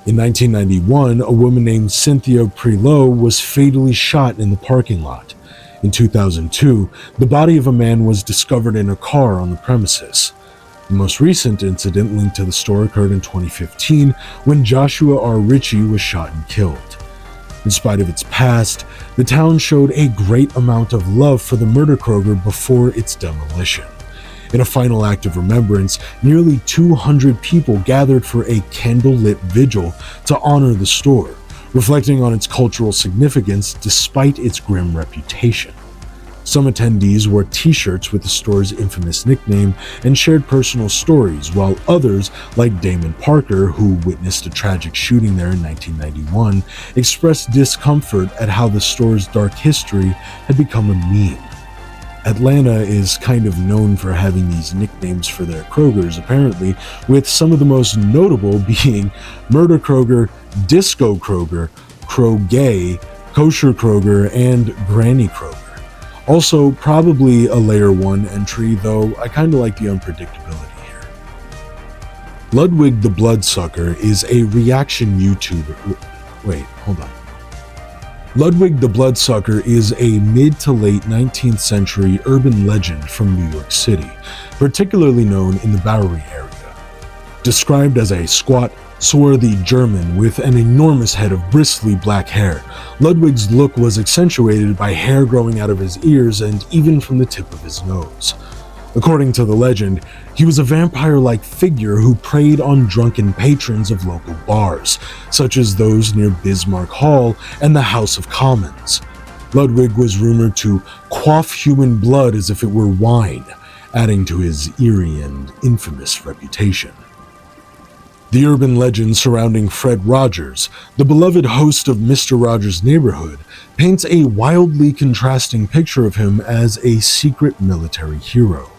In 1991, a woman named Cynthia Prelot was fatally shot in the parking lot. In 2002, the body of a man was discovered in a car on the premises. The most recent incident linked to the store occurred in 2015 when Joshua R. Ritchie was shot and killed. In spite of its past, the town showed a great amount of love for the Murder Kroger before its demolition. In a final act of remembrance, nearly 200 people gathered for a candlelit vigil to honor the store, reflecting on its cultural significance despite its grim reputation. Some attendees wore t-shirts with the store's infamous nickname and shared personal stories, while others, like Damon Parker, who witnessed a tragic shooting there in 1991, expressed discomfort at how the store's dark history had become a meme. Atlanta is kind of known for having these nicknames for their Krogers, apparently, with some of the most notable being Murder Kroger, Disco Kroger, Krogay, Kosher Kroger, and Granny Kroger. Also, probably a layer 1 entry, though I kinda like the unpredictability here. Ludwig the Bloodsucker is a reaction YouTuber. Wait, hold on. Ludwig the Bloodsucker is a mid to late 19th century urban legend from New York City, particularly known in the Bowery area. Described as a squat, swarthy German with an enormous head of bristly black hair, Ludwig's look was accentuated by hair growing out of his ears and even from the tip of his nose. According to the legend, he was a vampire-like figure who preyed on drunken patrons of local bars, such as those near Bismarck Hall and the House of Commons. Ludwig was rumored to quaff human blood as if it were wine, adding to his eerie and infamous reputation. The urban legend surrounding Fred Rogers, the beloved host of Mr. Rogers' Neighborhood, paints a wildly contrasting picture of him as a secret military hero.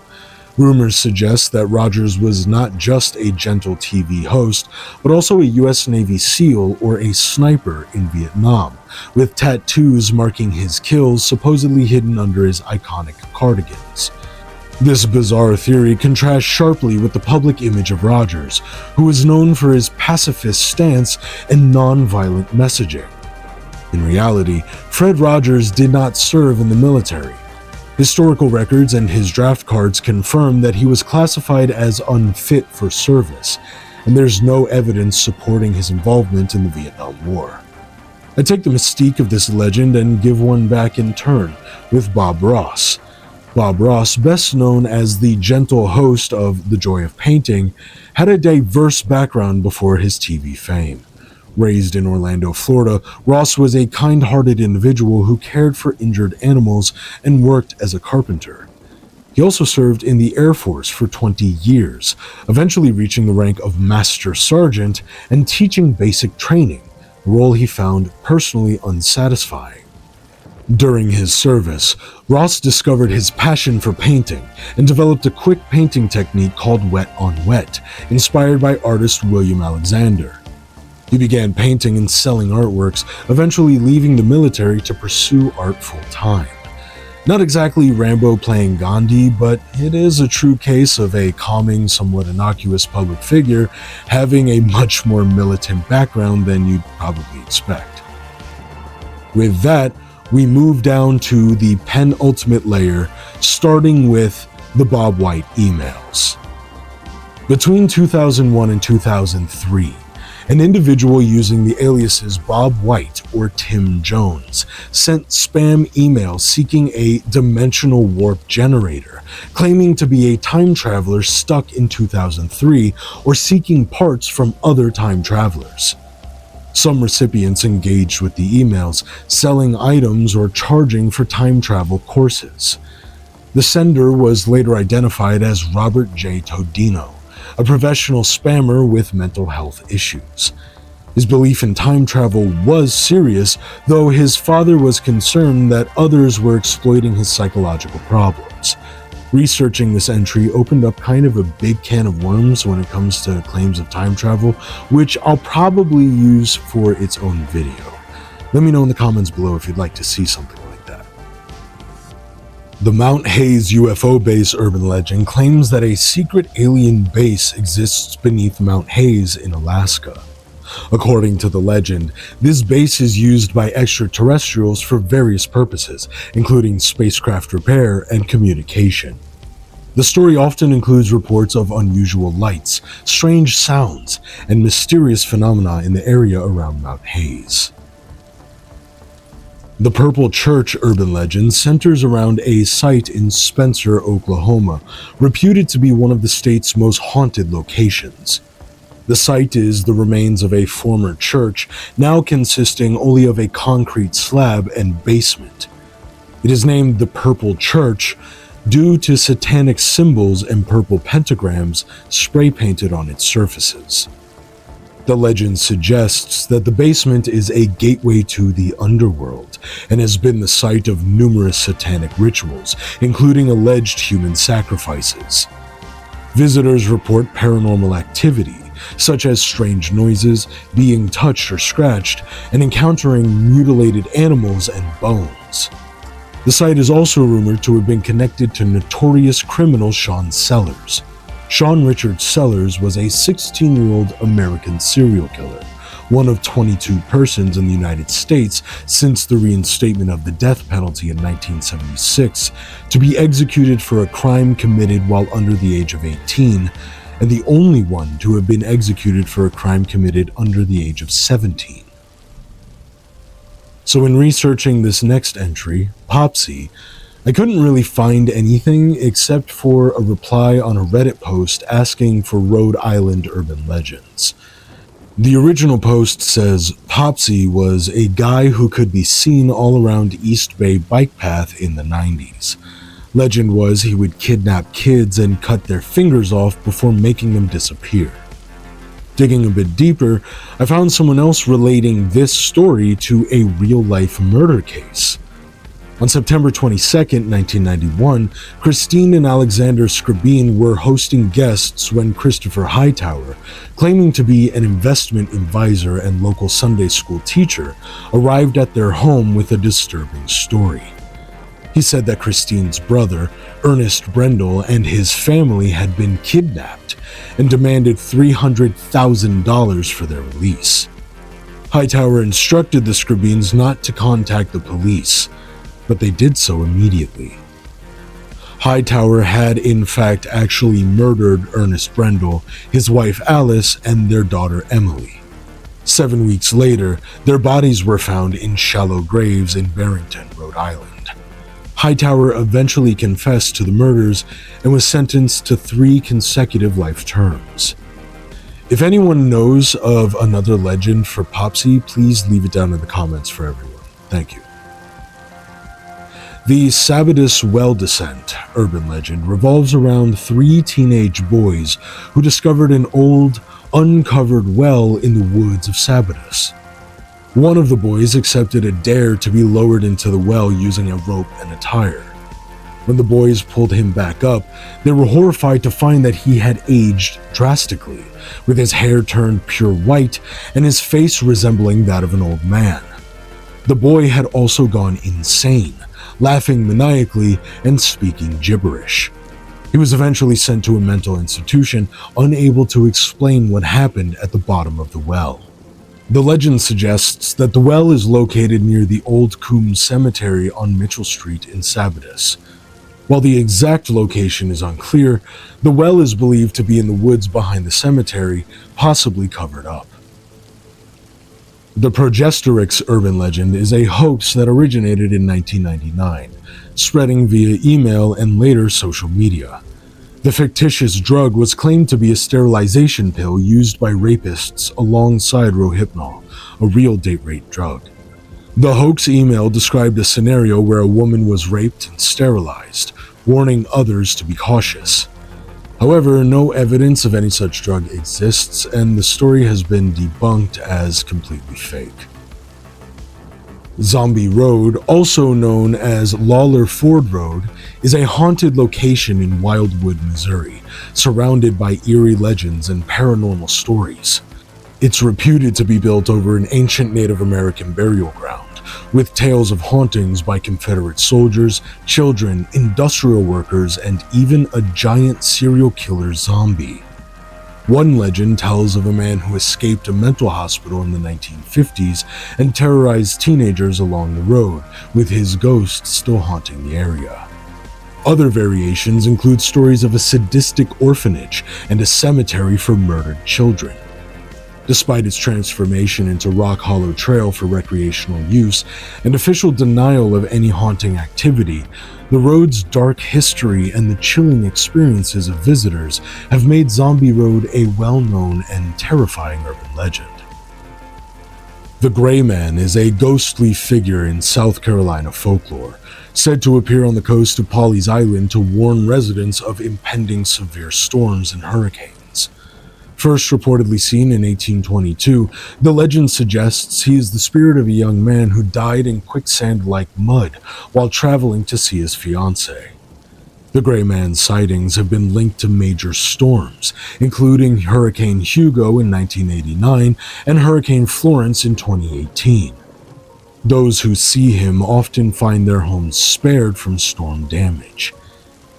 Rumors suggest that Rogers was not just a gentle TV host, but also a U.S. Navy SEAL or a sniper in Vietnam, with tattoos marking his kills supposedly hidden under his iconic cardigans. This bizarre theory contrasts sharply with the public image of Rogers, who is known for his pacifist stance and non-violent messaging. In reality, Fred Rogers did not serve in the military. Historical records and his draft cards confirm that he was classified as unfit for service, and there's no evidence supporting his involvement in the Vietnam War. I take the mystique of this legend and give one back in turn, with Bob Ross. Bob Ross, best known as the gentle host of The Joy of Painting, had a diverse background before his TV fame. Raised in Orlando, Florida, Ross was a kind-hearted individual who cared for injured animals and worked as a carpenter. He also served in the Air Force for 20 years, eventually reaching the rank of Master Sergeant and teaching basic training, a role he found personally unsatisfying. During his service, Ross discovered his passion for painting and developed a quick painting technique called wet on wet, inspired by artist William Alexander. He began painting and selling artworks, eventually leaving the military to pursue art full-time. Not exactly Rambo playing Gandhi, but it is a true case of a calming, somewhat innocuous public figure having a much more militant background than you'd probably expect. With that, we move down to the penultimate layer, starting with the Bob White emails. Between 2001 and 2003, an individual using the aliases Bob White or Tim Jones sent spam emails seeking a dimensional warp generator, claiming to be a time traveler stuck in 2003 or seeking parts from other time travelers. Some recipients engaged with the emails, selling items or charging for time travel courses. The sender was later identified as Robert J. Todino, a professional spammer with mental health issues. His belief in time travel was serious, though his father was concerned that others were exploiting his psychological problems. Researching this entry opened up kind of a big can of worms when it comes to claims of time travel, which I'll probably use for its own video. Let me know in the comments below if you'd like to see something like that. The Mount Hayes UFO base urban legend claims that a secret alien base exists beneath Mount Hayes in Alaska. According to the legend, this base is used by extraterrestrials for various purposes, including spacecraft repair and communication. The story often includes reports of unusual lights, strange sounds, and mysterious phenomena in the area around Mount Hayes. The Purple Church urban legend centers around a site in Spencer, Oklahoma, reputed to be one of the state's most haunted locations. The site is the remains of a former church, now consisting only of a concrete slab and basement. It is named the Purple Church due to satanic symbols and purple pentagrams spray painted on its surfaces. The legend suggests that the basement is a gateway to the underworld and has been the site of numerous satanic rituals, including alleged human sacrifices. Visitors report paranormal activity, such as strange noises, being touched or scratched, and encountering mutilated animals and bones. The site is also rumored to have been connected to notorious criminal Sean Sellers. Sean Richard Sellers was a 16-year-old American serial killer, one of 22 persons in the United States since the reinstatement of the death penalty in 1976, to be executed for a crime committed while under the age of 18, and the only one to have been executed for a crime committed under the age of 17. So in researching this next entry, Popsy, I couldn't really find anything except for a reply on a Reddit post asking for Rhode Island urban legends. The original post says Popsy was a guy who could be seen all around East Bay bike path in the 90s. Legend was he would kidnap kids and cut their fingers off before making them disappear. Digging a bit deeper, I found someone else relating this story to a real-life murder case. On September 22, 1991, Christine and Alexander Scribine were hosting guests when Christopher Hightower, claiming to be an investment advisor and local Sunday school teacher, arrived at their home with a disturbing story. He said that Christine's brother, Ernest Brendel, and his family had been kidnapped and demanded $300,000 for their release. Hightower instructed the Scribines not to contact the police, but they did so immediately. Hightower had in fact actually murdered Ernest Brendel, his wife Alice, and their daughter Emily. 7 weeks later, their bodies were found in shallow graves in Barrington, Rhode Island. Hightower eventually confessed to the murders and was sentenced to 3 consecutive life terms. If anyone knows of another legend for Popsy, please leave it down in the comments for everyone. Thank you. The Sabidus well descent urban legend revolves around 3 teenage boys who discovered an old, uncovered well in the woods of Sabidus. One of the boys accepted a dare to be lowered into the well using a rope and a tire. When the boys pulled him back up, they were horrified to find that he had aged drastically, with his hair turned pure white and his face resembling that of an old man. The boy had also gone insane, laughing maniacally and speaking gibberish. He was eventually sent to a mental institution, unable to explain what happened at the bottom of the well. The legend suggests that the well is located near the Old Coombe Cemetery on Mitchell Street in Sabidus. While the exact location is unclear, the well is believed to be in the woods behind the cemetery, possibly covered up. The Progesterix urban legend is a hoax that originated in 1999, spreading via email and later social media. The fictitious drug was claimed to be a sterilization pill used by rapists alongside Rohypnol, a real date rape drug. The hoax email described a scenario where a woman was raped and sterilized, warning others to be cautious. However, no evidence of any such drug exists, and the story has been debunked as completely fake. Zombie Road, also known as Lawler Ford Road, is a haunted location in Wildwood, Missouri, surrounded by eerie legends and paranormal stories. It's reputed to be built over an ancient Native American burial ground, with tales of hauntings by Confederate soldiers, children, industrial workers, and even a giant serial killer zombie. One legend tells of a man who escaped a mental hospital in the 1950s and terrorized teenagers along the road, with his ghost still haunting the area. Other variations include stories of a sadistic orphanage and a cemetery for murdered children. Despite its transformation into Rock Hollow Trail for recreational use and official denial of any haunting activity, the road's dark history and the chilling experiences of visitors have made Zombie Road a well-known and terrifying urban legend. The Gray Man is a ghostly figure in South Carolina folklore, said to appear on the coast of Pawleys Island to warn residents of impending severe storms and hurricanes. First reportedly seen in 1822, the legend suggests he is the spirit of a young man who died in quicksand-like mud while traveling to see his fiancée. The Gray Man's sightings have been linked to major storms, including Hurricane Hugo in 1989 and Hurricane Florence in 2018. Those who see him often find their homes spared from storm damage.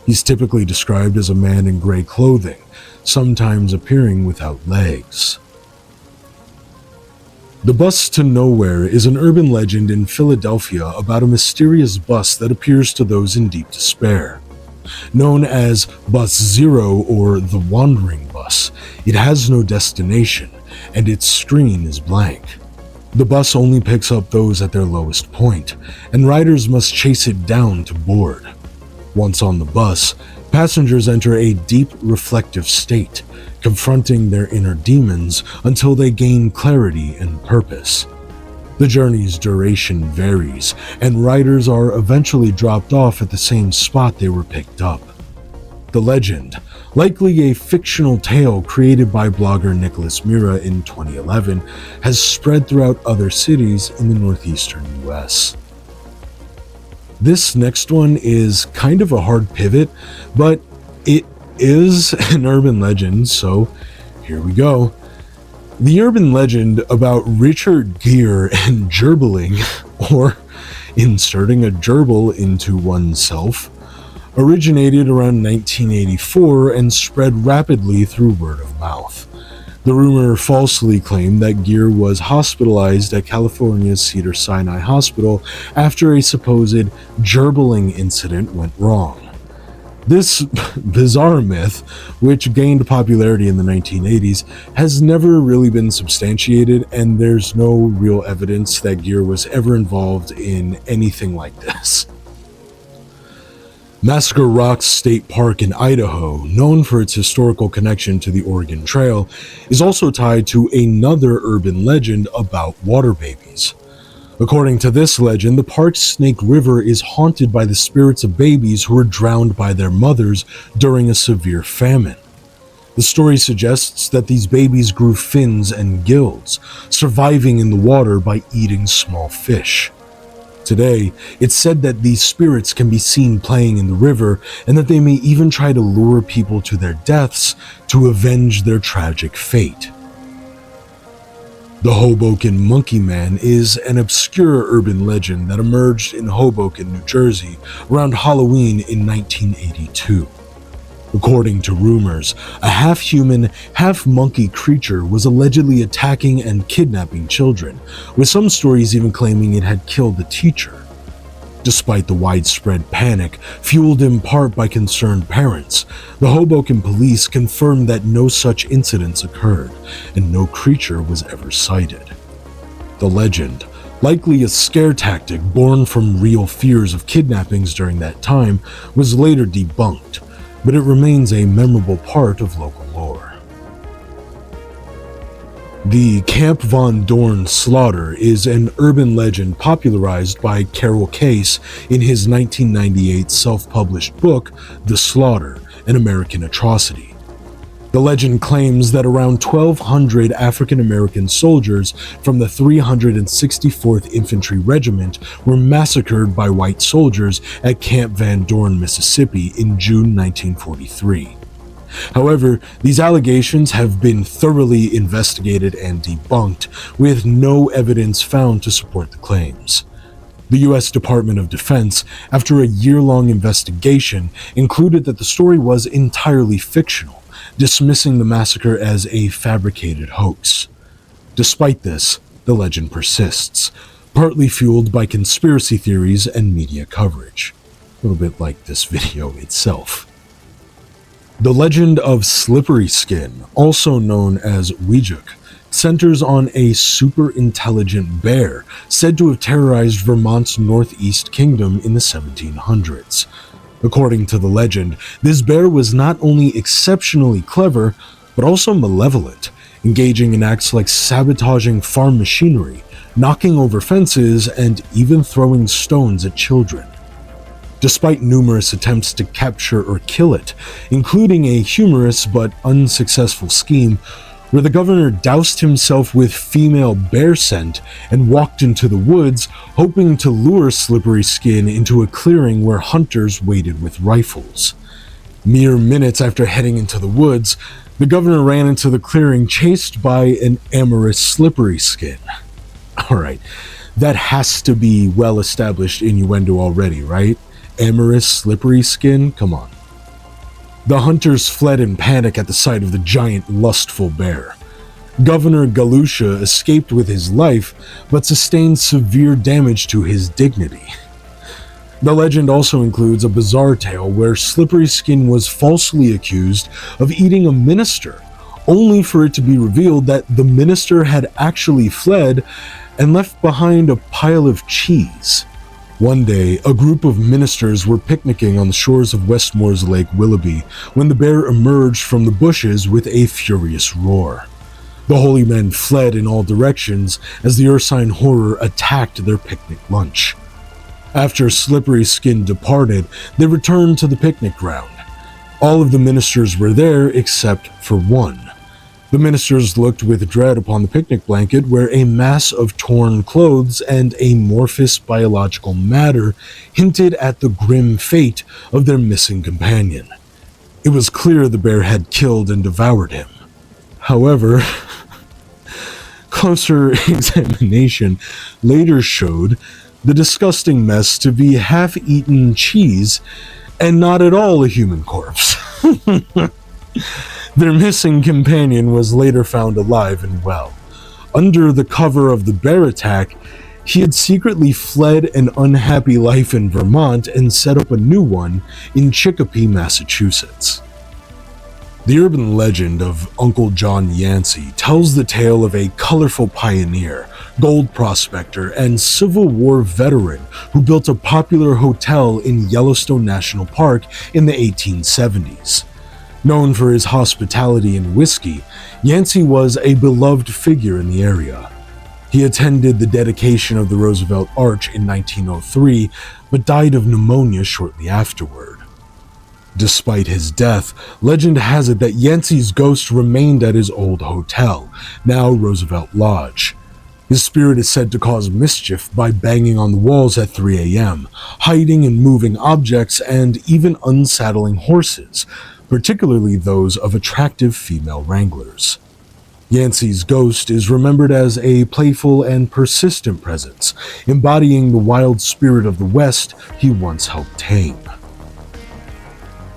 He's typically described as a man in gray clothing, sometimes appearing without legs. The Bus to Nowhere is an urban legend in Philadelphia about a mysterious bus that appears to those in deep despair. Known as Bus Zero or the Wandering Bus, it has no destination, and its screen is blank. The bus only picks up those at their lowest point, and riders must chase it down to board. Once on the bus, Passengers enter a deep reflective state, confronting their inner demons until they gain clarity and purpose. The journey's duration varies, and riders are eventually dropped off at the same spot they were picked up. The legend, likely a fictional tale created by blogger Nicholas Mira in 2011, has spread throughout other cities in the northeastern US. This next one is kind of a hard pivot, but it is an urban legend, so here we go. The urban legend about Richard Gere and gerbling, or inserting a gerbil into oneself, originated around 1984 and spread rapidly through word of mouth. The rumor falsely claimed that Gere was hospitalized at California's Cedars-Sinai Hospital after a supposed gerbling incident went wrong. This bizarre myth, which gained popularity in the 1980s, has never really been substantiated, and there's no real evidence that Gere was ever involved in anything like this. Massacre Rocks State Park in Idaho, known for its historical connection to the Oregon Trail, is also tied to another urban legend about water babies. According to this legend, the park's Snake River is haunted by the spirits of babies who were drowned by their mothers during a severe famine. The story suggests that these babies grew fins and gills, surviving in the water by eating small fish. Today, it's said that these spirits can be seen playing in the river and that they may even try to lure people to their deaths to avenge their tragic fate. The Hoboken Monkey Man is an obscure urban legend that emerged in Hoboken, New Jersey around Halloween in 1982. According to rumors, a half-human, half-monkey creature was allegedly attacking and kidnapping children, with some stories even claiming it had killed the teacher. Despite the widespread panic, fueled in part by concerned parents, the Hoboken police confirmed that no such incidents occurred, and no creature was ever sighted. The legend, likely a scare tactic born from real fears of kidnappings during that time, was later debunked, but it remains a memorable part of local lore. The Camp Von Dorn slaughter is an urban legend popularized by Carol Case in his 1998 self-published book, The Slaughter, An American Atrocity. The legend claims that around 1,200 African-American soldiers from the 364th Infantry Regiment were massacred by white soldiers at Camp Van Dorn, Mississippi in June 1943. However, these allegations have been thoroughly investigated and debunked, with no evidence found to support the claims. The U.S. Department of Defense, after a year-long investigation, concluded that the story was entirely fictional, dismissing the massacre as a fabricated hoax. Despite this, the legend persists, partly fueled by conspiracy theories and media coverage. A little bit like this video itself. The legend of Slippery Skin, also known as Weejuk, centers on a super-intelligent bear said to have terrorized Vermont's Northeast Kingdom in the 1700s. According to the legend, this bear was not only exceptionally clever, but also malevolent, engaging in acts like sabotaging farm machinery, knocking over fences, and even throwing stones at children. Despite numerous attempts to capture or kill it, including a humorous but unsuccessful scheme where the governor doused himself with female bear scent and walked into the woods, hoping to lure Slippery Skin into a clearing where hunters waited with rifles. Mere minutes after heading into the woods, the governor ran into the clearing chased by an amorous Slippery Skin. Alright, that has to be well-established innuendo already, right? Amorous Slippery Skin? Come on. The hunters fled in panic at the sight of the giant, lustful bear. Governor Galusha escaped with his life, but sustained severe damage to his dignity. The legend also includes a bizarre tale where Slippery Skin was falsely accused of eating a minister, only for it to be revealed that the minister had actually fled and left behind a pile of cheese. One day, a group of ministers were picnicking on the shores of Westmore's Lake Willoughby when the bear emerged from the bushes with a furious roar. The holy men fled in all directions as the ursine horror attacked their picnic lunch. After Slippery Skin departed, they returned to the picnic ground. All of the ministers were there except for one. The ministers looked with dread upon the picnic blanket where a mass of torn clothes and amorphous biological matter hinted at the grim fate of their missing companion. It was clear the bear had killed and devoured him. However, closer examination later showed the disgusting mess to be half-eaten cheese and not at all a human corpse. Their missing companion was later found alive and well. Under the cover of the bear attack, he had secretly fled an unhappy life in Vermont and set up a new one in Chicopee, Massachusetts. The urban legend of Uncle John Yancey tells the tale of a colorful pioneer, gold prospector, and Civil War veteran who built a popular hotel in Yellowstone National Park in the 1870s. Known for his hospitality and whiskey, Yancey was a beloved figure in the area. He attended the dedication of the Roosevelt Arch in 1903, but died of pneumonia shortly afterward. Despite his death, legend has it that Yancey's ghost remained at his old hotel, now Roosevelt Lodge. His spirit is said to cause mischief by banging on the walls at 3 a.m., hiding and moving objects, and even unsaddling horses, particularly those of attractive female wranglers. Yancey's ghost is remembered as a playful and persistent presence, embodying the wild spirit of the West he once helped tame.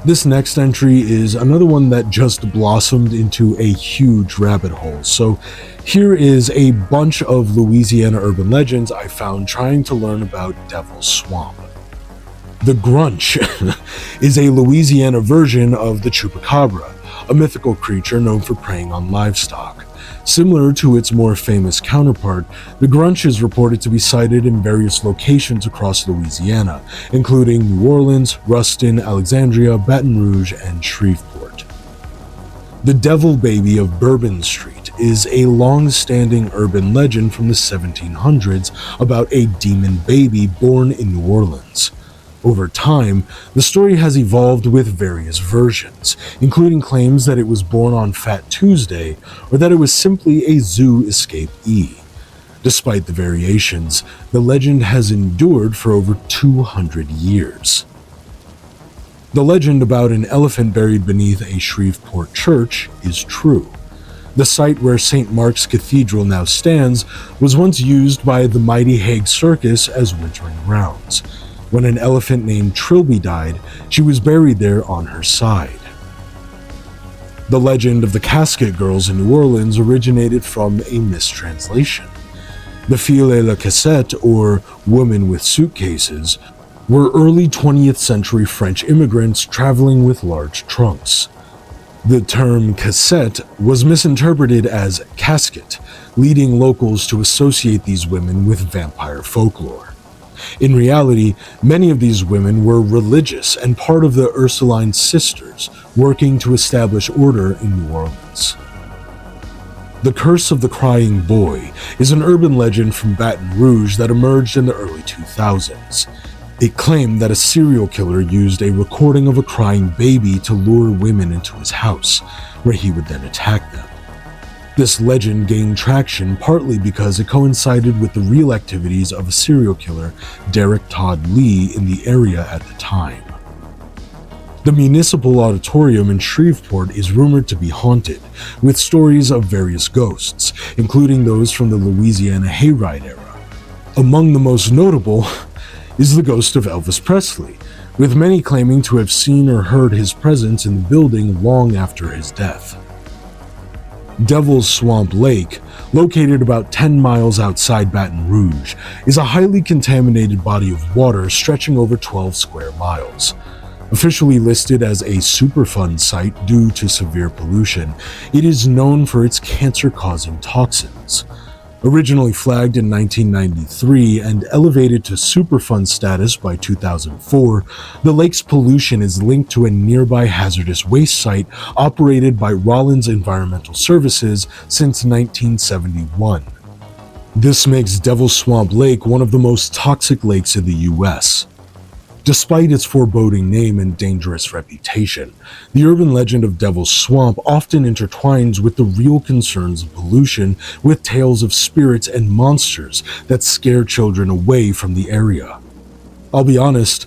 This next entry is another one that just blossomed into a huge rabbit hole, so here is a bunch of Louisiana urban legends I found trying to learn about Devil's Swamp. The Grunch is a Louisiana version of the Chupacabra, a mythical creature known for preying on livestock. Similar to its more famous counterpart, the Grunch is reported to be sighted in various locations across Louisiana, including New Orleans, Ruston, Alexandria, Baton Rouge, and Shreveport. The Devil Baby of Bourbon Street is a long-standing urban legend from the 1700s about a demon baby born in New Orleans. Over time, the story has evolved with various versions, including claims that it was born on Fat Tuesday or that it was simply a zoo escapee. Despite the variations, the legend has endured for over 200 years. The legend about an elephant buried beneath a Shreveport church is true. The site where St. Mark's Cathedral now stands was once used by the mighty Hague Circus as wintering grounds. When an elephant named Trilby died, she was buried there on her side. The legend of the Casket Girls in New Orleans originated from a mistranslation. The Filles à la Cassette, or women with suitcases, were early 20th century French immigrants traveling with large trunks. The term cassette was misinterpreted as casket, leading locals to associate these women with vampire folklore. In reality, many of these women were religious and part of the Ursuline Sisters, working to establish order in New Orleans. The Curse of the Crying Boy is an urban legend from Baton Rouge that emerged in the early 2000s. It claimed that a serial killer used a recording of a crying baby to lure women into his house, where he would then attack them. This legend gained traction partly because it coincided with the real activities of a serial killer, Derek Todd Lee, in the area at the time. The Municipal Auditorium in Shreveport is rumored to be haunted, with stories of various ghosts, including those from the Louisiana Hayride era. Among the most notable is the ghost of Elvis Presley, with many claiming to have seen or heard his presence in the building long after his death. Devil's Swamp Lake, located about 10 miles outside Baton Rouge, is a highly contaminated body of water stretching over 12 square miles. Officially listed as a Superfund site due to severe pollution, it is known for its cancer-causing toxins. Originally flagged in 1993 and elevated to Superfund status by 2004, the lake's pollution is linked to a nearby hazardous waste site operated by Rollins Environmental Services since 1971. This makes Devil's Swamp Lake one of the most toxic lakes in the US. Despite its foreboding name and dangerous reputation, the urban legend of Devil's Swamp often intertwines with the real concerns of pollution with tales of spirits and monsters that scare children away from the area. I'll be honest,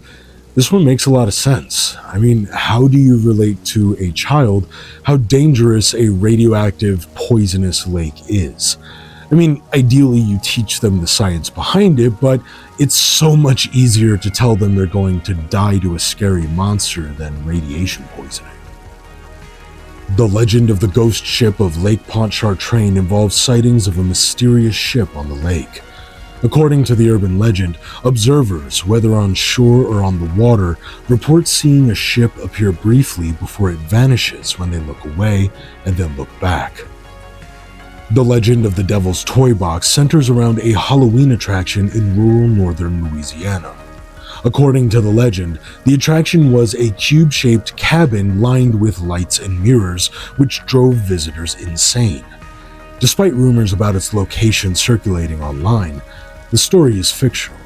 this one makes a lot of sense. I mean, how do you relate to a child how dangerous a radioactive, poisonous lake is? I mean, ideally you teach them the science behind it, but it's so much easier to tell them they're going to die to a scary monster than radiation poisoning. The legend of the ghost ship of Lake Pontchartrain involves sightings of a mysterious ship on the lake. According to the urban legend, observers, whether on shore or on the water, report seeing a ship appear briefly before it vanishes when they look away and then look back. The legend of the Devil's Toy Box centers around a Halloween attraction in rural northern Louisiana. According to the legend, the attraction was a cube-shaped cabin lined with lights and mirrors, which drove visitors insane. Despite rumors about its location circulating online, the story is fictional.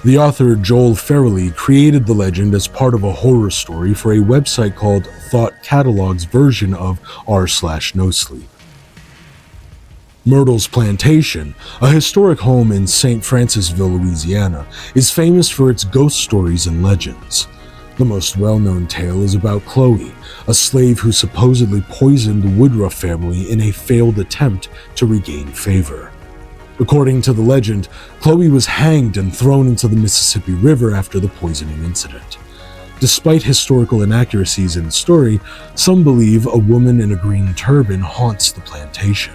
The author Joel Farrelly created the legend as part of a horror story for a website called Thought Catalog's version of r/NoSleep. Myrtle's Plantation, a historic home in St. Francisville, Louisiana, is famous for its ghost stories and legends. The most well-known tale is about Chloe, a slave who supposedly poisoned the Woodruff family in a failed attempt to regain favor. According to the legend, Chloe was hanged and thrown into the Mississippi River after the poisoning incident. Despite historical inaccuracies in the story, some believe a woman in a green turban haunts the plantation.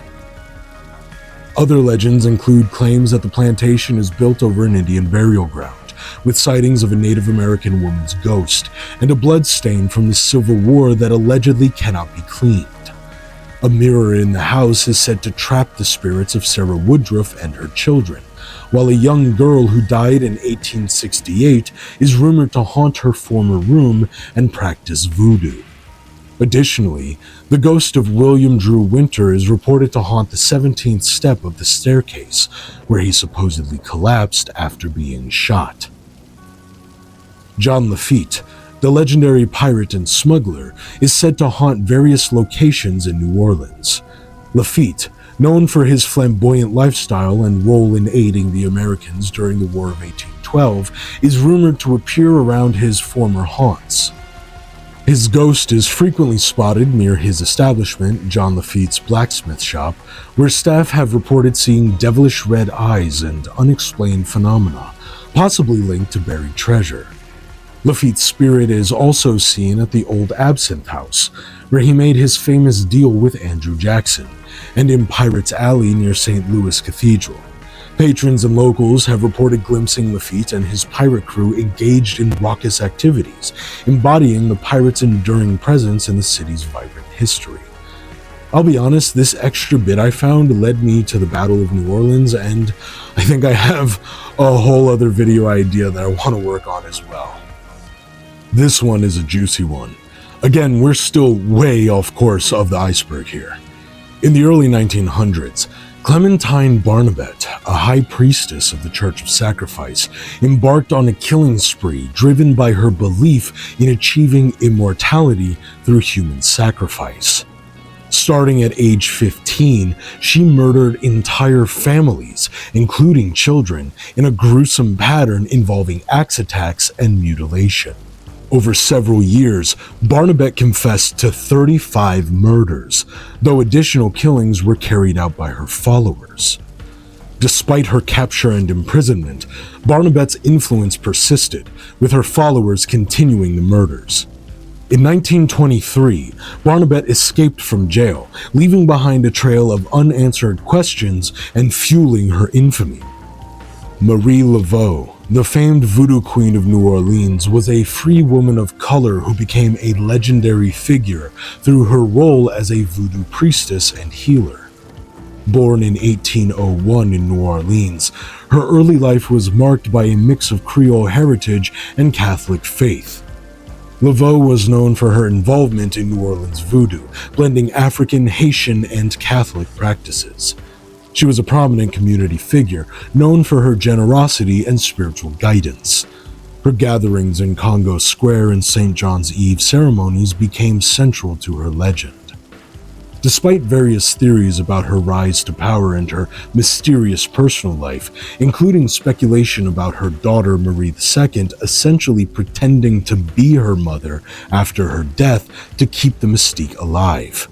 Other legends include claims that the plantation is built over an Indian burial ground, with sightings of a Native American woman's ghost, and a blood stain from the Civil War that allegedly cannot be cleaned. A mirror in the house is said to trap the spirits of Sarah Woodruff and her children, while a young girl who died in 1868 is rumored to haunt her former room and practice voodoo. Additionally, the ghost of William Drew Winter is reported to haunt the 17th step of the staircase, where he supposedly collapsed after being shot. John Lafitte, the legendary pirate and smuggler, is said to haunt various locations in New Orleans. Lafitte, known for his flamboyant lifestyle and role in aiding the Americans during the War of 1812, is rumored to appear around his former haunts. His ghost is frequently spotted near his establishment, John Lafitte's blacksmith shop, where staff have reported seeing devilish red eyes and unexplained phenomena, possibly linked to buried treasure. Lafitte's spirit is also seen at the Old Absinthe House, where he made his famous deal with Andrew Jackson, and in Pirates Alley near St. Louis Cathedral. Patrons and locals have reported glimpsing Lafitte and his pirate crew engaged in raucous activities, embodying the pirates' enduring presence in the city's vibrant history. I'll be honest, this extra bit I found led me to the Battle of New Orleans, and I think I have a whole other video idea that I want to work on as well. This one is a juicy one. Again, we're still way off course of the iceberg here. In the early 1900s, Clementine Barnabet, a high priestess of the Church of Sacrifice, embarked on a killing spree driven by her belief in achieving immortality through human sacrifice. Starting at age 15, she murdered entire families, including children, in a gruesome pattern involving axe attacks and mutilation. Over several years, Barnabet confessed to 35 murders, though additional killings were carried out by her followers. Despite her capture and imprisonment, Barnabet's influence persisted, with her followers continuing the murders. In 1923, Barnabet escaped from jail, leaving behind a trail of unanswered questions and fueling her infamy. Marie Laveau, the famed voodoo queen of New Orleans, was a free woman of color who became a legendary figure through her role as a voodoo priestess and healer. Born in 1801 in New Orleans, her early life was marked by a mix of Creole heritage and Catholic faith. Laveau was known for her involvement in New Orleans voodoo, blending African, Haitian, and Catholic practices. She was a prominent community figure, known for her generosity and spiritual guidance. Her gatherings in Congo Square and St. John's Eve ceremonies became central to her legend. Despite various theories about her rise to power and her mysterious personal life, including speculation about her daughter Marie II essentially pretending to be her mother after her death to keep the mystique alive.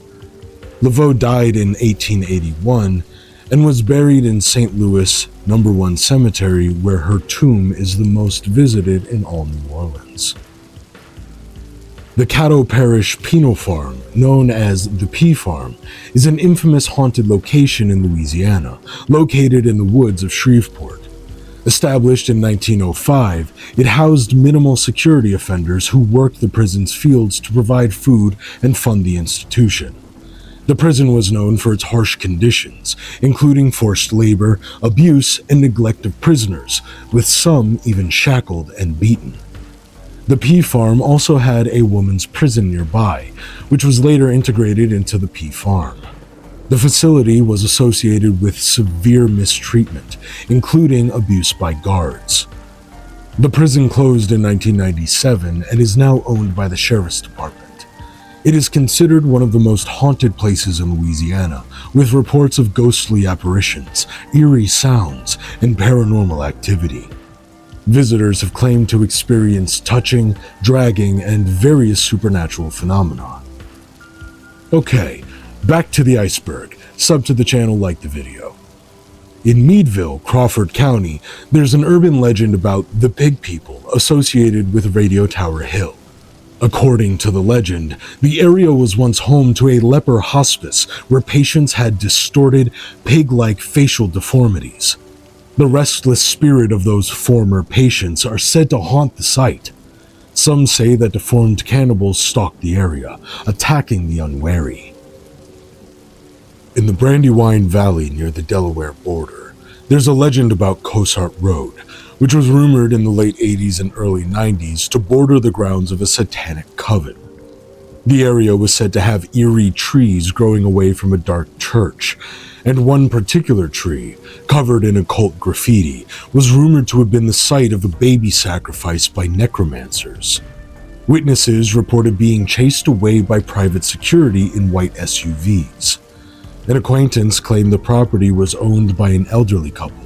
Laveau died in 1881 and was buried in St. Louis No. 1 Cemetery, where her tomb is the most visited in all New Orleans. The Caddo Parish Penal Farm, known as the P Farm, is an infamous haunted location in Louisiana, located in the woods of Shreveport. Established in 1905, it housed minimal security offenders who worked the prison's fields to provide food and fund the institution. The prison was known for its harsh conditions, including forced labor, abuse, and neglect of prisoners, with some even shackled and beaten. The P Farm also had a women's prison nearby, which was later integrated into the P Farm. The facility was associated with severe mistreatment, including abuse by guards. The prison closed in 1997 and is now owned by the Sheriff's Department. It is considered one of the most haunted places in Louisiana, with reports of ghostly apparitions, eerie sounds, and paranormal activity. Visitors have claimed to experience touching, dragging, and various supernatural phenomena. Okay, back to the Iceberg. Sub to the channel, like the video. In Meadville, Crawford County, there's an urban legend about the Pig People associated with Radio Tower Hill. According to the legend, the area was once home to a leper hospice where patients had distorted, pig-like facial deformities. The restless spirit of those former patients are said to haunt the site. Some say that deformed cannibals stalk the area, attacking the unwary. In the Brandywine Valley near the Delaware border, there's a legend about Cosart Road, which was rumored in the late 80s and early 90s to border the grounds of a satanic coven. The area was said to have eerie trees growing away from a dark church, and one particular tree, covered in occult graffiti, was rumored to have been the site of a baby sacrifice by necromancers. Witnesses reported being chased away by private security in white SUVs. An acquaintance claimed the property was owned by an elderly couple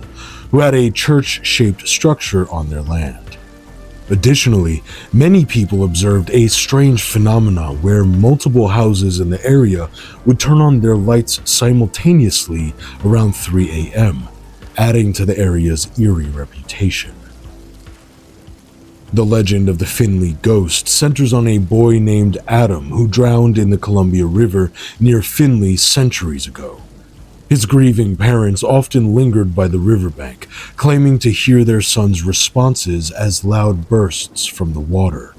who had a church-shaped structure on their land. Additionally, many people observed a strange phenomenon where multiple houses in the area would turn on their lights simultaneously around 3 a.m., adding to the area's eerie reputation. The legend of the Finley ghost centers on a boy named Adam who drowned in the Columbia River near Finley centuries ago. His grieving parents often lingered by the riverbank, claiming to hear their son's responses as loud bursts from the water.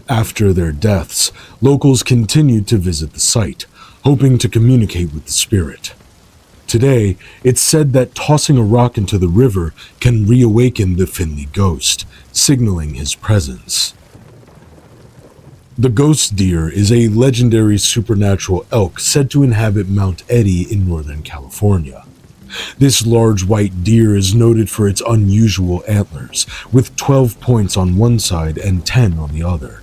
After their deaths, locals continued to visit the site, hoping to communicate with the spirit. Today, it's said that tossing a rock into the river can reawaken the Finley ghost, signaling his presence. The ghost deer is a legendary supernatural elk said to inhabit Mount Eddy in Northern California. This large white deer is noted for its unusual antlers, with 12 points on one side and 10 on the other.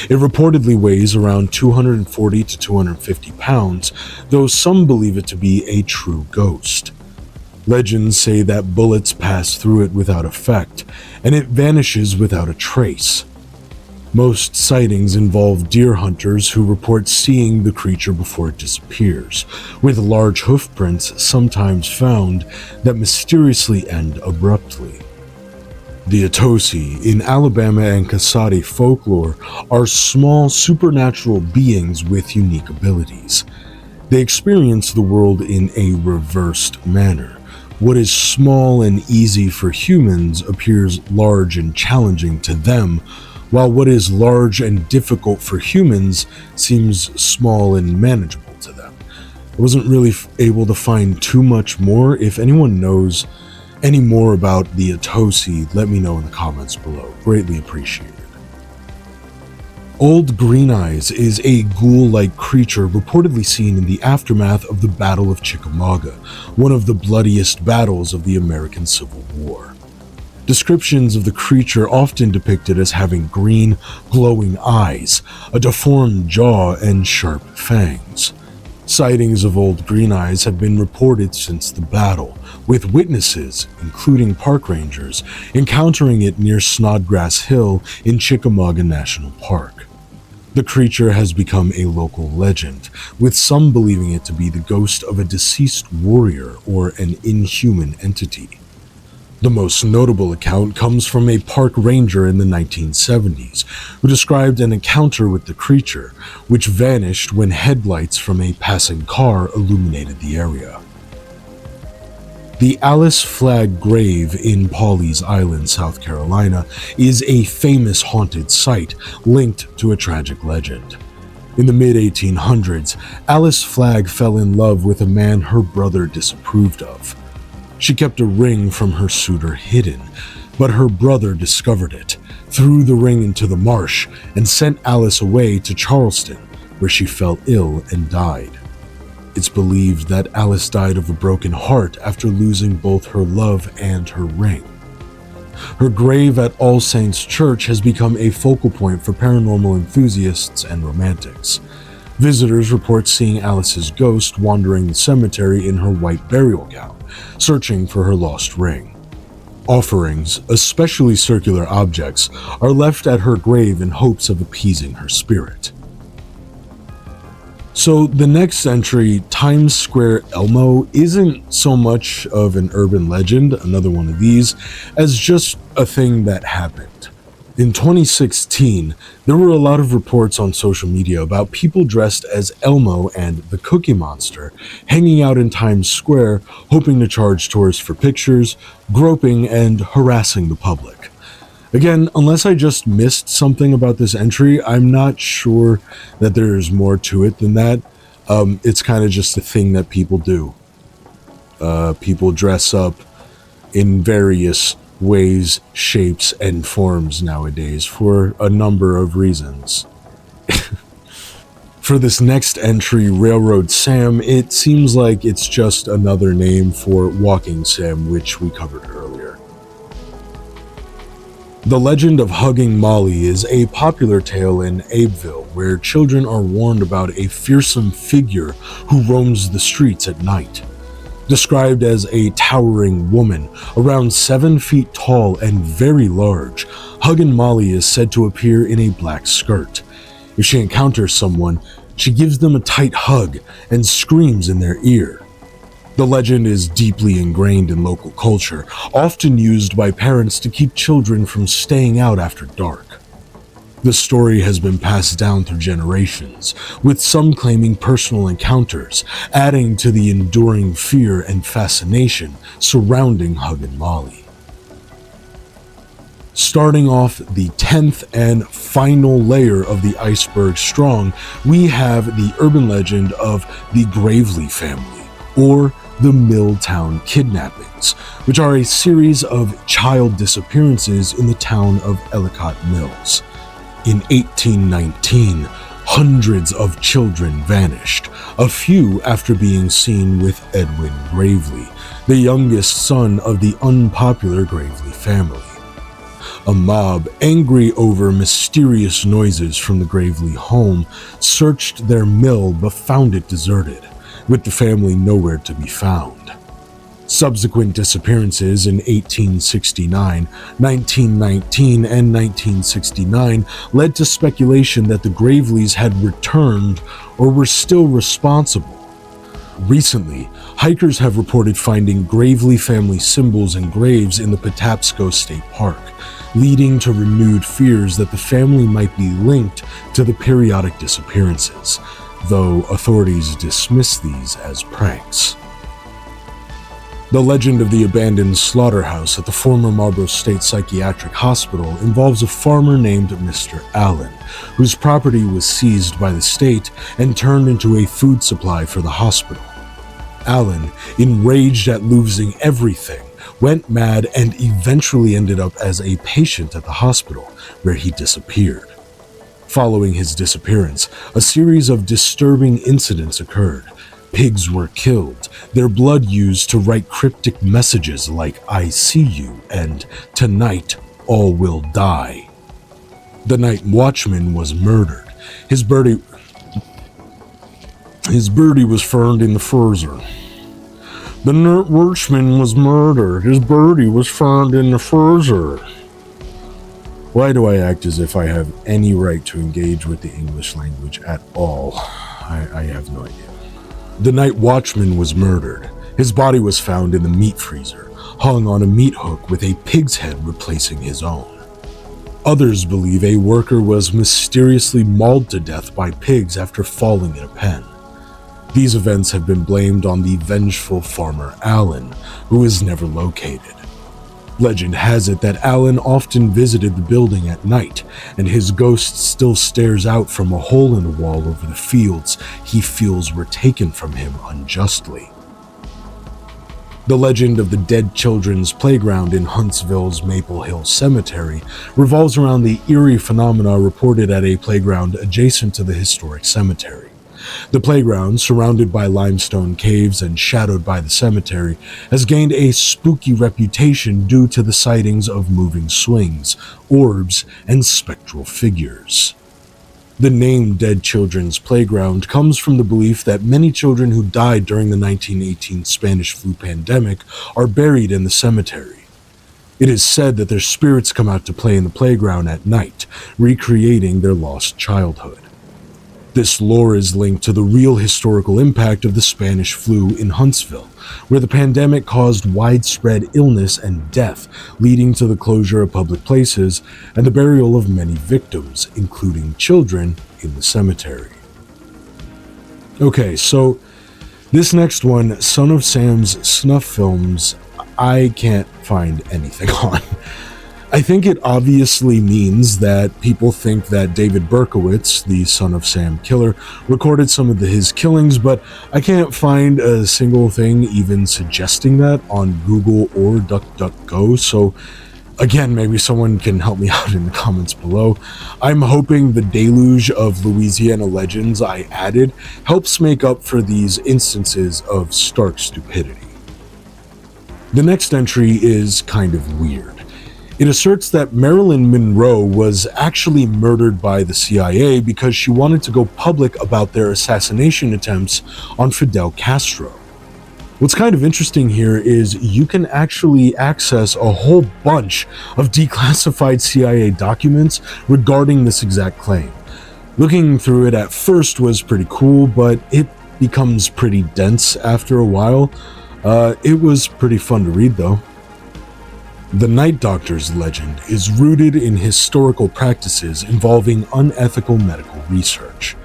It reportedly weighs around 240 to 250 pounds, though some believe it to be a true ghost. Legends say that bullets pass through it without effect, and it vanishes without a trace. Most sightings involve deer hunters who report seeing the creature before it disappears, with large hoof prints sometimes found that mysteriously end abruptly. The Atosi in Alabama and Kasadi folklore are small supernatural beings with unique abilities. They experience the world in a reversed manner. What is small and easy for humans appears large and challenging to them, while what is large and difficult for humans seems small and manageable to them. I wasn't really able to find too much more. If anyone knows any more about the Atosi, let me know in the comments below. Greatly appreciated. Old Green Eyes is a ghoul-like creature reportedly seen in the aftermath of the Battle of Chickamauga, one of the bloodiest battles of the American Civil War. Descriptions of the creature often depicted as having green, glowing eyes, a deformed jaw, and sharp fangs. Sightings of Old Green Eyes have been reported since the battle, with witnesses, including park rangers, encountering it near Snodgrass Hill in Chickamauga National Park. The creature has become a local legend, with some believing it to be the ghost of a deceased warrior or an inhuman entity. The most notable account comes from a park ranger in the 1970s, who described an encounter with the creature, which vanished when headlights from a passing car illuminated the area. The Alice Flagg Grave in Pawleys Island, South Carolina, is a famous haunted site linked to a tragic legend. In the mid-1800s, Alice Flagg fell in love with a man her brother disapproved of. She kept a ring from her suitor hidden, but her brother discovered it, threw the ring into the marsh, and sent Alice away to Charleston, where she fell ill and died. It's believed that Alice died of a broken heart after losing both her love and her ring. Her grave at All Saints Church has become a focal point for paranormal enthusiasts and romantics. Visitors report seeing Alice's ghost wandering the cemetery in her white burial gown, searching for her lost ring. Offerings, especially circular objects, are left at her grave in hopes of appeasing her spirit. So the next entry, Times Square Elmo, isn't so much of an urban legend, another one of these, as just a thing that happened. In 2016, there were a lot of reports on social media about people dressed as Elmo and the Cookie Monster hanging out in Times Square, hoping to charge tourists for pictures, groping, and harassing the public. Again, unless I just missed something about this entry, I'm not sure that there's more to it than that. It's kind of just a thing that people do. People dress up in various ways, shapes, and forms nowadays for a number of reasons. For this next entry, Railroad Sam, it seems like it's just another name for Walking Sam, which we covered earlier. The legend of Hugging Molly is a popular tale in Abbeville, where children are warned about a fearsome figure who roams the streets at night. Described as a towering woman, around 7 feet tall and very large, Huggin' Molly is said to appear in a black skirt. If she encounters someone, she gives them a tight hug and screams in their ear. The legend is deeply ingrained in local culture, often used by parents to keep children from staying out after dark. The story has been passed down through generations, with some claiming personal encounters, adding to the enduring fear and fascination surrounding Huggin' Molly. Starting off the 10th and final layer of the Iceberg Strong, we have the urban legend of the Gravely family, or the Milltown Kidnappings, which are a series of child disappearances in the town of Ellicott Mills. In 1819, hundreds of children vanished, a few after being seen with Edwin Gravely, the youngest son of the unpopular Gravely family. A mob, angry over mysterious noises from the Gravely home, searched their mill but found it deserted, with the family nowhere to be found. Subsequent disappearances in 1869, 1919, and 1969 led to speculation that the Graveleys had returned or were still responsible. Recently, hikers have reported finding Gravely family symbols and graves in the Patapsco State Park, leading to renewed fears that the family might be linked to the periodic disappearances, though authorities dismiss these as pranks. The legend of the abandoned slaughterhouse at the former Marlborough State Psychiatric Hospital involves a farmer named Mr. Allen, whose property was seized by the state and turned into a food supply for the hospital. Allen, enraged at losing everything, went mad and eventually ended up as a patient at the hospital, where he disappeared. Following his disappearance, a series of disturbing incidents occurred. Pigs were killed, their blood used to write cryptic messages like "I see you" and "Tonight all will die." The night watchman was murdered. His birdie was found in the freezer. The night watchman was murdered. His birdie was found in the freezer. Why do I act as if I have any right to engage with the English language at all? I have no idea. The night watchman was murdered. His body was found in the meat freezer, hung on a meat hook with a pig's head replacing his own. Others believe a worker was mysteriously mauled to death by pigs after falling in a pen. These events have been blamed on the vengeful farmer Allen, who is never located. Legend has it that Allen often visited the building at night, and his ghost still stares out from a hole in the wall over the fields he feels were taken from him unjustly. The legend of the dead children's playground in Huntsville's Maple Hill Cemetery revolves around the eerie phenomena reported at a playground adjacent to the historic cemetery. The playground, surrounded by limestone caves and shadowed by the cemetery, has gained a spooky reputation due to the sightings of moving swings, orbs, and spectral figures. The name Dead Children's Playground comes from the belief that many children who died during the 1918 Spanish flu pandemic are buried in the cemetery. It is said that their spirits come out to play in the playground at night, recreating their lost childhood. This lore is linked to the real historical impact of the Spanish flu in Huntsville, where the pandemic caused widespread illness and death, leading to the closure of public places and the burial of many victims, including children, in the cemetery. Okay, so this next one, Son of Sam's snuff films, I can't find anything on. I think it obviously means that people think that David Berkowitz, the Son of Sam killer, recorded some of his killings, but I can't find a single thing even suggesting that on Google or DuckDuckGo, so again, maybe someone can help me out in the comments below. I'm hoping the deluge of Louisiana legends I added helps make up for these instances of stark stupidity. The next entry is kind of weird. It asserts that Marilyn Monroe was actually murdered by the CIA because she wanted to go public about their assassination attempts on Fidel Castro. What's kind of interesting here is you can actually access a whole bunch of declassified CIA documents regarding this exact claim. Looking through it at first was pretty cool, but it becomes pretty dense after a while. It was pretty fun to read though. The Night Doctor's legend is rooted in historical practices involving unethical medical research.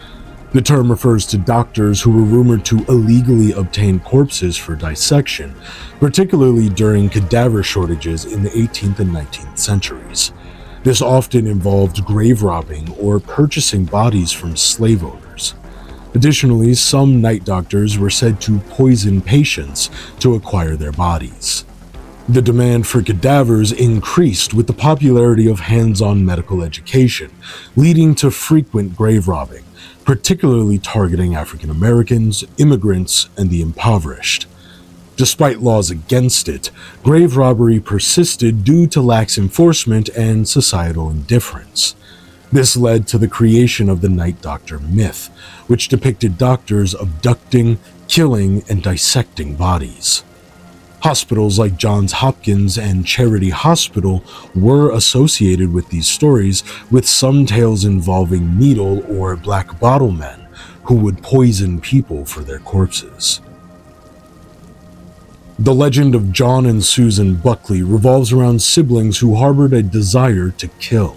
The term refers to doctors who were rumored to illegally obtain corpses for dissection, particularly during cadaver shortages in the 18th and 19th centuries. This often involved grave robbing or purchasing bodies from slave owners. Additionally, some night doctors were said to poison patients to acquire their bodies. The demand for cadavers increased with the popularity of hands-on medical education, leading to frequent grave robbing, particularly targeting African Americans, immigrants, and the impoverished. Despite laws against it, grave robbery persisted due to lax enforcement and societal indifference. This led to the creation of the Night Doctor myth, which depicted doctors abducting, killing, and dissecting bodies. Hospitals like Johns Hopkins and Charity Hospital were associated with these stories, with some tales involving needle or black bottle men who would poison people for their corpses. The legend of John and Susan Buckley revolves around siblings who harbored a desire to kill.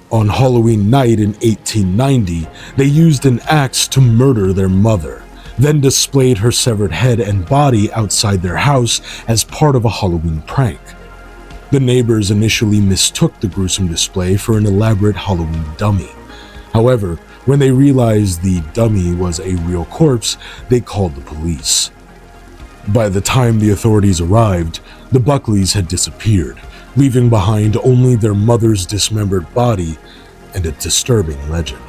On Halloween night in 1890, they used an axe to murder their mother. then displayed her severed head and body outside their house as part of a Halloween prank. The neighbors initially mistook the gruesome display for an elaborate Halloween dummy. However, when they realized the dummy was a real corpse, they called the police. By the time the authorities arrived, the Buckleys had disappeared, leaving behind only their mother's dismembered body and a disturbing legend.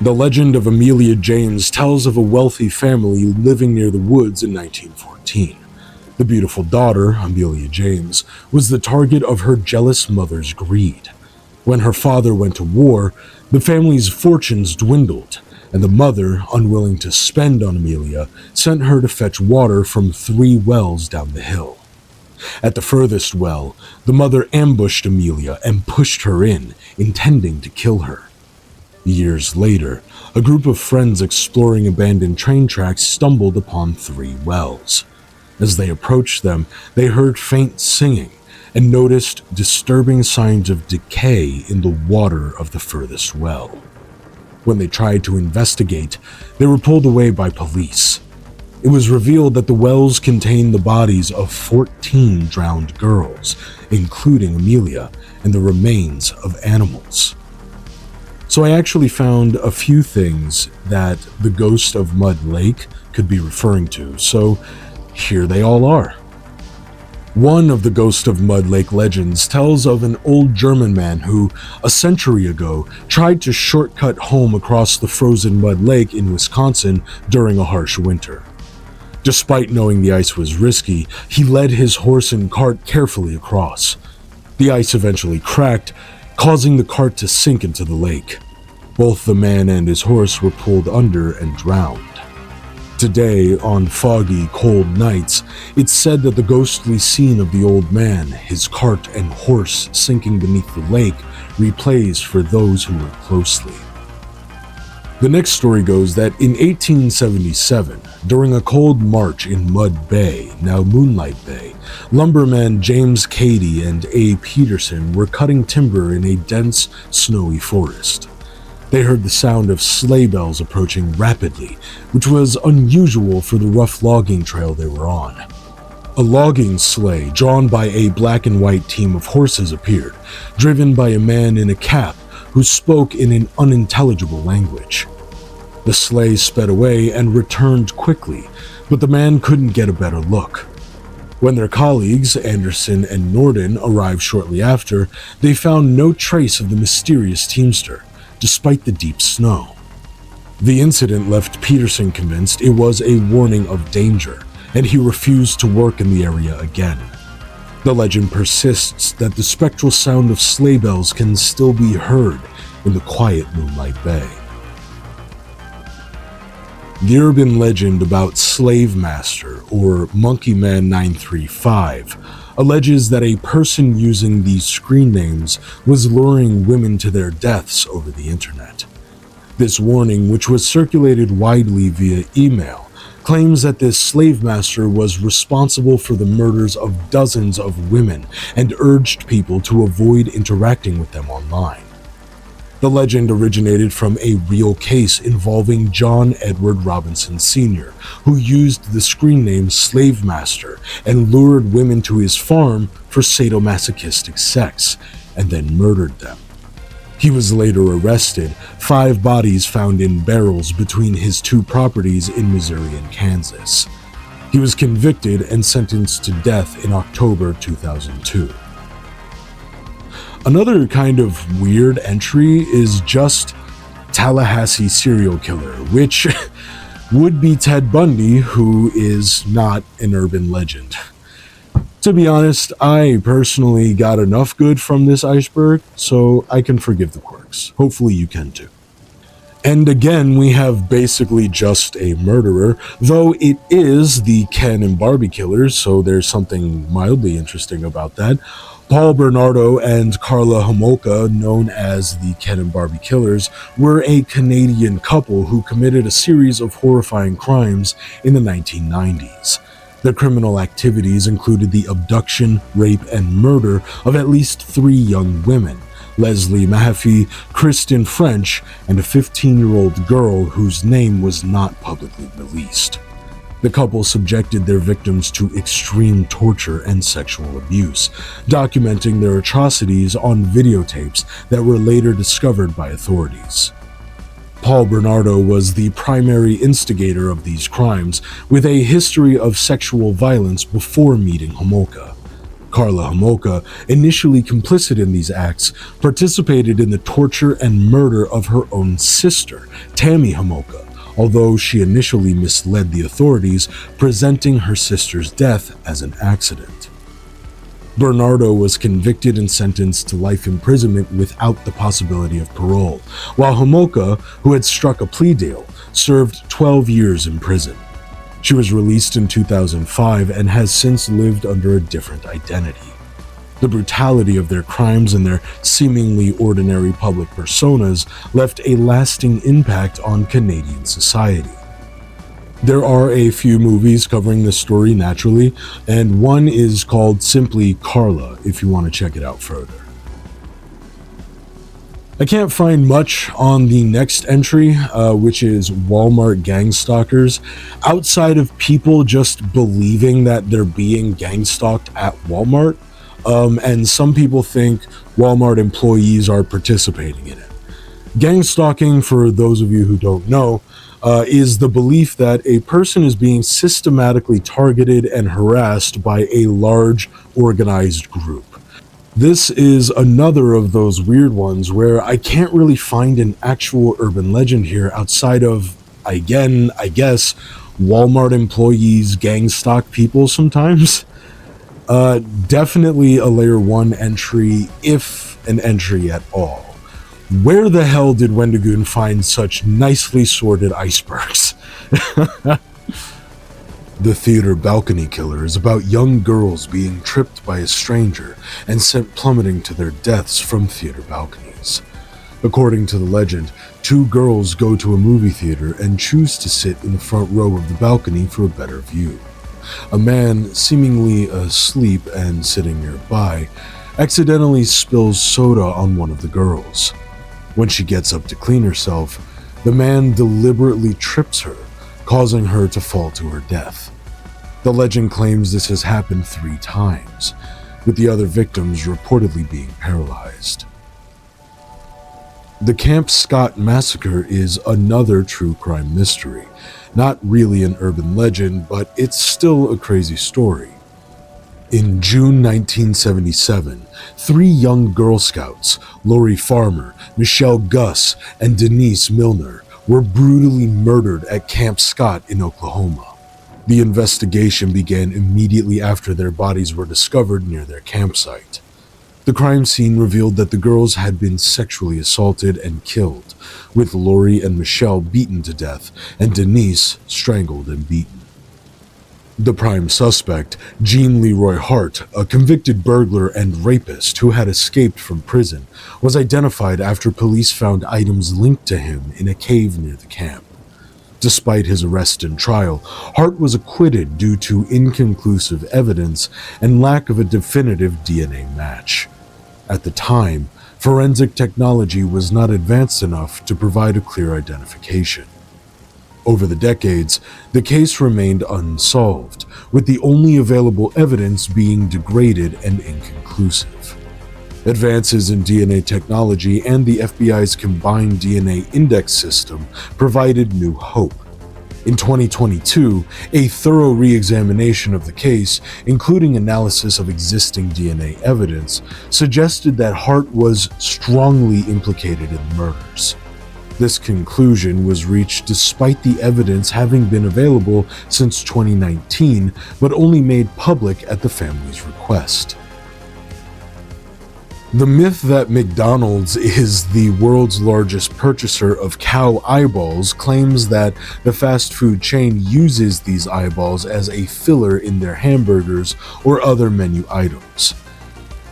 The legend of Amelia James tells of a wealthy family living near the woods in 1914. The beautiful daughter, Amelia James, was the target of her jealous mother's greed. When her father went to war, the family's fortunes dwindled, and the mother, unwilling to spend on Amelia, sent her to fetch water from 3 wells down the hill. At the furthest well, the mother ambushed Amelia and pushed her in, intending to kill her. Years later, a group of friends exploring abandoned train tracks stumbled upon 3 wells. As they approached them, they heard faint singing and noticed disturbing signs of decay in the water of the furthest well. When they tried to investigate, they were pulled away by police. It was revealed that the wells contained the bodies of 14 drowned girls, including Amelia, and the remains of animals. So I actually found a few things that the ghost of Mud Lake could be referring to, so here they all are. One of the Ghost of Mud Lake legends tells of an old German man who, a century ago, tried to shortcut home across the frozen Mud Lake in Wisconsin during a harsh winter. Despite knowing the ice was risky, he led his horse and cart carefully across. The ice eventually cracked, causing the cart to sink into the lake. Both the man and his horse were pulled under and drowned. Today, on foggy, cold nights, it's said that the ghostly scene of the old man, his cart and horse sinking beneath the lake, replays for those who look closely. The next story goes that in 1877, during a cold march in Mud Bay, now Moonlight Bay, lumbermen James Cady and A. Peterson were cutting timber in a dense, snowy forest. They heard the sound of sleigh bells approaching rapidly, which was unusual for the rough logging trail they were on. A logging sleigh drawn by a black and white team of horses appeared, driven by a man in a cap who spoke in an unintelligible language. The sleigh sped away and returned quickly, but the man couldn't get a better look. When their colleagues, Anderson and Norden, arrived shortly after, they found no trace of the mysterious teamster, despite the deep snow. The incident left Peterson convinced it was a warning of danger, and he refused to work in the area again. The legend persists that the spectral sound of sleigh bells can still be heard in the quiet Moonlight Bay. The urban legend about Slave Master, or Monkey Man 935, alleges that a person using these screen names was luring women to their deaths over the internet. This warning, which was circulated widely via email, claims that this slave master was responsible for the murders of dozens of women and urged people to avoid interacting with them online. The legend originated from a real case involving John Edward Robinson Sr., who used the screen name Slave Master and lured women to his farm for sadomasochistic sex, and then murdered them. He was later arrested, 5 bodies found in barrels between his 2 properties in Missouri and Kansas. He was convicted and sentenced to death in October 2002. Another kind of weird entry is just Tallahassee serial killer, which would be Ted Bundy, who is not an urban legend. To be honest, I personally got enough good from this iceberg, so I can forgive the quirks. Hopefully you can too. And again, we have basically just a murderer, though it is the Ken and Barbie killers, so there's something mildly interesting about that. Paul Bernardo and Carla Homolka, known as the Ken and Barbie Killers, were a Canadian couple who committed a series of horrifying crimes in the 1990s. Their criminal activities included the abduction, rape, and murder of at least 3 young women, Leslie Mahaffey, Kristen French, and a 15-year-old girl whose name was not publicly released. The couple subjected their victims to extreme torture and sexual abuse, documenting their atrocities on videotapes that were later discovered by authorities. Paul Bernardo was the primary instigator of these crimes, with a history of sexual violence before meeting Homolka. Karla Homolka, initially complicit in these acts, participated in the torture and murder of her own sister, Tammy Homolka, although she initially misled the authorities, presenting her sister's death as an accident. Bernardo was convicted and sentenced to life imprisonment without the possibility of parole, while Homolka, who had struck a plea deal, served 12 years in prison. She was released in 2005 and has since lived under a different identity. The brutality of their crimes and their seemingly ordinary public personas left a lasting impact on Canadian society. There are a few movies covering this story naturally, and one is called simply Karla if you want to check it out further. I can't find much on the next entry, which is Walmart gang stalkers, outside of people just believing that they're being gang stalked at Walmart. And some people think Walmart employees are participating in it. Gang stalking, for those of you who don't know, is the belief that a person is being systematically targeted and harassed by a large, organized group. This is another of those weird ones where I can't really find an actual urban legend here outside of, again, I guess, Walmart employees gang stalk people sometimes. Definitely a layer 1 entry, if an entry at all. Where the hell did Wendigoon find such nicely sorted icebergs? The Theater Balcony Killer is about young girls being tripped by a stranger and sent plummeting to their deaths from theater balconies. According to the legend, 2 girls go to a movie theater and choose to sit in the front row of the balcony for a better view. A man, seemingly asleep and sitting nearby, accidentally spills soda on one of the girls. When she gets up to clean herself, the man deliberately trips her, causing her to fall to her death. The legend claims this has happened 3 times, with the other victims reportedly being paralyzed. The Camp Scott Massacre is another true crime mystery. Not really an urban legend, but it's still a crazy story. In June 1977, 3 young Girl Scouts, Lori Farmer, Michelle Gus, and Denise Milner, were brutally murdered at Camp Scott in Oklahoma. The investigation began immediately after their bodies were discovered near their campsite. The crime scene revealed that the girls had been sexually assaulted and killed, with Lori and Michelle beaten to death and Denise strangled and beaten. The prime suspect, Jean Leroy Hart, a convicted burglar and rapist who had escaped from prison, was identified after police found items linked to him in a cave near the camp. Despite his arrest and trial, Hart was acquitted due to inconclusive evidence and lack of a definitive DNA match. At the time, forensic technology was not advanced enough to provide a clear identification. Over the decades, the case remained unsolved, with the only available evidence being degraded and inconclusive. Advances in DNA technology and the FBI's combined DNA index system provided new hope. In 2022, a thorough re-examination of the case, including analysis of existing DNA evidence, suggested that Hart was strongly implicated in the murders. This conclusion was reached despite the evidence having been available since 2019, but only made public at the family's request. The myth that McDonald's is the world's largest purchaser of cow eyeballs claims that the fast food chain uses these eyeballs as a filler in their hamburgers or other menu items.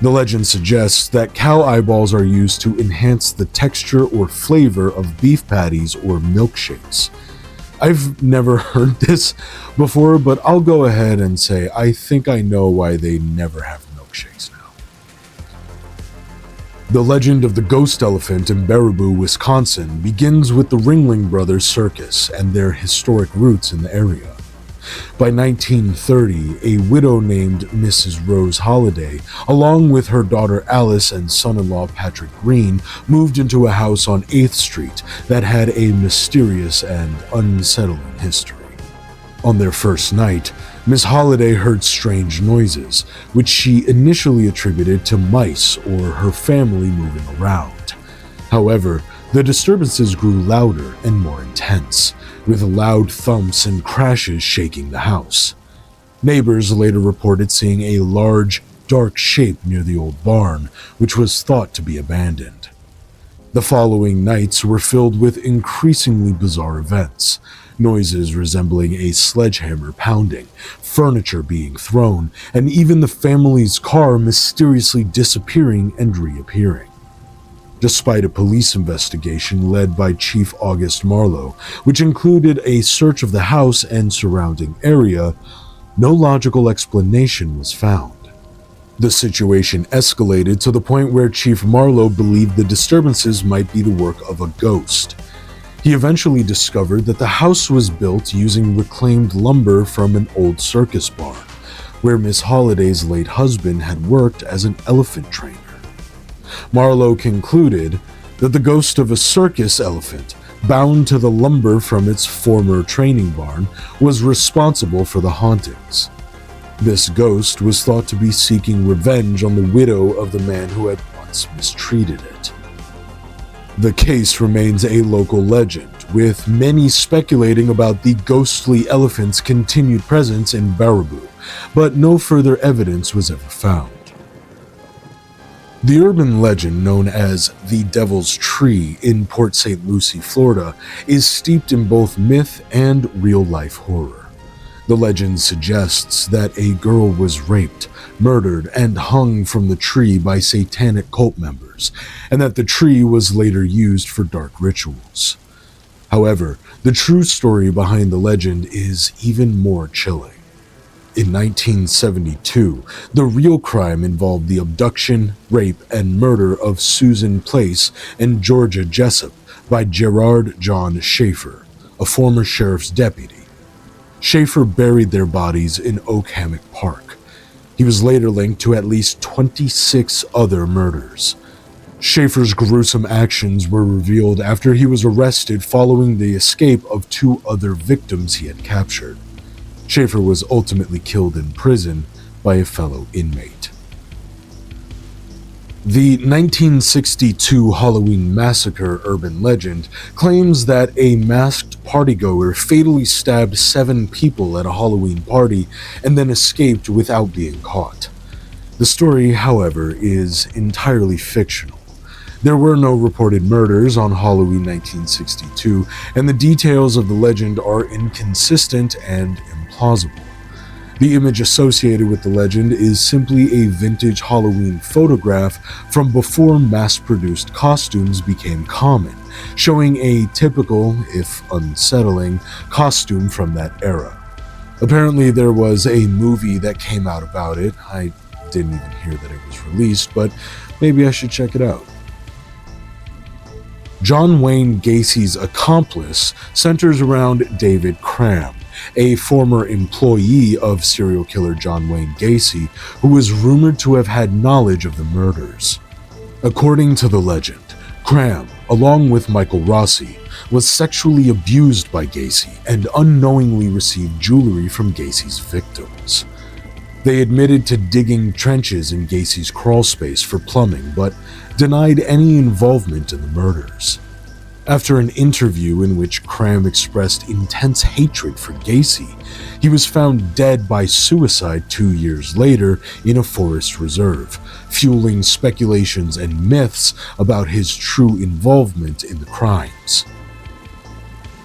The legend suggests that cow eyeballs are used to enhance the texture or flavor of beef patties or milkshakes. I've never heard this before, but I'll go ahead and say I think I know why they never have milkshakes now. The legend of the ghost elephant in Baraboo, Wisconsin begins with the Ringling Brothers Circus and their historic roots in the area. By 1930, a widow named Mrs. Rose Holliday, along with her daughter Alice and son-in-law Patrick Green, moved into a house on 8th Street that had a mysterious and unsettling history. On their first night, Miss Holliday heard strange noises, which she initially attributed to mice or her family moving around. However, the disturbances grew louder and more intense, with loud thumps and crashes shaking the house. Neighbors later reported seeing a large, dark shape near the old barn, which was thought to be abandoned. The following nights were filled with increasingly bizarre events, noises resembling a sledgehammer pounding, furniture being thrown, and even the family's car mysteriously disappearing and reappearing. Despite a police investigation led by Chief August Marlowe, which included a search of the house and surrounding area, no logical explanation was found. The situation escalated to the point where Chief Marlowe believed the disturbances might be the work of a ghost. He eventually discovered that the house was built using reclaimed lumber from an old circus barn, where Miss Holliday's late husband had worked as an elephant trainer. Marlowe concluded that the ghost of a circus elephant, bound to the lumber from its former training barn, was responsible for the hauntings. This ghost was thought to be seeking revenge on the widow of the man who had once mistreated it. The case remains a local legend, with many speculating about the ghostly elephant's continued presence in Baraboo, but no further evidence was ever found. The urban legend known as the Devil's Tree in Port St. Lucie, Florida, is steeped in both myth and real-life horror. The legend suggests that a girl was raped, murdered, and hung from the tree by satanic cult members, and that the tree was later used for dark rituals. However, the true story behind the legend is even more chilling. In 1972, the real crime involved the abduction, rape, and murder of Susan Place and Georgia Jessup by Gerard John Schaefer, a former sheriff's deputy. Schaefer buried their bodies in Oak Hammock Park. He was later linked to at least 26 other murders. Schaefer's gruesome actions were revealed after he was arrested following the escape of 2 other victims he had captured. Schaefer was ultimately killed in prison by a fellow inmate. The 1962 Halloween Massacre urban legend claims that a masked partygoer fatally stabbed 7 people at a Halloween party and then escaped without being caught. The story, however, is entirely fictional. There were no reported murders on Halloween 1962, and the details of the legend are inconsistent and implausible. The image associated with the legend is simply a vintage Halloween photograph from before mass-produced costumes became common, showing a typical, if unsettling, costume from that era. Apparently there was a movie that came out about it. I didn't even hear that it was released, but maybe I should check it out. John Wayne Gacy's accomplice centers around David Cram, a former employee of serial killer John Wayne Gacy, who was rumored to have had knowledge of the murders. According to the legend, Cram, along with Michael Rossi, was sexually abused by Gacy and unknowingly received jewelry from Gacy's victims. They admitted to digging trenches in Gacy's crawlspace for plumbing, but denied any involvement in the murders. After an interview in which Cram expressed intense hatred for Gacy, he was found dead by suicide 2 years later in a forest reserve, fueling speculations and myths about his true involvement in the crimes.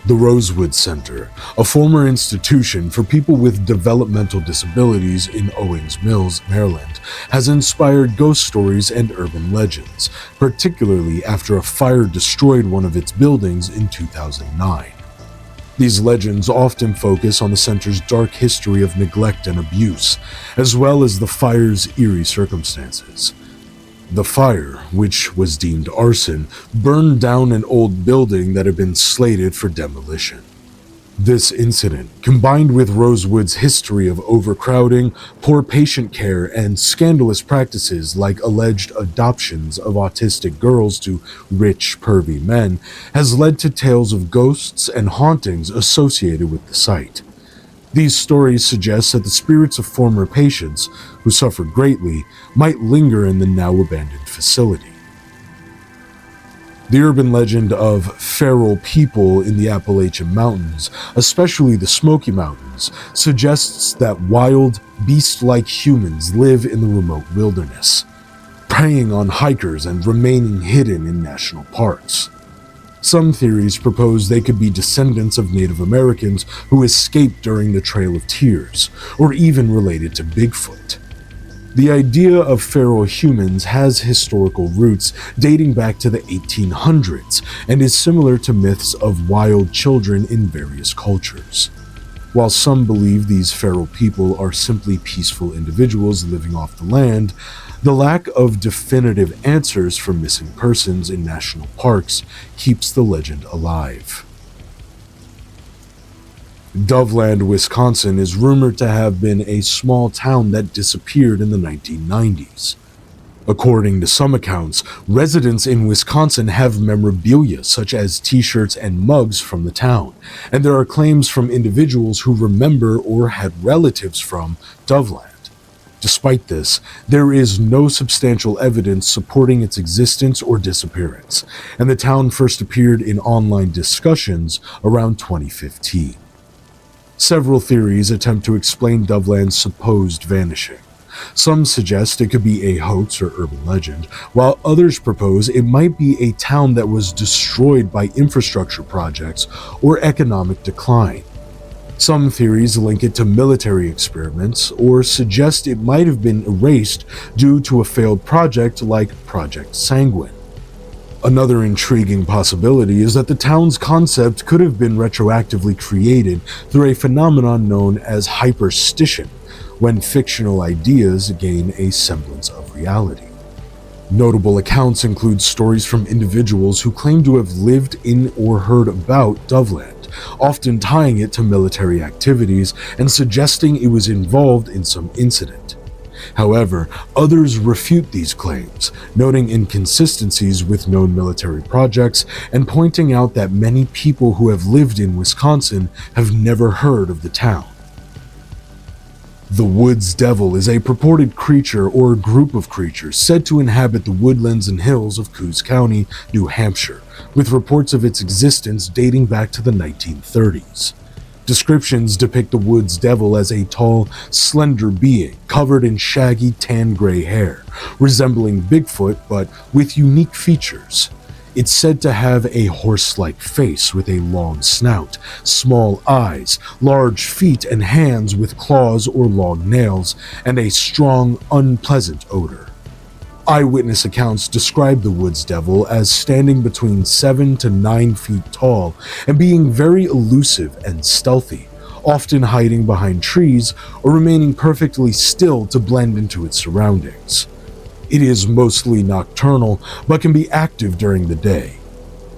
The Rosewood Center, a former institution for people with developmental disabilities in Owings Mills, Maryland, has inspired ghost stories and urban legends, particularly after a fire destroyed one of its buildings in 2009. These legends often focus on the center's dark history of neglect and abuse, as well as the fire's eerie circumstances. The fire, which was deemed arson, burned down an old building that had been slated for demolition. This incident, combined with Rosewood's history of overcrowding, poor patient care, and scandalous practices like alleged adoptions of autistic girls to rich, pervy men, has led to tales of ghosts and hauntings associated with the site. These stories suggest that the spirits of former patients, who suffered greatly, might linger in the now abandoned facility. The urban legend of feral people in the Appalachian Mountains, especially the Smoky Mountains, suggests that wild, beast-like humans live in the remote wilderness, preying on hikers and remaining hidden in national parks. Some theories propose they could be descendants of Native Americans who escaped during the Trail of Tears, or even related to Bigfoot. The idea of feral humans has historical roots dating back to the 1800s and is similar to myths of wild children in various cultures. While some believe these feral people are simply peaceful individuals living off the land, the lack of definitive answers for missing persons in national parks keeps the legend alive. Doveland, Wisconsin is rumored to have been a small town that disappeared in the 1990s. According to some accounts, residents in Wisconsin have memorabilia such as t-shirts and mugs from the town, and there are claims from individuals who remember or had relatives from Doveland. Despite this, there is no substantial evidence supporting its existence or disappearance, and the town first appeared in online discussions around 2015. Several theories attempt to explain Doveland's supposed vanishing. Some suggest it could be a hoax or urban legend, while others propose it might be a town that was destroyed by infrastructure projects or economic decline. Some theories link it to military experiments or suggest it might have been erased due to a failed project like Project Sanguine. Another intriguing possibility is that the town's concept could have been retroactively created through a phenomenon known as hyperstition, when fictional ideas gain a semblance of reality. Notable accounts include stories from individuals who claim to have lived in or heard about Doveland, often tying it to military activities and suggesting it was involved in some incident. However, others refute these claims, noting inconsistencies with known military projects and pointing out that many people who have lived in Wisconsin have never heard of the town. The Woods Devil is a purported creature or group of creatures said to inhabit the woodlands and hills of Coos County, New Hampshire, with reports of its existence dating back to the 1930s. Descriptions depict the Woods Devil as a tall, slender being covered in shaggy tan-gray hair, resembling Bigfoot but with unique features. It's said to have a horse-like face with a long snout, small eyes, large feet and hands with claws or long nails, and a strong, unpleasant odor. Eyewitness accounts describe the Woods Devil as standing between 7 to 9 feet tall and being very elusive and stealthy, often hiding behind trees or remaining perfectly still to blend into its surroundings. It is mostly nocturnal, but can be active during the day.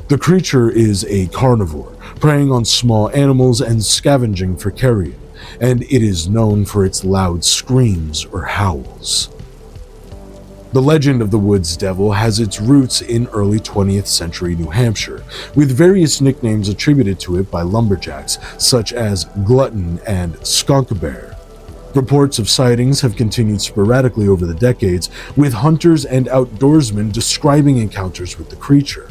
The creature is a carnivore, preying on small animals and scavenging for carrion, and it is known for its loud screams or howls. The legend of the Woods Devil has its roots in early 20th century New Hampshire, with various nicknames attributed to it by lumberjacks, such as Glutton and Skunk Bear. Reports of sightings have continued sporadically over the decades, with hunters and outdoorsmen describing encounters with the creature.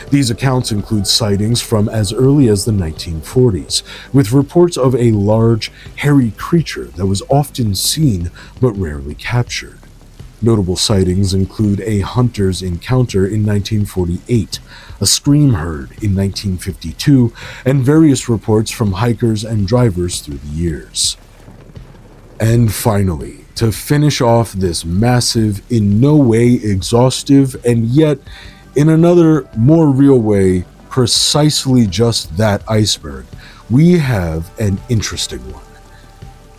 These accounts include sightings from as early as the 1940s, with reports of a large, hairy creature that was often seen but rarely captured. Notable sightings include a hunter's encounter in 1948, a scream heard in 1952, and various reports from hikers and drivers through the years. And finally, to finish off this massive, in no way exhaustive, and yet, in another, more real way, precisely just that iceberg, we have an interesting one.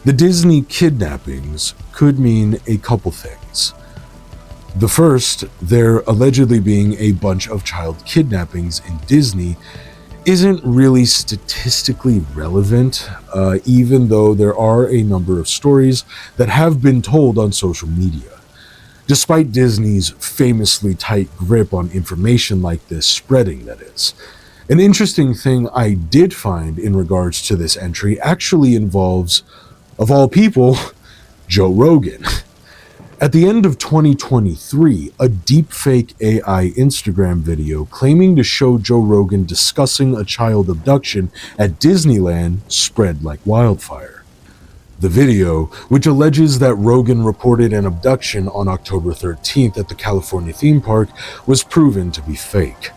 The Disney kidnappings could mean a couple things. The first, there allegedly being a bunch of child kidnappings in Disney, isn't really statistically relevant, even though there are a number of stories that have been told on social media. Despite Disney's famously tight grip on information like this spreading, that is. An interesting thing I did find in regards to this entry actually involves, of all people, Joe Rogan. At the end of 2023, a deepfake AI Instagram video claiming to show Joe Rogan discussing a child abduction at Disneyland spread like wildfire. The video, which alleges that Rogan reported an abduction on October 13th at the California theme park, was proven to be fake.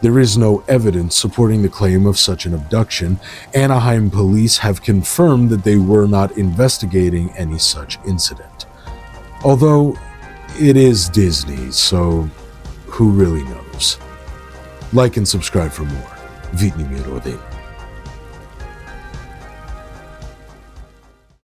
There is no evidence supporting the claim of such an abduction. Anaheim police have confirmed that they were not investigating any such incident. Although, it is Disney, so who really knows? Like and subscribe for more. Vitni mi rodin.